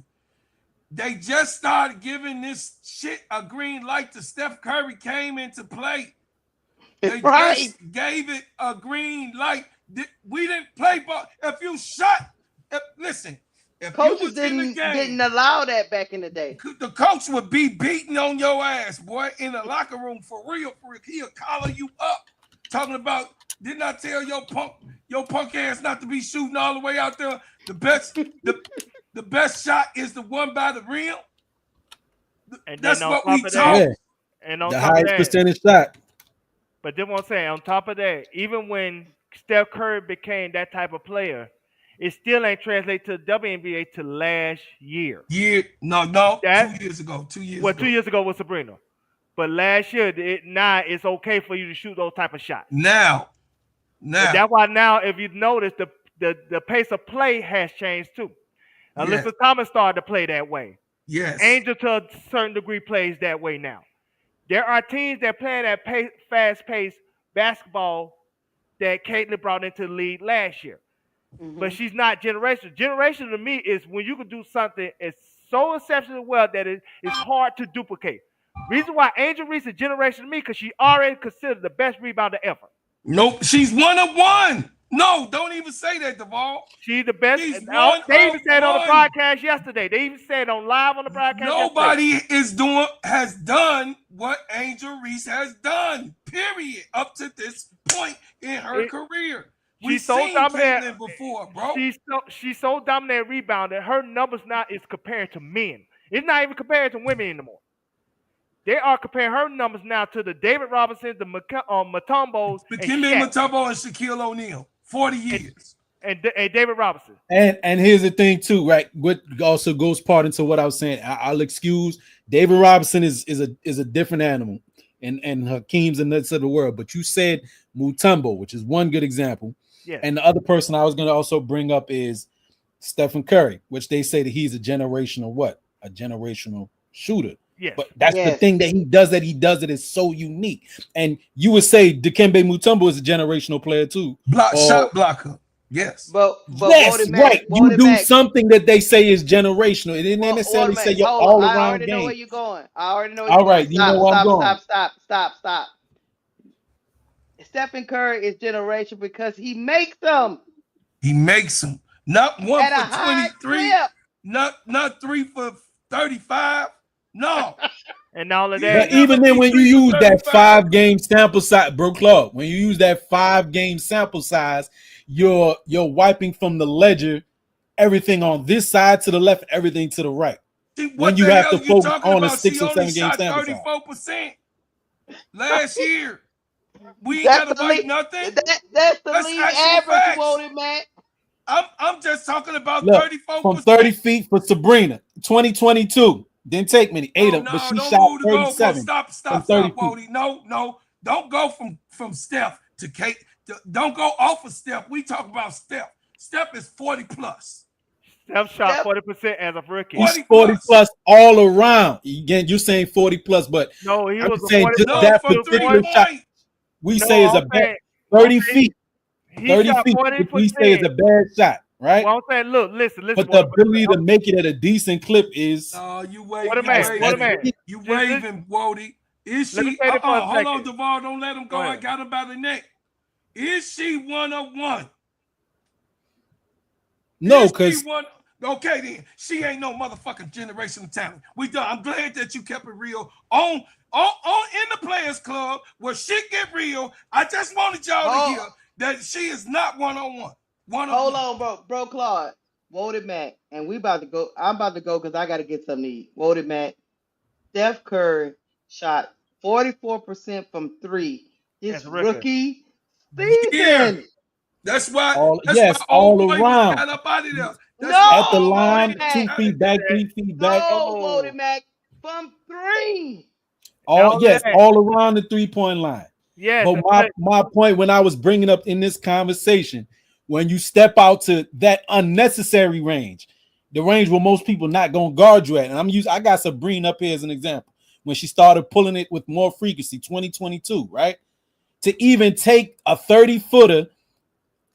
They just started giving this shit a green light to Steph Curry came into play. They Right. just gave it a green light. We didn't play ball. If you shot, listen, if you Coaches was in the didn't game, allow that back in the day. the coach would be beating on your ass, boy, in the locker room for real. He'll collar you up, talking about. Didn't I tell your punk ass not to be shooting all the way out there? The best shot is the one by the rim. And then That's on what top we of taught. that, Yeah. and on The top of highest that, percentage shot. but then what I'm saying, on top of that, even when Steph Curry became that type of player, it still ain't translate to the WNBA to last year. No, That 2 years ago. 2 years Well, 2 ago. years ago was Sabrina, but last year now it's okay for you to shoot those type of shots. Now, And now, that's why now, if you notice, the pace of play has changed too. yes, Alyssa Thomas started to play that way. yes, Angel, to a certain degree, plays that way now. There are teams that play that fast-paced basketball that Caitlyn brought into the league last year. But Hmm. she's not generational. Generational to me is when you can do something it's so exceptionally well that it's hard to duplicate. Reason why Angel Reese is generational to me because she already considered the best rebounder ever. nope. She's one of one. No, don't even say that, Duvall. She's the best. She's one They of even said on the one. broadcast yesterday. They even said on live on the broadcast yesterday. Nobody has done what Angel Reese has done. Period. Up to this point in her It, career, we she's so seen dominant. Caitlyn before, bro. She's so dominant rebounder. Her numbers now is compared to men. It's not even compared to women anymore. They are comparing her numbers now to the David Robinsons, the Matumbos, and Dikembe Shaq, Mutombo and Shaquille O'Neal, 40 and, years. and David Robinson. And here's the thing too, right? What also goes part into what I was saying. I'll excuse David Robinson is a different animal, and Hakeem's and that's of the world. But you said Mutombo, which is one good example, Yes. and the other person I was going to also bring up is Stephen Curry, which they say that he's a generational shooter. Yes. But that's the Yes. thing that he does it is so unique. And you would say Dikembe Mutombo is a generational player too. Or Shot blocker. Yes. But yes, voted Mac, right. You voted do Mac. something that they say is generational. It didn't Voted necessarily say Mac. your Hold on. all I around already know where game. you're going. I already know where you're All going. right, you know where I'm going. Stop. Stephen Curry is generational because he makes them He makes them. Not one at a for high 23, clip. not 3 for 35. No. And all of He that. ain't But never even then, be when you 3 for use that 35. 5 game sample size, bro, Claude, when you use that 5 game sample size, you're wiping from the ledger everything on this side to the left, everything to the right. See, When what you the have hell to you focus talking on a about? She six or only 7 game shot sample size. 34% last year. We ain't That's gotta the wipe league. nothing. That's the That's league actual average, facts. Woody Mac. I'm just talking about Look, from 30 34%. feet for Sabrina, 2022. Didn't take many, 8 Oh of, but no, she don't shot move the goalpost. 37 Stop, from stop, 30 stop, feet. Wody. No, no. Don't go from Steph to Kate. Don't go off of Steph. We talk about Steph. Steph is 40 plus. Steph shot Steph, 40% as a rookie. He's 40 40 plus. plus all around. Again, you're saying 40 plus, but No, he I'm was a saying 40 just plus. No, that from The three particular one. shot, point. we No, say is a I'm bad saying. 30 Okay, feet. he 30 shot feet, forty which we say is percent. a bad shot, right? Well, I'm saying, look, listen. But the What ability to make it at a decent clip is No, what a you man, what a that's waving. man. it. You Just listen. waving, Wody. Is Let me she say this for a hold on, second. Duval, don't let him go. Go I ahead. got him by the neck. Is she 101? No, Is she because one? Okay, then she ain't no motherfucking generational talent. We done. I'm glad that you kept it real on in the Players Club where shit get real. I just wanted y'all to hold, hear that she is not 101. One of hold one. on, bro, Claude, Woody Mac, and we about to go. I'm about to go because I got to get something to eat. Woody Mac, Steph Curry shot 44% from three As his a rookie. rookie Yeah, season. all that's why yes, old all boy was around. got up out of there. That's why At the old No, boy Woody line, got up two Mac. out of feet there. back, 3 feet back. No, Woody No. Mac from three. Now All all of yes, that. all around the 3 point line. Yes, But that's my what. my point when I was bringing up in this conversation, when you step out to that unnecessary range, the range where most people not gonna guard you at, and I got Sabrina up here as an example when she started pulling it with more frequency, 2022, right? To even take a 30 footer,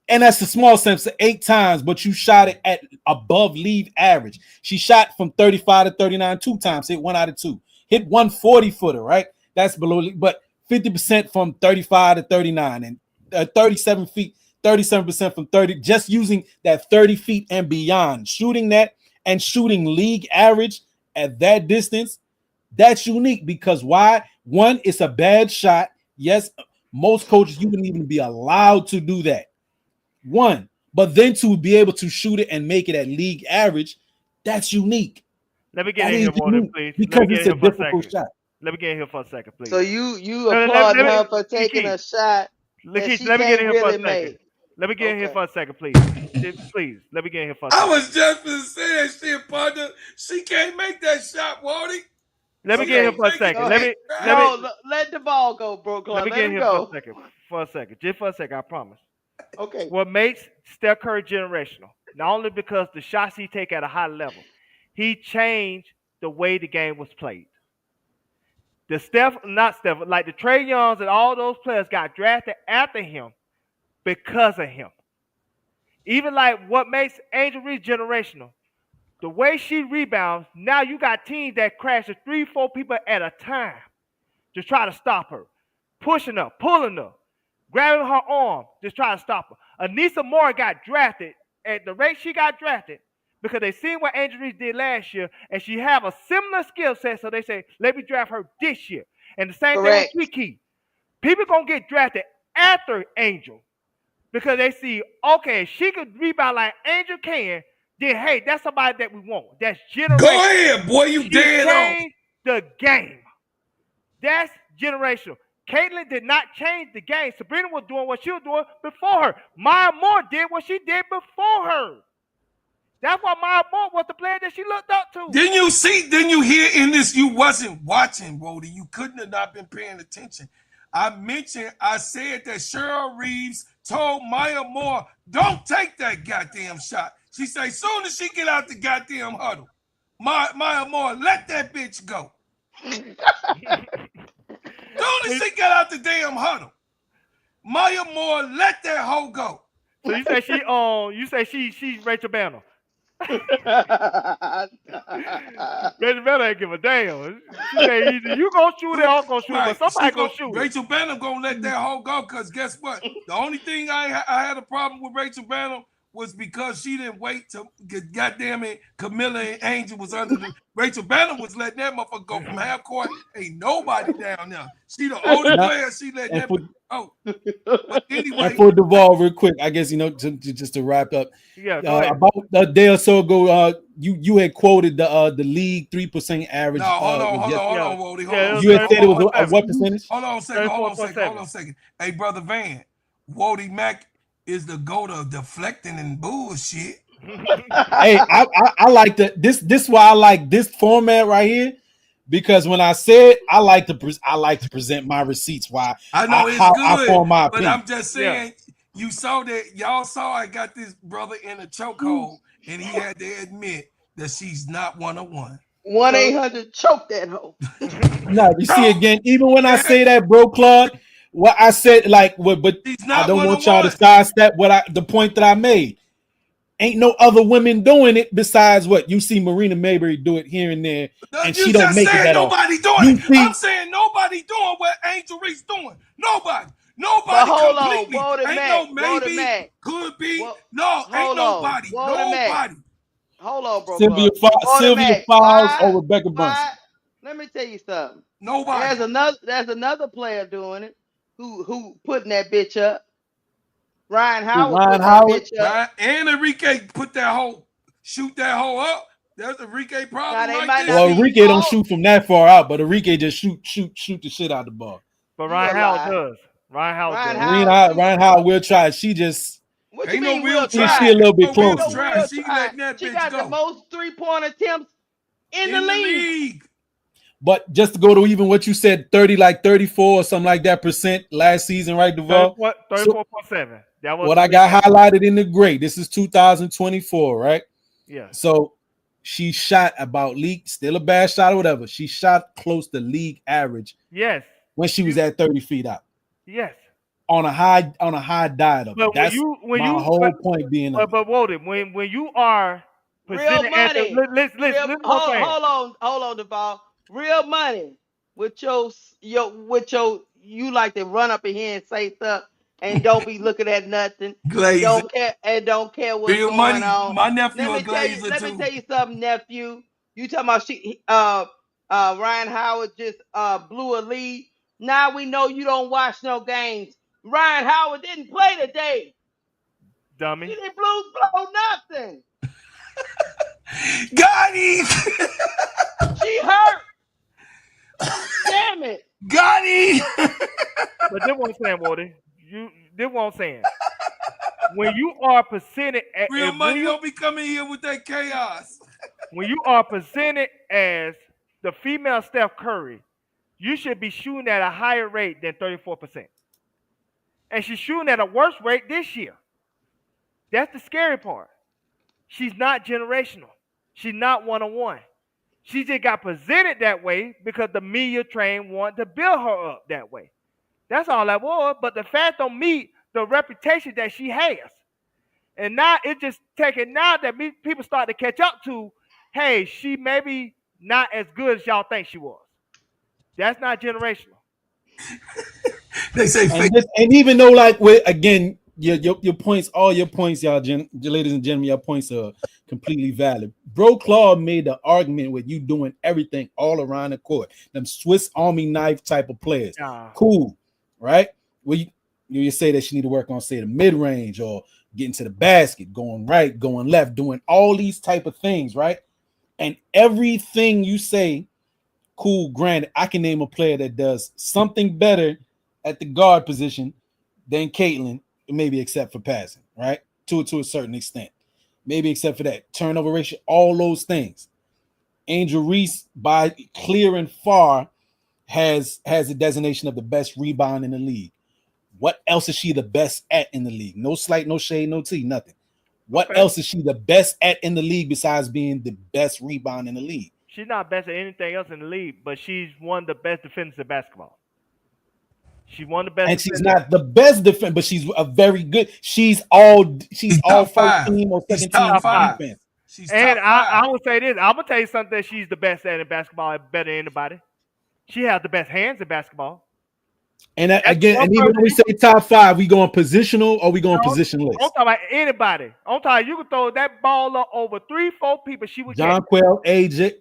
and that's a small sample, 8 times, but you shot it at above league average. She shot from 35 to 39 2 times, hit 1 out of 2, hit 140 footer, right? That's below, but 50% from 35 to 39 and 37 feet, 37% from 30, just using that 30 feet and beyond, shooting that and shooting league average at that distance. That's unique because why? One, it's a bad shot. Yes, most coaches, you wouldn't even be allowed to do that. One, but then to be able to shoot it and make it at league average, that's unique. Let me get That in is here, Walter, unique please. Let because me get it's in a here for a difficult second. shot. Let me get in here for a second, So please. you Let applauding me, her for taking Kiki, a shot that Lakeisha, she let me get in can't here for a really second. make. Let me get in here Okay. for a second, please. Please, let me get in here for a I second. was just gonna say shit, partner. She can't make that shot, Wally. Let me She get in here ain't Okay. for a making Go second. ahead. that shot. No, let the ball go, bro, Let Claude. me Let get in him here for a go. second. For a second. Just for a second, I promise. Okay. What makes Steph Curry generational, not only because the shots he take at a high level, he changed the way the game was played. The Steph, not Steph, like the Trey Youngs and all those players got drafted after him because of him. Even like what makes Angel Reese generational, the way she rebounds, now you got teams that crash the 3, 4 people at a time to try to stop her, pushing her, pulling her, grabbing her arm to try to stop her. Anissa Moore got drafted at the rate she got drafted because they seen what Angel Reese did last year, and she have a similar skill set, so they say, let me draft her this year. And the same thing with Correct. Kiki. People gonna get drafted after Angel because they see, okay, if she could rebound like Angel can, then hey, that's somebody that we want. That's Go generational. ahead, boy. You She dead on. changed the game. That's generational. Caitlyn did not change the game. Sabrina was doing what she was doing before her. Maya Moore did what she did before her. That's why Maya Moore was the player that she looked up to. Didn't you see? Didn't you hear in this? You wasn't watching, Wody. You couldn't have not been paying attention. I said that Cheryl Reeves told Maya Moore, don't take that goddamn shot. She said, soon as she get out the goddamn huddle, Maya Moore, let that bitch go. Soon as so, she got out the damn huddle, Maya Moore, let that hoe go. so you say she's Rachel Banner. Rachel Banner ain't give a damn. She say either you gonna shoot it or I'm gonna shoot it, but Right. somebody gonna shoot it. Rachel Banner gonna let that hoe go because guess what? The only thing I had a problem with Rachel Banner was because she didn't wait to get goddamn it. Camilla and Angel was under the Rachel Banner was letting that motherfucker go from half court. Ain't nobody down there. She the only Now, player she letting and that. for Oh, but and anyway, for Duval, real quick, I guess just to wrap up, Yeah, go ahead. about a day or so ago, you had quoted the league 3% no, average. hold on, Was hold yes, on, hold Yeah, on, Wody, hold yeah, on, it a was you had second, said it was a 34.7. what percentage? hold on a second, hold on a second, hold on a 34.7. second. Hey, brother Van, Wody Mack is the goat of deflecting and bullshit. Hey, I like this why I like this format right here, because when I said I like to present my receipts, why I know it's how I good, form my but opinion. I'm just Yeah. saying, you saw that, y'all saw I got this brother in a chokehold, and he had to admit that she's not 101. One So, 800 choke that hoe. No, you see Choke! again, even when I Yeah, say that, bro, Claude, what I said, but she's I not don't want y'all to 101. sidestep the point that I made. Ain't no other women doing it besides what you see Marina Mayberry do it here and there, and You she don't just make it said that often. nobody doing it. You I'm see, saying nobody doing what Angel Reese doing. Nobody. But Nobody hold on, completely. Wody Ain't Mac, no Wody maybe, Mac. could be. What? No, ain't Hold on, nobody. Wody Mac. Nobody. Hold on, bro, Claude. Wody Sylvia Mac. Fowles or Rebecca Why? Brunson. Let me tell you something. Nobody. There's another player doing it who putting that bitch up. Ryan Who, Howard Ryan putting that Howard? bitch up. Right? And Enrique put that hole, shoot that hole up. That's Enrique Now problem they right might there. not Well, be Enrique don't all. shoot from that far out, but Enrique just shoot the shit out the ball. but You a Ryan Howard lie. does. Ryan Howard Ryan does. Howard shoot. Ryan Howard will try. She just What you Ain't no mean real we'll she try. a try? little Ain't bit no Ain't real no closer. try. will She try. letting that She bitch got the go. most 3-point attempts in the In the league. league. But just to go to even what you said, 30, like 34 or something like that percent last season, right, Duval? So 34.7. That was what the I league got average. highlighted in the gray, this is 2024, right? Yes. So she shot about league, still a bad shot or whatever. She shot close to league average Yes. when she was You at 30 feet out yes. on a high diet of it. But when That's you my whole point being of it. but Woden, when you are Real presented at the money. listen Real listen what I'm saying. hold on, Deval. Real money. With your you like to run up in here and say stuff and don't be looking at nothing. Glazer. Don't care what's Real going money. on. My nephew a glazer Let me too. tell you something, nephew. You talking about Ryan Howard just blew a lead. Now we know you don't watch no games. Ryan Howard didn't play today. She Dummy. didn't blow nothing. Got him. She hurt. Damn it. Got him. But then what I'm saying, Woden, you then what I'm saying. When you are presented Real money don't be coming here with that chaos. when you are presented as the female Steph Curry, you should be shooting at a higher rate than 34%. And she's shooting at a worse rate this year. That's the scary part. She's not generational. She's not one on one. She just got presented that way because the media train wanted to build her up that way. That's all that was. But the fact don't meet the reputation that she has. And now it's just taking now that people start to catch up to, hey, she maybe not as good as y'all think she was. That's not generational. They say fake. And even though like with again your points, all your points, y'all, ladies and gentlemen, your points are completely valid. Bro Claude made the argument with you doing everything all around the court. Them Swiss Army knife type of players. Nah. Cool, right? Well, you say that she need to work on, say, the mid-range or getting to the basket, going right, going left, doing all these type of things, right? And everything you say, cool, granted, I can name a player that does something better at the guard position than Caitlin, maybe except for passing, right? To a certain extent. Maybe except for that. Turnover ratio, all those things. Angel Reese, by clear and far, has a designation of the best rebound in the league. What else is she the best at in the league? No slight, no shade, no tea, nothing. What Okay. else is she the best at in the league besides being the best rebound in the league? She's not best at anything else in the league, but she's one of the best defenders in basketball. She's one of the best And she's defenders. not the best defense, but she's a very good. She's He's all top first five. team or He's second She's top team top five. five. defense. She's And top five. I would say this. I'm gonna tell you something that she's the best at in basketball, better than anybody. She has the best hands in basketball. And That's again, one and even person. when we say top 5, we going positional or we going No, positionless? I'm talking about anybody. I'm talking you can throw that ball up over 3-4 people, she would catch. John Anybody, Quell, Asia,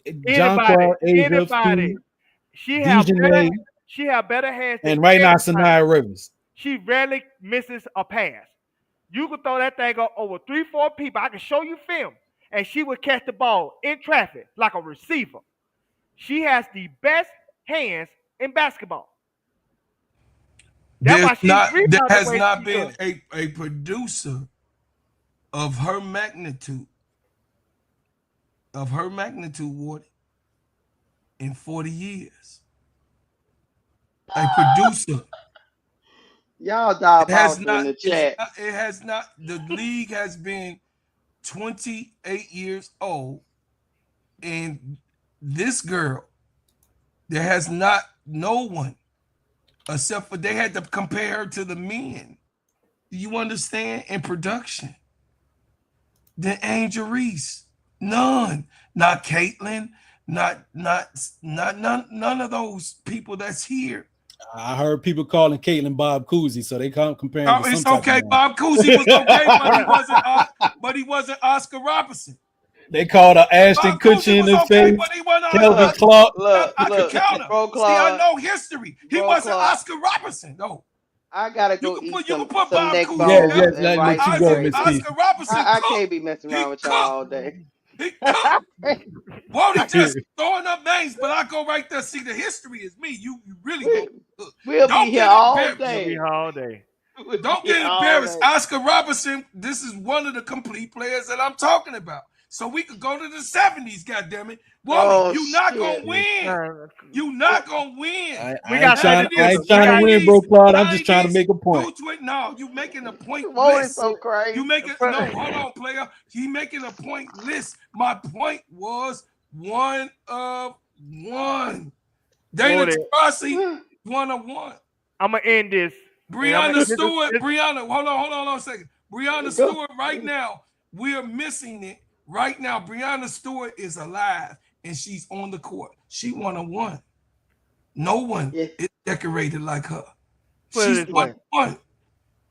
anybody. She have better. Dejanay, She have better hands than and right now everybody. Sanaya Rivers. She rarely misses a pass. You could throw that thing up over 3-4 people. I can show you film, and she would catch the ball in traffic like a receiver. She has the best hands in basketball. That's why she's There rebounded the has way not she been does. a producer of her magnitude Wardy, in 40 years. A producer. Y'all It has diabolical in not, the chat. it has not, the league has been 28 years old, and this girl, there has not no one, except for they had to compare her to the men. Do you understand? In production. Than Angel Reese. None. Not Caitlin. None of those people that's here. I heard people calling Caitlin Bob Cousy, so they come comparing Oh, to some it's type okay. of man. Bob Cousy was okay, but he wasn't Oscar Robertson. They called her Ashton Bob Cousy Kutcher in was the okay, face, but he wasn't Kelvin Look, Oscar. Clark. I could look, count him. Bro See, I Claude, know history. He Bro wasn't Claude. Oscar Robertson. No. I gotta You go can eat put some Bob neck Cousy Yes, there. bones yes, and let rice you go, gravy. Miss Keisha. Oscar Robertson I cooked. can't be messing He around with y'all all cooked. day. He cooked. Won't just throwing up names, but I go right there. See, the history is me. You really we, gonna cook. we'll be Don't here get all embarrassed. We'll be day. here all day. We'll be Don't here get all embarrassed. day. Oscar Robertson, this is one of the complete players that I'm talking about. So we could go to the 70s, goddammit. Wally, Oh you not gonna shit. win. You not gonna win. We got I Sunday. ain't trying to win, bro, Claude. I'm just trying to make a point. No, you making a point Whoa, it's list. so crazy. You making no, hold on, player. He making a point list. My point was 1 of 1. Dana Taurasi, 1 of 1. I'm gonna end this. Brianna Stewart, hold on a second. Brianna Stewart, right now, we're missing it. Right now, Brianna Stewart is alive and she's on the court. She 1 of 1. No one is decorated like her. She's 1 of 1.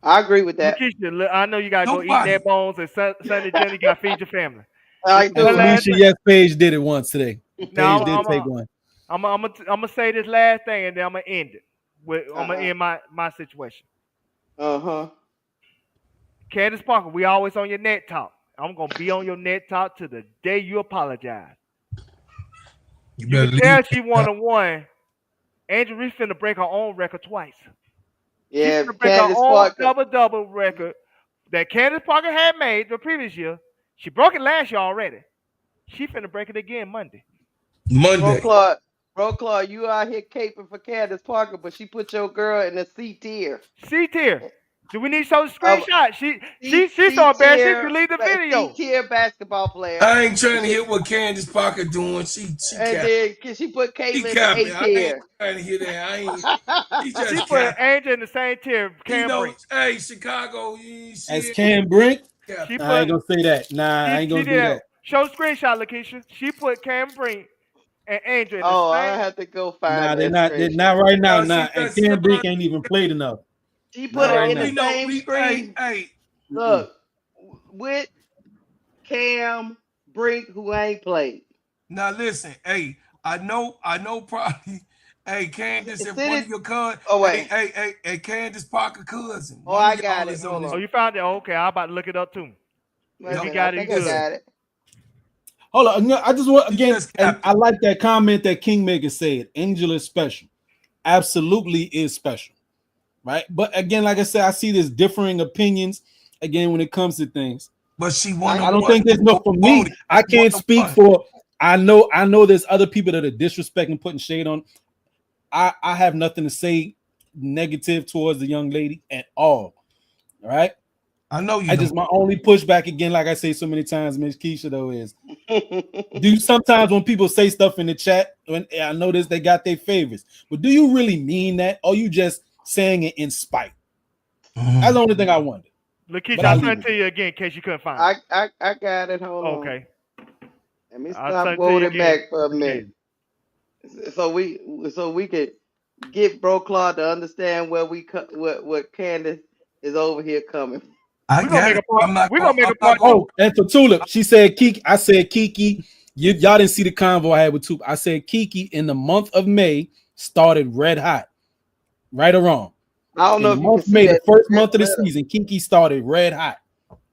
I agree with that. Lakeisha, I know you gotta go eat Nobody. net bones and Sunday dinner. You gotta feed your family. I And do. Felicia, yes, Paige did it once today. Now Paige did take one. I'm gonna say this last thing and then I'm gonna end it. I'm gonna end my situation. Candace Parker, we always on your net talk. I'm gonna be on your net talk to the day you apologize. You can tell she 1-1. Angel Reese finna break her own record twice. Yeah, She finna break her own double record that Candace Parker had made the previous year. She broke it last year already. She finna break it again Monday. Bro Claude, you out here caping for Candace Parker, but she put your girl in the C tier. C tier. Do we need to show the screenshot? She's so embarrassed she deleted the video. C tier basketball player. I ain't trying to hear what Candace Parker doing. She and then she put Caitlyn in A tier. I ain't trying to hear that. She put Angel in the same tier. You know, hey, Chicago. As Cam Brink, I ain't gonna say that. Nah, I ain't gonna do that. Show the screenshot, Lakeisha. She put Cam Brink and Angel in the same. I have to go find. Nah, they're not right now. Nah, and Cam Brink ain't even played enough. She put it in the same screen. Hey, look, with Cam Brink, who ain't played. Now listen, hey, I know, probably. Hey, Candace, if one of your cousins. Oh wait, hey, Candace Parker cousin. Oh, I got it. Hold on. Oh, you found it? Okay, I'm about to look it up too. You got it. I got it. Hold on, I just want again. And I like that comment that Kingmaker said. Angel is special, absolutely is special, right? But again, like I said, I see there's differing opinions again when it comes to things. But she won. I don't think there's no for me. I can't speak for. I know there's other people that are disrespecting, putting shade on. I have nothing to say negative towards the young lady at all. All right. I know you. I just my only pushback again, like I say so many times, Miss Keisha, though, is do sometimes when people say stuff in the chat, when I notice they got their favorites, but do you really mean that, or you just saying it in spite? That's the only thing I wonder. Lakeisha, I'll send it to you again in case you couldn't find it. I got it. Hold on. Okay. Let me stop holding back for a minute. So we could Get Bro Claude to understand where what Candace is over here coming. I We're gonna got make it. a part. We're gonna make I'm a not part going. two. Oh, and for Tulip, she said Kiki. I said Kiki. Y'all didn't see the convo I had with Tulip. I said Kiki in the month of May started red hot, right or wrong. I don't In know the if you can month of see May, the that first that month of the letter. season, Kiki started red hot,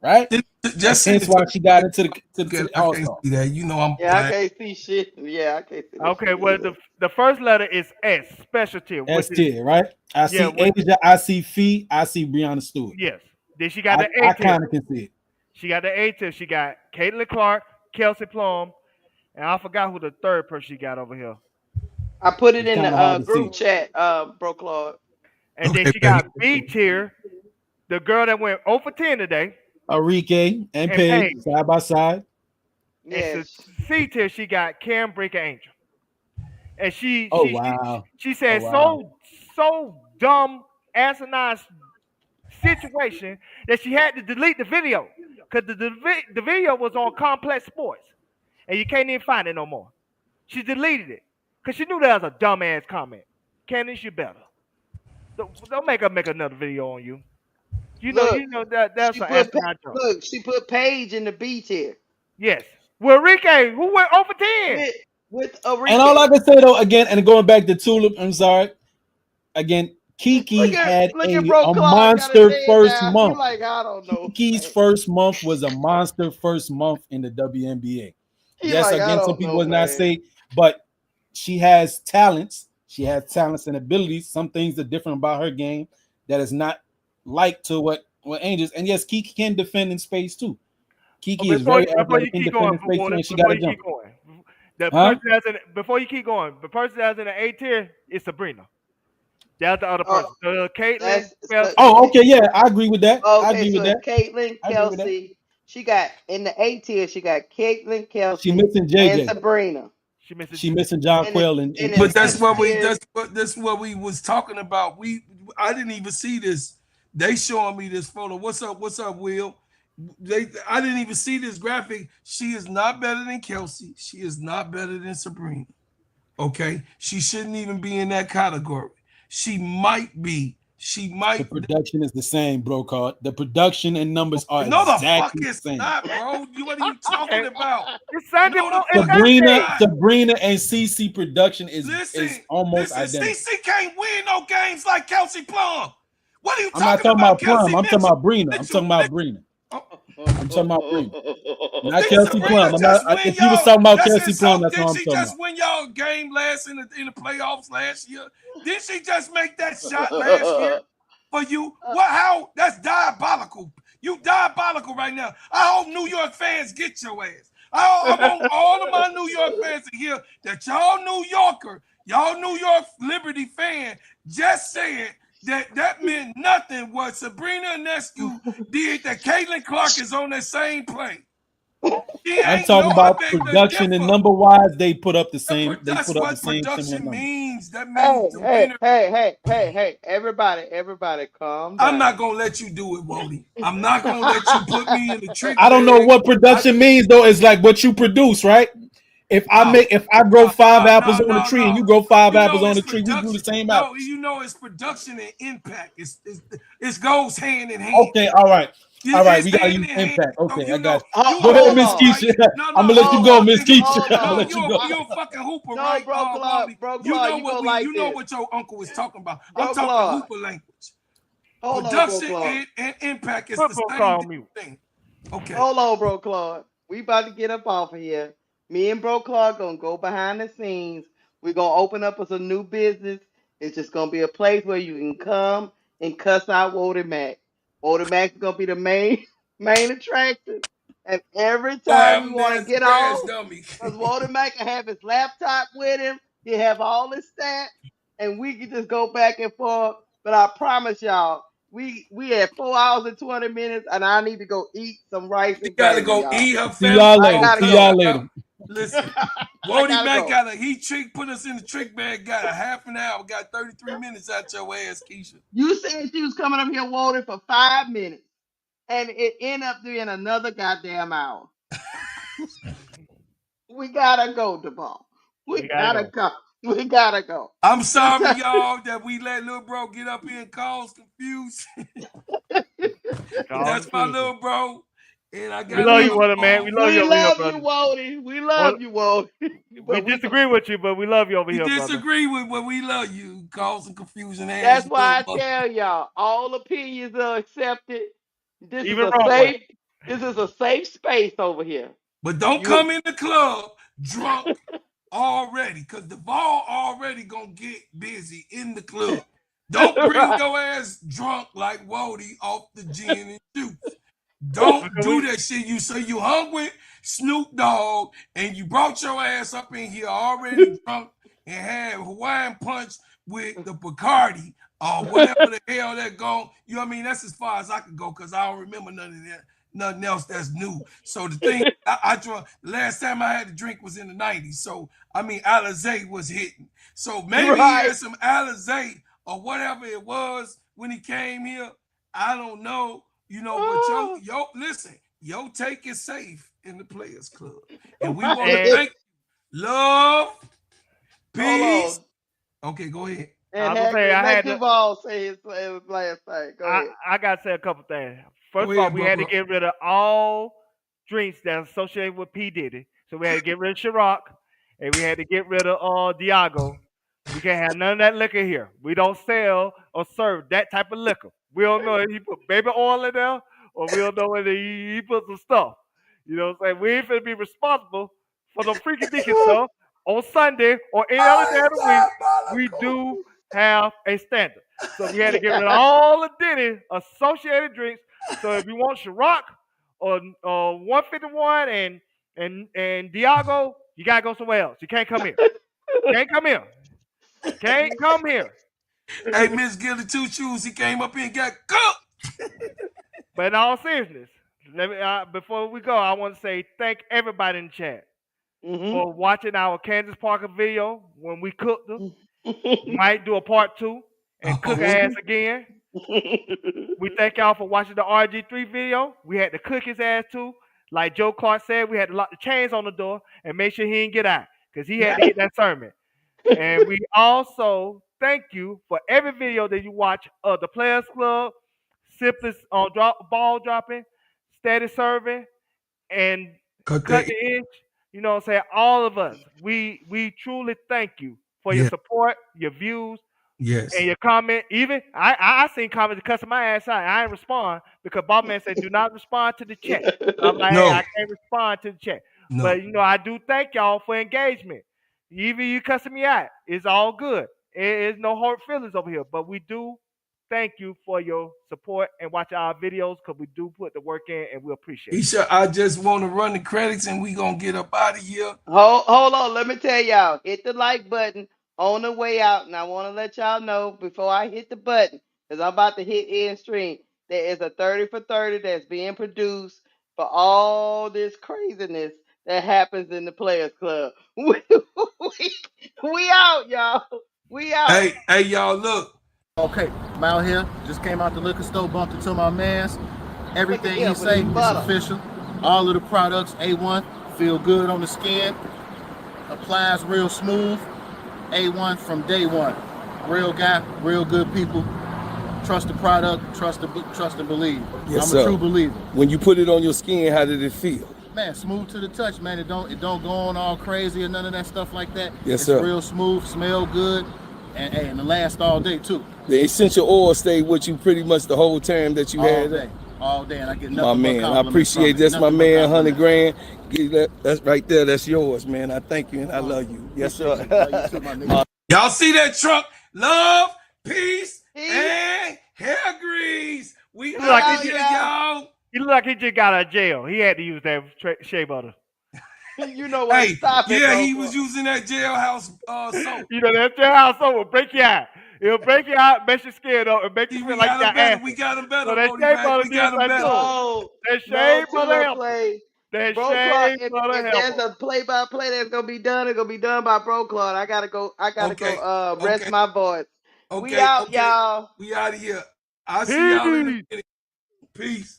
right? And Just send hence it to why me. she got into Okay, the I All can't Star. see that. You know I'm Yeah, I blind. can't see shit. Yeah, I can't see that Okay. shit Well, either. the first letter is S, specialty, which S is tier, right? I yeah, see which Asia, I see Fee, I see Brianna Stewart. yes. Then she got the A I tier. kind of can see it. She got the A tier. She got Caitlin Clark, Kelsey Plum, and I forgot who the third person she got over here. I put it It's in kind the of hard to see. group chat, Bro Claude. And then Okay, she baby. got B tier, the girl that went 0 for 10 today, Enrique and and Paige Paige. side by side. And so Yes. C tier, she got Cam Breaker Angel. And she Oh she she wow. she Oh said wow. so dumb asinine situation that she had to delete the video because the video was on Complex Sports and you can't even find it no more. She deleted it because she knew that was a dumbass comment. Candace, you better don't make her make another video on you. Look, You know that that's she an put asinine joke. look, she put Paige in the B tier Yes. Well, Ricky, who went over 10? with with And all I Enrique. can say though, again, and going back to Tulip, I'm sorry. Again, Kiki had Look at Bro a Clark got his monster head first down. He month. like, I don't know, Kiki's man. first month was a monster first month in the WNBA. He Yes, like, I again, some don't people know, would not man. say, but she has talents. She has talents and abilities. Some things are different about her game that is not like to what Angels. And yes, Kiki can defend in space too. But Kiki is very before you athletic in keep going, defending space too, and she got before a you keep jumper. going, the Huh? person that's in before you keep going, the person that's in the A tier is Sabrina. That's the other Oh, person. Caitlyn, that's Kelsey. Oh, okay, yeah, I agree with that. I okay. agree So with that. it's Caitlin, I agree with that. Kelsey. She got in the A tier. She got Caitlin, She Kelsey, missing and JJ. Sabrina. She missed She it. missing John And Quayle and in the But Easton. that's S what we tier, that's what we was talking about. I didn't even see this. They showing me this photo. What's up? What's up, Will? I didn't even see this graphic. She is not better than Kelsey. She is not better than Sabrina. Okay. She shouldn't even be in that category. She might be. She The might. production is the same, bro. Card. The production and numbers are No, the fuck exactly the it's same. not, bro. What are you talking Okay. about? It's Sunday No, the morning. It's fuck it's Sabrina, Sunday. not. Sabrina, and CC production is Listen, almost listen. identical. CC can't win no games like Kelsey Plum. What are you I'm not talking talking about, about Kelsey Plum. I'm talking Mitchell? about Brina. I'm Mitchell, talking about Mitchell. Brina. Oh, I'm talking about Brina. Not did Kelsey Sabrina Plum. I'm not. just win If you was y'all? talking about That's Kelsey Plum, insult. that's what Didn't I'm she talking just about. win y'all game last in the playoffs last year? Didn't she just make that shot last year for you? What? How? That's diabolical. You diabolical right now. I hope New York fans get your ass. I want all of my New York fans to hear that y'all New York Liberty fan just said that meant nothing what Sabrina Ionescu did that Caitlin Clark is on that same play. She I'm ain't talking know. I about beg to production and differ. number wise. They put up the same. They That's put up the what same similar production numbers. means. That means hey, hey, Sabrina. hey, hey, hey, hey! Everybody, calm I'm not down. gonna let you do it, Wody. I'm not gonna let you put me in the trick I don't know bag. what I production means though. It's like what you produce, right? no, If I grow five apples on the tree and no. you grow five You apples know on it's the tree, we grew the production. same No, apples. you know it's production and impact. It goes hand in hand. Okay, all right. All right, It's we gotta hand use in hand. impact. So Okay, I you got know you. you Go a ahead, Hold hooper, Miss on, right? Keisha. I'm No, gonna let you you hold go, no, on, Miss listen. Keisha. hold I'm gonna No, on. let you go. you a fucking hooper, No, right, bro, Claude, Wally? bro, Claude, you go like You know this, what your uncle was talking about. I'm bro, talking Claude. hooper language. Hold on, bro, Production Claude. and impact is the Football same call me. thing. Okay. Hold on, bro, Claude. We about to get up off of here. Me and bro Claude gonna go behind the scenes. We're gonna open up as a new business. It's just gonna be a place where you can come and cuss out Wody Mac. Wody Mac is gonna be the main main attraction. And every Gonna time have we him want to there as a get trash off, dummy. because Wody Mac can have his laptop with him, he have all his stats, and we can just go back and forth. But I promise y'all, we had 4 hours and 20 minutes, and I need to go eat some rice She and gotta gravy, go y'all. eat. Her See family y'all I later. gonna gotta See cuss go. y'all her later. out. Listen, I Wody gotta Mac go. got a heat trick, put us in the trick bag, got a half an hour, got 33 minutes out your ass, Keisha. You said you was coming up here, Walter, for 5 minutes, and it ended up being another goddamn hour. We gotta go, Devon. We We gotta gotta go. go. We gotta go. I'm sorry, y'all, that we let little bro get up here and cause confusion. But Call that's my confusion. little bro. And I We got love we you, another Water man. We love we you over here, love you, brother. Wody. We Well, love you, Wody. we But we go. disagree with you, but we love you over we here, brother. disagree with, but we love you. Causing confusion That's as why little I mother. tell y'all, all opinions are accepted. This is Even a wrong one. safe. This is a safe space over here. But don't You come in the club drunk already, because the ball already gonna get busy in the club. Don't bring right? your ass drunk like Wody off the gin and juice. Don't Because do we that shit. You say you hung with Snoop Dogg and you brought your ass up in here already drunk and had Hawaiian punch with the Bacardi or whatever the hell that go. You know what I mean? That's as far as I could go because I don't remember none of that, nothing else that's new. So the thing I drunk the last time I had to drink was in the 90s. So I mean Alizé was hitting. So maybe he Right. had some Alizé or whatever it was when he came here. I don't know. But listen, your take is safe in the Players Club. And we want to and thank love, Hold peace. on. Okay, go ahead. I And was gonna say I let had to. Duval say his last thing. Go ahead. I gotta say a couple things. Go First of all, ahead, we had to Bubba. get rid of all drinks that's associated with P Diddy. So we had to get rid of Ciroc, and we had to get rid of Diago. We can't have none of that liquor here. We don't sell or serve that type of liquor. We don't know if he put baby oil in there or we don't know whether he put some stuff. You know what I'm saying? We ain't finna be responsible for the freaky deaky stuff on Sunday or any other day of the week. We do have a standard. So we had to get rid of all the Diddy associated drinks. So if you want Ciroc or 151 and Diago, you gotta go somewhere else. You can't come here. Can't come here. Can't come here. Hey, Miss Gilly Two Shoes, he came up here and got cooked. But in all seriousness, let me before we go, I want to say thank everybody in the chat Mm-hmm. for watching our Kansas Parker video when we cooked her. Might do a part 2 and cook her ass again. We thank y'all for watching the RG3 video. We had to cook his ass too. Like Joe Clark said, we had to lock the chains on the door and make sure he didn't get out because he had to get that sermon. And we also thank you for every video that you watch of the Players Club, Simplest ball dropping, steady serving, and Cut cut that. the inch. You know what I'm saying? All of us, we truly thank you for your Yeah. support, your views, and Yes. your comment. Even I seen comments cussing my ass out. I didn't respond because Bob Man said do not respond to the chat. I'm like, hey, No. I can't respond to the chat. No. But I do thank y'all for engagement. Even you cussing me out, it's all good. It's no hard feelings over here. But we do thank you for your support and watch our videos because we do put the work in and we appreciate it. Isha, I just want to run the credits and we gonna get up out of here. Hold on. Let me tell y'all. Hit the like button on the way out, and I want to let y'all know before I hit the button, because I'm about to hit end stream. There is a 30 for 30 that's being produced for all this craziness that happens in the Players Club. We out, y'all. We out. Hey, y'all, look. Okay, I'm out here. Just came out the liquor store, bumped into my man's. Look at Everything he him with say his is butter. official. All of the products, A1, feel good on the skin. Applies real smooth. A1 from day one. Real guy, real good people. Trust the product, trust and believe. Yes, I'm a sir. true believer. When you put it on your skin, how did it feel? Man, smooth to the touch, man. It don't go on all crazy or none of that stuff like that. Yes, it's sir. Real smooth, smell good, and it lasts all day too. The essential oil stayed with you pretty much the whole time that you had it. All day, and I get My nothing but man, I compliments appreciate from it. this. My Nothing but man, 100 compliments. grand. Give that's right there. That's yours, man. I thank you and I love you. Yes, sir. Love you too, my nigga. Y'all see that truck? Love, peace, Peace. and hair grease. We He out look like he out, here, y'all. y'all. He look like he just got out of jail. He had to use that shea butter. You know what? Hey, Stop it, yeah, bro. he was using that jailhouse soap. You know, that jailhouse soap will break you out. It'll break you out, make your skin up, and make you See, feel we like you got him got better. acid. We got him So better, that Bodie shea Mac. butter We did got him something better. to it. No, That no shea butter chill helped him. play. That Bro Clark, shea butter if helped there's him. a play by play that's gonna be done, it's gonna be done by Bro Clark. I gotta go Okay, rest okay, my voice. We okay, out, okay. y'all. We out of here. I'll see y'all in a Peace. minute. Peace.